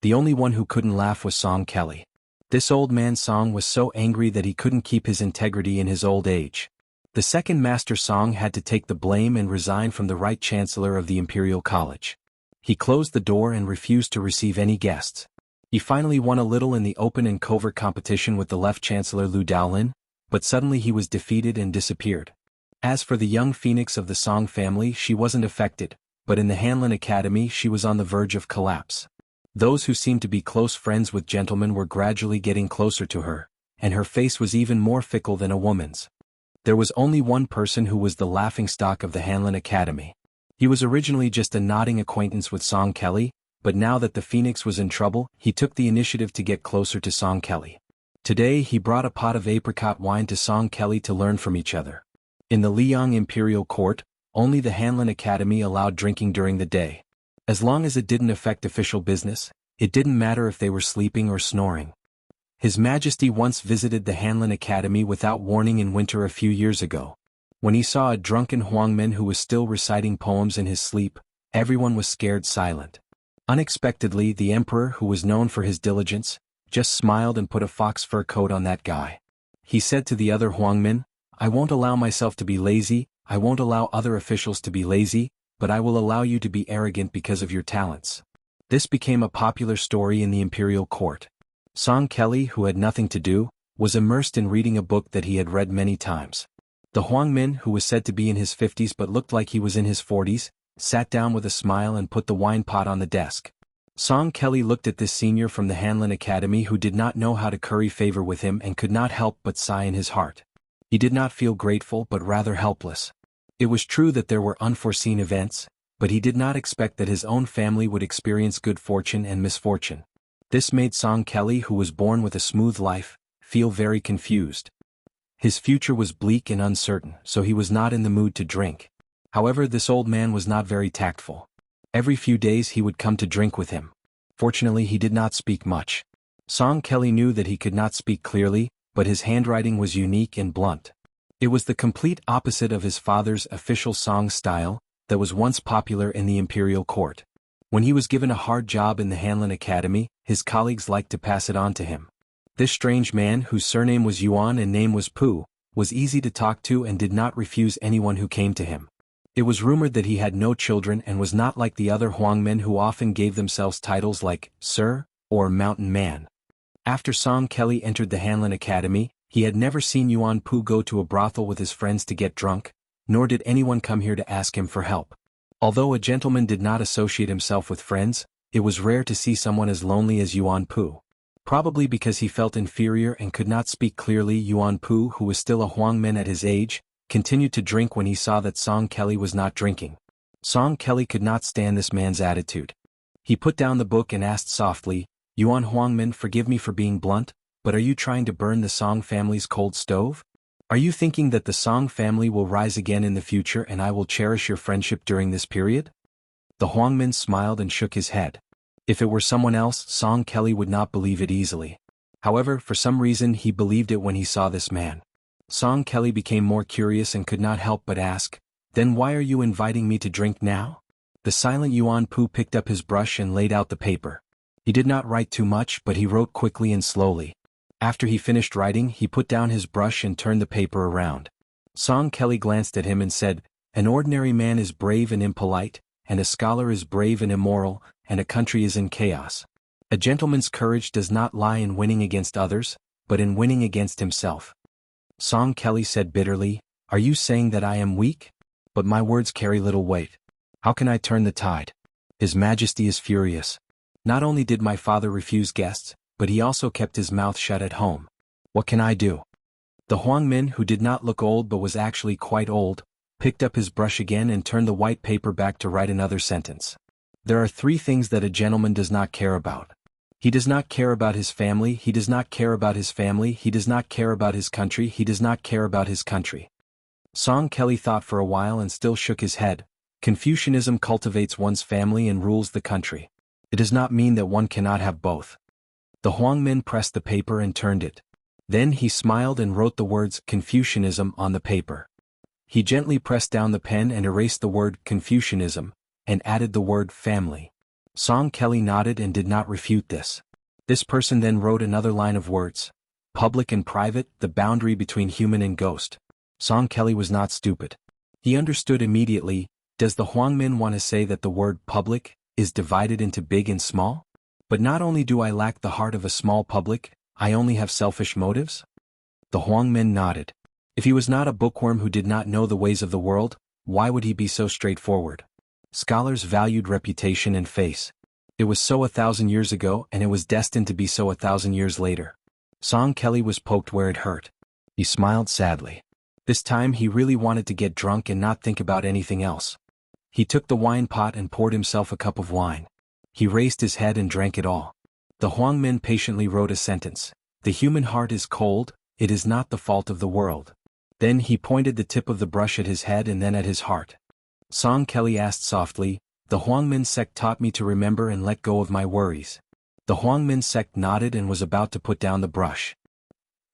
A: The only one who couldn't laugh was Song Kelly. This old man Song was so angry that he couldn't keep his integrity in his old age. The second master Song had to take the blame and resign from the right chancellor of the Imperial College. He closed the door and refused to receive any guests. He finally won a little in the open and covert competition with the left chancellor Lu Daolin, but suddenly he was defeated and disappeared. As for the young phoenix of the Song family, she wasn't affected, but in the Hanlin Academy she was on the verge of collapse. Those who seemed to be close friends with gentlemen were gradually getting closer to her, and her face was even more fickle than a woman's. There was only one person who was the laughingstock of the Hanlin Academy. He was originally just a nodding acquaintance with Song Kelly, but now that the phoenix was in trouble, he took the initiative to get closer to Song Kelly. Today he brought a pot of apricot wine to Song Kelly to learn from each other. In the Liang Imperial Court, only the Hanlin Academy allowed drinking during the day. As long as it didn't affect official business, it didn't matter if they were sleeping or snoring. His Majesty once visited the Hanlin Academy without warning in winter a few years ago. When he saw a drunken Huangman who was still reciting poems in his sleep, everyone was scared silent. Unexpectedly, the emperor, who was known for his diligence, just smiled and put a fox fur coat on that guy. He said to the other Huangmen, "I won't allow myself to be lazy, I won't allow other officials to be lazy, but I will allow you to be arrogant because of your talents." This became a popular story in the imperial court. Song Kelly, who had nothing to do, was immersed in reading a book that he had read many times. The Huangmin, who was said to be in his 50s but looked like he was in his 40s, sat down with a smile and put the wine pot on the desk. Song Kelly looked at this senior from the Hanlin Academy who did not know how to curry favor with him and could not help but sigh in his heart. He did not feel grateful but rather helpless. It was true that there were unforeseen events, but he did not expect that his own family would experience good fortune and misfortune. This made Song Kelly, who was born with a smooth life, feel very confused. His future was bleak and uncertain, so he was not in the mood to drink. However, this old man was not very tactful. Every few days he would come to drink with him. Fortunately, he did not speak much. Song Kelly knew that he could not speak clearly, but his handwriting was unique and blunt. It was the complete opposite of his father's official song style that was once popular in the imperial court. When he was given a hard job in the Hanlin Academy, his colleagues liked to pass it on to him. This strange man, whose surname was Yuan and name was Pu, was easy to talk to and did not refuse anyone who came to him. It was rumored that he had no children and was not like the other Huangmen who often gave themselves titles like Sir or Mountain Man. After Song Kelly entered the Hanlin Academy, he had never seen Yuan Pu go to a brothel with his friends to get drunk, nor did anyone come here to ask him for help. Although a gentleman did not associate himself with friends, it was rare to see someone as lonely as Yuan Pu. Probably because he felt inferior and could not speak clearly, Yuan Pu, who was still a Huangmen at his age, continued to drink when he saw that Song Kelly was not drinking. Song Kelly could not stand this man's attitude. He put down the book and asked softly, "Yuan Huangmen, forgive me for being blunt, but are you trying to burn the Song family's cold stove?" Are you thinking that the Song family will rise again in the future and I will cherish your friendship during this period? The Huangmin smiled and shook his head. If it were someone else, Song Kelly would not believe it easily. However, for some reason he believed it when he saw this man. Song Kelly became more curious and could not help but ask, "Then why are you inviting me to drink now?" The silent Yuan Pu picked up his brush and laid out the paper. He did not write too much, but he wrote quickly and slowly. After he finished writing, he put down his brush and turned the paper around. Song Kelly glanced at him and said, "An ordinary man is brave and impolite, and a scholar is brave and immoral, and a country is in chaos. A gentleman's courage does not lie in winning against others, but in winning against himself." Song Kelly said bitterly, "Are you saying that I am weak? But my words carry little weight. How can I turn the tide? His Majesty is furious. Not only did my father refuse guests, but he also kept his mouth shut at home. What can I do?" The Huangmin, who did not look old but was actually quite old, picked up his brush again and turned the white paper back to write another sentence. There are 3 things that a gentleman does not care about. He does not care about his family, he does not care about his family, he does not care about his country, he does not care about his country. Song Kelly thought for a while and still shook his head. Confucianism cultivates one's family and rules the country. It does not mean that one cannot have both. The Huangmin pressed the paper and turned it. Then he smiled and wrote the words Confucianism on the paper. He gently pressed down the pen and erased the word Confucianism, and added the word family. Song Kelly nodded and did not refute this. This person then wrote another line of words. Public and private, the boundary between human and ghost. Song Kelly was not stupid. He understood immediately. Does the Huangmin want to say that the word public is divided into big and small? But not only do I lack the heart of a small public, I only have selfish motives? The Huangmin nodded. If he was not a bookworm who did not know the ways of the world, why would he be so straightforward? Scholars valued reputation and face. It was so 1,000 years ago and it was destined to be so 1,000 years later. Song Kelly was poked where it hurt. He smiled sadly. This time he really wanted to get drunk and not think about anything else. He took the wine pot and poured himself a cup of wine. He raised his head and drank it all. The Huangmin patiently wrote a sentence. The human heart is cold, it is not the fault of the world. Then he pointed the tip of the brush at his head and then at his heart. Song Kelly asked softly, "The Huangmin sect taught me to remember and let go of my worries." The Huangmin sect nodded and was about to put down the brush.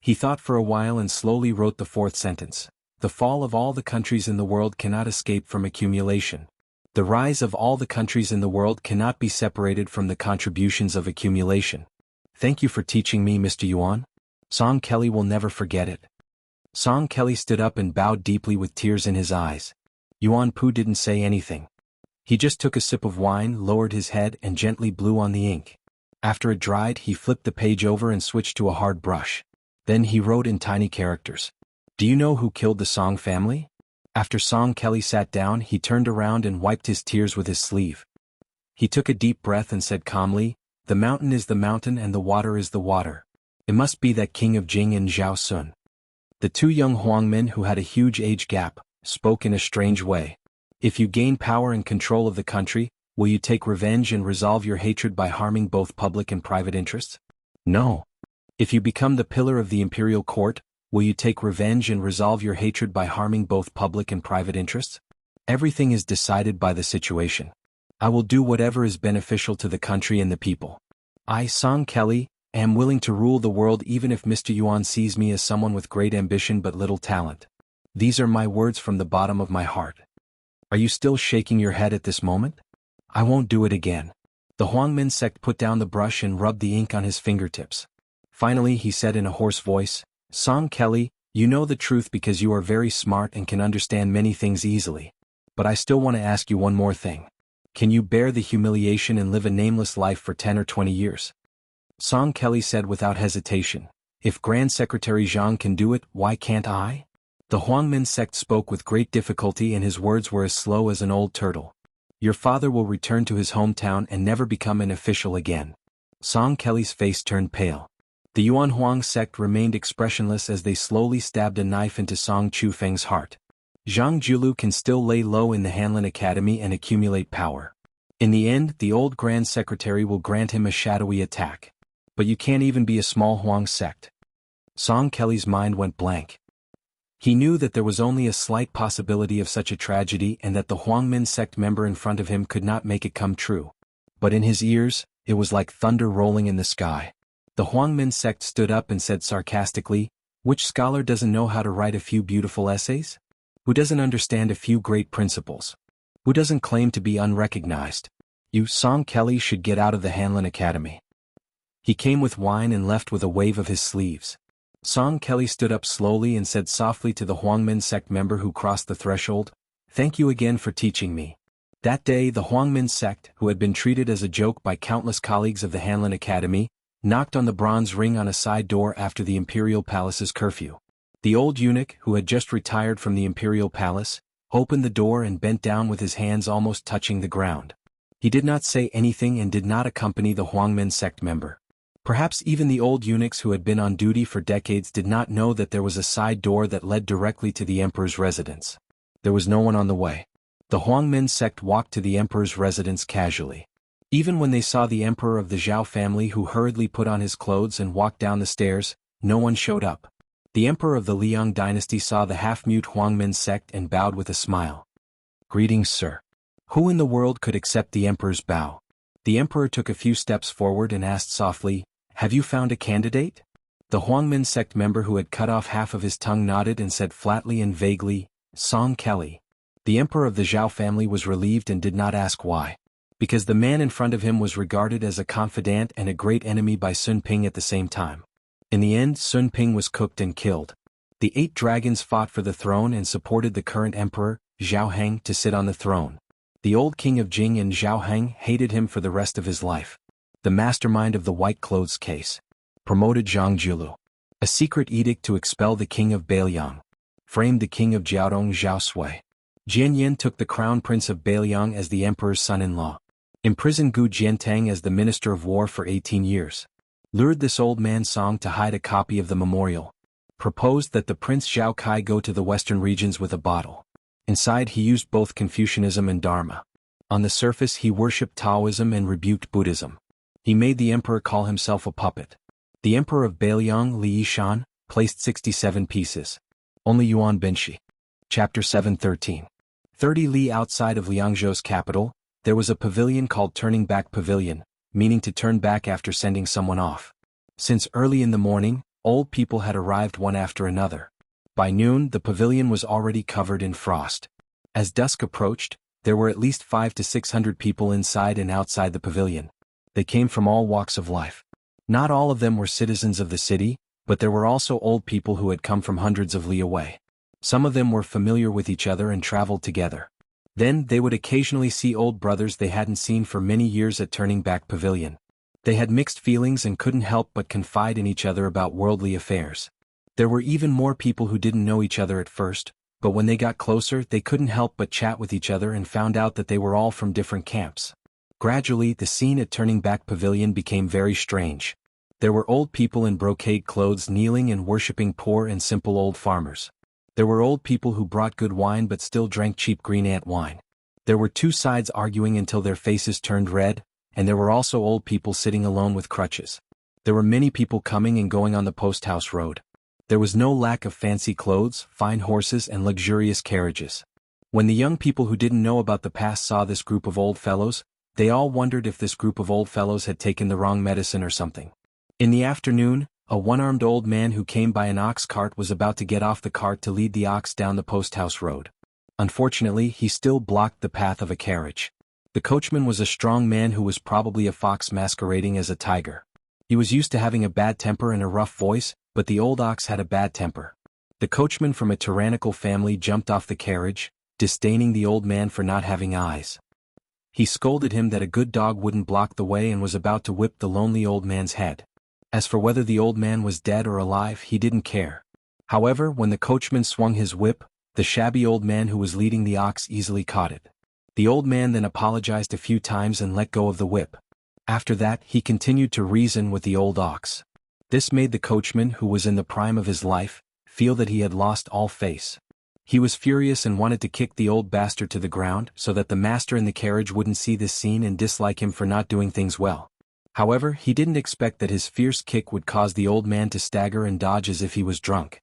A: He thought for a while and slowly wrote the 4th sentence. The fall of all the countries in the world cannot escape from accumulation. The rise of all the countries in the world cannot be separated from the contributions of accumulation. Thank you for teaching me, Mr. Yuan. Song Kelly will never forget it. Song Kelly stood up and bowed deeply with tears in his eyes. Yuan Pu didn't say anything. He just took a sip of wine, lowered his head and gently blew on the ink. After it dried, he flipped the page over and switched to a hard brush. Then he wrote in tiny characters. "Do you know who killed the Song family?" After Song Kelly sat down, he turned around and wiped his tears with his sleeve. He took a deep breath and said calmly, "The mountain is the mountain and the water is the water. It must be that king of Jing and Zhao Sun." The 2 young Huangmen, who had a huge age gap, spoke in a strange way. "If you gain power and control of the country, will you take revenge and resolve your hatred by harming both public and private interests?" "No." "If you become the pillar of the imperial court, will you take revenge and resolve your hatred by harming both public and private interests?" "Everything is decided by the situation. I will do whatever is beneficial to the country and the people. I, Song Kelly, am willing to rule the world even if Mr. Yuan sees me as someone with great ambition but little talent. These are my words from the bottom of my heart. Are you still shaking your head at this moment? I won't do it again." The Huangmin sect put down the brush and rubbed the ink on his fingertips. Finally he said in a hoarse voice, "Song Kelly, you know the truth because you are very smart and can understand many things easily. But I still want to ask you one more thing. Can you bear the humiliation and live a nameless life for 10 or 20 years? Song Kelly said without hesitation, "If Grand Secretary Zhang can do it, why can't I?" The Huangmin sect spoke with great difficulty and his words were as slow as an old turtle. "Your father will return to his hometown and never become an official again." Song Kelly's face turned pale. The Yuan Huang sect remained expressionless as they slowly stabbed a knife into Song Chufeng's heart. Zhang Julu can still lay low in the Hanlin Academy and accumulate power. In the end, the old Grand Secretary will grant him a shadowy attack. But you can't even be a small Huang sect. Song Kelly's mind went blank. He knew that there was only a slight possibility of such a tragedy and that the Huangmin sect member in front of him could not make it come true. But in his ears, it was like thunder rolling in the sky. The Huangmin sect stood up and said sarcastically, "Which scholar doesn't know how to write a few beautiful essays? Who doesn't understand a few great principles? Who doesn't claim to be unrecognized? You, Song Kelly, should get out of the Hanlin Academy." He came with wine and left with a wave of his sleeves. Song Kelly stood up slowly and said softly to the Huangmin sect member who crossed the threshold, "Thank you again for teaching me." That day the Huangmin sect, who had been treated as a joke by countless colleagues of the Hanlin Academy, knocked on the bronze ring on a side door after the Imperial Palace's curfew. The old eunuch, who had just retired from the Imperial Palace, opened the door and bent down with his hands almost touching the ground. He did not say anything and did not accompany the Huangmin sect member. Perhaps even the old eunuchs who had been on duty for decades did not know that there was a side door that led directly to the emperor's residence. There was no one on the way. The Huangmin sect walked to the emperor's residence casually. Even when they saw the emperor of the Zhao family who hurriedly put on his clothes and walked down the stairs, no one showed up. The emperor of the Liang dynasty saw the half-mute Huangmin sect and bowed with a smile. "Greetings, sir." Who in the world could accept the emperor's bow? The emperor took a few steps forward and asked softly, "Have you found a candidate?" The Huangmin sect member who had cut off half of his tongue nodded and said flatly and vaguely, "Song Kelly." The emperor of the Zhao family was relieved and did not ask why. Because the man in front of him was regarded as a confidant and a great enemy by Sun Ping at the same time. In the end, Sun Ping was cooked and killed. The 8 dragons fought for the throne and supported the current emperor, Zhao Heng, to sit on the throne. The old king of Jing and Zhao Heng hated him for the rest of his life. The mastermind of the white clothes case. Promoted Zhang Julu. A secret edict to expel the king of Beiliang. Framed the king of Jiaodong Zhao Sui. Jian Yin took the crown prince of Beiliang as the emperor's son-in-law. Imprisoned Gu Jiantang as the minister of war for 18 years. Lured this old man Song to hide a copy of the memorial. Proposed that the prince Zhao Kai go to the western regions with a bottle. Inside he used both Confucianism and Dharma. On the surface he worshipped Taoism and rebuked Buddhism. He made the emperor call himself a puppet. The emperor of Beiliang, Li Yishan, placed 67 pieces. Only Yuan Binshi. Chapter 7:13. 30 li outside of Liangzhou's capital, there was a pavilion called Turning Back Pavilion, meaning to turn back after sending someone off. Since early in the morning, old people had arrived one after another. By noon the pavilion was already covered in frost. As dusk approached, there were at least 500 to 600 people inside and outside the pavilion. They came from all walks of life. Not all of them were citizens of the city, but there were also old people who had come from hundreds of li away. Some of them were familiar with each other and traveled together. Then they would occasionally see old brothers they hadn't seen for many years at Turning Back Pavilion. They had mixed feelings and couldn't help but confide in each other about worldly affairs. There were even more people who didn't know each other at first, but when they got closer they couldn't help but chat with each other and found out that they were all from different camps. Gradually the scene at Turning Back Pavilion became very strange. There were old people in brocade clothes kneeling and worshipping poor and simple old farmers. There were old people who brought good wine but still drank cheap green ant wine. There were two sides arguing until their faces turned red, and there were also old people sitting alone with crutches. There were many people coming and going on the post house road. There was no lack of fancy clothes, fine horses and luxurious carriages. When the young people who didn't know about the past saw this group of old fellows, they all wondered if this group of old fellows had taken the wrong medicine or something. In the afternoon, a one-armed old man who came by an ox cart was about to get off the cart to lead the ox down the post house road. Unfortunately, he still blocked the path of a carriage. The coachman was a strong man who was probably a fox masquerading as a tiger. He was used to having a bad temper and a rough voice, but the old ox had a bad temper. The coachman from a tyrannical family jumped off the carriage, disdaining the old man for not having eyes. He scolded him that a good dog wouldn't block the way and was about to whip the lonely old man's head. As for whether the old man was dead or alive, he didn't care. However, when the coachman swung his whip, the shabby old man who was leading the ox easily caught it. The old man then apologized a few times and let go of the whip. After that, he continued to reason with the old ox. This made the coachman, who was in the prime of his life, feel that he had lost all face. He was furious and wanted to kick the old bastard to the ground so that the master in the carriage wouldn't see this scene and dislike him for not doing things well. However, he didn't expect that his fierce kick would cause the old man to stagger and dodge as if he was drunk.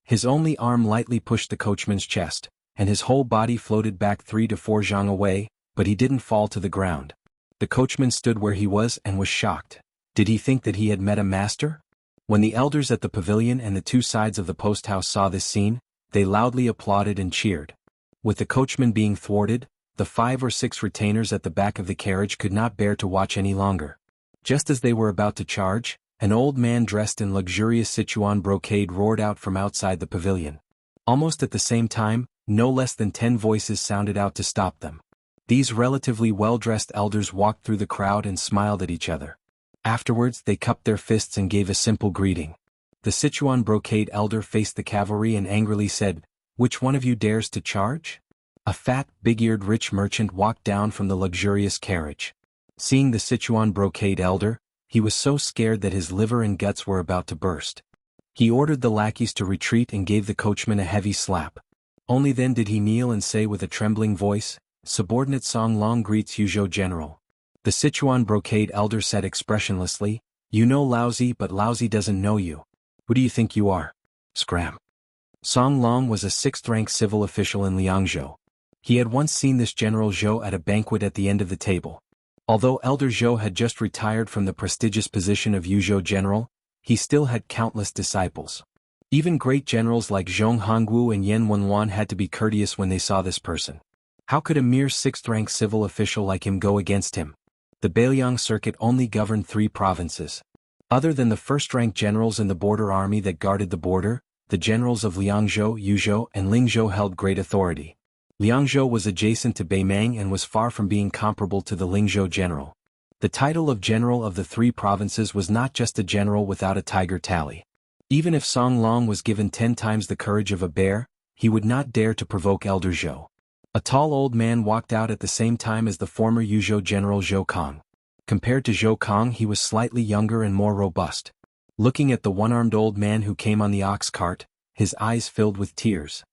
A: His only arm lightly pushed the coachman's chest, and his whole body floated back 3 to 4 zhang away, but he didn't fall to the ground. The coachman stood where he was and was shocked. Did he think that he had met a master? When the elders at the pavilion and the two sides of the post house saw this scene, they loudly applauded and cheered. With the coachman being thwarted, the 5 or 6 retainers at the back of the carriage could not bear to watch any longer. Just as they were about to charge, an old man dressed in luxurious Sichuan brocade roared out from outside the pavilion. Almost at the same time, no less than 10 voices sounded out to stop them. These relatively well-dressed elders walked through the crowd and smiled at each other. Afterwards they cupped their fists and gave a simple greeting. The Sichuan brocade elder faced the cavalry and angrily said, "Which one of you dares to charge?" A fat, big-eared rich merchant walked down from the luxurious carriage. Seeing the Sichuan brocade elder, he was so scared that his liver and guts were about to burst. He ordered the lackeys to retreat and gave the coachman a heavy slap. Only then did he kneel and say with a trembling voice, "Subordinate Song Long greets Yuzhou General." The Sichuan brocade elder said expressionlessly, "You know Laozi, but Laozi doesn't know you. Who do you think you are?" Scram. Song Long was a 6th-rank civil official in Liangzhou. He had once seen this General Zhou at a banquet at the end of the table. Although Elder Zhou had just retired from the prestigious position of Yuzhou General, he still had countless disciples. Even great generals like Zhong Hongwu and Yan Wenwan had to be courteous when they saw this person. How could a mere 6th-rank civil official like him go against him? The Beiliang circuit only governed 3 provinces. Other than the 1st-rank generals in the border army that guarded the border, the generals of Liangzhou, Yuzhou, and Lingzhou held great authority. Liangzhou was adjacent to Beimang and was far from being comparable to the Lingzhou general. The title of general of the 3 provinces was not just a general without a tiger tally. Even if Song Long was given 10 times the courage of a bear, he would not dare to provoke Elder Zhou. A tall old man walked out at the same time as the former Yuzhou general Zhou Kong. Compared to Zhou Kong, he was slightly younger and more robust. Looking at the one-armed old man who came on the ox cart, his eyes filled with tears.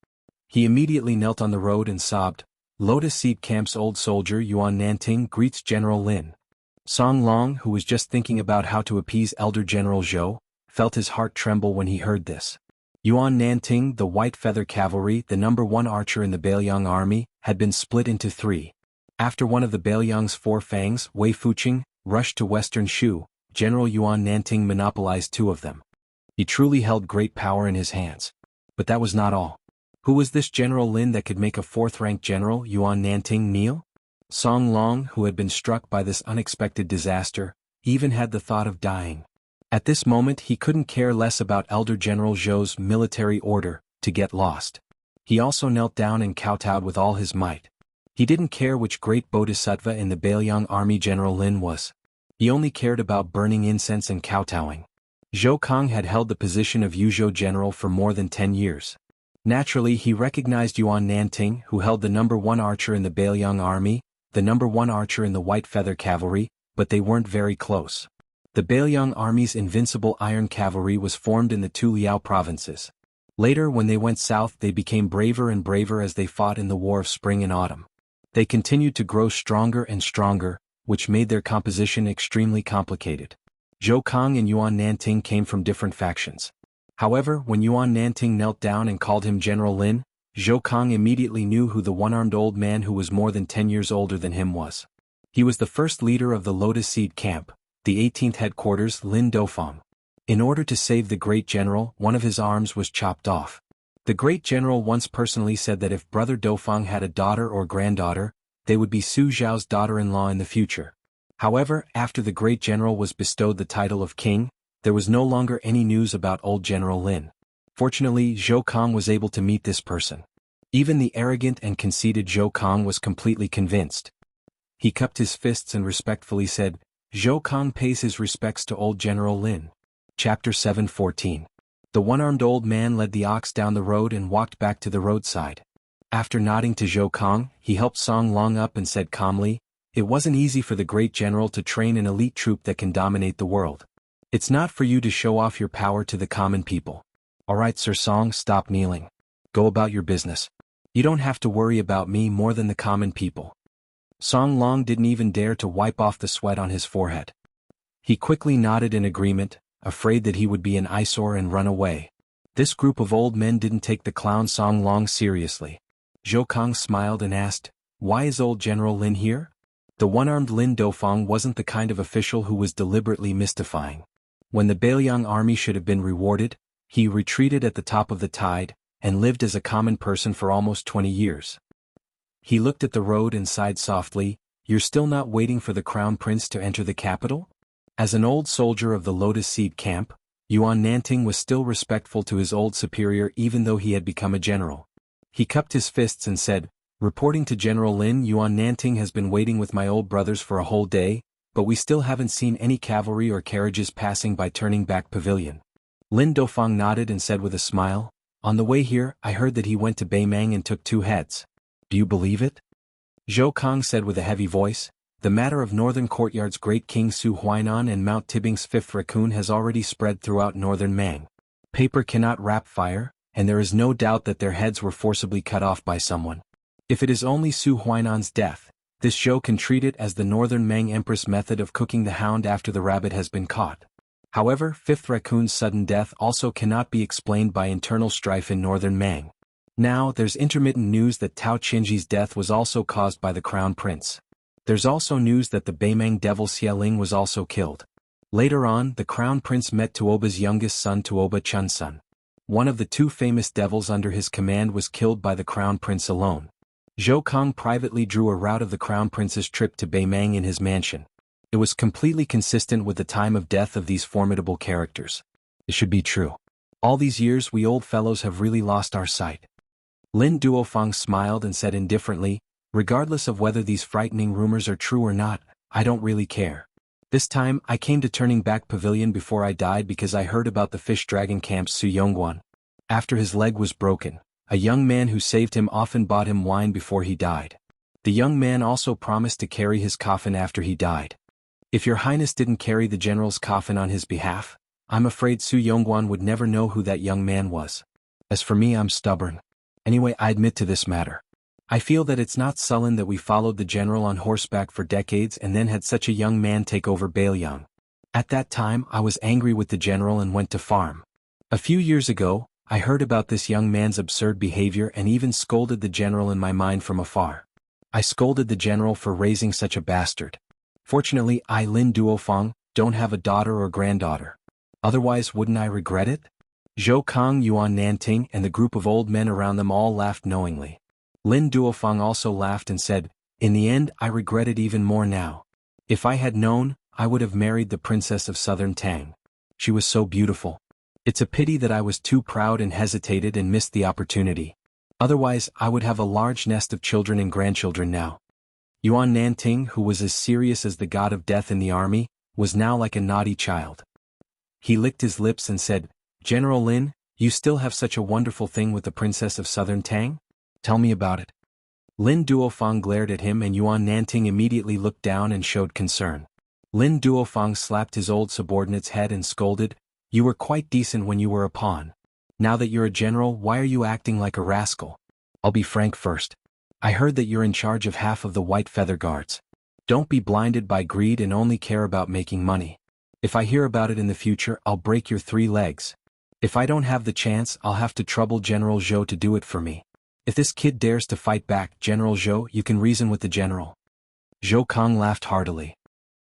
A: He immediately knelt on the road and sobbed, "Lotus Seed Camp's old soldier Yuan Nanting greets General Lin." Song Long, who was just thinking about how to appease Elder General Zhou, felt his heart tremble when he heard this. Yuan Nanting, the White Feather Cavalry, the #1 archer in the Beiliang army, had been split into 3. After one of the Beiliang's 4 fangs, Wei Fuqing, rushed to western Shu, General Yuan Nanting monopolized 2 of them. He truly held great power in his hands. But that was not all. Who was this General Lin that could make a 4th-rank general, Yuan Nanting, kneel? Song Long, who had been struck by this unexpected disaster, even had the thought of dying. At this moment he couldn't care less about Elder General Zhou's military order, to get lost. He also knelt down and kowtowed with all his might. He didn't care which great bodhisattva in the Beiliang army General Lin was. He only cared about burning incense and kowtowing. Zhou Kong had held the position of Yuzhou general for more than 10 years. Naturally he recognized Yuan Nanting, who held the #1 archer in the Beiliang army, the #1 archer in the White Feather Cavalry, but they weren't very close. The Beiliang army's invincible iron cavalry was formed in the 2 Liao provinces. Later when they went south they became braver and braver as they fought in the War of Spring and Autumn. They continued to grow stronger and stronger, which made their composition extremely complicated. Zhou Kong and Yuan Nanting came from different factions. However, when Yuan Nanting knelt down and called him General Lin, Zhou Kong immediately knew who the one-armed old man who was more than 10 years older than him was. He was the first leader of the Lotus Seed Camp, the 18th headquarters, Lin Dofeng. In order to save the great general, one of his arms was chopped off. The great general once personally said that if Brother Dofeng had a daughter or granddaughter, they would be Su Zhao's daughter-in-law in the future. However, after the great general was bestowed the title of king, there was no longer any news about old General Lin. Fortunately, Zhou Kong was able to meet this person. Even the arrogant and conceited Zhou Kong was completely convinced. He cupped his fists and respectfully said, "Zhou Kong pays his respects to old General Lin." Chapter 7:14. The one-armed old man led the ox down the road and walked back to the roadside. After nodding to Zhou Kong, he helped Song Long up and said calmly, "It wasn't easy for the great general to train an elite troop that can dominate the world. It's not for you to show off your power to the common people. Alright Sir Song, stop kneeling. Go about your business. You don't have to worry about me more than the common people." Song Long didn't even dare to wipe off the sweat on his forehead. He quickly nodded in agreement, afraid that he would be an eyesore and run away. This group of old men didn't take the clown song long seriously. Zhou Kang smiled and asked, "Why is old General Lin here?" The one-armed Lin Dofang wasn't the kind of official who was deliberately mystifying. When the Beiliang army should have been rewarded, he retreated at the top of the tide, and lived as a common person for almost 20 years. He looked at the road and sighed softly, "You're still not waiting for the crown prince to enter the capital?" As an old soldier of the Lotus Seed Camp, Yuan Nanting was still respectful to his old superior even though he had become a general. He cupped his fists and said, "Reporting to General Lin, Yuan Nanting has been waiting with my old brothers for a whole day, but we still haven't seen any cavalry or carriages passing by turning back pavilion." Lin Dofang nodded and said with a smile, "On the way here, I heard that he went to Beimang and took 2 heads. Do you believe it?" Zhou Kang said with a heavy voice, "The matter of Northern Courtyard's great king Su Huainan and Mount Tibing's 5th raccoon has already spread throughout northern Mang. Paper cannot wrap fire, and there is no doubt that their heads were forcibly cut off by someone. If it is only Su Huainan's death, this Zhou can treat it as the northern Mang Empress method of cooking the hound after the rabbit has been caught. However, 5th raccoon's sudden death also cannot be explained by internal strife in northern Mang. Now, there's intermittent news that Tao Qinji's death was also caused by the crown prince. There's also news that the Beimang devil Xialing was also killed. Later on, the crown prince met Tuoba's youngest son Tuoba Chunsun. One of the 2 famous devils under his command was killed by the crown prince alone. Zhou Kang privately drew a route of the crown prince's trip to Beimang in his mansion. It was completely consistent with the time of death of these formidable characters. It should be true. All these years we old fellows have really lost our sight. Lin Duofang smiled and said indifferently, "Regardless of whether these frightening rumors are true or not, I don't really care. This time, I came to Turning Back Pavilion before I died because I heard about the fish dragon camp's Su Yongguan. After his leg was broken, a young man who saved him often bought him wine before he died. The young man also promised to carry his coffin after he died. If your highness didn't carry the general's coffin on his behalf, I'm afraid Su Yongguan would never know who that young man was. As for me, I'm stubborn. Anyway, I admit to this matter. I feel that it's not sullen that we followed the general on horseback for decades and then had such a young man take over Beiliang. At that time I was angry with the general and went to farm. A few years ago, I heard about this young man's absurd behavior and even scolded the general in my mind from afar. I scolded the general for raising such a bastard. Fortunately, I, Lin Duofang, don't have a daughter or granddaughter. Otherwise, wouldn't I regret it?" Zhou Kang, Yuan Nanting, and the group of old men around them all laughed knowingly. Lin Duofang also laughed and said, "In the end, I regret it even more now. If I had known, I would have married the princess of southern Tang. She was so beautiful. It's a pity that I was too proud and hesitated and missed the opportunity. Otherwise, I would have a large nest of children and grandchildren now." Yuan Nanting, who was as serious as the god of death in the army, was now like a naughty child. He licked his lips and said, "General Lin, you still have such a wonderful thing with the princess of southern Tang? Tell me about it." Lin Duofang glared at him and Yuan Nanting immediately looked down and showed concern. Lin Duofang slapped his old subordinate's head and scolded, "You were quite decent when you were a pawn. Now that you're a general, why are you acting like a rascal? I'll be frank first. I heard that you're in charge of half of the White Feather Guards. Don't be blinded by greed and only care about making money. If I hear about it in the future, I'll break your 3 legs. If I don't have the chance, I'll have to trouble General Zhou to do it for me. If this kid dares to fight back, General Zhou, you can reason with the general." Zhou Kang laughed heartily.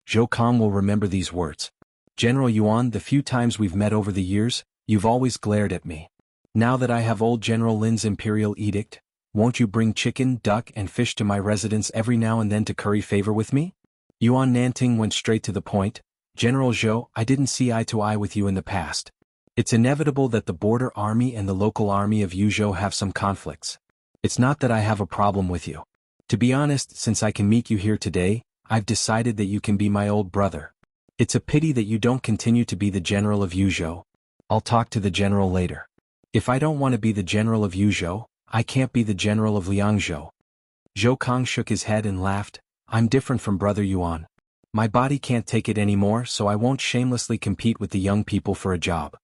A: Zhou Kang will remember these words. "General Yuan, the few times we've met over the years, you've always glared at me. Now that I have old General Lin's imperial edict, won't you bring chicken, duck, and fish to my residence every now and then to curry favor with me?" Yuan Nanting went straight to the point. "General Zhou, I didn't see eye to eye with you in the past. It's inevitable that the border army and the local army of Yuzhou have some conflicts. It's not that I have a problem with you. To be honest, since I can meet you here today, I've decided that you can be my old brother. It's a pity that you don't continue to be the general of Yuzhou. I'll talk to the general later. If I don't want to be the general of Yuzhou, I can't be the general of Liangzhou." Zhou Kang shook his head and laughed, "I'm different from Brother Yuan. My body can't take it anymore, so I won't shamelessly compete with the young people for a job.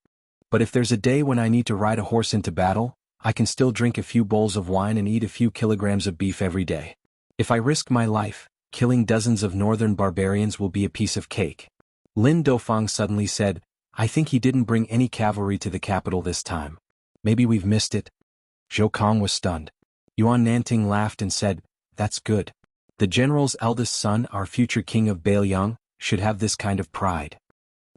A: But if there's a day when I need to ride a horse into battle, I can still drink a few bowls of wine and eat a few kilograms of beef every day. If I risk my life, killing dozens of northern barbarians will be a piece of cake." Lin Dofang suddenly said, "I think he didn't bring any cavalry to the capital this time. Maybe we've missed it. Zhou Kong was stunned. Yuan Nanting laughed and said, "That's good. The general's eldest son, our future king of Bailiang, should have this kind of pride."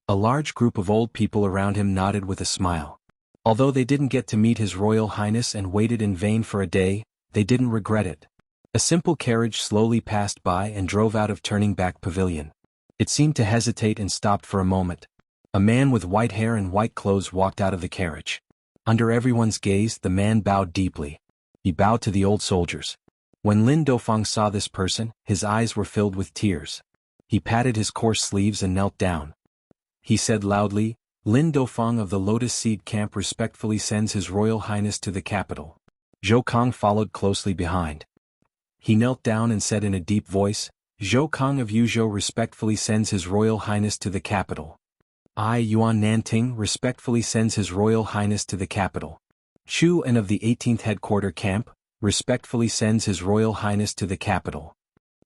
A: A large group of old people around him nodded with a smile. Although they didn't get to meet His Royal Highness and waited in vain for a day, they didn't regret it. A simple carriage slowly passed by and drove out of Turning Back Pavilion. It seemed to hesitate and stopped for a moment. A man with white hair and white clothes walked out of the carriage. Under everyone's gaze, the man bowed deeply. He bowed to the old soldiers. When Lin Dofang saw this person, his eyes were filled with tears. He patted his coarse sleeves and knelt down. He said loudly, "Lin Dofang of the Lotus Seed Camp respectfully sends His Royal Highness to the capital." Zhou Kong followed closely behind. He knelt down and said in a deep voice, "Zhou Kong of Yuzhou respectfully sends His Royal Highness to the capital. I, Yuan Nanting, respectfully sends His Royal Highness to the capital. Chu and of the 18th Headquarter Camp, respectfully sends His Royal Highness to the capital.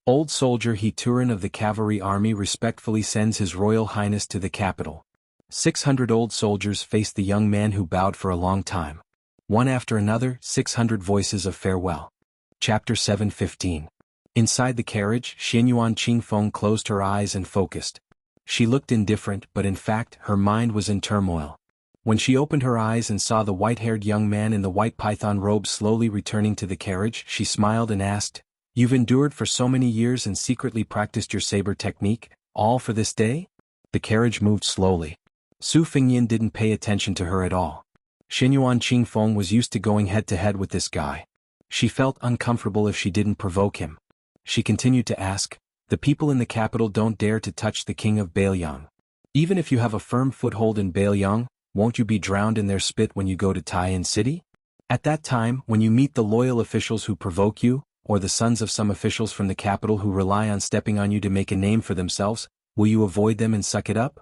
A: Old Soldier He Turan of the Cavalry Army respectfully sends His Royal Highness to the capital." 600 old soldiers faced the young man who bowed for a long time. One after another, 600 voices of farewell. Chapter 7:15. Inside the carriage, Xianyuan Qingfeng closed her eyes and focused. She looked indifferent, but in fact, her mind was in turmoil. When she opened her eyes and saw the white-haired young man in the white python robe slowly returning to the carriage, she smiled and asked, "You've endured for so many years and secretly practiced your saber technique, all for this day?" The carriage moved slowly. Su Fingyin didn't pay attention to her at all. Xianyuan Qingfeng was used to going head-to-head with this guy. She felt uncomfortable if she didn't provoke him. She continued to ask, "The people in the capital don't dare to touch the king of Bailiang. Even if you have a firm foothold in Bailiang, won't you be drowned in their spit when you go to Taiyin City? At that time, when you meet the loyal officials who provoke you, or the sons of some officials from the capital who rely on stepping on you to make a name for themselves, will you avoid them and suck it up?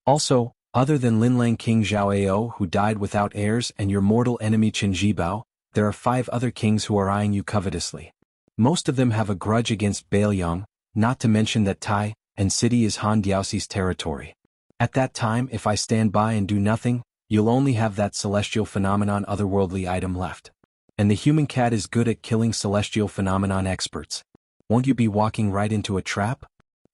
A: Also, other than Linlang King Zhao who died without heirs and your mortal enemy Qin Jibao, there are 5 other kings who are eyeing you covetously. Most of them have a grudge against Bailiang, not to mention that Tai and City is Han Diaoxi's territory. At that time, if I stand by and do nothing, you'll only have that celestial phenomenon otherworldly item left. And the human cat is good at killing celestial phenomenon experts. Won't you be walking right into a trap?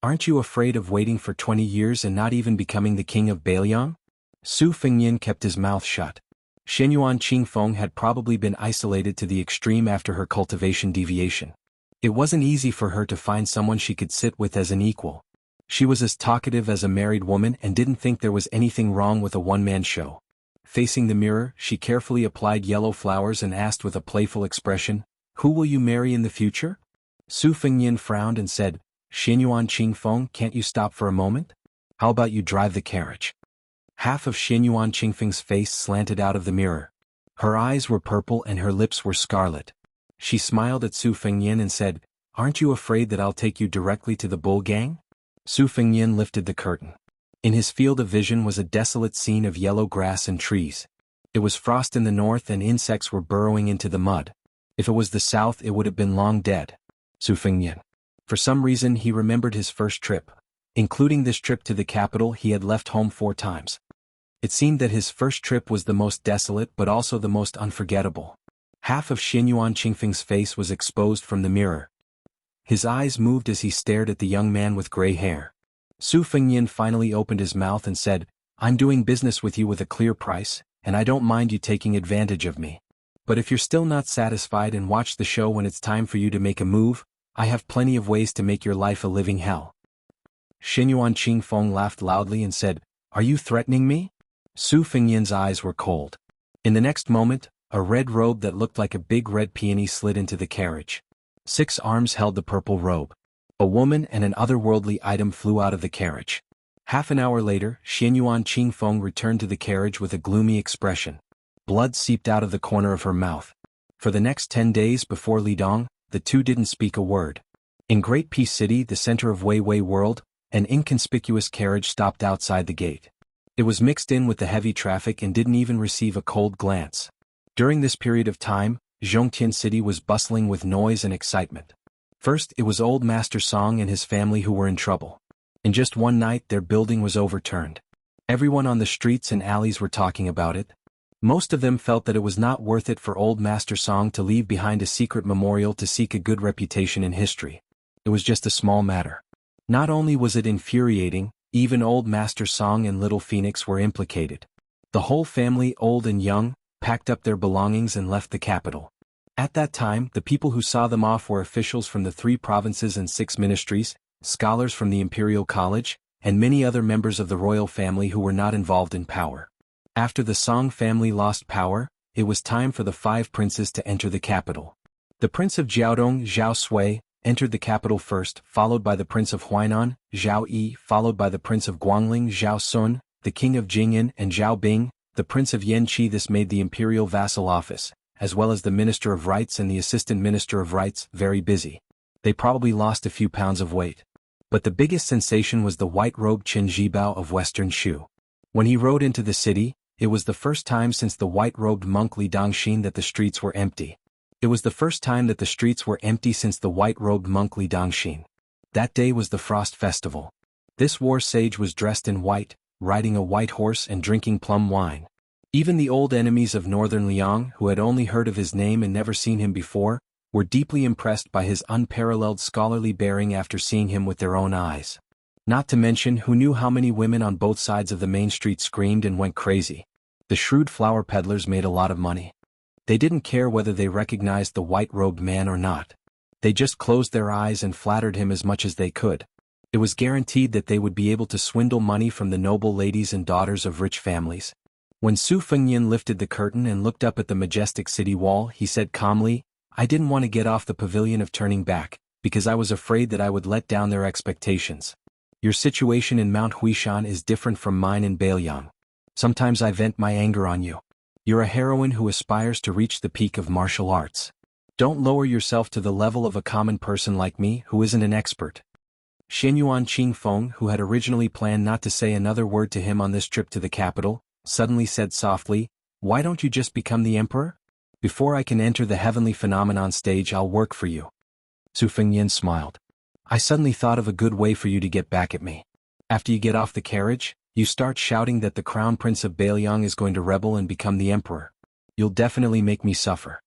A: Aren't you afraid of waiting for 20 years and not even becoming the king of Bailiang?" Su Fingyin kept his mouth shut. Xianyuan Qingfeng had probably been isolated to the extreme after her cultivation deviation. It wasn't easy for her to find someone she could sit with as an equal. She was as talkative as a married woman and didn't think there was anything wrong with a one-man show. Facing the mirror, she carefully applied yellow flowers and asked with a playful expression, "Who will you marry in the future?" Su Fingyin frowned and said, "Xianyuan Qingfeng, can't you stop for a moment? How about you drive the carriage?" Half of Xianyuan Qingfeng's face slanted out of the mirror. Her eyes were purple and her lips were scarlet. She smiled at Su Fingyin and said, "Aren't you afraid that I'll take you directly to the bull gang?" Su Fingyin lifted the curtain. In his field of vision was a desolate scene of yellow grass and trees. It was frost in the north and insects were burrowing into the mud. If it was the south, it would have been long dead. Su Fingyin. For some reason, he remembered his first trip. Including this trip to the capital, he had left home 4 times. It seemed that his first trip was the most desolate but also the most unforgettable. Half of Xianyuan Qingfeng's face was exposed from the mirror. His eyes moved as he stared at the young man with gray hair. Su Fingyin finally opened his mouth and said, "I'm doing business with you with a clear price, and I don't mind you taking advantage of me. But if you're still not satisfied and watch the show when it's time for you to make a move, I have plenty of ways to make your life a living hell." Xianyuan Qingfeng laughed loudly and said, "Are you threatening me?" Su Fingyin's eyes were cold. In the next moment, a red robe that looked like a big red peony slid into the carriage. 6 arms held the purple robe. A woman and an otherworldly item flew out of the carriage. Half an hour later, Xianyuan Qingfeng returned to the carriage with a gloomy expression. Blood seeped out of the corner of her mouth. For the next 10 days before Lidong, the two didn't speak a word. In Great Peace City, the center of Wei Wei World, an inconspicuous carriage stopped outside the gate. It was mixed in with the heavy traffic and didn't even receive a cold glance. During this period of time, Zhongtian City was bustling with noise and excitement. First, it was old Master Song and his family who were in trouble. In just one night, their building was overturned. Everyone on the streets and alleys were talking about it. Most of them felt that it was not worth it for old Master Song to leave behind a secret memorial to seek a good reputation in history. It was just a small matter. Not only was it infuriating, even old Master Song and Little Phoenix were implicated. The whole family, old and young, packed up their belongings and left the capital. At that time, the people who saw them off were officials from the 3 provinces and 6 ministries, scholars from the Imperial College, and many other members of the royal family who were not involved in power. After the Song family lost power, it was time for the 5 princes to enter the capital. The Prince of Jiaodong, Zhao Sui, entered the capital first, followed by the Prince of Huainan, Zhao Yi, followed by the Prince of Guangling, Zhao Sun, the King of Jing'an and Zhao Bing, the Prince of Yanqi. This made the imperial vassal office, as well as the Minister of Rights and the Assistant Minister of Rights, very busy. They probably lost a few pounds of weight. But the biggest sensation was the white-robed Qin Zhibao of Western Shu. When he rode into the city, it was the first time since the white-robed monk Li Dongxin that the streets were empty. It was the first time that the streets were empty since the white-robed monk Li Dongxin. That day was the Frost Festival. This war sage was dressed in white, riding a white horse and drinking plum wine. Even the old enemies of northern Liang, who had only heard of his name and never seen him before, were deeply impressed by his unparalleled scholarly bearing after seeing him with their own eyes. Not to mention who knew how many women on both sides of the main street screamed and went crazy. The shrewd flower peddlers made a lot of money. They didn't care whether they recognized the white-robed man or not. They just closed their eyes and flattered him as much as they could. It was guaranteed that they would be able to swindle money from the noble ladies and daughters of rich families. When Su Fengyan lifted the curtain and looked up at the majestic city wall, he said calmly, "I didn't want to get off the pavilion of turning back, because I was afraid that I would let down their expectations. Your situation in Mount Huishan is different from mine in Bailiang. Sometimes I vent my anger on you. You're a heroine who aspires to reach the peak of martial arts. Don't lower yourself to the level of a common person like me who isn't an expert." Xianyuan Qingfeng, who had originally planned not to say another word to him on this trip to the capital, suddenly said softly, "Why don't you just become the emperor? Before I can enter the heavenly phenomenon stage, I'll work for you." Su Fengyan smiled. "I suddenly thought of a good way for you to get back at me. After you get off the carriage, you start shouting that the crown prince of Bailiang is going to rebel and become the emperor. You'll definitely make me suffer."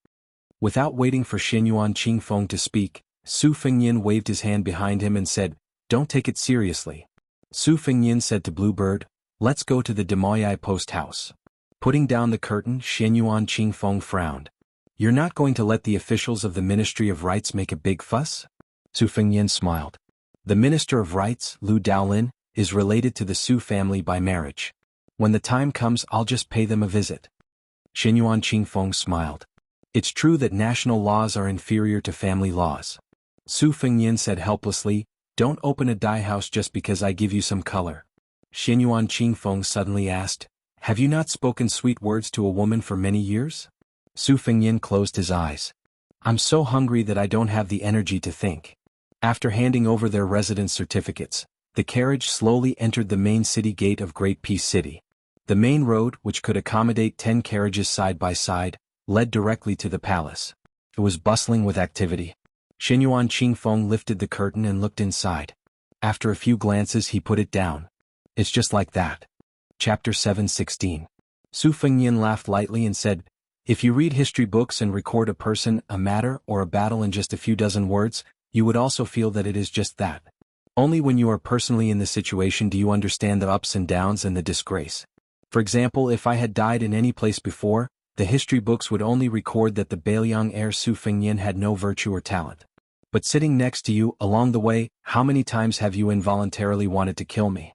A: Without waiting for Xianyuan Qingfeng to speak, Su Fengyan waved his hand behind him and said, "Don't take it seriously." Su Fengyan said to Bluebird, "Let's go to the Demoyai post house." Putting down the curtain, Xianyuan Qingfeng frowned. "You're not going to let the officials of the Ministry of Rights make a big fuss?" Su Fengyan smiled. "The Minister of Rights, Lu Daolin, is related to the Su family by marriage. When the time comes, I'll just pay them a visit." Xianyuan Qingfeng smiled. "It's true that national laws are inferior to family laws." Su Fengyan said helplessly, "Don't open a dye house just because I give you some color." Xianyuan Qingfeng suddenly asked, "Have you not spoken sweet words to a woman for many years?" Su Fengyan closed his eyes. "I'm so hungry that I don't have the energy to think." After handing over their residence certificates, the carriage slowly entered the main city gate of Great Peace City. The main road, which could accommodate 10 carriages side by side, led directly to the palace. It was bustling with activity. Xianyuan Qingfeng lifted the curtain and looked inside. After a few glances, he put it down. "It's just like that." Chapter 7:16. Su Fengyan laughed lightly and said, "If you read history books and record a person, a matter, or a battle in just a few dozen words, you would also feel that it is just that. Only when you are personally in the situation do you understand the ups and downs and the disgrace. For example, if I had died in any place before, the history books would only record that the Bailiang heir Su Fengyan had no virtue or talent. But sitting next to you, along the way, how many times have you involuntarily wanted to kill me?"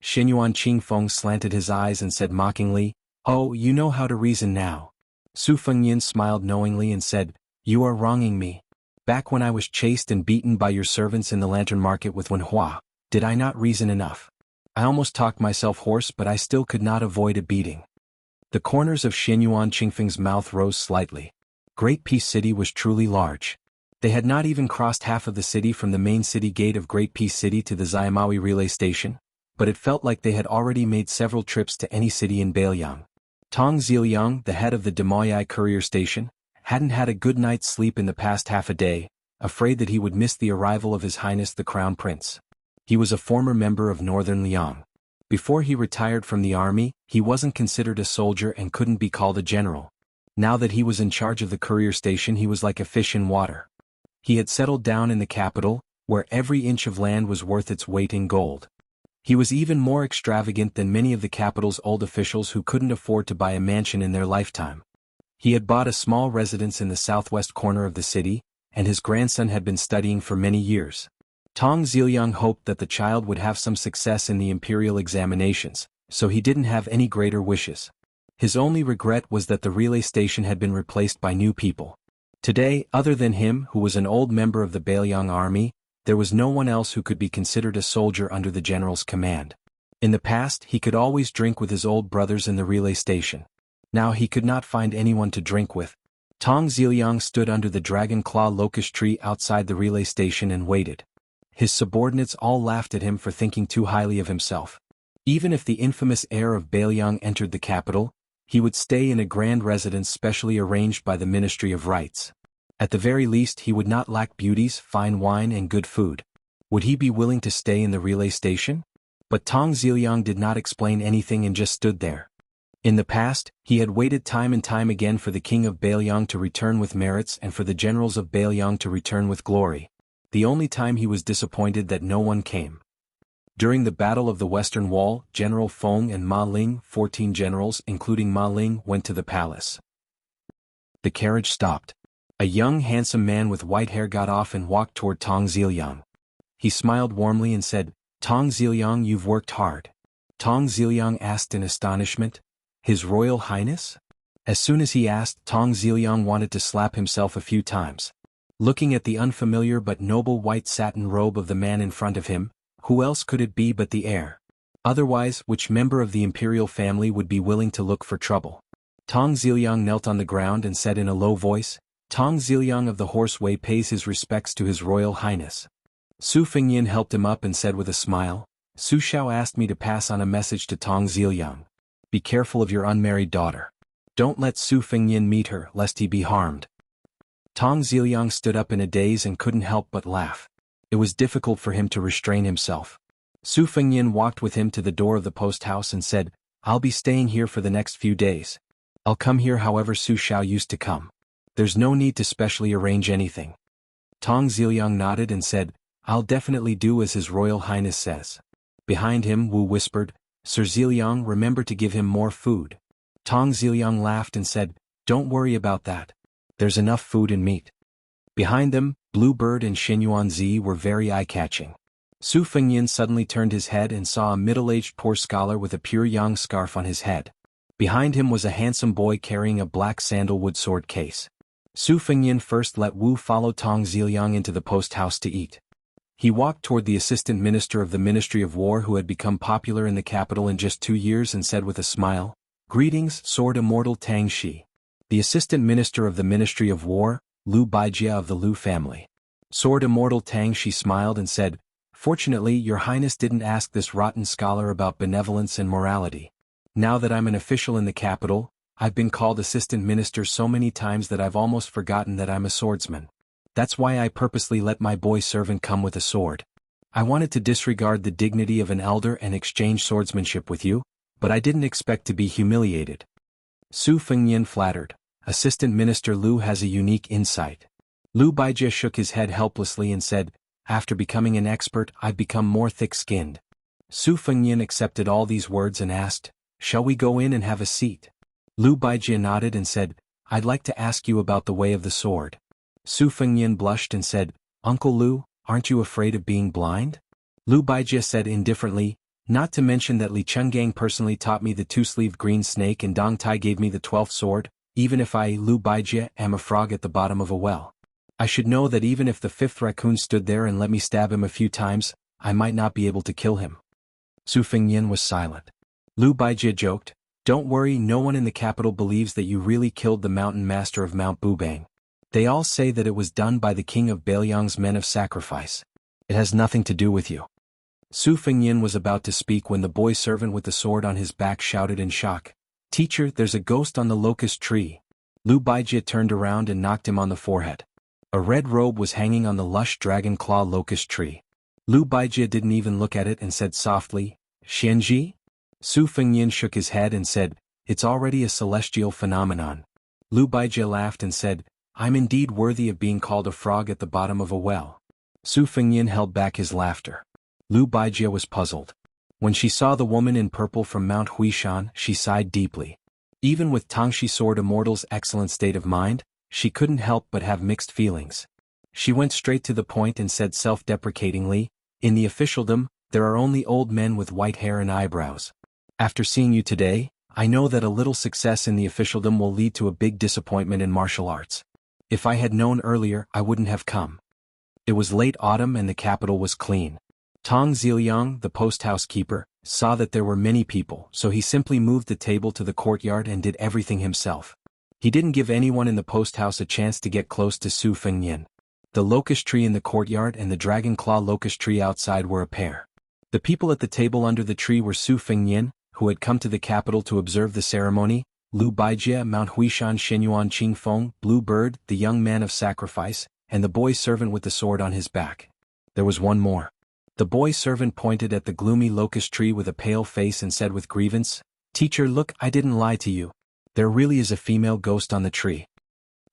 A: Xianyuan Qingfeng slanted his eyes and said mockingly, "Oh, you know how to reason now." Su Fengyan smiled knowingly and said, "You are wronging me. Back when I was chased and beaten by your servants in the lantern market with Wenhua, did I not reason enough? I almost talked myself hoarse, but I still could not avoid a beating." The corners of Xianyuan Qingfeng's mouth rose slightly. Great Peace City was truly large. They had not even crossed half of the city from the main city gate of Great Peace City to the Xiamawi relay station, but it felt like they had already made several trips to any city in Bailiang. Tong Ziliang, the head of the Demoyai courier station, hadn't had a good night's sleep in the past half a day, afraid that he would miss the arrival of His Highness the Crown Prince. He was a former member of Northern Liang. Before he retired from the army, he wasn't considered a soldier and couldn't be called a general. Now that he was in charge of the courier station, he was like a fish in water. He had settled down in the capital, where every inch of land was worth its weight in gold. He was even more extravagant than many of the capital's old officials who couldn't afford to buy a mansion in their lifetime. He had bought a small residence in the southwest corner of the city, and his grandson had been studying for many years. Tong Ziliyang hoped that the child would have some success in the imperial examinations, so he didn't have any greater wishes. His only regret was that the relay station had been replaced by new people. Today, other than him, who was an old member of the Bailiang army, there was no one else who could be considered a soldier under the general's command. In the past, he could always drink with his old brothers in the relay station. Now he could not find anyone to drink with. Tong Ziliyang stood under the dragon claw locust tree outside the relay station and waited. His subordinates all laughed at him for thinking too highly of himself. Even if the infamous heir of Bailiang entered the capital, he would stay in a grand residence specially arranged by the Ministry of Rites. At the very least, he would not lack beauties, fine wine and good food. Would he be willing to stay in the relay station? But Tong Ziliyang did not explain anything and just stood there. In the past, he had waited time and time again for the king of Bailiang to return with merits and for the generals of Bailiang to return with glory. The only time he was disappointed that no one came. During the Battle of the Western Wall, General Feng and Ma Ling, 14 generals including Ma Ling, went to the palace. The carriage stopped. A young handsome man with white hair got off and walked toward Tong Ziliyang. He smiled warmly and said, "Tong Ziliyang, you've worked hard." Tong Ziliyang asked in astonishment, "His Royal Highness?" As soon as he asked, Tong Ziliyang wanted to slap himself a few times. Looking at the unfamiliar but noble white satin robe of the man in front of him, who else could it be but the heir? Otherwise, which member of the imperial family would be willing to look for trouble? Tong Ziliyang knelt on the ground and said in a low voice, "Tong Ziliyang of the Horseway pays his respects to His Royal Highness." Su Fengyin helped him up and said with a smile, "Su Xiao asked me to pass on a message to Tong Ziliyang. Be careful of your unmarried daughter. Don't let Su Fengyin meet her lest he be harmed." Tong Ziliyang stood up in a daze and couldn't help but laugh. It was difficult for him to restrain himself. Su Fengyin walked with him to the door of the post house and said, "I'll be staying here for the next few days. I'll come here however Su Xiao used to come. There's no need to specially arrange anything." Tong Ziliyang nodded and said, "I'll definitely do as His Royal Highness says." Behind him, Wu whispered, "Sir Ziliyang, remember to give him more food." Tong Ziliyang laughed and said, "Don't worry about that. There's enough food and meat." Behind them, Bluebird and Xinyuanzi were very eye-catching. Su Fengyin suddenly turned his head and saw a middle-aged poor scholar with a pure yang scarf on his head. Behind him was a handsome boy carrying a black sandalwood sword case. Su Fengyin first let Wu follow Tong Ziliyang into the post house to eat. He walked toward the assistant minister of the Ministry of War who had become popular in the capital in just 2 years and said with a smile, "Greetings, Sword Immortal Tang Shi." The assistant minister of the Ministry of War, Lu Baijia of the Lu family. Sword Immortal Tang Shi smiled and said, "Fortunately, Your Highness didn't ask this rotten scholar about benevolence and morality. Now that I'm an official in the capital, I've been called assistant minister so many times that I've almost forgotten that I'm a swordsman. That's why I purposely let my boy servant come with a sword. I wanted to disregard the dignity of an elder and exchange swordsmanship with you, but I didn't expect to be humiliated." Su Fengyin flattered. Assistant Minister Lu has a unique insight. Lu Baijia shook his head helplessly and said, "After becoming an expert, I've become more thick-skinned." Su Fengyin accepted all these words and asked, "Shall we go in and have a seat?" Lu Baijia nodded and said, "I'd like to ask you about the way of the sword." Su Fengyin blushed and said, "Uncle Lu, aren't you afraid of being blind?" Lu Baijia said indifferently, "Not to mention that Li Chenggang personally taught me the two-sleeved green snake and Dong Tai gave me the 12th sword. Even if I, Lu Baijia, am a frog at the bottom of a well. I should know that even if the 5th raccoon stood there and let me stab him a few times, I might not be able to kill him." Su Fengyin was silent. Lu Baijia joked, "Don't worry, no one in the capital believes that you really killed the mountain master of Mount Bubang. They all say that it was done by the king of Bailiang's men of sacrifice. It has nothing to do with you." Su Fengyin was about to speak when the boy servant with the sword on his back shouted in shock, "Teacher, there's a ghost on the locust tree." Lu Baijia turned around and knocked him on the forehead. A red robe was hanging on the lush dragon claw locust tree. Lu Baijia didn't even look at it and said softly, "Xianji?" Su Fengyin shook his head and said, "It's already a celestial phenomenon." Lu Baijie laughed and said, "I'm indeed worthy of being called a frog at the bottom of a well." Su Fengyin held back his laughter. Lu Baijie was puzzled. When she saw the woman in purple from Mount Huishan, she sighed deeply. Even with Tangshi Sword Immortal's excellent state of mind, she couldn't help but have mixed feelings. She went straight to the point and said self-deprecatingly, "In the officialdom, there are only old men with white hair and eyebrows. After seeing you today, I know that a little success in the officialdom will lead to a big disappointment in martial arts. If I had known earlier, I wouldn't have come." It was late autumn and the capital was clean. Tong Ziliang, the post housekeeper, saw that there were many people, so he simply moved the table to the courtyard and did everything himself. He didn't give anyone in the post house a chance to get close to Su Fengyin. The locust tree in the courtyard and the dragon claw locust tree outside were a pair. The people at the table under the tree were Su Fengyin, who had come to the capital to observe the ceremony, Lu Baijie, Mount Huishan Shenyuan Qingfeng, Blue Bird, the young man of sacrifice, and the boy servant with the sword on his back. There was one more. The boy servant pointed at the gloomy locust tree with a pale face and said with grievance, "Teacher, look, I didn't lie to you. There really is a female ghost on the tree."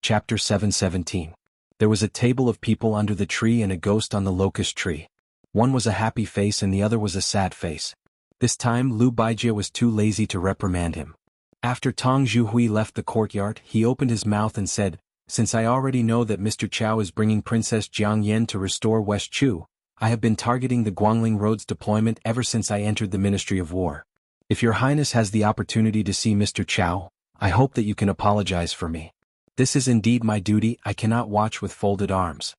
A: Chapter 717. There was a table of people under the tree and a ghost on the locust tree. One was a happy face and the other was a sad face. This time Lu Baijie was too lazy to reprimand him. After Tong Zhuhui left the courtyard, he opened his mouth and said, "Since I already know that Mr. Chao is bringing Princess Jiang Yan to restore West Chu, I have been targeting the Guangling Road's deployment ever since I entered the Ministry of War. If your Highness has the opportunity to see Mr. Chao, I hope that you can apologize for me. This is indeed my duty, I cannot watch with folded arms."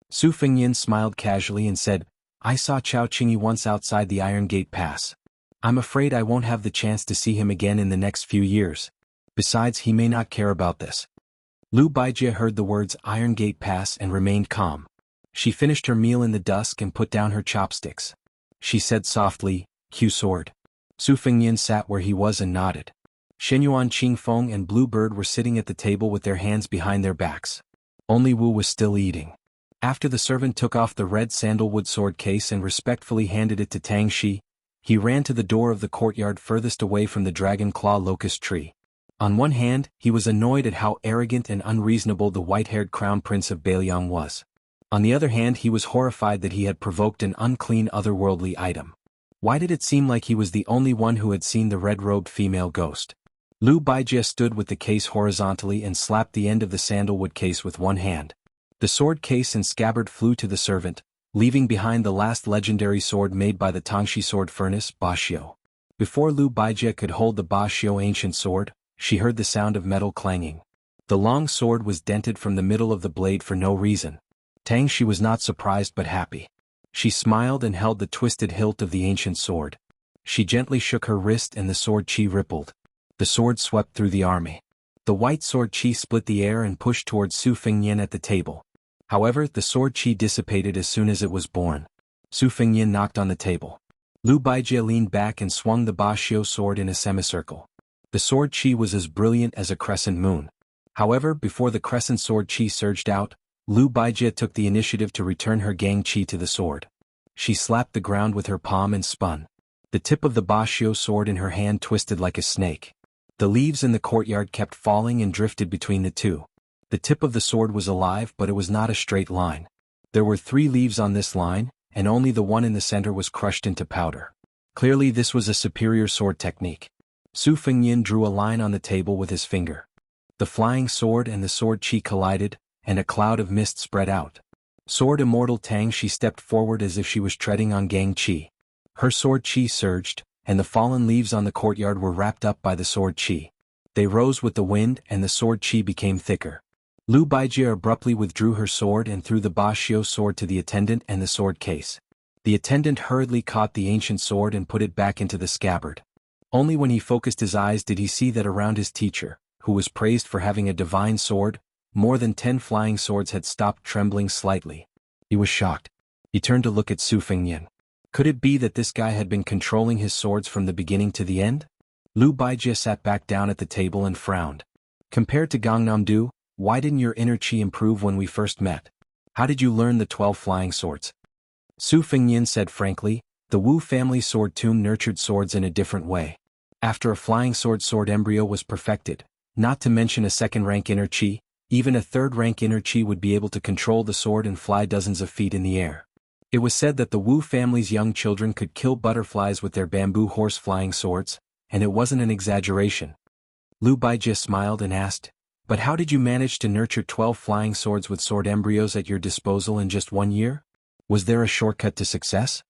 A: Su Fengyin smiled casually and said, "I saw Chao Qingyi once outside the Iron Gate Pass. I'm afraid I won't have the chance to see him again in the next few years. Besides, he may not care about this." Lu Baijie heard the words Iron Gate Pass and remained calm. She finished her meal in the dusk and put down her chopsticks. She said softly, "Q sword." Su Fengyin sat where he was and nodded. Shenyuan Qingfeng and Blue Bird were sitting at the table with their hands behind their backs. Only Wu was still eating. After the servant took off the red sandalwood sword case and respectfully handed it to Tang Shi, he ran to the door of the courtyard furthest away from the dragon claw locust tree. On one hand, he was annoyed at how arrogant and unreasonable the white-haired crown prince of Beiliang was. On the other hand, he was horrified that he had provoked an unclean otherworldly item. Why did it seem like he was the only one who had seen the red-robed female ghost? Lu Baijie stood with the case horizontally and slapped the end of the sandalwood case with one hand. The sword case and scabbard flew to the servant, leaving behind the last legendary sword made by the Tangshi sword furnace, Bashio. Before Lu Baijie could hold the Bashio ancient sword, she heard the sound of metal clanging. The long sword was dented from the middle of the blade for no reason. Tang Shi was not surprised but happy. She smiled and held the twisted hilt of the ancient sword. She gently shook her wrist and the sword chi rippled. The sword swept through the army. The white sword chi split the air and pushed towards Su Fengyin at the table. However, the sword chi dissipated as soon as it was born. Su Fengyin knocked on the table. Lu Baijie leaned back and swung the Bashio sword in a semicircle. The sword chi was as brilliant as a crescent moon. However, before the crescent sword chi surged out, Lu Baijie took the initiative to return her gang chi to the sword. She slapped the ground with her palm and spun. The tip of the Bashio sword in her hand twisted like a snake. The leaves in the courtyard kept falling and drifted between the two. The tip of the sword was alive, but it was not a straight line. There were 3 leaves on this line, and only the one in the center was crushed into powder. Clearly this was a superior sword technique. Su Fengyin drew a line on the table with his finger. The flying sword and the sword chi collided, and a cloud of mist spread out. Sword Immortal Tang Shi stepped forward as if she was treading on gang chi. Her sword chi surged, and the fallen leaves on the courtyard were wrapped up by the sword chi. They rose with the wind and the sword chi became thicker. Lu Baijie abruptly withdrew her sword and threw the Bashio sword to the attendant and the sword case. The attendant hurriedly caught the ancient sword and put it back into the scabbard. Only when he focused his eyes did he see that around his teacher, who was praised for having a divine sword, more than 10 flying swords had stopped trembling slightly. He was shocked. He turned to look at Su Fengyin. Could it be that this guy had been controlling his swords from the beginning to the end? Lu Baijie sat back down at the table and frowned. Compared to Gangnam-do, why didn't your inner chi improve when we first met? How did you learn the 12 flying swords? Su Fengyin said frankly, The Wu family sword tomb nurtured swords in a different way. After a flying sword embryo was perfected, not to mention a second-rank inner chi, even a third-rank inner chi would be able to control the sword and fly dozens of feet in the air. It was said that the Wu family's young children could kill butterflies with their bamboo horse flying swords, and it wasn't an exaggeration. Lu Baijie smiled and asked, "But how did you manage to nurture 12 flying swords with sword embryos at your disposal in just 1 year? Was there a shortcut to success?"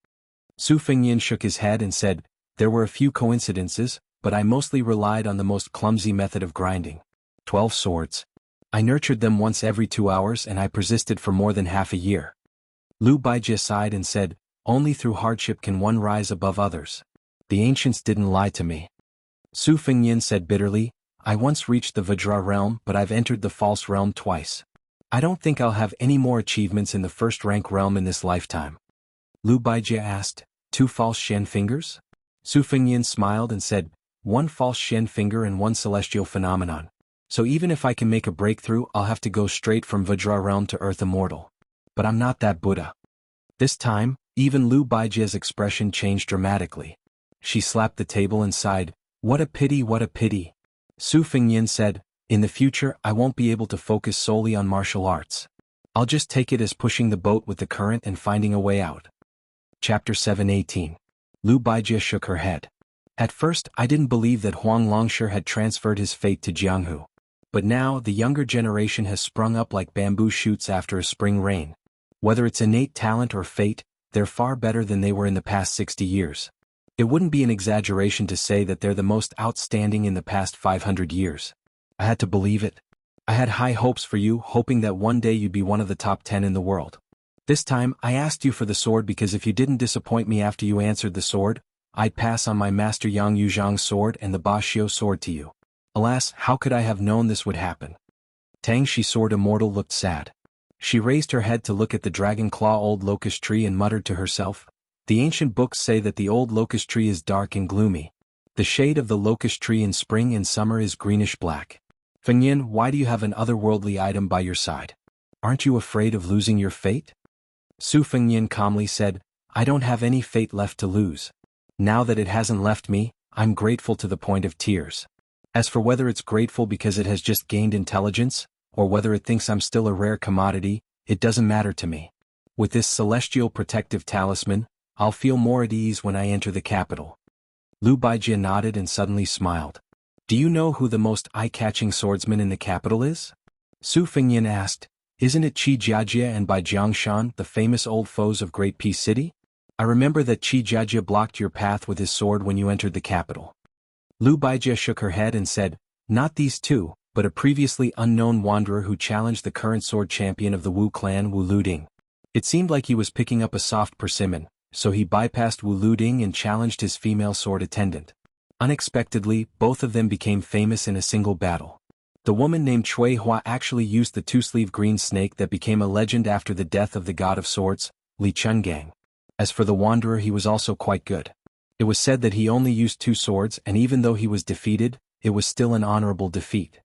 A: Su Fengyin shook his head and said, "There were a few coincidences, but I mostly relied on the most clumsy method of grinding. 12 swords. I nurtured them once every 2 hours and I persisted for more than half a year." Lu Baijie sighed and said, "Only through hardship can one rise above others. The ancients didn't lie to me." Su Fengyin said bitterly, "I once reached the Vajra realm but I've entered the false realm twice. I don't think I'll have any more achievements in the first-rank realm in this lifetime." Lu Baijie asked, "2 false Shen fingers?" Su Fengyin smiled and said, "1 false Shen finger and 1 celestial phenomenon. So even if I can make a breakthrough I'll have to go straight from Vajra realm to Earth Immortal. But I'm not that Buddha." This time, even Lu Baijie's expression changed dramatically. She slapped the table and sighed, "What a pity, what a pity." Su Fengyin said, "In the future I won't be able to focus solely on martial arts. I'll just take it as pushing the boat with the current and finding a way out." Chapter 7:18. Lu Baijie shook her head. "At first I didn't believe that Huang Longshi had transferred his fate to Jianghu. But now the younger generation has sprung up like bamboo shoots after a spring rain. Whether it's innate talent or fate, they're far better than they were in the past 60 years. It wouldn't be an exaggeration to say that they're the most outstanding in the past 500 years. I had to believe it. I had high hopes for you, hoping that one day you'd be one of the top 10 in the world. This time, I asked you for the sword because if you didn't disappoint me after you answered the sword, I'd pass on my master Yang Yuzhang's sword and the Ba Xiu sword to you. Alas, how could I have known this would happen?" Tang Shi Sword Immortal looked sad. She raised her head to look at the dragon claw old locust tree and muttered to herself, "The ancient books say that the old locust tree is dark and gloomy. The shade of the locust tree in spring and summer is greenish-black. Fengyin, why do you have an otherworldly item by your side? Aren't you afraid of losing your fate?" Su Fengyin calmly said, "I don't have any fate left to lose. Now that it hasn't left me, I'm grateful to the point of tears. As for whether it's grateful because it has just gained intelligence, or whether it thinks I'm still a rare commodity, it doesn't matter to me. With this celestial protective talisman, I'll feel more at ease when I enter the capital." Lu Baijie nodded and suddenly smiled. "Do you know who the most eye-catching swordsman in the capital is?" Su Fengyin asked, "Isn't it Qi Jiajie and Bai Jiangshan, the famous old foes of Great Peace City? I remember that Qi Jiajie blocked your path with his sword when you entered the capital." Lu Baijie shook her head and said, "Not these two, but a previously unknown wanderer who challenged the current sword champion of the Wu clan, Wu Luding. It seemed like he was picking up a soft persimmon, so he bypassed Wu Luding and challenged his female sword attendant. Unexpectedly, both of them became famous in a single battle. The woman named Cui Hua actually used the two-sleeve green snake that became a legend after the death of the god of swords, Li Chungang. As for the wanderer, he was also quite good. It was said that he only used 2 swords, and even though he was defeated, it was still an honorable defeat.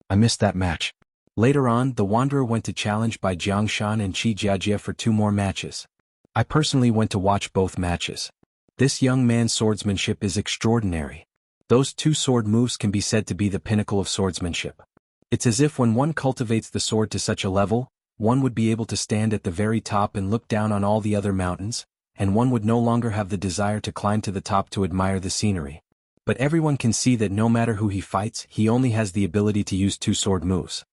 A: I missed that match." Later on, the wanderer went to challenge Bai Jiangshan and Qi Jiajie for 2 more matches. I personally went to watch both matches. This young man's swordsmanship is extraordinary. Those 2 sword moves can be said to be the pinnacle of swordsmanship. It's as if when one cultivates the sword to such a level, one would be able to stand at the very top and look down on all the other mountains, and one would no longer have the desire to climb to the top to admire the scenery. But everyone can see that no matter who he fights, he only has the ability to use 2 sword moves.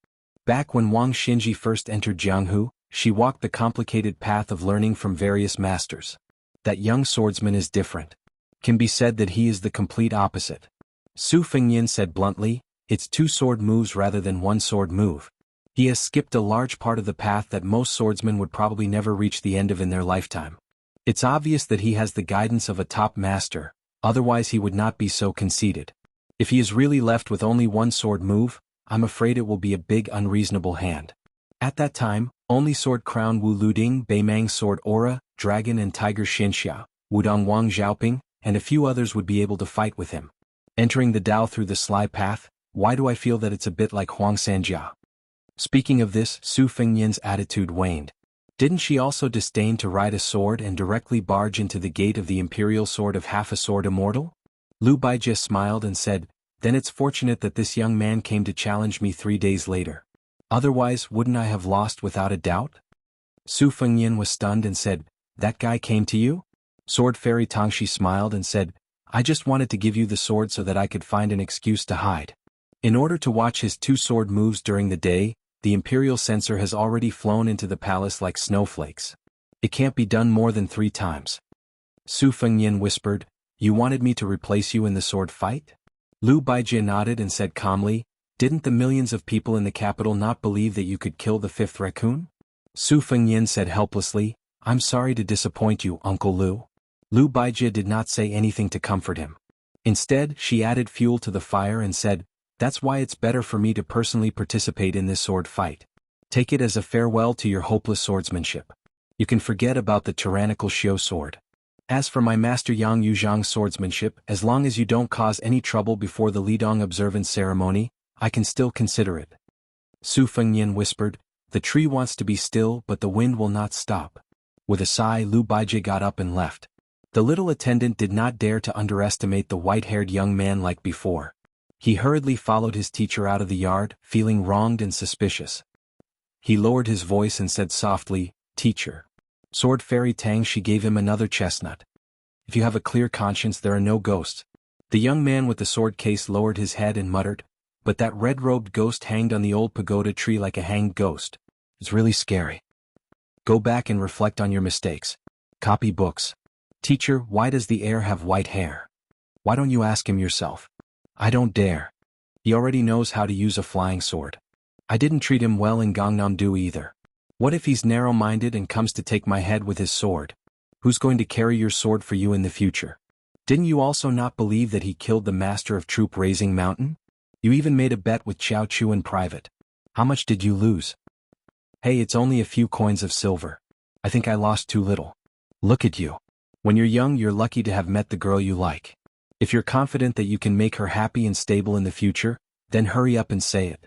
A: Back when Wang Xinji first entered Jianghu, she walked the complicated path of learning from various masters. That young swordsman is different. Can be said that he is the complete opposite. Su Fengyin said bluntly, "It's 2 sword moves rather than 1 sword move. He has skipped a large part of the path that most swordsmen would probably never reach the end of in their lifetime. It's obvious that he has the guidance of a top master, otherwise he would not be so conceited. If he is really left with only 1 sword move, I'm afraid it will be a big unreasonable hand. At that time, only Sword Crown Wu Luding, Beimang Sword Aura, Dragon and Tiger Xinxia, Wudong Wang Xiaoping, and a few others would be able to fight with him. Entering the Dao through the sly path, why do I feel that it's a bit like Huang Sanjia?" Speaking of this, Su Fengyin's attitude waned. Didn't she also disdain to ride a sword and directly barge into the gate of the imperial sword of half a sword immortal? Lu Baijie smiled and said, then it's fortunate that this young man came to challenge me 3 days later. Otherwise, wouldn't I have lost without a doubt? Su Fengyan was stunned and said, that guy came to you? Sword Fairy Tangxi smiled and said, I just wanted to give you the sword so that I could find an excuse to hide. In order to watch his 2 sword moves during the day, the imperial censor has already flown into the palace like snowflakes. It can't be done more than 3 times. Su Fengyan whispered, you wanted me to replace you in the sword fight? Lu Baijie nodded and said calmly, didn't the millions of people in the capital not believe that you could kill the 5th raccoon? Su Fengyan said helplessly, I'm sorry to disappoint you, Uncle Lu. Lu Baijie did not say anything to comfort him. Instead, she added fuel to the fire and said, that's why it's better for me to personally participate in this sword fight. Take it as a farewell to your hopeless swordsmanship. You can forget about the tyrannical Xiu sword. As for my master Yang Yuzhang's swordsmanship, as long as you don't cause any trouble before the Lidong observance ceremony, I can still consider it. Su Fengyan whispered, the tree wants to be still but the wind will not stop. With a sigh, Lu Baijie got up and left. The little attendant did not dare to underestimate the white-haired young man like before. He hurriedly followed his teacher out of the yard, feeling wronged and suspicious. He lowered his voice and said softly, teacher. Sword Fairy Tangxi gave him another chestnut. If you have a clear conscience, there are no ghosts. The young man with the sword case lowered his head and muttered, but that red-robed ghost hanged on the old pagoda tree like a hanged ghost. It's really scary. Go back and reflect on your mistakes. Copy books. Teacher, why does the heir have white hair? Why don't you ask him yourself? I don't dare. He already knows how to use a flying sword. I didn't treat him well in Gangnam-do either. What if he's narrow-minded and comes to take my head with his sword? Who's going to carry your sword for you in the future? Didn't you also not believe that he killed the master of troop raising mountain? You even made a bet with Xiao Chu in private. How much did you lose? Hey, it's only a few coins of silver. I think I lost too little. Look at you. When you're young, you're lucky to have met the girl you like. If you're confident that you can make her happy and stable in the future, then hurry up and say it.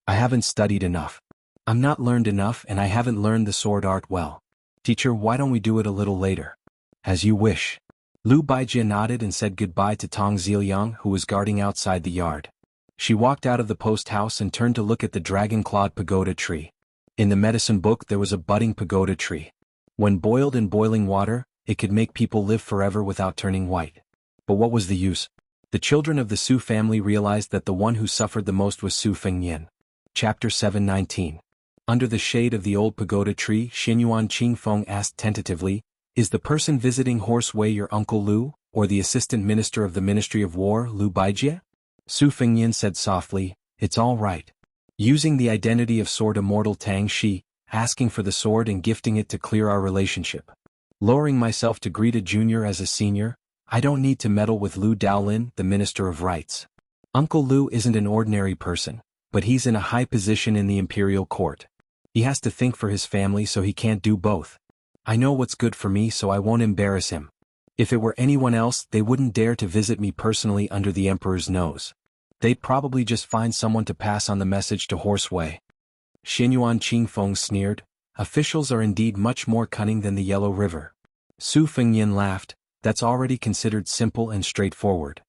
A: I haven't studied enough. I'm not learned enough and I haven't learned the sword art well. Teacher, why don't we do it a little later? As you wish. Lu Baijie nodded and said goodbye to Tong Ziliang, who was guarding outside the yard. She walked out of the post house and turned to look at the dragon-clawed pagoda tree. In the medicine book there was a budding pagoda tree. When boiled in boiling water, it could make people live forever without turning white. But what was the use? The children of the Su family realized that the one who suffered the most was Su Fengyan. Chapter 719. Under the shade of the old pagoda tree, Xinyuan Qingfeng asked tentatively, is the person visiting Horse Wei your Uncle Lu, or the assistant minister of the Ministry of War, Lu Baijie? Su Fengyan said softly, it's all right. Using the identity of Sword Immortal Tang Shi, asking for the sword and gifting it to clear our relationship. Lowering myself to greet a junior as a senior, I don't need to meddle with Lu Daolin, the Minister of Rights. Uncle Lu isn't an ordinary person, but he's in a high position in the imperial court. He has to think for his family so he can't do both. I know what's good for me so I won't embarrass him. If it were anyone else, they wouldn't dare to visit me personally under the emperor's nose. They'd probably just find someone to pass on the message to Horse Wei. Xinyuan Qingfeng sneered, officials are indeed much more cunning than the Yellow River. Su Fengyan laughed, that's already considered simple and straightforward.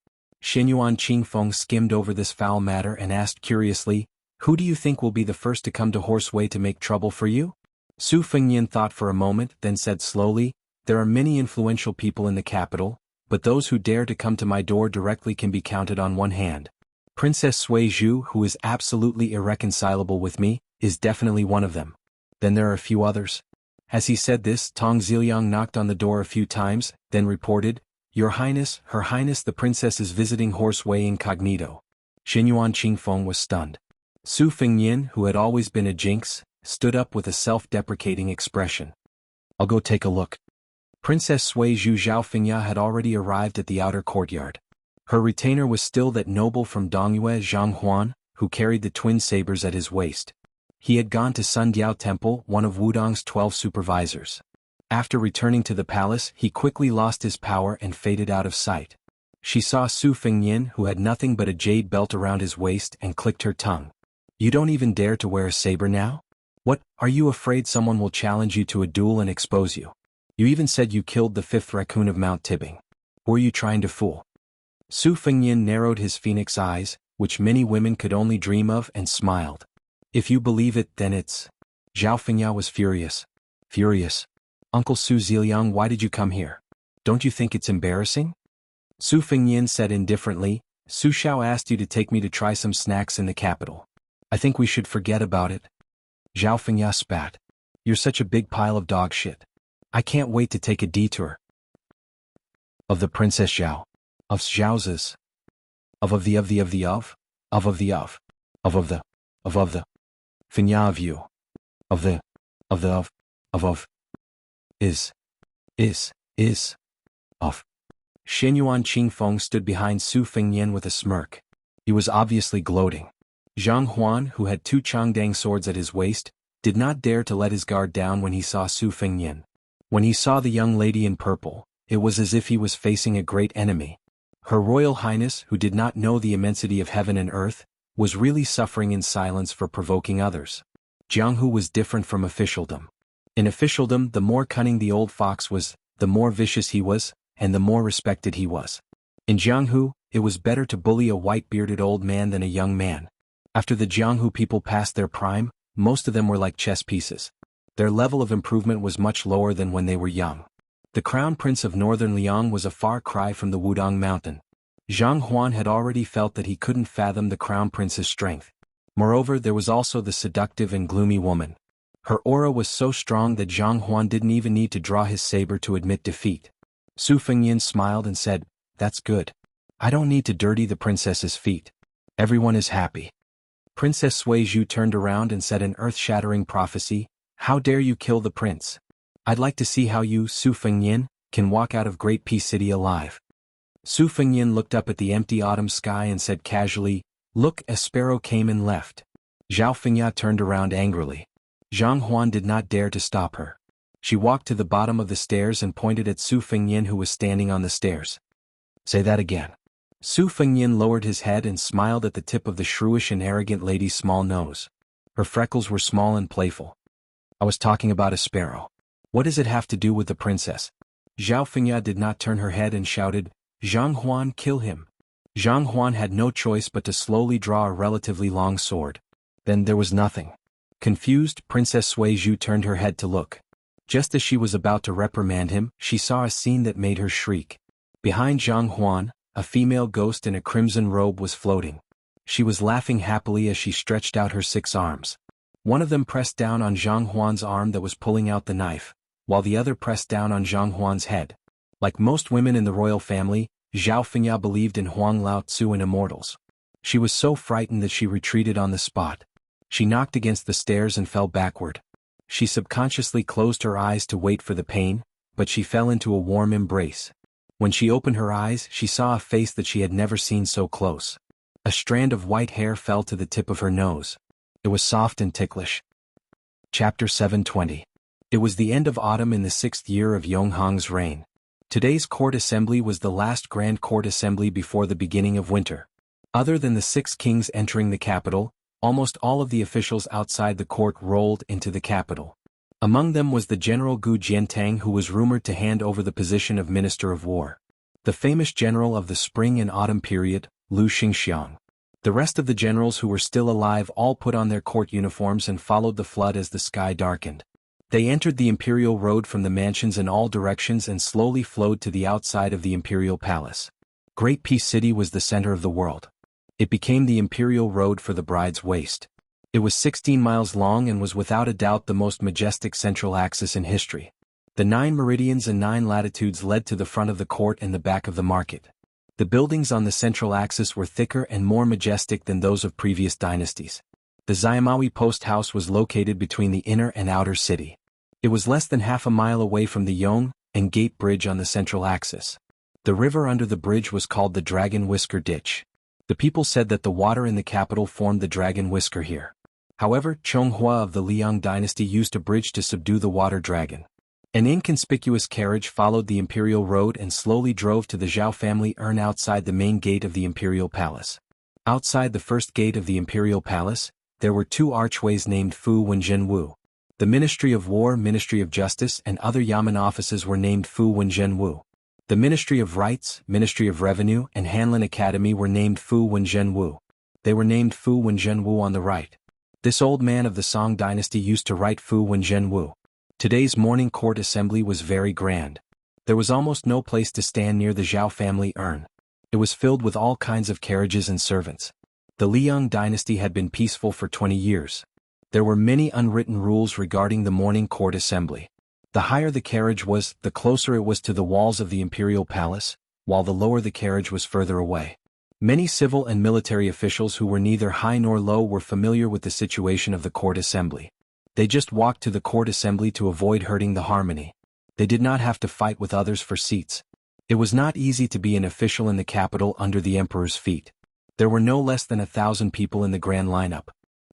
A: Xinyuan Qingfeng skimmed over this foul matter and asked curiously, who do you think will be the first to come to Horse Wei to make trouble for you? Su Fengyan thought for a moment, then said slowly, there are many influential people in the capital, but those who dare to come to my door directly can be counted on one hand. Princess Sui Zhu, who is absolutely irreconcilable with me, is definitely one of them. Then there are a few others. As he said this, Tong Ziliang knocked on the door a few times, then reported, Your Highness, Her Highness the Princess is visiting Horse Wei incognito. Xinyuan Qingfeng was stunned. Su Fengyan, who had always been a jinx, stood up with a self-deprecating expression. I'll go take a look. Princess Sui Zhu Zhaofengya had already arrived at the outer courtyard. Her retainer was still that noble from Dongyue Zhang Huan, who carried the twin sabers at his waist. He had gone to Sun Diao Temple, one of Wudong's 12 supervisors. After returning to the palace, he quickly lost his power and faded out of sight. She saw Su Fengyan, who had nothing but a jade belt around his waist, and clicked her tongue. You don't even dare to wear a saber now? What, are you afraid someone will challenge you to a duel and expose you? You even said you killed the 5th raccoon of Mount Tibbing. Who are you trying to fool? Su Fengyin narrowed his phoenix eyes, which many women could only dream of, and smiled. If you believe it, then it's... Zhao Fengya was furious. Furious? Uncle Su Ziliang, why did you come here? Don't you think it's embarrassing? Su Fengyin said indifferently, Su Xiao asked you to take me to try some snacks in the capital. I think we should forget about it. Zhao Fengya spat. You're such a big pile of dog shit. I can't wait to take a detour. Of the Princess Zhao. Of Zhao's. Of the. Fengya of you. Of. Xinyuan Qingfeng stood behind Su Fengyin with a smirk. He was obviously gloating. Zhang Huan, who had 2 Changdang swords at his waist, did not dare to let his guard down when he saw Su Fengyin. When he saw the young lady in purple, it was as if he was facing a great enemy. Her Royal Highness, who did not know the immensity of heaven and earth, was really suffering in silence for provoking others. Jianghu was different from officialdom. In officialdom, the more cunning the old fox was, the more vicious he was, and the more respected he was. In Jianghu, it was better to bully a white-bearded old man than a young man. After the Jianghu people passed their prime, most of them were like chess pieces. Their level of improvement was much lower than when they were young. The crown prince of northern Liang was a far cry from the Wudong mountain. Zhang Huan had already felt that he couldn't fathom the crown prince's strength. Moreover, there was also the seductive and gloomy woman. Her aura was so strong that Zhang Huan didn't even need to draw his saber to admit defeat. Su Fengyin smiled and said, That's good. I don't need to dirty the princess's feet. Everyone is happy. Princess Sui Zhu turned around and said an earth-shattering prophecy, How dare you kill the prince? I'd like to see how you, Su Fengyin, can walk out of Great Peace City alive. Su Fengyin looked up at the empty autumn sky and said casually, Look, a sparrow came and left. Zhao Fengya turned around angrily. Zhang Huan did not dare to stop her. She walked to the bottom of the stairs and pointed at Su Fengyin, who was standing on the stairs. Say that again. Su Fengyin lowered his head and smiled at the tip of the shrewish and arrogant lady's small nose. Her freckles were small and playful. I was talking about a sparrow. What does it have to do with the princess? Zhao Fengya did not turn her head and shouted, Zhang Huan, kill him. Zhang Huan had no choice but to slowly draw a relatively long sword. Then there was nothing. Confused, Princess Sui Zhu turned her head to look. Just as she was about to reprimand him, she saw a scene that made her shriek. Behind Zhang Huan, a female ghost in a crimson robe was floating. She was laughing happily as she stretched out her 6 arms. One of them pressed down on Zhang Huan's arm that was pulling out the knife, while the other pressed down on Zhang Huan's head. Like most women in the royal family, Zhao Fengya believed in Huang Lao Tzu and immortals. She was so frightened that she retreated on the spot. She knocked against the stairs and fell backward. She subconsciously closed her eyes to wait for the pain, but she fell into a warm embrace. When she opened her eyes, she saw a face that she had never seen so close. A strand of white hair fell to the tip of her nose. It was soft and ticklish. Chapter 720. It was the end of autumn in the 6th year of Yonghang's reign. Today's court assembly was the last grand court assembly before the beginning of winter. Other than the 6 kings entering the capital, almost all of the officials outside the court rolled into the capital. Among them was the General Gu Jiantang, who was rumored to hand over the position of Minister of War. The famous general of the spring and autumn period, Lu Xingxiang. The rest of the generals who were still alive all put on their court uniforms and followed the flood as the sky darkened. They entered the imperial road from the mansions in all directions and slowly flowed to the outside of the imperial palace. Great Peace City was the center of the world. It became the imperial road for the bride's waist. It was 16 miles long and was without a doubt the most majestic central axis in history. The 9 meridians and 9 latitudes led to the front of the court and the back of the market. The buildings on the central axis were thicker and more majestic than those of previous dynasties. The Xiamawi post house was located between the inner and outer city. It was less than half a mile away from the Yong and Gate Bridge on the central axis. The river under the bridge was called the Dragon Whisker Ditch. The people said that the water in the capital formed the Dragon Whisker here. However, Chonghua of the Liang dynasty used a bridge to subdue the water dragon. An inconspicuous carriage followed the imperial road and slowly drove to the Zhao family urn outside the main gate of the imperial palace. Outside the first gate of the imperial palace, there were 2 archways named Fu Wenjin Wu. The Ministry of War, Ministry of Justice, and other Yamen offices were named Fu Wenzhenwu. The Ministry of Rights, Ministry of Revenue, and Hanlin Academy were named Fu Wenzhenwu. They were named Fu Wenzhenwu on the right. This old man of the Song dynasty used to write Fu Wenzhenwu. Today's morning court assembly was very grand. There was almost no place to stand near the Zhao family urn. It was filled with all kinds of carriages and servants. The Liang dynasty had been peaceful for 20 years. There were many unwritten rules regarding the morning court assembly. The higher the carriage was, the closer it was to the walls of the imperial palace, while the lower the carriage was further away. Many civil and military officials who were neither high nor low were familiar with the situation of the court assembly. They just walked to the court assembly to avoid hurting the harmony. They did not have to fight with others for seats. It was not easy to be an official in the capital under the emperor's feet. There were no less than 1,000 people in the grand lineup.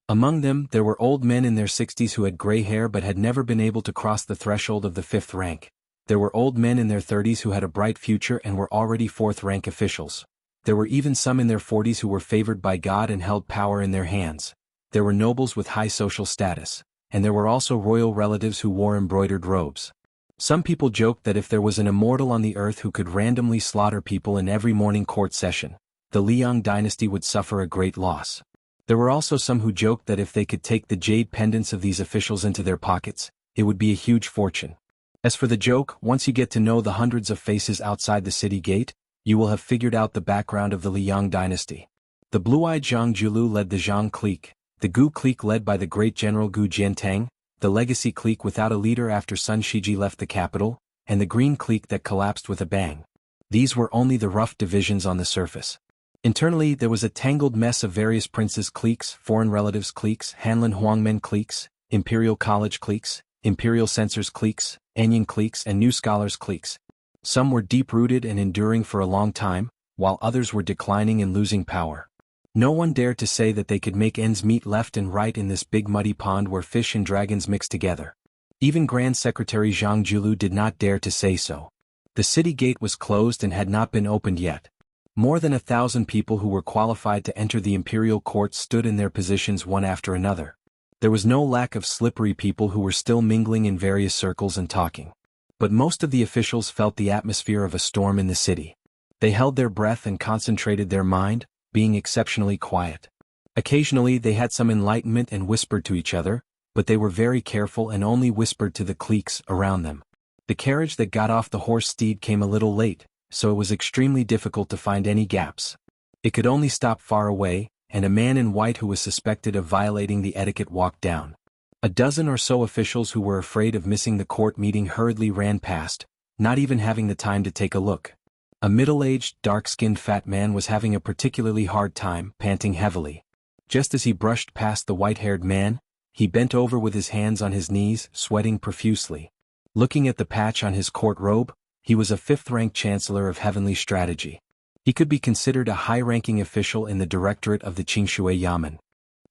A: Among them, there were old men in their 60s who had gray hair but had never been able to cross the threshold of the 5th rank. There were old men in their 30s who had a bright future and were already 4th rank officials. There were even some in their 40s who were favored by God and held power in their hands. There were nobles with high social status. And there were also royal relatives who wore embroidered robes. Some people joked that if there was an immortal on the earth who could randomly slaughter people in every morning court session, the Liang dynasty would suffer a great loss. There were also some who joked that if they could take the jade pendants of these officials into their pockets, it would be a huge fortune. As for the joke, once you get to know the hundreds of faces outside the city gate, you will have figured out the background of the Liang dynasty. The blue-eyed Zhang Julu led the Zhang clique, the Gu clique led by the great general Gu Jiantang, the legacy clique without a leader after Sun Shiji left the capital, and the green clique that collapsed with a bang. These were only the rough divisions on the surface. Internally, there was a tangled mess of various princes' cliques, foreign relatives' cliques, Hanlin Huangmen cliques, imperial college cliques, imperial censors' cliques, Anyan cliques, and new scholars' cliques. Some were deep-rooted and enduring for a long time, while others were declining and losing power. No one dared to say that they could make ends meet left and right in this big muddy pond where fish and dragons mix together. Even Grand Secretary Zhang Julu did not dare to say so. The city gate was closed and had not been opened yet. More than 1,000 people who were qualified to enter the imperial court stood in their positions one after another. There was no lack of slippery people who were still mingling in various circles and talking. But most of the officials felt the atmosphere of a storm in the city. They held their breath and concentrated their mind, being exceptionally quiet. Occasionally they had some enlightenment and whispered to each other, but they were very careful and only whispered to the cliques around them. The carriage that got off the horse steed came a little late, so it was extremely difficult to find any gaps. It could only stop far away, and a man in white who was suspected of violating the etiquette walked down. A dozen or so officials who were afraid of missing the court meeting hurriedly ran past, not even having the time to take a look. A middle-aged, dark-skinned fat man was having a particularly hard time, panting heavily. Just as he brushed past the white-haired man, he bent over with his hands on his knees, sweating profusely. Looking at the patch on his court robe, he was a 5th-rank chancellor of heavenly strategy. He could be considered a high-ranking official in the directorate of the Qingshui Yamen.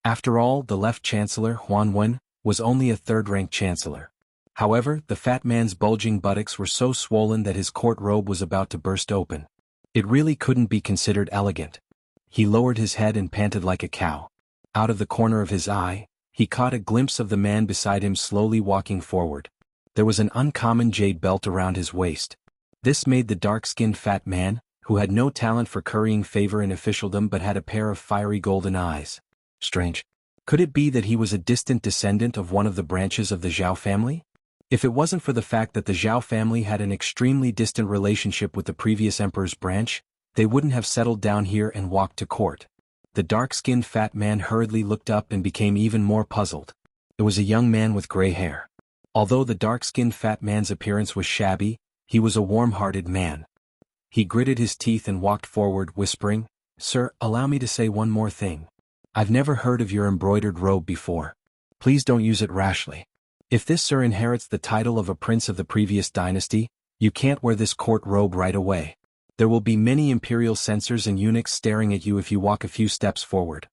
A: After all, the left chancellor, Huan Wen, was only a 3rd-rank chancellor. However, the fat man's bulging buttocks were so swollen that his court robe was about to burst open. It really couldn't be considered elegant. He lowered his head and panted like a cow. Out of the corner of his eye, he caught a glimpse of the man beside him slowly walking forward. There was an uncommon jade belt around his waist. This made the dark-skinned fat man, who had no talent for currying favor in officialdom but had a pair of fiery golden eyes, strange. Could it be that he was a distant descendant of one of the branches of the Zhao family? If it wasn't for the fact that the Zhao family had an extremely distant relationship with the previous emperor's branch, they wouldn't have settled down here and walked to court. The dark-skinned fat man hurriedly looked up and became even more puzzled. It was a young man with gray hair. Although the dark-skinned fat man's appearance was shabby, he was a warm-hearted man. He gritted his teeth and walked forward, whispering, "Sir, allow me to say one more thing. I've never heard of your embroidered robe before. Please don't use it rashly. If this sir inherits the title of a prince of the previous dynasty, you can't wear this court robe right away. There will be many imperial censors and eunuchs staring at you if you walk a few steps forward."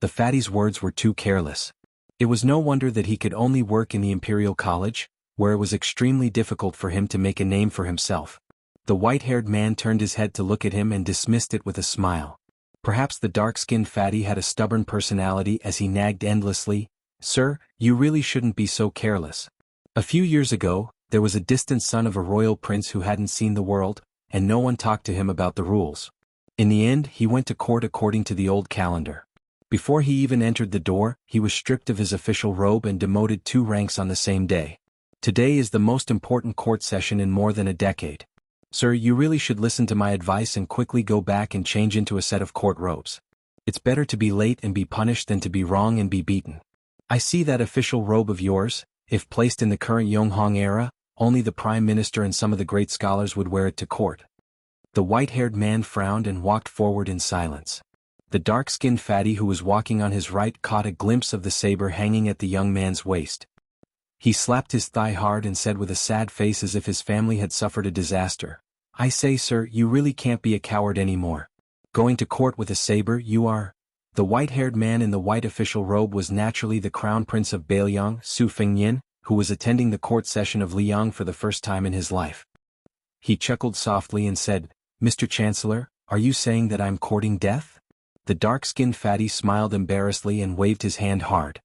A: The fatty's words were too careless. It was no wonder that he could only work in the imperial college, where it was extremely difficult for him to make a name for himself. The white-haired man turned his head to look at him and dismissed it with a smile. Perhaps the dark-skinned fatty had a stubborn personality as he nagged endlessly, "Sir, you really shouldn't be so careless. A few years ago, there was a distant son of a royal prince who hadn't seen the world, and no one talked to him about the rules. In the end, he went to court according to the old calendar. Before he even entered the door, he was stripped of his official robe and demoted 2 ranks on the same day. Today is the most important court session in more than a decade. Sir, you really should listen to my advice and quickly go back and change into a set of court robes. It's better to be late and be punished than to be wrong and be beaten. I see that official robe of yours. If placed in the current Yonghong era, only the Prime Minister and some of the great scholars would wear it to court." The white-haired man frowned and walked forward in silence. The dark-skinned fatty who was walking on his right caught a glimpse of the saber hanging at the young man's waist. He slapped his thigh hard and said with a sad face as if his family had suffered a disaster, "I say, sir, you really can't be a coward anymore. Going to court with a saber, you are." The white-haired man in the white official robe was naturally the Crown Prince of Beiliang, Su Fengnian, who was attending the court session of Liang for the first time in his life. He chuckled softly and said, "Mr. Chancellor, are you saying that I'm courting death?" The dark-skinned fatty smiled embarrassedly and waved his hand hard.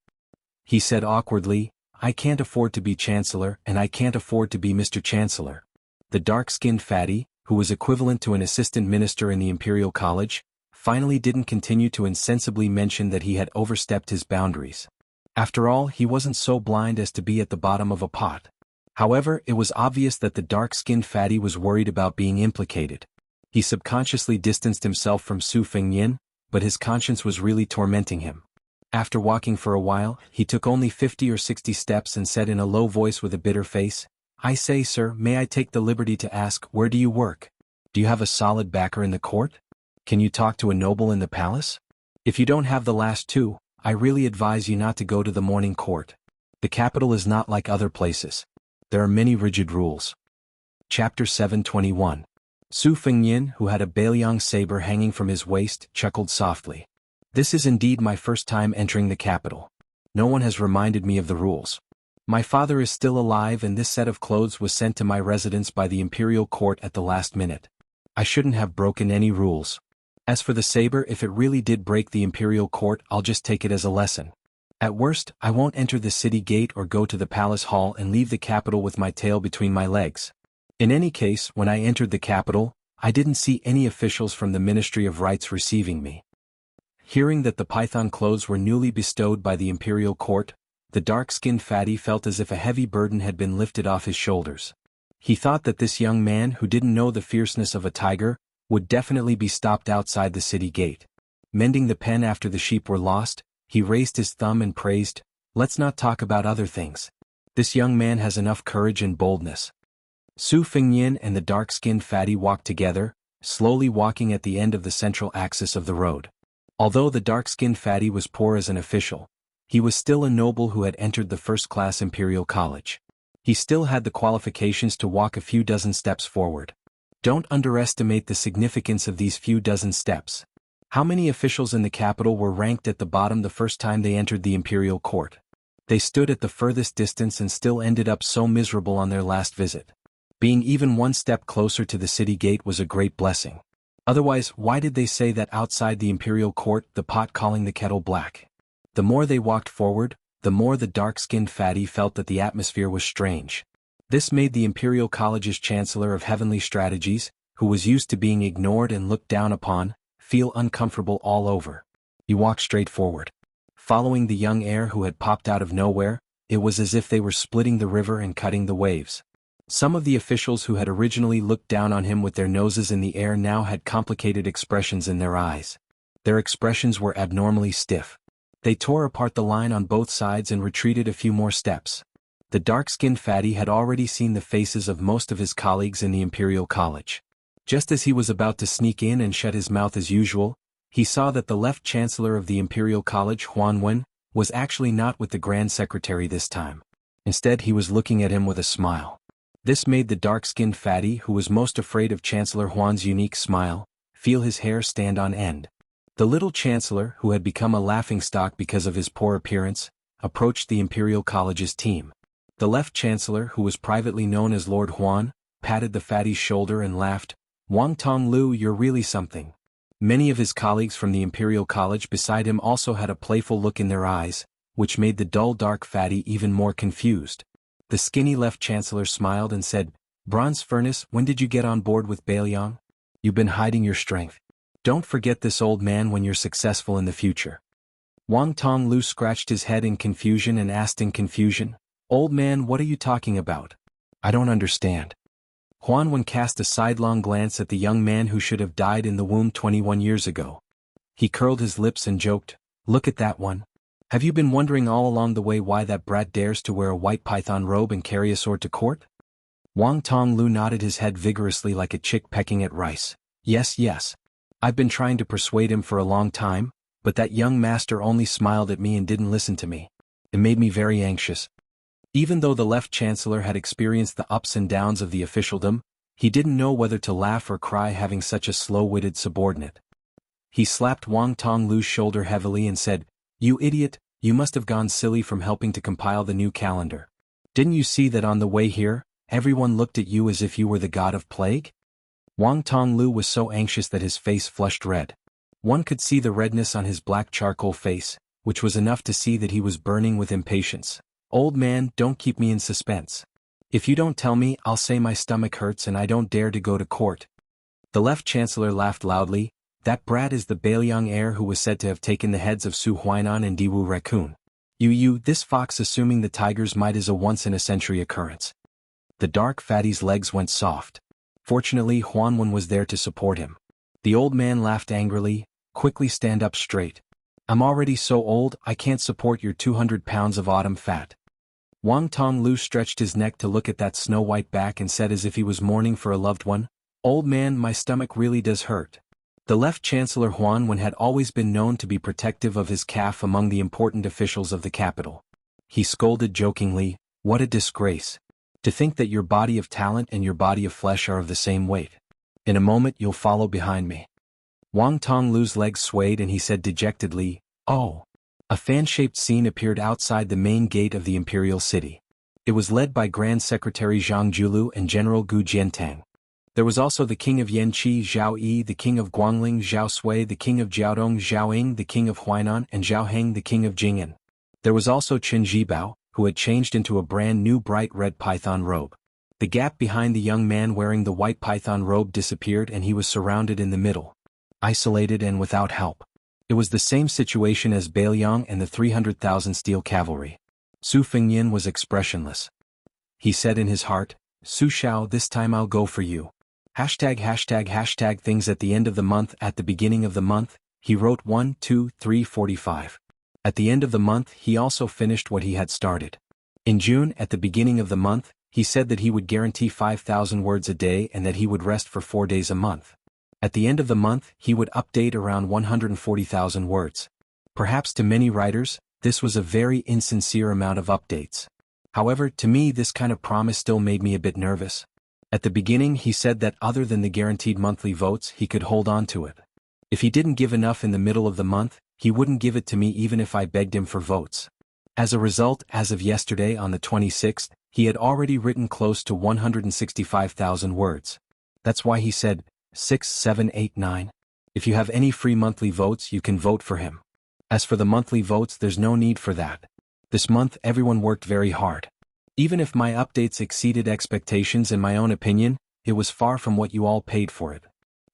A: He said awkwardly, "I can't afford to be Chancellor and I can't afford to be Mr. Chancellor." The dark-skinned fatty, who was equivalent to an assistant minister in the Imperial College, finally didn't continue to insensibly mention that he had overstepped his boundaries. After all, he wasn't so blind as to be at the bottom of a pot. However, it was obvious that the dark-skinned fatty was worried about being implicated. He subconsciously distanced himself from Su Fengnian, but his conscience was really tormenting him. After walking for a while, he took only 50 or 60 steps and said in a low voice with a bitter face, "I say, sir, may I take the liberty to ask, where do you work? Do you have a solid backer in the court? Can you talk to a noble in the palace? If you don't have the last 2, I really advise you not to go to the morning court. The capital is not like other places. There are many rigid rules." Chapter 721. Su Fengnian, who had a Beiliang saber hanging from his waist, chuckled softly. "This is indeed my first time entering the capital. No one has reminded me of the rules. My father is still alive and this set of clothes was sent to my residence by the imperial court at the last minute. I shouldn't have broken any rules. As for the saber, if it really did break the imperial court, I'll just take it as a lesson. At worst, I won't enter the city gate or go to the palace hall and leave the capital with my tail between my legs. In any case, when I entered the capital, I didn't see any officials from the Ministry of Rights receiving me." Hearing that the python clothes were newly bestowed by the imperial court, the dark-skinned fatty felt as if a heavy burden had been lifted off his shoulders. He thought that this young man who didn't know the fierceness of a tiger would definitely be stopped outside the city gate. Mending the pen after the sheep were lost, he raised his thumb and praised, "Let's not talk about other things. This young man has enough courage and boldness." Su Fengnian and the dark-skinned fatty walked together, slowly walking at the end of the central axis of the road. Although the dark-skinned fatty was poor as an official, he was still a noble who had entered the first-class imperial college. He still had the qualifications to walk a few dozen steps forward. Don't underestimate the significance of these few dozen steps. How many officials in the capital were ranked at the bottom the first time they entered the imperial court? They stood at the furthest distance and still ended up so miserable on their last visit. Being even one step closer to the city gate was a great blessing. Otherwise, why did they say that outside the imperial court, the pot calling the kettle black? The more they walked forward, the more the dark-skinned fatty felt that the atmosphere was strange. This made the Imperial College's Chancellor of Heavenly Strategies, who was used to being ignored and looked down upon, feel uncomfortable all over. He walked straight forward. Following the young heir who had popped out of nowhere, it was as if they were splitting the river and cutting the waves. Some of the officials who had originally looked down on him with their noses in the air now had complicated expressions in their eyes. Their expressions were abnormally stiff. They tore apart the line on both sides and retreated a few more steps. The dark-skinned fatty had already seen the faces of most of his colleagues in the Imperial College. Just as he was about to sneak in and shut his mouth as usual, he saw that the left chancellor of the Imperial College, Huan Wen, was actually not with the Grand Secretary this time. Instead, he was looking at him with a smile. This made the dark-skinned fatty, who was most afraid of Chancellor Huan's unique smile, feel his hair stand on end. The little chancellor, who had become a laughingstock because of his poor appearance, approached the Imperial College's team. The left chancellor, who was privately known as Lord Huan, patted the fatty's shoulder and laughed, "Wang Tong Lu, you're really something." Many of his colleagues from the Imperial College beside him also had a playful look in their eyes, which made the dull dark fatty even more confused. The skinny left chancellor smiled and said, "Bronze Furnace, when did you get on board with Bailiang? You've been hiding your strength. Don't forget this, old man, when you're successful in the future." Wang Tonglu scratched his head in confusion and asked in confusion, "Old man, what are you talking about? I don't understand." Huan Wen cast a sidelong glance at the young man who should have died in the womb 21 years ago. He curled his lips and joked, "Look at that one. Have you been wondering all along the way why that brat dares to wear a white python robe and carry a sword to court?" Wang Tonglu nodded his head vigorously like a chick pecking at rice. "Yes, yes. I've been trying to persuade him for a long time, but that young master only smiled at me and didn't listen to me. It made me very anxious." Even though the left chancellor had experienced the ups and downs of the officialdom, he didn't know whether to laugh or cry having such a slow-witted subordinate. He slapped Wang Tonglu's shoulder heavily and said, "You idiot, you must have gone silly from helping to compile the new calendar. Didn't you see that on the way here, everyone looked at you as if you were the god of plague?" Wang Tonglu was so anxious that his face flushed red. One could see the redness on his black charcoal face, which was enough to see that he was burning with impatience. "Old man, don't keep me in suspense. If you don't tell me, I'll say my stomach hurts and I don't dare to go to court." The left chancellor laughed loudly. "That brat is the Bailiang heir who was said to have taken the heads of Su Huainan and Diwu Raccoon. This fox assuming the tiger's might is a once-in-a-century occurrence." The dark fatty's legs went soft. Fortunately, Huan Wen was there to support him. The old man laughed angrily. "Quickly stand up straight. I'm already so old I can't support your 200 pounds of autumn fat." Wang Tonglu stretched his neck to look at that snow-white back and said as if he was mourning for a loved one, "Old man, my stomach really does hurt." The left chancellor Huan Wen had always been known to be protective of his calf among the important officials of the capital. He scolded jokingly, "What a disgrace. To think that your body of talent and your body of flesh are of the same weight. In a moment you'll follow behind me." Wang Tonglu's legs swayed and he said dejectedly, "Oh." A fan-shaped scene appeared outside the main gate of the imperial city. It was led by Grand Secretary Zhang Julu and General Gu Jiantang. There was also the king of Yanqi Zhao Yi, the king of Guangling Zhao Sui, the king of Jiaodong Zhao Ying, the king of Huainan, and Zhao Heng, the king of Jing'an. There was also Qin Jibao, who had changed into a brand new bright red python robe. The gap behind the young man wearing the white python robe disappeared and he was surrounded in the middle, isolated and without help. It was the same situation as Bailiang and the 300,000 steel cavalry. Su Fengyan was expressionless. He said in his heart, "Su Shao, this time I'll go for you." ##### things at the end of the month. At the beginning of the month, he wrote 1, 2, 3, 45. At the end of the month he also finished what he had started. In June, at the beginning of the month, he said that he would guarantee 5,000 words a day and that he would rest for 4 days a month. At the end of the month, he would update around 140,000 words. Perhaps to many writers, this was a very insincere amount of updates. However, to me this kind of promise still made me a bit nervous. At the beginning he said that other than the guaranteed monthly votes he could hold on to it. If he didn't give enough in the middle of the month, he wouldn't give it to me even if I begged him for votes. As a result, as of yesterday on the 26th, he had already written close to 165,000 words. That's why he said, 6, 7, 8, 9. If you have any free monthly votes you can vote for him. As for the monthly votes, there's no need for that. This month everyone worked very hard. Even if my updates exceeded expectations in my own opinion, it was far from what you all paid for it.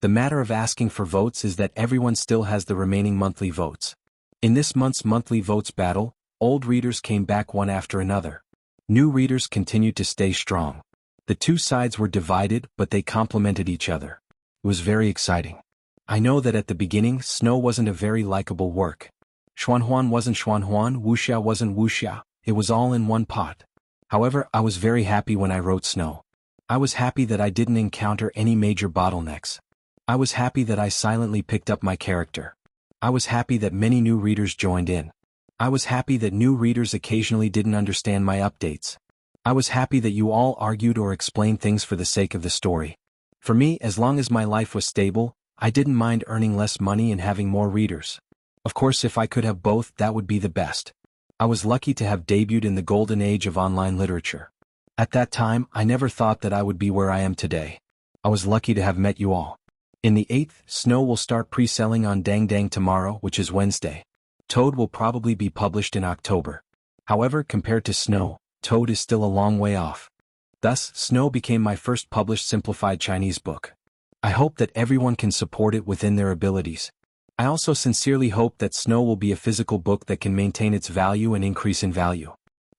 A: The matter of asking for votes is that everyone still has the remaining monthly votes. In this month's monthly votes battle, old readers came back one after another. New readers continued to stay strong. The two sides were divided, but they complemented each other. It was very exciting. I know that at the beginning, Snow wasn't a very likable work. Xuanhuan wasn't Xuanhuan, Wuxia wasn't Wuxia, it was all in one pot. However, I was very happy when I wrote Snow. I was happy that I didn't encounter any major bottlenecks. I was happy that I silently picked up my character. I was happy that many new readers joined in. I was happy that new readers occasionally didn't understand my updates. I was happy that you all argued or explained things for the sake of the story. For me, as long as my life was stable, I didn't mind earning less money and having more readers. Of course, if I could have both, that would be the best. I was lucky to have debuted in the golden age of online literature. At that time, I never thought that I would be where I am today. I was lucky to have met you all. In the 8th, Snow will start pre-selling on Dang Dang tomorrow, which is Wednesday. Toad will probably be published in October. However, compared to Snow, Toad is still a long way off. Thus, Snow became my first published simplified Chinese book. I hope that everyone can support it within their abilities. I also sincerely hope that Snow will be a physical book that can maintain its value and increase in value.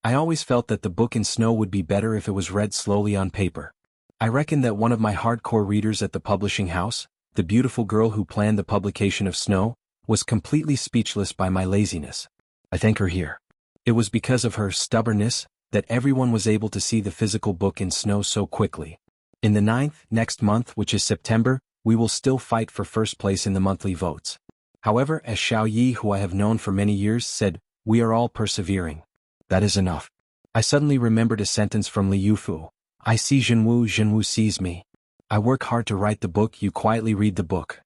A: I always felt that the book in Snow would be better if it was read slowly on paper. I reckon that one of my hardcore readers at the publishing house, the beautiful girl who planned the publication of Snow, was completely speechless by my laziness. I thank her here. It was because of her stubbornness that everyone was able to see the physical book in Snow so quickly. In the 9th, next month, which is September, we will still fight for first place in the monthly votes. However, as Xiao Yi, who I have known for many years, said, we are all persevering. That is enough. I suddenly remembered a sentence from Li Yufu. I see Jianghu sees me. I work hard to write the book, you quietly read the book.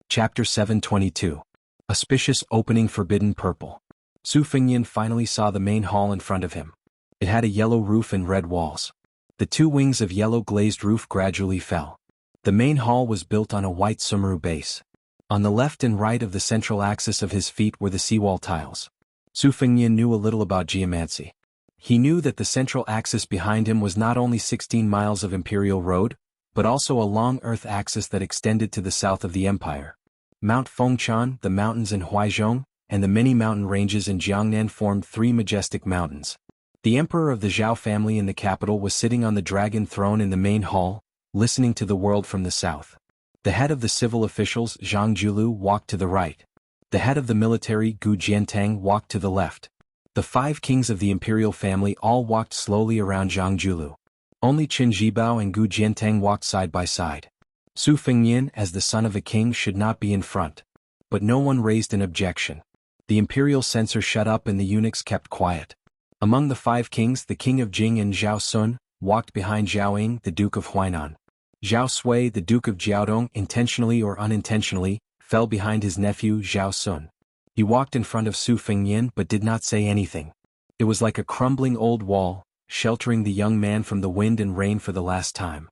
A: Chapter 722. Auspicious Opening Forbidden Purple. Su Fengyan finally saw the main hall in front of him. It had a yellow roof and red walls. The two wings of yellow glazed roof gradually fell. The main hall was built on a white sumuru base. On the left and right of the central axis of his feet were the seawall tiles. Su Fengyan knew a little about geomancy. He knew that the central axis behind him was not only 16 miles of imperial road, but also a long earth axis that extended to the south of the empire. Mount Fengchan, the mountains in Huaizhong, and the many mountain ranges in Jiangnan formed three majestic mountains. The emperor of the Zhao family in the capital was sitting on the dragon throne in the main hall, listening to the world from the south. The head of the civil officials, Zhang Julu, walked to the right. The head of the military, Gu Jiantang, walked to the left. The five kings of the imperial family all walked slowly around Zhang Julu. Only Qin Jibao and Gu Jiantang walked side by side. Su Fengyan, as the son of a king, should not be in front. But no one raised an objection. The imperial censor shut up and the eunuchs kept quiet. Among the five kings, the king of Jing and Zhao Sun walked behind Zhao Ying, the duke of Huainan. Zhao Sui, the duke of Jiaodong, intentionally or unintentionally, fell behind his nephew Zhao Sun. He walked in front of Su Fengyan but did not say anything. It was like a crumbling old wall, sheltering the young man from the wind and rain for the last time.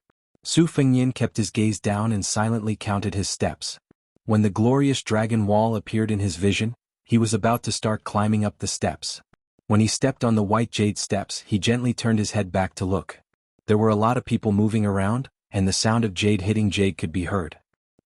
A: Su Fengyan kept his gaze down and silently counted his steps. When the glorious dragon wall appeared in his vision, he was about to start climbing up the steps. When he stepped on the white jade steps, he gently turned his head back to look. There were a lot of people moving around, and the sound of jade hitting jade could be heard.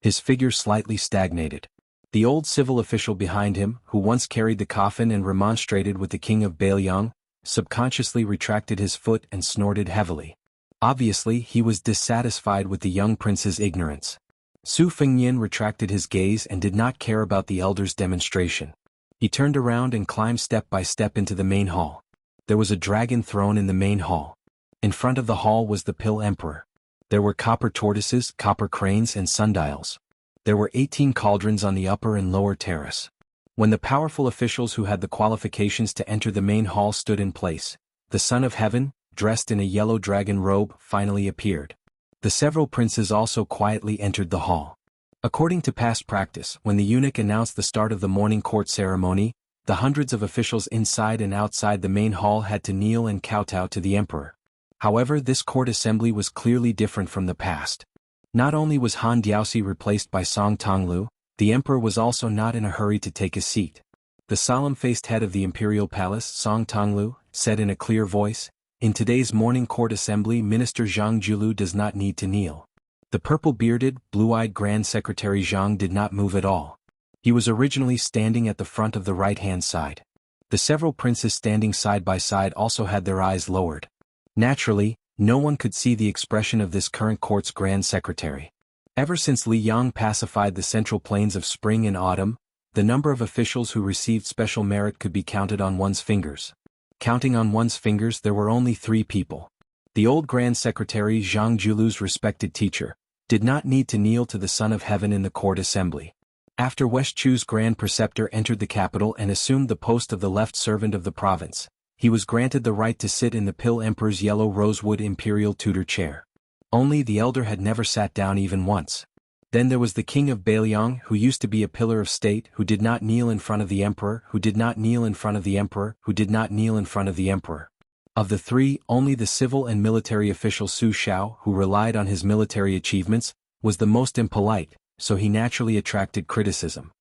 A: His figure slightly stagnated. The old civil official behind him, who once carried the coffin and remonstrated with the king of Bailiang, subconsciously retracted his foot and snorted heavily. Obviously, he was dissatisfied with the young prince's ignorance. Su Fengyan retracted his gaze and did not care about the elder's demonstration. He turned around and climbed step by step into the main hall. There was a dragon throne in the main hall. In front of the hall was the Pill Emperor. There were copper tortoises, copper cranes, and sundials. There were 18 cauldrons on the upper and lower terrace. When the powerful officials who had the qualifications to enter the main hall stood in place, the Son of Heaven, dressed in a yellow dragon robe, finally appeared. The several princes also quietly entered the hall. According to past practice, when the eunuch announced the start of the morning court ceremony, the hundreds of officials inside and outside the main hall had to kneel and kowtow to the emperor. However, this court assembly was clearly different from the past. Not only was Han Diaoxi replaced by Song Tonglu, the emperor was also not in a hurry to take his seat. The solemn-faced head of the imperial palace, Song Tonglu, said in a clear voice, "In today's morning court assembly, Minister Zhang Julu does not need to kneel." The purple-bearded, blue-eyed Grand Secretary Zhang did not move at all. He was originally standing at the front of the right-hand side. The several princes standing side by side also had their eyes lowered. Naturally, no one could see the expression of this current court's Grand Secretary. Ever since Li Yang pacified the central plains of spring and autumn, the number of officials who received special merit could be counted on one's fingers. Counting on one's fingers, there were only 3 people. The old Grand Secretary Zhang Julu's respected teacher did not need to kneel to the Son of Heaven in the court assembly. After West Chu's Grand Preceptor entered the capital and assumed the post of the left servant of the province, he was granted the right to sit in the Pill Emperor's yellow rosewood imperial tutor chair. Only the elder had never sat down even once. Then there was the king of Bailiang, who used to be a pillar of state, who did not kneel in front of the emperor, who did not kneel in front of the emperor, who did not kneel in front of the emperor. Of the 3, only the civil and military official Su Shao, who relied on his military achievements, was the most impolite, so he naturally attracted criticism.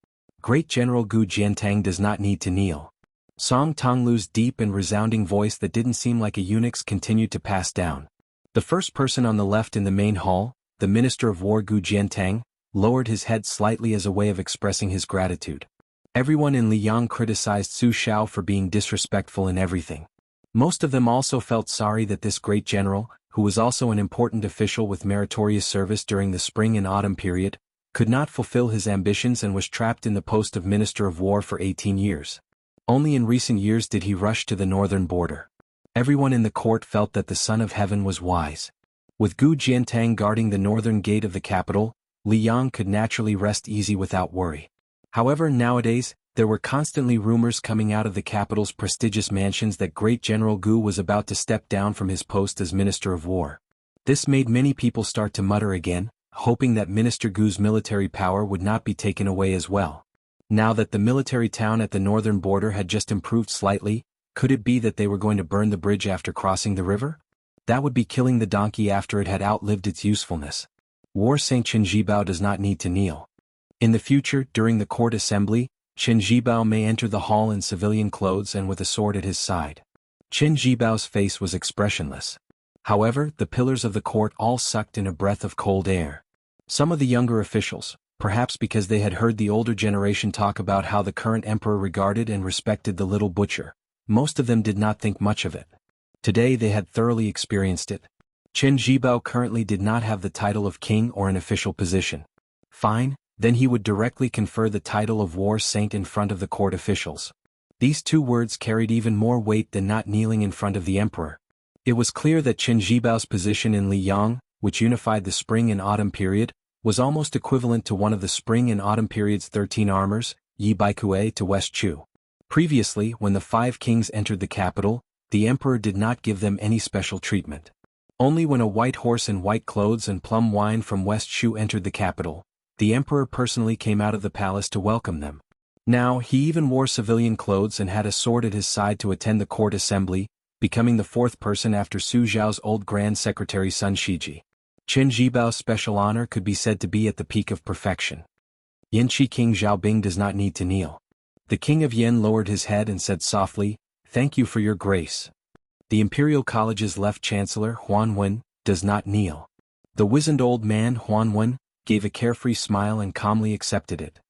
A: Great General Gu Jiantang does not need to kneel. Song Tonglu's deep and resounding voice that didn't seem like a eunuch's continued to pass down. The first person on the left in the main hall, the Minister of War Gu Jiantang, lowered his head slightly as a way of expressing his gratitude. Everyone in Liyang criticized Su Xiao for being disrespectful in everything. Most of them also felt sorry that this great general, who was also an important official with meritorious service during the spring and autumn period, could not fulfill his ambitions and was trapped in the post of Minister of War for 18 years. Only in recent years did he rush to the northern border. Everyone in the court felt that the Son of Heaven was wise. With Gu Jiantang guarding the northern gate of the capital, Liyang could naturally rest easy without worry. However, nowadays, there were constantly rumors coming out of the capital's prestigious mansions that Great General Gu was about to step down from his post as Minister of War. This made many people start to mutter again, hoping that Minister Gu's military power would not be taken away as well. Now that the military town at the northern border had just improved slightly, could it be that they were going to burn the bridge after crossing the river? That would be killing the donkey after it had outlived its usefulness. War Saint Chen Jibao does not need to kneel. In the future, during the court assembly, Chen Jibao may enter the hall in civilian clothes and with a sword at his side. Chen Jibao's face was expressionless. However, the pillars of the court all sucked in a breath of cold air. Some of the younger officials, perhaps because they had heard the older generation talk about how the current emperor regarded and respected the little butcher, most of them did not think much of it. Today they had thoroughly experienced it. Chen Jibao currently did not have the title of king or an official position. Fine, then he would directly confer the title of war saint in front of the court officials. These two words carried even more weight than not kneeling in front of the emperor. It was clear that Chen Jibao's position in Liyang, which unified the spring and autumn period, was almost equivalent to one of the spring and autumn period's 13 armors, Yi Baikue to West Chu. Previously, when the 5 kings entered the capital, the emperor did not give them any special treatment. Only when a white horse in white clothes and plum wine from West Chu entered the capital, the emperor personally came out of the palace to welcome them. Now, he even wore civilian clothes and had a sword at his side to attend the court assembly, becoming the 4th person after Su Zhao's old Grand Secretary Sun Shiji. Chen Jibao's special honor could be said to be at the peak of perfection. Yanqi King Zhaobing does not need to kneel. The king of Yen lowered his head and said softly, "Thank you for your grace." The Imperial College's left chancellor, Huan Wen, does not kneel. The wizened old man, Huan Wen, gave a carefree smile and calmly accepted it.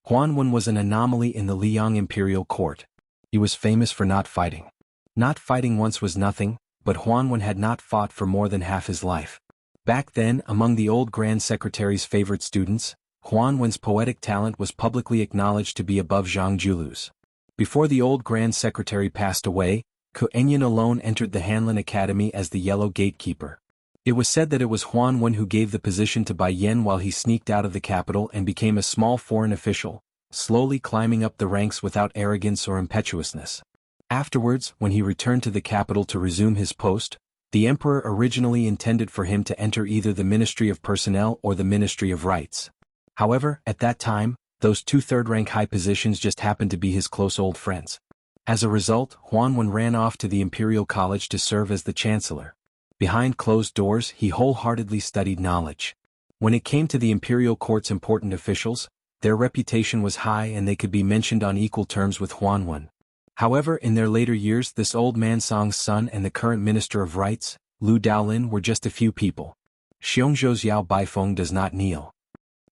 A: Huan Wen was an anomaly in the Liyang Imperial Court. He was famous for not fighting. Not fighting once was nothing, but Huan Wen had not fought for more than half his life. Back then, among the old Grand Secretary's favorite students, Huan Wen's poetic talent was publicly acknowledged to be above Zhang Julu's. Before the old Grand Secretary passed away, Ku Enyan alone entered the Hanlin Academy as the Yellow Gatekeeper. It was said that it was Huan Wen who gave the position to Bai Yen while he sneaked out of the capital and became a small foreign official, slowly climbing up the ranks without arrogance or impetuousness. Afterwards, when he returned to the capital to resume his post, the emperor originally intended for him to enter either the Ministry of Personnel or the Ministry of Rights. However, at that time, those 2 third-rank high positions just happened to be his close old friends. As a result, Huan Wen ran off to the Imperial College to serve as the chancellor. Behind closed doors, he wholeheartedly studied knowledge. When it came to the Imperial Court's important officials, their reputation was high and they could be mentioned on equal terms with Huan Wen. However, in their later years, this old man Song's son and the current Minister of Rights, Lu Daolin, were just a few people. Xiongzhou's Yao Baifeng does not kneel.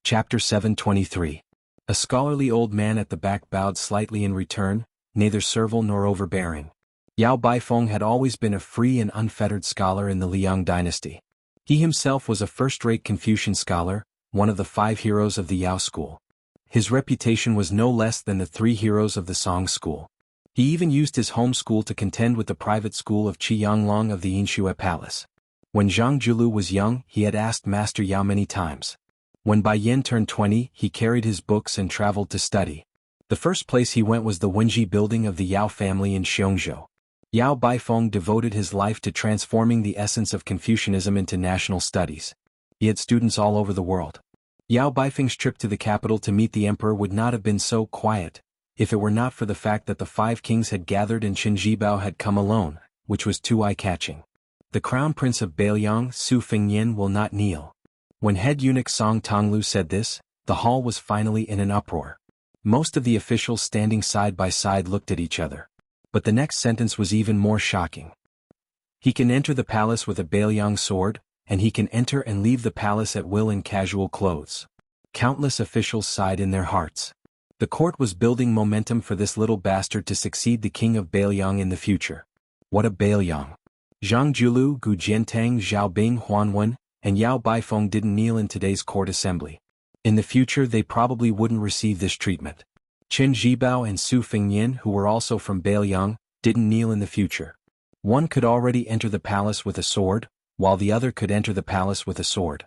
A: Chapter 723. A scholarly old man at the back bowed slightly in return, neither servile nor overbearing. Yao Baifeng had always been a free and unfettered scholar in the Liang dynasty. He himself was a first-rate Confucian scholar, one of the 5 heroes of the Yao school. His reputation was no less than the 3 heroes of the Song school. He even used his home school to contend with the private school of Qi Yanglong of the Yinxue Palace. When Zhang Julu was young, he had asked Master Yao many times. When Bai Yen turned 20, he carried his books and traveled to study. The first place he went was the Wenji building of the Yao family in Xiongzhou. Yao Baifeng devoted his life to transforming the essence of Confucianism into national studies. He had students all over the world. Yao Baifeng's trip to the capital to meet the emperor would not have been so quiet, if it were not for the fact that the 5 kings had gathered and Chen Jibao had come alone, which was too eye-catching. The crown prince of Beiliang, Su Fengyan, will not kneel. When head eunuch Song Tonglu said this, the hall was finally in an uproar. Most of the officials standing side by side looked at each other. But the next sentence was even more shocking. He can enter the palace with a Bailiang sword, and he can enter and leave the palace at will in casual clothes. Countless officials sighed in their hearts. The court was building momentum for this little bastard to succeed the king of Bailiang in the future. What a Bailiang! Zhang Julu, Gu Jiantang, Zhao Bing, Huanwen, and Yao Baifeng didn't kneel in today's court assembly. In the future they probably wouldn't receive this treatment. Qin Zhibao and Su Fengyin, who were also from Bailiang, didn't kneel in the future. One could already enter the palace with a sword, while the other could enter the palace with a sword.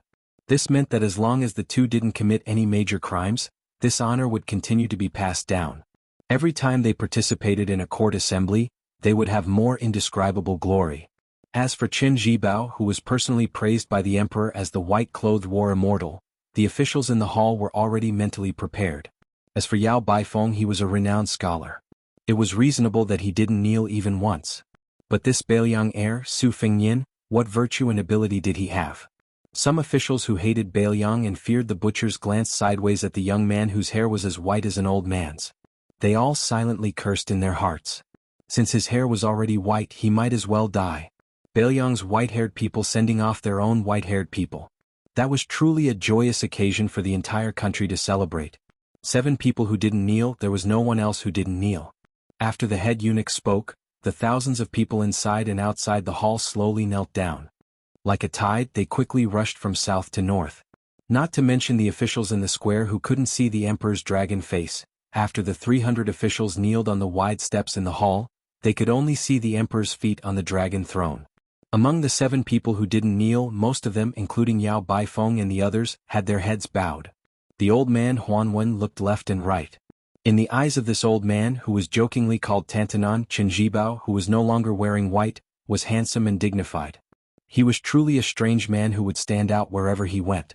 A: This meant that as long as the two didn't commit any major crimes, this honor would continue to be passed down. Every time they participated in a court assembly, they would have more indescribable glory. As for Qin Zhibao, who was personally praised by the emperor as the white-clothed war immortal, the officials in the hall were already mentally prepared. As for Yao Baifeng, he was a renowned scholar. It was reasonable that he didn't kneel even once. But this Bailiang heir, Su Fengyin, what virtue and ability did he have? Some officials who hated Bailiang and feared the butchers glanced sideways at the young man whose hair was as white as an old man's. They all silently cursed in their hearts. Since his hair was already white, he might as well die. Bailiang's white-haired people sending off their own white-haired people. That was truly a joyous occasion for the entire country to celebrate. 7 people who didn't kneel, there was no one else who didn't kneel. After the head eunuch spoke, the thousands of people inside and outside the hall slowly knelt down. Like a tide, they quickly rushed from south to north. Not to mention the officials in the square who couldn't see the emperor's dragon face. After the 300 officials kneeled on the wide steps in the hall, they could only see the emperor's feet on the dragon throne. Among the 7 people who didn't kneel, most of them, including Yao Baifeng and the others, had their heads bowed. The old man Huanwen looked left and right. In the eyes of this old man, who was jokingly called Tantanan, Qin Zhibao, who was no longer wearing white, was handsome and dignified. He was truly a strange man who would stand out wherever he went.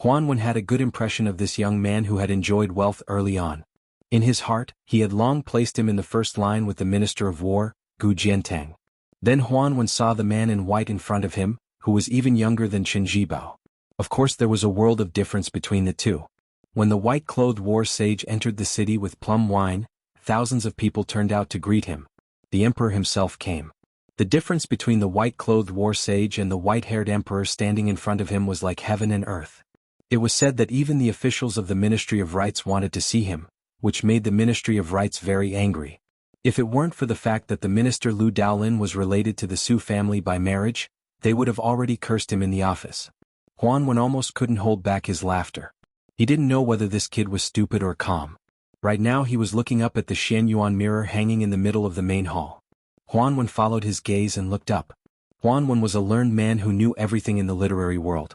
A: Huanwen had a good impression of this young man who had enjoyed wealth early on. In his heart, he had long placed him in the first line with the Minister of War, Gu Jiantang. Then Huanwen saw the man in white in front of him, who was even younger than Qin Zhibao. Of course there was a world of difference between the two. When the white-clothed war sage entered the city with plum wine, thousands of people turned out to greet him. The emperor himself came. The difference between the white-clothed war sage and the white-haired emperor standing in front of him was like heaven and earth. It was said that even the officials of the Ministry of Rites wanted to see him, which made the Ministry of Rites very angry. If it weren't for the fact that the minister Lu Daolin was related to the Su family by marriage, they would have already cursed him in the office. Huanwen almost couldn't hold back his laughter. He didn't know whether this kid was stupid or calm. Right now he was looking up at the Xianyuan mirror hanging in the middle of the main hall. Huanwen followed his gaze and looked up. Huanwen was a learned man who knew everything in the literary world.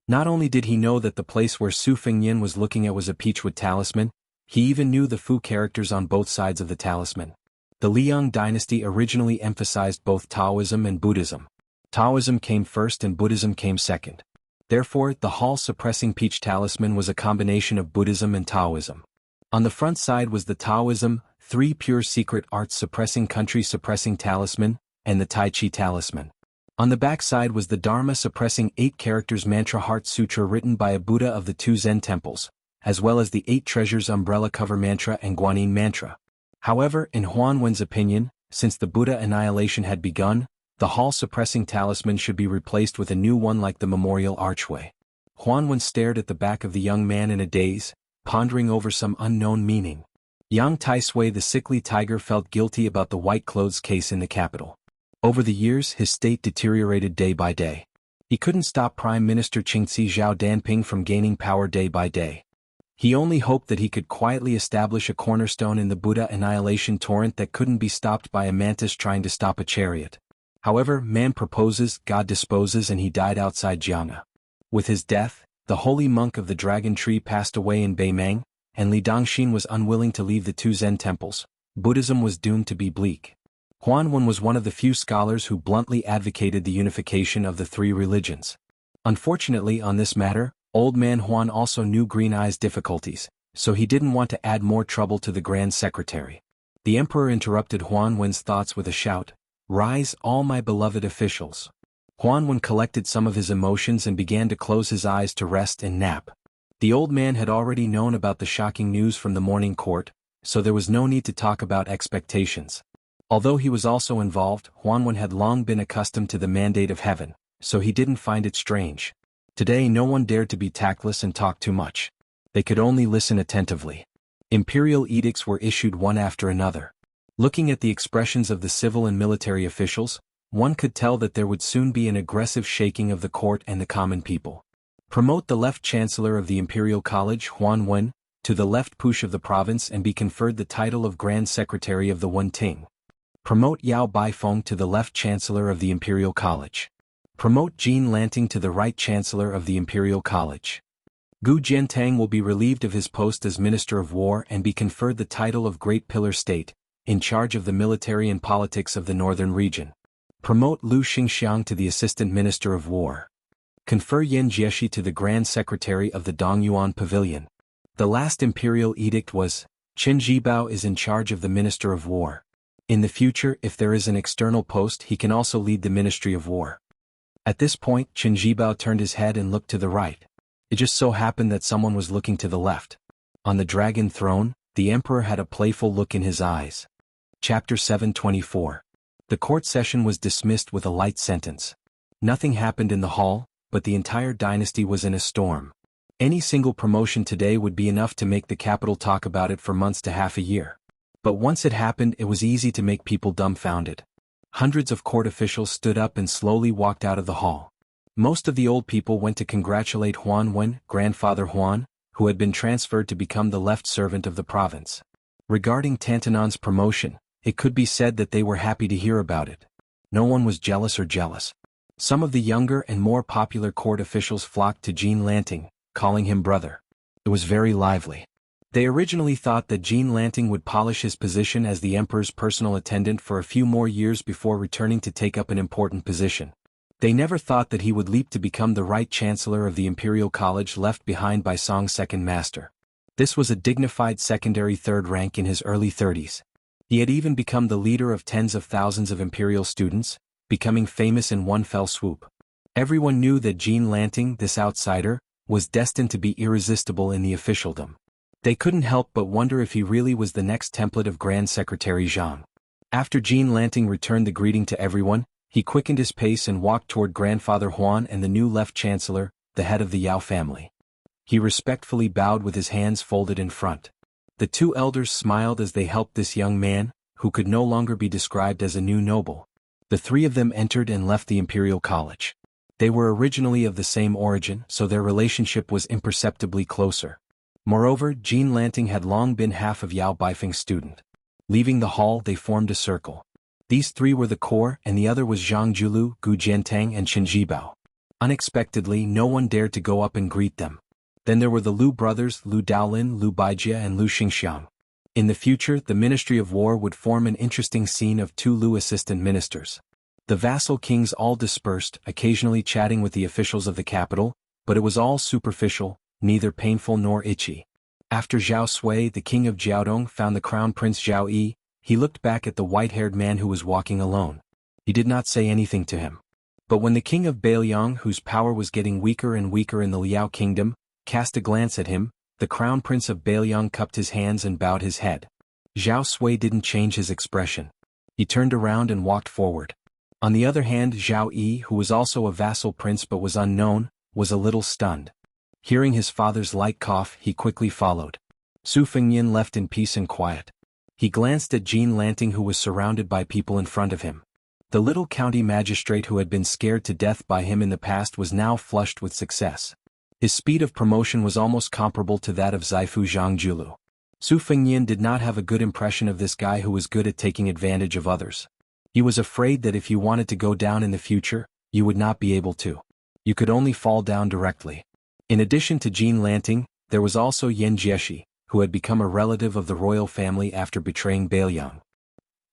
A: Not only did he know that the place where Su Fengyin was looking at was a peachwood talisman, he even knew the Fu characters on both sides of the talisman. The Liang dynasty originally emphasized both Taoism and Buddhism. Taoism came first and Buddhism came second. Therefore, the hall-suppressing peach talisman was a combination of Buddhism and Taoism. On the front side was the Taoism, 3 pure secret arts suppressing country suppressing talisman, and the Tai Chi talisman. On the back side was the Dharma suppressing 8 characters mantra heart sutra written by a Buddha of the 2 Zen temples, as well as the 8 treasures umbrella cover mantra and Guanyin mantra. However, in Huanwen's opinion, since the Buddha annihilation had begun, the hall-suppressing talisman should be replaced with a new one like the memorial archway. Huanwen stared at the back of the young man in a daze, pondering over some unknown meaning. Yang Taisui the sickly tiger felt guilty about the white clothes case in the capital. Over the years his state deteriorated day by day. He couldn't stop Prime Minister Qingxi Zhao Danping from gaining power day by day. He only hoped that he could quietly establish a cornerstone in the Buddha annihilation torrent that couldn't be stopped by a mantis trying to stop a chariot. However, man proposes, God disposes, and he died outside Jianghu. With his death, the holy monk of the dragon tree passed away in Beimang, and Li Dongxin was unwilling to leave the 2 Zen temples. Buddhism was doomed to be bleak. Huanwen was one of the few scholars who bluntly advocated the unification of the 3 religions. Unfortunately, on this matter, Old Man Huan also knew Green Eye's difficulties, so he didn't want to add more trouble to the Grand Secretary. The Emperor interrupted Huanwen's thoughts with a shout, "Rise, all my beloved officials." Huanwen collected some of his emotions and began to close his eyes to rest and nap. The old man had already known about the shocking news from the morning court, so there was no need to talk about expectations. Although he was also involved, Huanwen had long been accustomed to the mandate of heaven, so he didn't find it strange. Today no one dared to be tactless and talk too much. They could only listen attentively. Imperial edicts were issued one after another. Looking at the expressions of the civil and military officials, one could tell that there would soon be an aggressive shaking of the court and the common people. Promote the left chancellor of the Imperial College, Huan Wen, to the left push of the province and be conferred the title of Grand Secretary of the Wen Ting. Promote Yao Baifeng to the left chancellor of the Imperial College. Promote Jin Lanting to the right chancellor of the Imperial College. Gu Jiantang will be relieved of his post as Minister of War and be conferred the title of Great Pillar State, in charge of the military and politics of the northern region. Promote Lu Xingxiang to the Assistant Minister of War. Confer Yan Jieshi to the Grand Secretary of the Dongyuan Pavilion. The last imperial edict was, Chen Zhibao is in charge of the Minister of War. In the future, if there is an external post, he can also lead the Ministry of War. At this point, Chen Zhibao turned his head and looked to the right. It just so happened that someone was looking to the left. On the dragon throne, the emperor had a playful look in his eyes. Chapter 724. The court session was dismissed with a light sentence. Nothing happened in the hall, but the entire dynasty was in a storm. Any single promotion today would be enough to make the capital talk about it for months to half a year. But once it happened, it was easy to make people dumbfounded. Hundreds of court officials stood up and slowly walked out of the hall. Most of the old people went to congratulate Huan Wen, grandfather Huan, who had been transferred to become the left servant of the province. Regarding Tantanan's promotion, it could be said that they were happy to hear about it. No one was jealous or jealous. Some of the younger and more popular court officials flocked to Jin Lanting, calling him brother. It was very lively. They originally thought that Jin Lanting would polish his position as the emperor's personal attendant for a few more years before returning to take up an important position. They never thought that he would leap to become the right chancellor of the Imperial College left behind by Song's second master. This was a dignified secondary third rank in his early 30s. He had even become the leader of tens of thousands of imperial students, becoming famous in one fell swoop. Everyone knew that Jin Lanting, this outsider, was destined to be irresistible in the officialdom. They couldn't help but wonder if he really was the next template of Grand Secretary Zhang. After Jin Lanting returned the greeting to everyone, he quickened his pace and walked toward Grandfather Huan and the new left chancellor, the head of the Yao family. He respectfully bowed with his hands folded in front. The two elders smiled as they helped this young man, who could no longer be described as a new noble. The three of them entered and left the Imperial College. They were originally of the same origin, so their relationship was imperceptibly closer. Moreover, Jin Lanting had long been half of Yao Baifeng's student. Leaving the hall, they formed a circle. These three were the core, and the other was Zhang Julu, Gu Jiantang and Chen Zhibao. Unexpectedly, no one dared to go up and greet them. Then there were the Lu brothers, Lu Daolin, Lu Baijia and Lu Xingxiang. In the future, the Ministry of War would form an interesting scene of two Lu assistant ministers. The vassal kings all dispersed, occasionally chatting with the officials of the capital, but it was all superficial, neither painful nor itchy. After Zhao Sui, the king of Jiaodong, found the crown prince Zhao Yi, he looked back at the white-haired man who was walking alone. He did not say anything to him. But when the king of Bailiang, whose power was getting weaker and weaker in the Liao kingdom, cast a glance at him, the crown prince of Bailiang cupped his hands and bowed his head. Zhao Sui didn't change his expression. He turned around and walked forward. On the other hand, Zhao Yi, who was also a vassal prince but was unknown, was a little stunned. Hearing his father's light cough, he quickly followed. Su Fengnian left in peace and quiet. He glanced at Jin Lanting, who was surrounded by people in front of him. The little county magistrate who had been scared to death by him in the past was now flushed with success. His speed of promotion was almost comparable to that of Zaifu Zhangjulu. Su Fengnian did not have a good impression of this guy who was good at taking advantage of others. He was afraid that if you wanted to go down in the future, you would not be able to. You could only fall down directly. In addition to Jin Lanting, there was also Yan Jieshi, who had become a relative of the royal family after betraying Bailiang.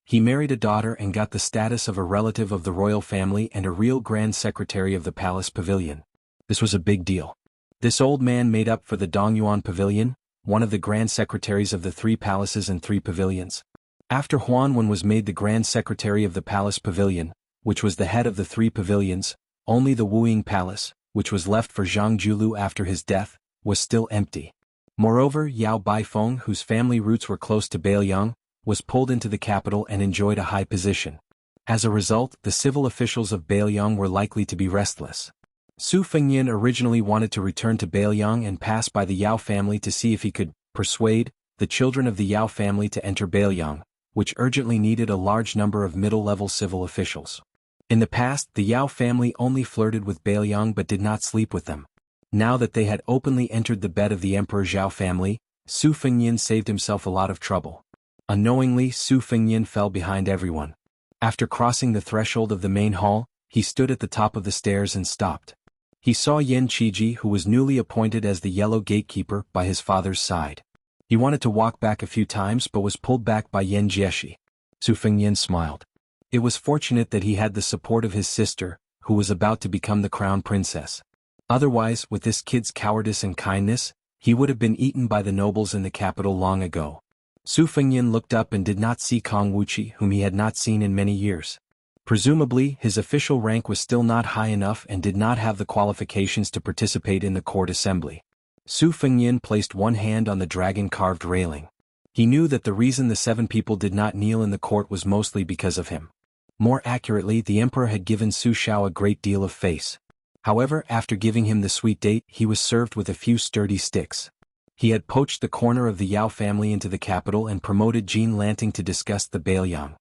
A: He married a daughter and got the status of a relative of the royal family and a real grand secretary of the palace pavilion. This was a big deal. This old man made up for the Dongyuan pavilion, one of the grand secretaries of the three palaces and three pavilions. After Huan Wen was made the grand secretary of the palace pavilion, which was the head of the three pavilions, only the Wuying palace, which was left for Zhang Julu after his death, was still empty. Moreover, Yao Baifeng, whose family roots were close to Beiliang, was pulled into the capital and enjoyed a high position. As a result, the civil officials of Beiliang were likely to be restless. Su Fengyan originally wanted to return to Beiliang and pass by the Yao family to see if he could persuade the children of the Yao family to enter Beiliang, which urgently needed a large number of middle-level civil officials. In the past, the Yao family only flirted with Beiliang but did not sleep with them. Now that they had openly entered the bed of the Emperor Zhao family, Su Fengyan saved himself a lot of trouble. Unknowingly, Su Fengyan fell behind everyone. After crossing the threshold of the main hall, he stood at the top of the stairs and stopped. He saw Yan Qiji, who was newly appointed as the Yellow Gatekeeper, by his father's side. He wanted to walk back a few times but was pulled back by Yan Jieshi. Su Fengyan smiled. It was fortunate that he had the support of his sister, who was about to become the crown princess. Otherwise, with this kid's cowardice and kindness, he would have been eaten by the nobles in the capital long ago. Su Fengyan looked up and did not see Kong Wuxi, whom he had not seen in many years. Presumably, his official rank was still not high enough and did not have the qualifications to participate in the court assembly. Su Fengyan placed one hand on the dragon-carved railing. He knew that the reason the 7 people did not kneel in the court was mostly because of him. More accurately, the emperor had given Su Shao a great deal of face. However, after giving him the sweet date, he was served with a few sturdy sticks. He had poached the corner of the Yao family into the capital and promoted Jin Lanting to discuss the Beiliang.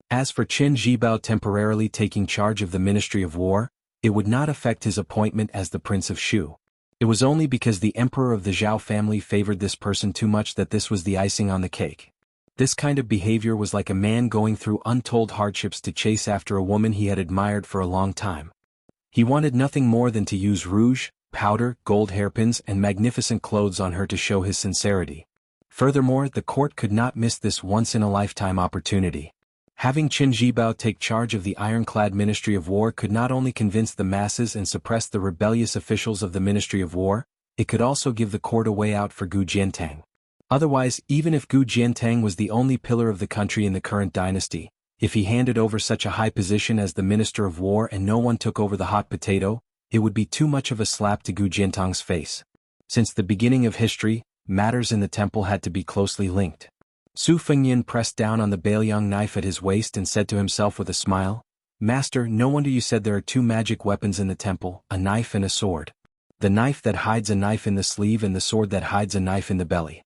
A: As for Chen Zhibao temporarily taking charge of the Ministry of War, it would not affect his appointment as the Prince of Shu. It was only because the emperor of the Zhao family favored this person too much that this was the icing on the cake. This kind of behavior was like a man going through untold hardships to chase after a woman he had admired for a long time. He wanted nothing more than to use rouge, powder, gold hairpins and magnificent clothes on her to show his sincerity. Furthermore, the court could not miss this once-in-a-lifetime opportunity. Having Chen Zhibao take charge of the ironclad Ministry of War could not only convince the masses and suppress the rebellious officials of the Ministry of War, it could also give the court a way out for Gu Jiantang. Otherwise, even if Gu Jiantang was the only pillar of the country in the current dynasty, if he handed over such a high position as the Minister of War and no one took over the hot potato, it would be too much of a slap to Gu Jiantang's face. Since the beginning of history, matters in the temple had to be closely linked. Su Fengyan pressed down on the Beiliang knife at his waist and said to himself with a smile, "Master, no wonder you said there are 2 magic weapons in the temple, a knife and a sword. The knife that hides a knife in the sleeve and the sword that hides a knife in the belly."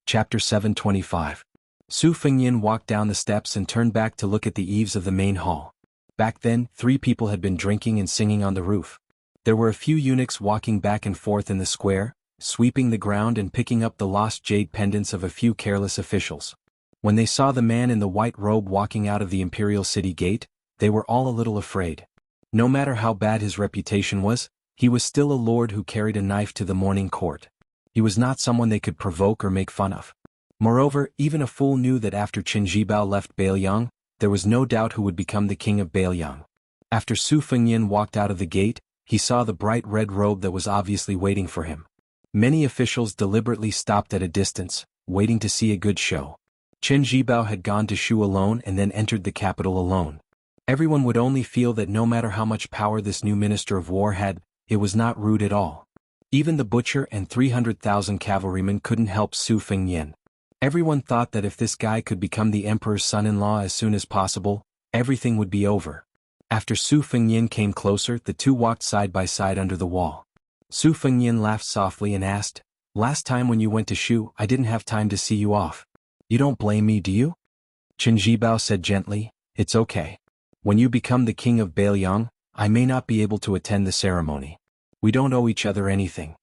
A: Chapter 725. Su Fengyan walked down the steps and turned back to look at the eaves of the main hall. Back then, 3 people had been drinking and singing on the roof. There were a few eunuchs walking back and forth in the square, sweeping the ground and picking up the lost jade pendants of a few careless officials. When they saw the man in the white robe walking out of the imperial city gate, they were all a little afraid. No matter how bad his reputation was, he was still a lord who carried a knife to the morning court. He was not someone they could provoke or make fun of. Moreover, even a fool knew that after Chen Zhibao left Beiliang, there was no doubt who would become the king of Beiliang. After Su Fengyan walked out of the gate, he saw the bright red robe that was obviously waiting for him. Many officials deliberately stopped at a distance, waiting to see a good show. Chen Zhibao had gone to Shu alone and then entered the capital alone. Everyone would only feel that no matter how much power this new Minister of War had, it was not rude at all. Even the butcher and 300,000 cavalrymen couldn't help Su Fengyan. Everyone thought that if this guy could become the emperor's son-in-law as soon as possible, everything would be over. After Su Fengyan came closer, the two walked side by side under the wall. Su Fengyan laughed softly and asked, "Last time when you went to Shu, I didn't have time to see you off. You don't blame me, do you?" Chen Zhibao said gently, "It's okay. When you become the king of Beiliang, I may not be able to attend the ceremony. We don't owe each other anything."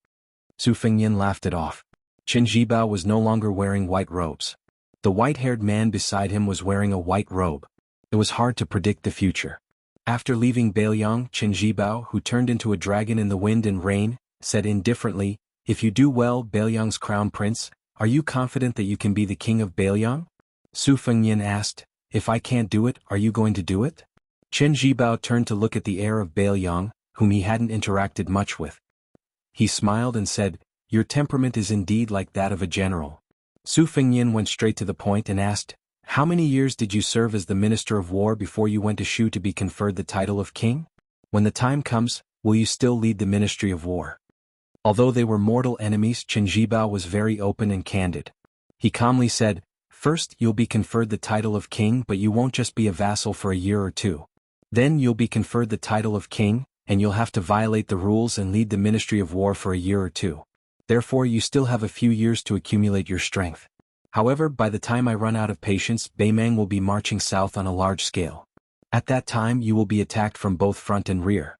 A: Su Fengyan laughed it off. Chen Zhibao was no longer wearing white robes. The white-haired man beside him was wearing a white robe. It was hard to predict the future. After leaving Beiliang, Chen Zhibao, who turned into a dragon in the wind and rain, said indifferently, "If you do well, Beiliang's crown prince, are you confident that you can be the king of Beiliang?" Su Fengyan asked, "If I can't do it, are you going to do it?" Chen Zhibao turned to look at the heir of Beiliang, whom he hadn't interacted much with. He smiled and said, "Your temperament is indeed like that of a general." Su Fengyan went straight to the point and asked, "How many years did you serve as the Minister of War before you went to Shu to be conferred the title of king? When the time comes, will you still lead the Ministry of War?" Although they were mortal enemies, Chen Zhibao was very open and candid. He calmly said, "First, you'll be conferred the title of king, but you won't just be a vassal for a year or two. Then you'll be conferred the title of king, and you'll have to violate the rules and lead the Ministry of War for a year or two. Therefore you still have a few years to accumulate your strength. However, by the time I run out of patience, Beimang will be marching south on a large scale. At that time you will be attacked from both front and rear.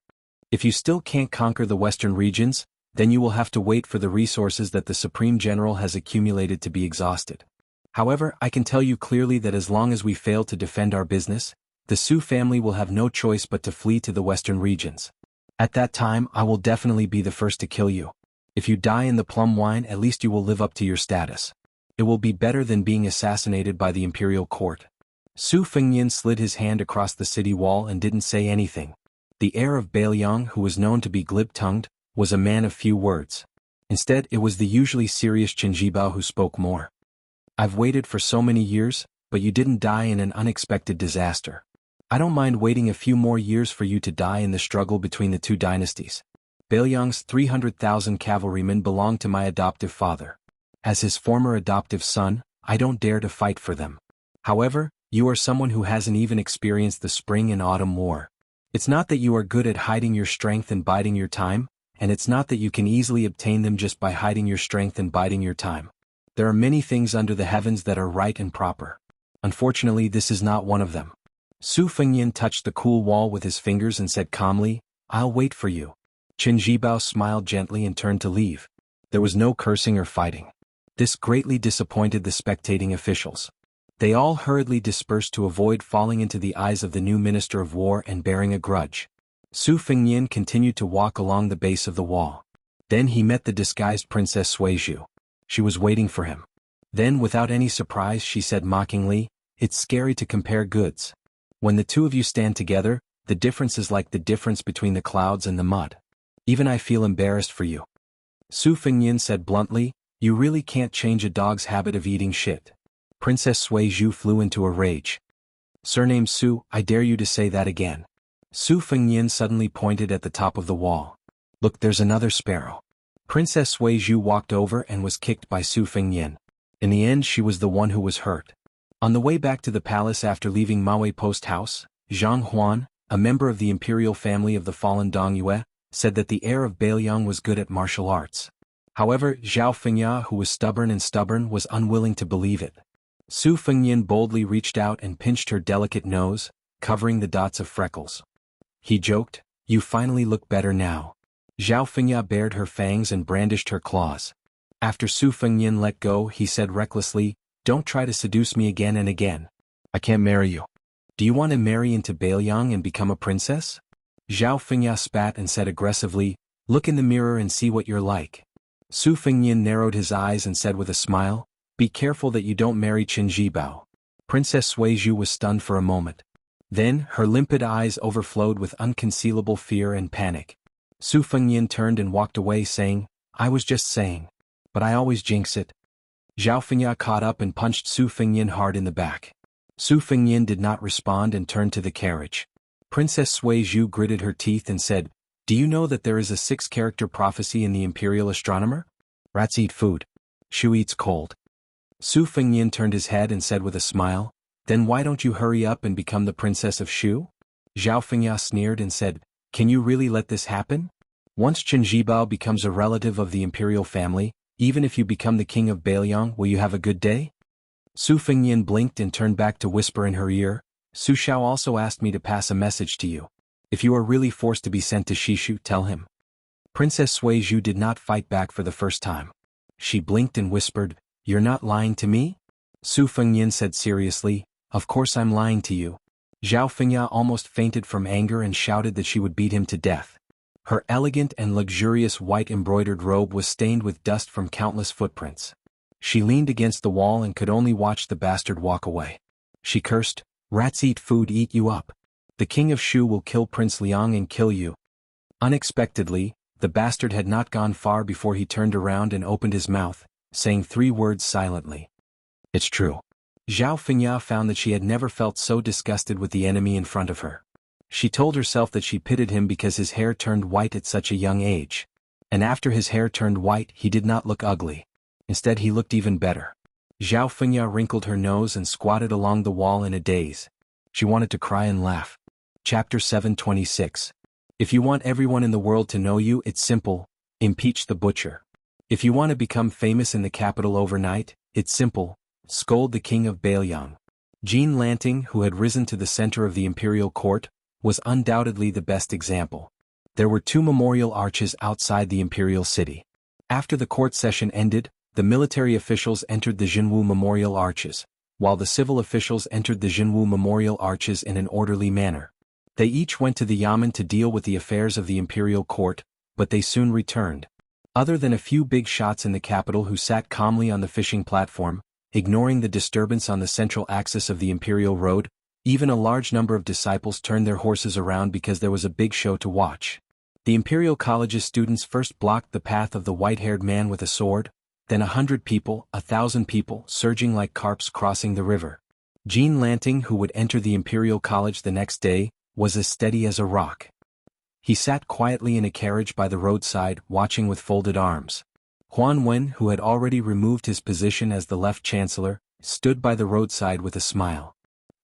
A: If you still can't conquer the western regions, then you will have to wait for the resources that the Supreme General has accumulated to be exhausted. However, I can tell you clearly that as long as we fail to defend our business, the Su family will have no choice but to flee to the western regions. At that time I will definitely be the first to kill you. If you die in the plum wine, at least you will live up to your status. It will be better than being assassinated by the imperial court." Su Fengnian slid his hand across the city wall and didn't say anything. The heir of Bailiang, who was known to be glib-tongued, was a man of few words. Instead, it was the usually serious Chen Zhibao who spoke more. "I've waited for so many years, but you didn't die in an unexpected disaster. I don't mind waiting a few more years for you to die in the struggle between the two dynasties. Bailiang's 300,000 cavalrymen belong to my adoptive father. As his former adoptive son, I don't dare to fight for them. However, you are someone who hasn't even experienced the spring and autumn war. It's not that you are good at hiding your strength and biding your time, and it's not that you can easily obtain them just by hiding your strength and biding your time. There are many things under the heavens that are right and proper. Unfortunately, this is not one of them." Su Fengnian touched the cool wall with his fingers and said calmly, "I'll wait for you." Chen Zhibao smiled gently and turned to leave. There was no cursing or fighting. This greatly disappointed the spectating officials. They all hurriedly dispersed to avoid falling into the eyes of the new Minister of War and bearing a grudge. Su Fengnian continued to walk along the base of the wall. Then he met the disguised Princess Suizhu. She was waiting for him. Then, without any surprise, she said mockingly, "It's scary to compare goods. When the two of you stand together, the difference is like the difference between the clouds and the mud. Even I feel embarrassed for you." Su Fengnian said bluntly, "You really can't change a dog's habit of eating shit." Princess Suizhu flew into a rage. "Surname Su, I dare you to say that again." Su Fengnian suddenly pointed at the top of the wall. "Look, there's another sparrow." Princess Suizhu walked over and was kicked by Su Fengnian. In the end, she was the one who was hurt. On the way back to the palace after leaving Maui Post House, Zhang Huan, a member of the imperial family of the fallen Dong Yue, said that the heir of Bailiang was good at martial arts. However, Zhao Fengya, who was stubborn, was unwilling to believe it. Su Fengnian boldly reached out and pinched her delicate nose, covering the dots of freckles. He joked, "You finally look better now." Zhao Fengya bared her fangs and brandished her claws. After Su Fengnian let go, he said recklessly, "Don't try to seduce me again and again. I can't marry you. Do you want to marry into Bailiang and become a princess?" Zhao Fengya spat and said aggressively, "Look in the mirror and see what you're like." Su Fengnian narrowed his eyes and said with a smile, "Be careful that you don't marry Chen Zhibao." Princess Suizhu was stunned for a moment. Then, her limpid eyes overflowed with unconcealable fear and panic. Su Fengnian turned and walked away saying, "I was just saying. But I always jinx it." Zhao Fengya caught up and punched Su Fengnian hard in the back. Su Fengnian did not respond and turned to the carriage. Princess Suizhu gritted her teeth and said, "Do you know that there is a 6-character prophecy in the imperial astronomer? Rats eat food. Shu eats cold." Su Fengnian turned his head and said with a smile, "Then why don't you hurry up and become the princess of Shu?" Zhao Fengya sneered and said, "Can you really let this happen? Once Chen Zhibao becomes a relative of the imperial family, even if you become the king of Bailiang, will you have a good day?" Su Fengnian blinked and turned back to whisper in her ear, "Su Xiao also asked me to pass a message to you. If you are really forced to be sent to Shishu, tell him." Princess Suizhu did not fight back for the first time. She blinked and whispered, "You're not lying to me?" Su Fengnian said seriously, "Of course I'm lying to you." Zhao Fengya almost fainted from anger and shouted that she would beat him to death. Her elegant and luxurious white embroidered robe was stained with dust from countless footprints. She leaned against the wall and could only watch the bastard walk away. She cursed, "Rats eat food, eat you up. The king of Shu will kill Prince Liang and kill you." Unexpectedly, the bastard had not gone far before he turned around and opened his mouth, saying 3 words silently. "It's true." Zhao Fengya found that she had never felt so disgusted with the enemy in front of her. She told herself that she pitied him because his hair turned white at such a young age. And after his hair turned white, he did not look ugly. Instead, he looked even better. Zhao Fengya wrinkled her nose and squatted along the wall in a daze. She wanted to cry and laugh. Chapter 726. If you want everyone in the world to know you, it's simple: impeach the butcher. If you want to become famous in the capital overnight, it's simple: scold the king of Bailiang. Jean Lanting, who had risen to the center of the imperial court, was undoubtedly the best example. There were 2 memorial arches outside the imperial city. After the court session ended, the military officials entered the Jianghu memorial arches, while the civil officials entered the Jianghu memorial arches in an orderly manner. They each went to the yamen to deal with the affairs of the imperial court, but they soon returned. Other than a few big shots in the capital who sat calmly on the fishing platform, ignoring the disturbance on the central axis of the imperial road, even a large number of disciples turned their horses around because there was a big show to watch. The imperial college's students first blocked the path of the white-haired man with a sword, then 100 people, 1,000 people, surging like carps crossing the river. Jean Lanting, who would enter the imperial college the next day, was as steady as a rock. He sat quietly in a carriage by the roadside, watching with folded arms. Huan Wen, who had already removed his position as the left chancellor, stood by the roadside with a smile.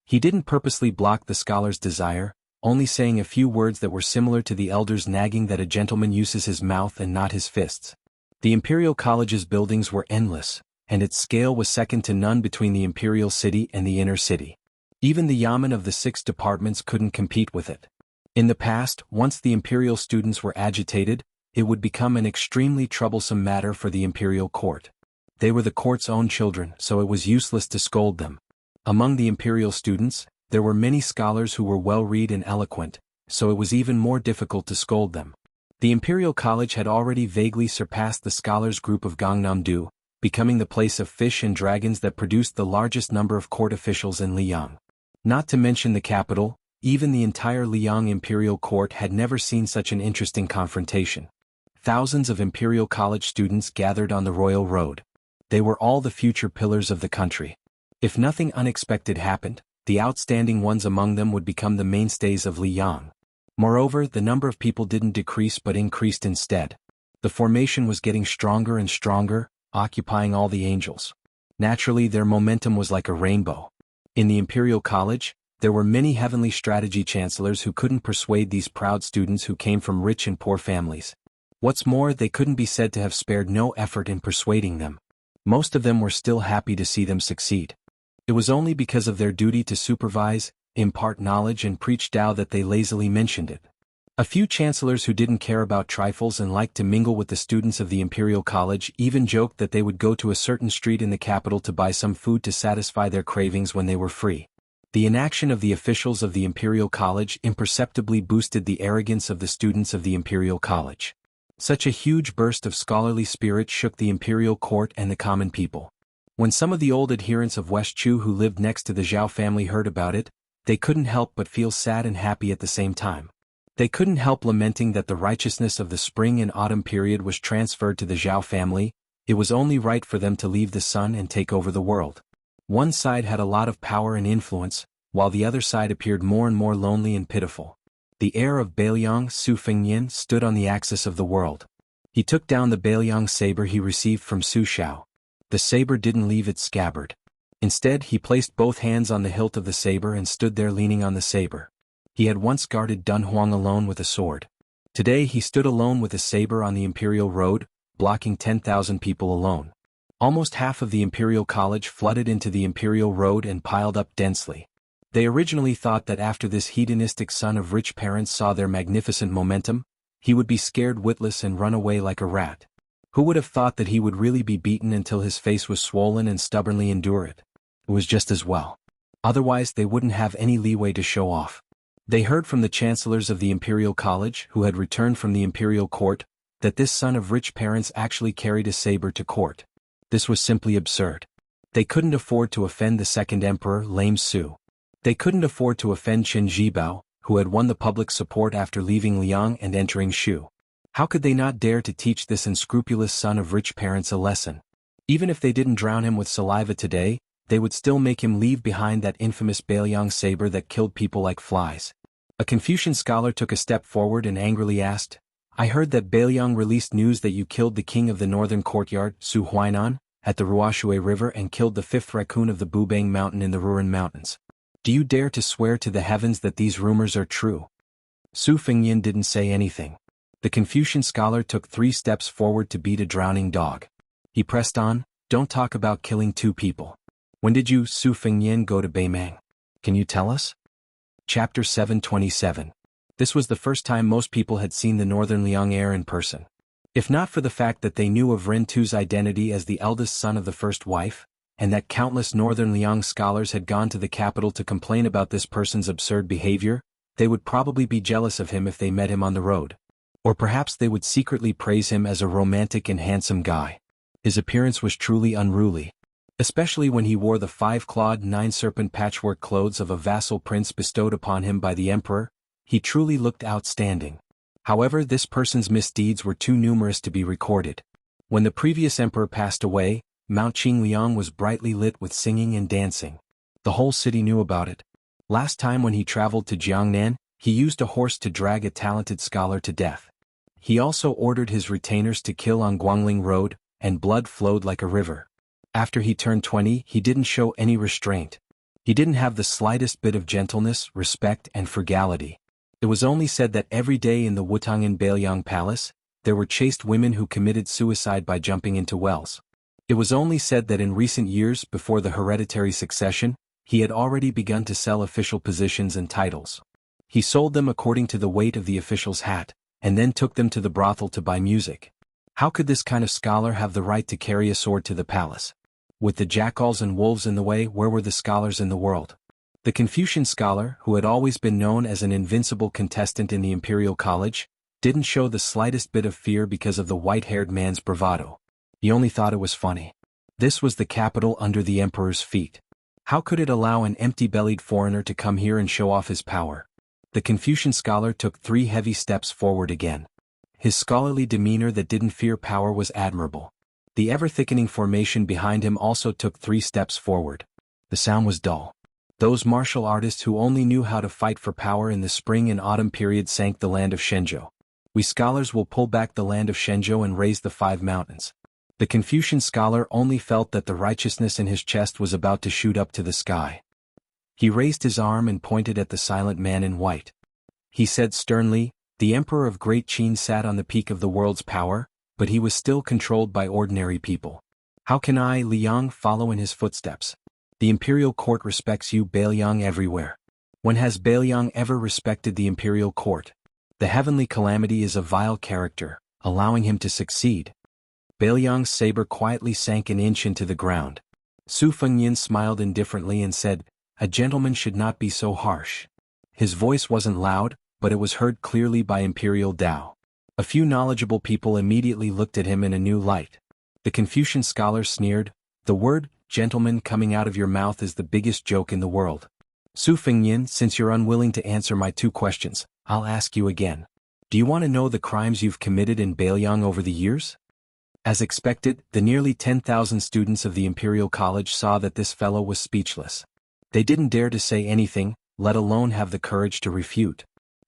A: He didn't purposely block the scholar's desire, only saying a few words that were similar to the elders nagging that a gentleman uses his mouth and not his fists. The imperial college's buildings were endless, and its scale was second to none between the imperial city and the inner city. Even the yamen of the 6 departments couldn't compete with it. In the past, once the imperial students were agitated, it would become an extremely troublesome matter for the imperial court. They were the court's own children, so it was useless to scold them. Among the imperial students, there were many scholars who were well-read and eloquent, so it was even more difficult to scold them. The imperial college had already vaguely surpassed the scholars' group of Gangnam-do, becoming the place of fish and dragons that produced the largest number of court officials in Liang. Not to mention the capital, even the entire Liang imperial court had never seen such an interesting confrontation. Thousands of imperial college students gathered on the royal road. They were all the future pillars of the country. If nothing unexpected happened, the outstanding ones among them would become the mainstays of Liang. Moreover, the number of people didn't decrease but increased instead. The formation was getting stronger and stronger, occupying all the angels. Naturally, their momentum was like a rainbow. In the imperial college, there were many heavenly strategy chancellors who couldn't persuade these proud students who came from rich and poor families. What's more, they couldn't be said to have spared no effort in persuading them. Most of them were still happy to see them succeed. It was only because of their duty to supervise, impart knowledge and preach Tao that they lazily mentioned it. A few chancellors who didn't care about trifles and liked to mingle with the students of the imperial college even joked that they would go to a certain street in the capital to buy some food to satisfy their cravings when they were free. The inaction of the officials of the imperial college imperceptibly boosted the arrogance of the students of the imperial college. Such a huge burst of scholarly spirit shook the imperial court and the common people. When some of the old adherents of West Chu who lived next to the Zhao family heard about it, they couldn't help but feel sad and happy at the same time. They couldn't help lamenting that the righteousness of the spring and autumn period was transferred to the Zhao family. It was only right for them to leave the sun and take over the world. One side had a lot of power and influence, while the other side appeared more and more lonely and pitiful. The heir of Bailiang, Su Fengyin, stood on the axis of the world. He took down the Bailiang saber he received from Su Shao. The saber didn't leave its scabbard. Instead, he placed both hands on the hilt of the saber and stood there leaning on the saber. He had once guarded Dun Huang alone with a sword. Today he stood alone with a saber on the imperial road, blocking 10,000 people alone. Almost half of the imperial college flooded into the imperial road and piled up densely. They originally thought that after this hedonistic son of rich parents saw their magnificent momentum, he would be scared witless and run away like a rat. Who would have thought that he would really be beaten until his face was swollen and stubbornly endure it? It was just as well. Otherwise they wouldn't have any leeway to show off. They heard from the chancellors of the imperial college, who had returned from the imperial court, that this son of rich parents actually carried a saber to court. This was simply absurd. They couldn't afford to offend the second emperor, Lame Su. They couldn't afford to offend Qin Jibao, who had won the public support after leaving Liang and entering Shu. How could they not dare to teach this unscrupulous son of rich parents a lesson? Even if they didn't drown him with saliva today, they would still make him leave behind that infamous Bailiang saber that killed people like flies. A Confucian scholar took a step forward and angrily asked, I heard that Beiliang released news that you killed the king of the northern courtyard, Su Huainan, at the Ruoshui River and killed the fifth raccoon of the Bubang Mountain in the Ruran Mountains. Do you dare to swear to the heavens that these rumors are true? Su Fengyin didn't say anything. The Confucian scholar took 3 steps forward to beat a drowning dog. He pressed on, don't talk about killing 2 people. When did you, Su Fengyin, go to Beimang? Can you tell us? Chapter 727. This was the first time most people had seen the northern Liang heir in person. If not for the fact that they knew of Ren Tu's identity as the eldest son of the first wife, and that countless northern Liang scholars had gone to the capital to complain about this person's absurd behavior, they would probably be jealous of him if they met him on the road. Or perhaps they would secretly praise him as a romantic and handsome guy. His appearance was truly unruly. Especially when he wore the 5-clawed 9-serpent patchwork clothes of a vassal prince bestowed upon him by the emperor, he truly looked outstanding. However, this person's misdeeds were too numerous to be recorded. When the previous emperor passed away, Mount Qingliang was brightly lit with singing and dancing. The whole city knew about it. Last time when he traveled to Jiangnan, he used a horse to drag a talented scholar to death. He also ordered his retainers to kill on Guangling Road, and blood flowed like a river. After he turned 20, he didn't show any restraint. He didn't have the slightest bit of gentleness, respect, and frugality. It was only said that every day in the Wutang'an Beiliang Palace, there were chaste women who committed suicide by jumping into wells. It was only said that in recent years before the hereditary succession, he had already begun to sell official positions and titles. He sold them according to the weight of the official's hat, and then took them to the brothel to buy music. How could this kind of scholar have the right to carry a sword to the palace? With the jackals and wolves in the way, where were the scholars in the world? The Confucian scholar, who had always been known as an invincible contestant in the Imperial College, didn't show the slightest bit of fear because of the white-haired man's bravado. He only thought it was funny. This was the capital under the emperor's feet. How could it allow an empty-bellied foreigner to come here and show off his power? The Confucian scholar took 3 heavy steps forward again. His scholarly demeanor that didn't fear power was admirable. The ever-thickening formation behind him also took 3 steps forward. The sound was dull. Those martial artists who only knew how to fight for power in the spring and autumn period sank the land of Shenzhou. We scholars will pull back the land of Shenzhou and raise the 5 mountains. The Confucian scholar only felt that the righteousness in his chest was about to shoot up to the sky. He raised his arm and pointed at the silent man in white. He said sternly, "The emperor of Great Qin sat on the peak of the world's power, but he was still controlled by ordinary people. How can I, Liang, follow in his footsteps? The imperial court respects you, Beiliang, everywhere. When has Beiliang ever respected the imperial court? The heavenly calamity is a vile character, allowing him to succeed." Beiliang's saber quietly sank an inch into the ground. Su Fengyin smiled indifferently and said, "A gentleman should not be so harsh." His voice wasn't loud, but it was heard clearly by Imperial Dao. A few knowledgeable people immediately looked at him in a new light. The Confucian scholar sneered, "The word, gentleman, coming out of your mouth is the biggest joke in the world. Su Fengyin, since you're unwilling to answer my 2 questions, I'll ask you again. Do you want to know the crimes you've committed in Beiliang over the years?" As expected, the nearly 10,000 students of the Imperial College saw that this fellow was speechless. They didn't dare to say anything, let alone have the courage to refute.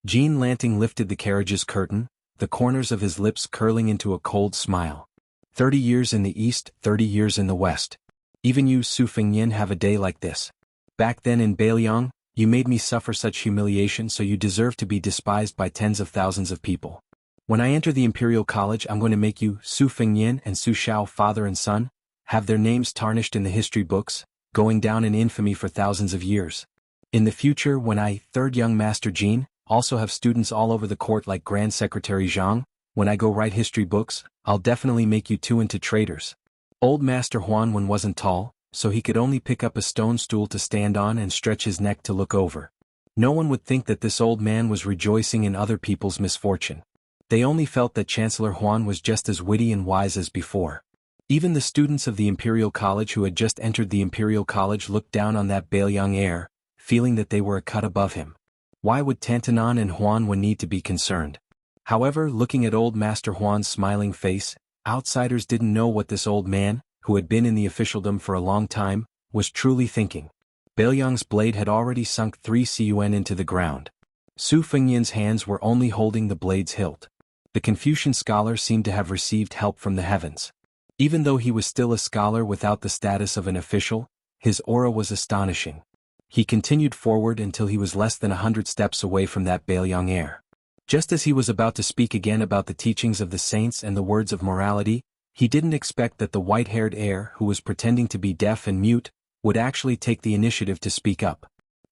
A: Jean Lanting lifted the carriage's curtain, the corners of his lips curling into a cold smile. 30 years in the east, 30 years in the west. Even you, Su Fengyin, have a day like this. Back then in Beiliang, you made me suffer such humiliation, so you deserve to be despised by tens of thousands of people. When I enter the Imperial College, I'm going to make you, Su Fengyin and Su Shao, father and son, have their names tarnished in the history books, going down in infamy for thousands of years. In the future, when I, third young Master Jean, also have students all over the court like Grand Secretary Zhang, when I go write history books, I'll definitely make you 2 into traitors. Old Master Huan wasn't tall, so he could only pick up a stone stool to stand on and stretch his neck to look over. No one would think that this old man was rejoicing in other people's misfortune. They only felt that Chancellor Huan was just as witty and wise as before. Even the students of the Imperial College who had just entered the Imperial College looked down on that Beiliang heir, feeling that they were a cut above him. Why would Tantanan and Huan need to be concerned? However, looking at old Master Huan's smiling face, outsiders didn't know what this old man, who had been in the officialdom for a long time, was truly thinking. Beiliang's blade had already sunk 3 CUN into the ground. Su Fengyin's hands were only holding the blade's hilt. The Confucian scholar seemed to have received help from the heavens. Even though he was still a scholar without the status of an official, his aura was astonishing. He continued forward until he was less than 100 steps away from that Bailiang heir. Just as he was about to speak again about the teachings of the saints and the words of morality, he didn't expect that the white-haired heir who was pretending to be deaf and mute would actually take the initiative to speak up.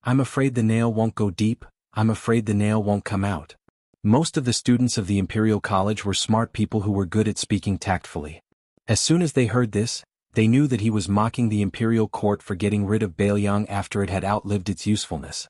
A: "I'm afraid the nail won't go deep, I'm afraid the nail won't come out." Most of the students of the Imperial College were smart people who were good at speaking tactfully. As soon as they heard this, they knew that he was mocking the imperial court for getting rid of Bailiang after it had outlived its usefulness.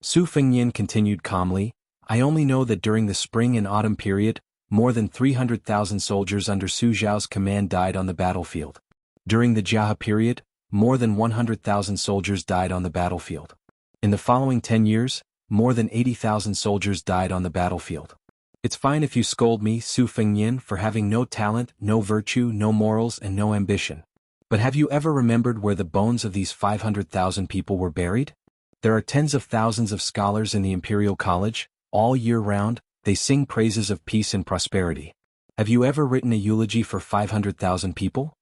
A: Su Fengnian continued calmly, "I only know that during the spring and autumn period, more than 300,000 soldiers under Su Zhao's command died on the battlefield. During the Jianghu period, more than 100,000 soldiers died on the battlefield. In the following 10 years, more than 80,000 soldiers died on the battlefield. It's fine if you scold me, Su Fengnian, for having no talent, no virtue, no morals and no ambition. But have you ever remembered where the bones of these 500,000 people were buried? There are tens of thousands of scholars in the Imperial College. All year round, they sing praises of peace and prosperity. Have you ever written a eulogy for 500,000 people?"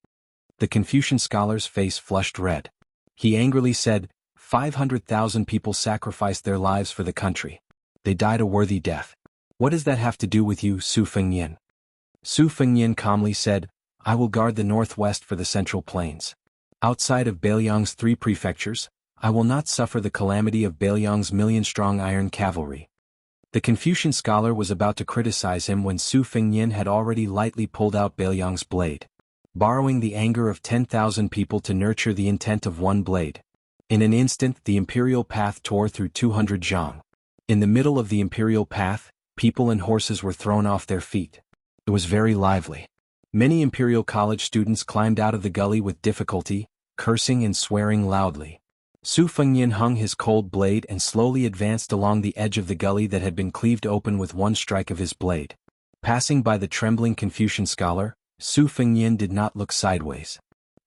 A: The Confucian scholar's face flushed red. He angrily said, 500,000 people sacrificed their lives for the country. They died a worthy death. What does that have to do with you, Su Fengnian? Su Fengnian calmly said, "I will guard the northwest for the central plains. Outside of Bailiang's 3 prefectures, I will not suffer the calamity of Bailiang's million-strong iron cavalry." The Confucian scholar was about to criticize him when Su Fengnian had already lightly pulled out Bailiang's blade, borrowing the anger of 10,000 people to nurture the intent of one blade. In an instant the imperial path tore through 200 zhang. In the middle of the imperial path, people and horses were thrown off their feet. It was very lively. Many Imperial College students climbed out of the gully with difficulty, cursing and swearing loudly. Su Fengnian hung his cold blade and slowly advanced along the edge of the gully that had been cleaved open with one strike of his blade. Passing by the trembling Confucian scholar, Su Fengnian did not look sideways.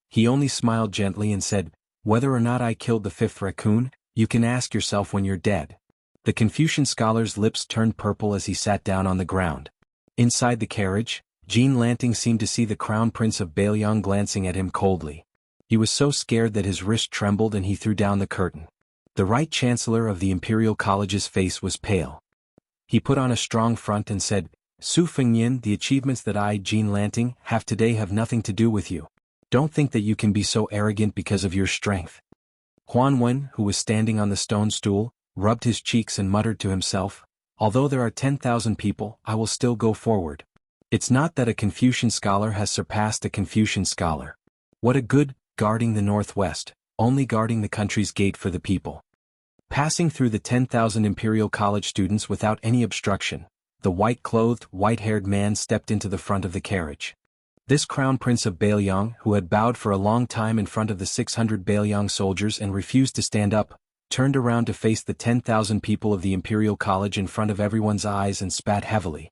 A: He only smiled gently and said, "Whether or not I killed the 5th raccoon, you can ask yourself when you're dead." The Confucian scholar's lips turned purple as he sat down on the ground. Inside the carriage, Jean Lanting seemed to see the crown prince of Bailiang glancing at him coldly. He was so scared that his wrist trembled and he threw down the curtain. The right chancellor of the Imperial College's face was pale. He put on a strong front and said, "Su Fengnian, the achievements that I, Jean Lanting, have today have nothing to do with you. Don't think that you can be so arrogant because of your strength." Huan Wen, who was standing on the stone stool, rubbed his cheeks and muttered to himself, "Although there are 10,000 people, I will still go forward. It's not that a Confucian scholar has surpassed a Confucian scholar. What a good, guarding the northwest, only guarding the country's gate for the people." Passing through the 10,000 Imperial College students without any obstruction, the white-clothed, white-haired man stepped into the front of the carriage. This crown prince of Bailiang, who had bowed for a long time in front of the 600 Bailiang soldiers and refused to stand up, turned around to face the 10,000 people of the Imperial College in front of everyone's eyes and spat heavily.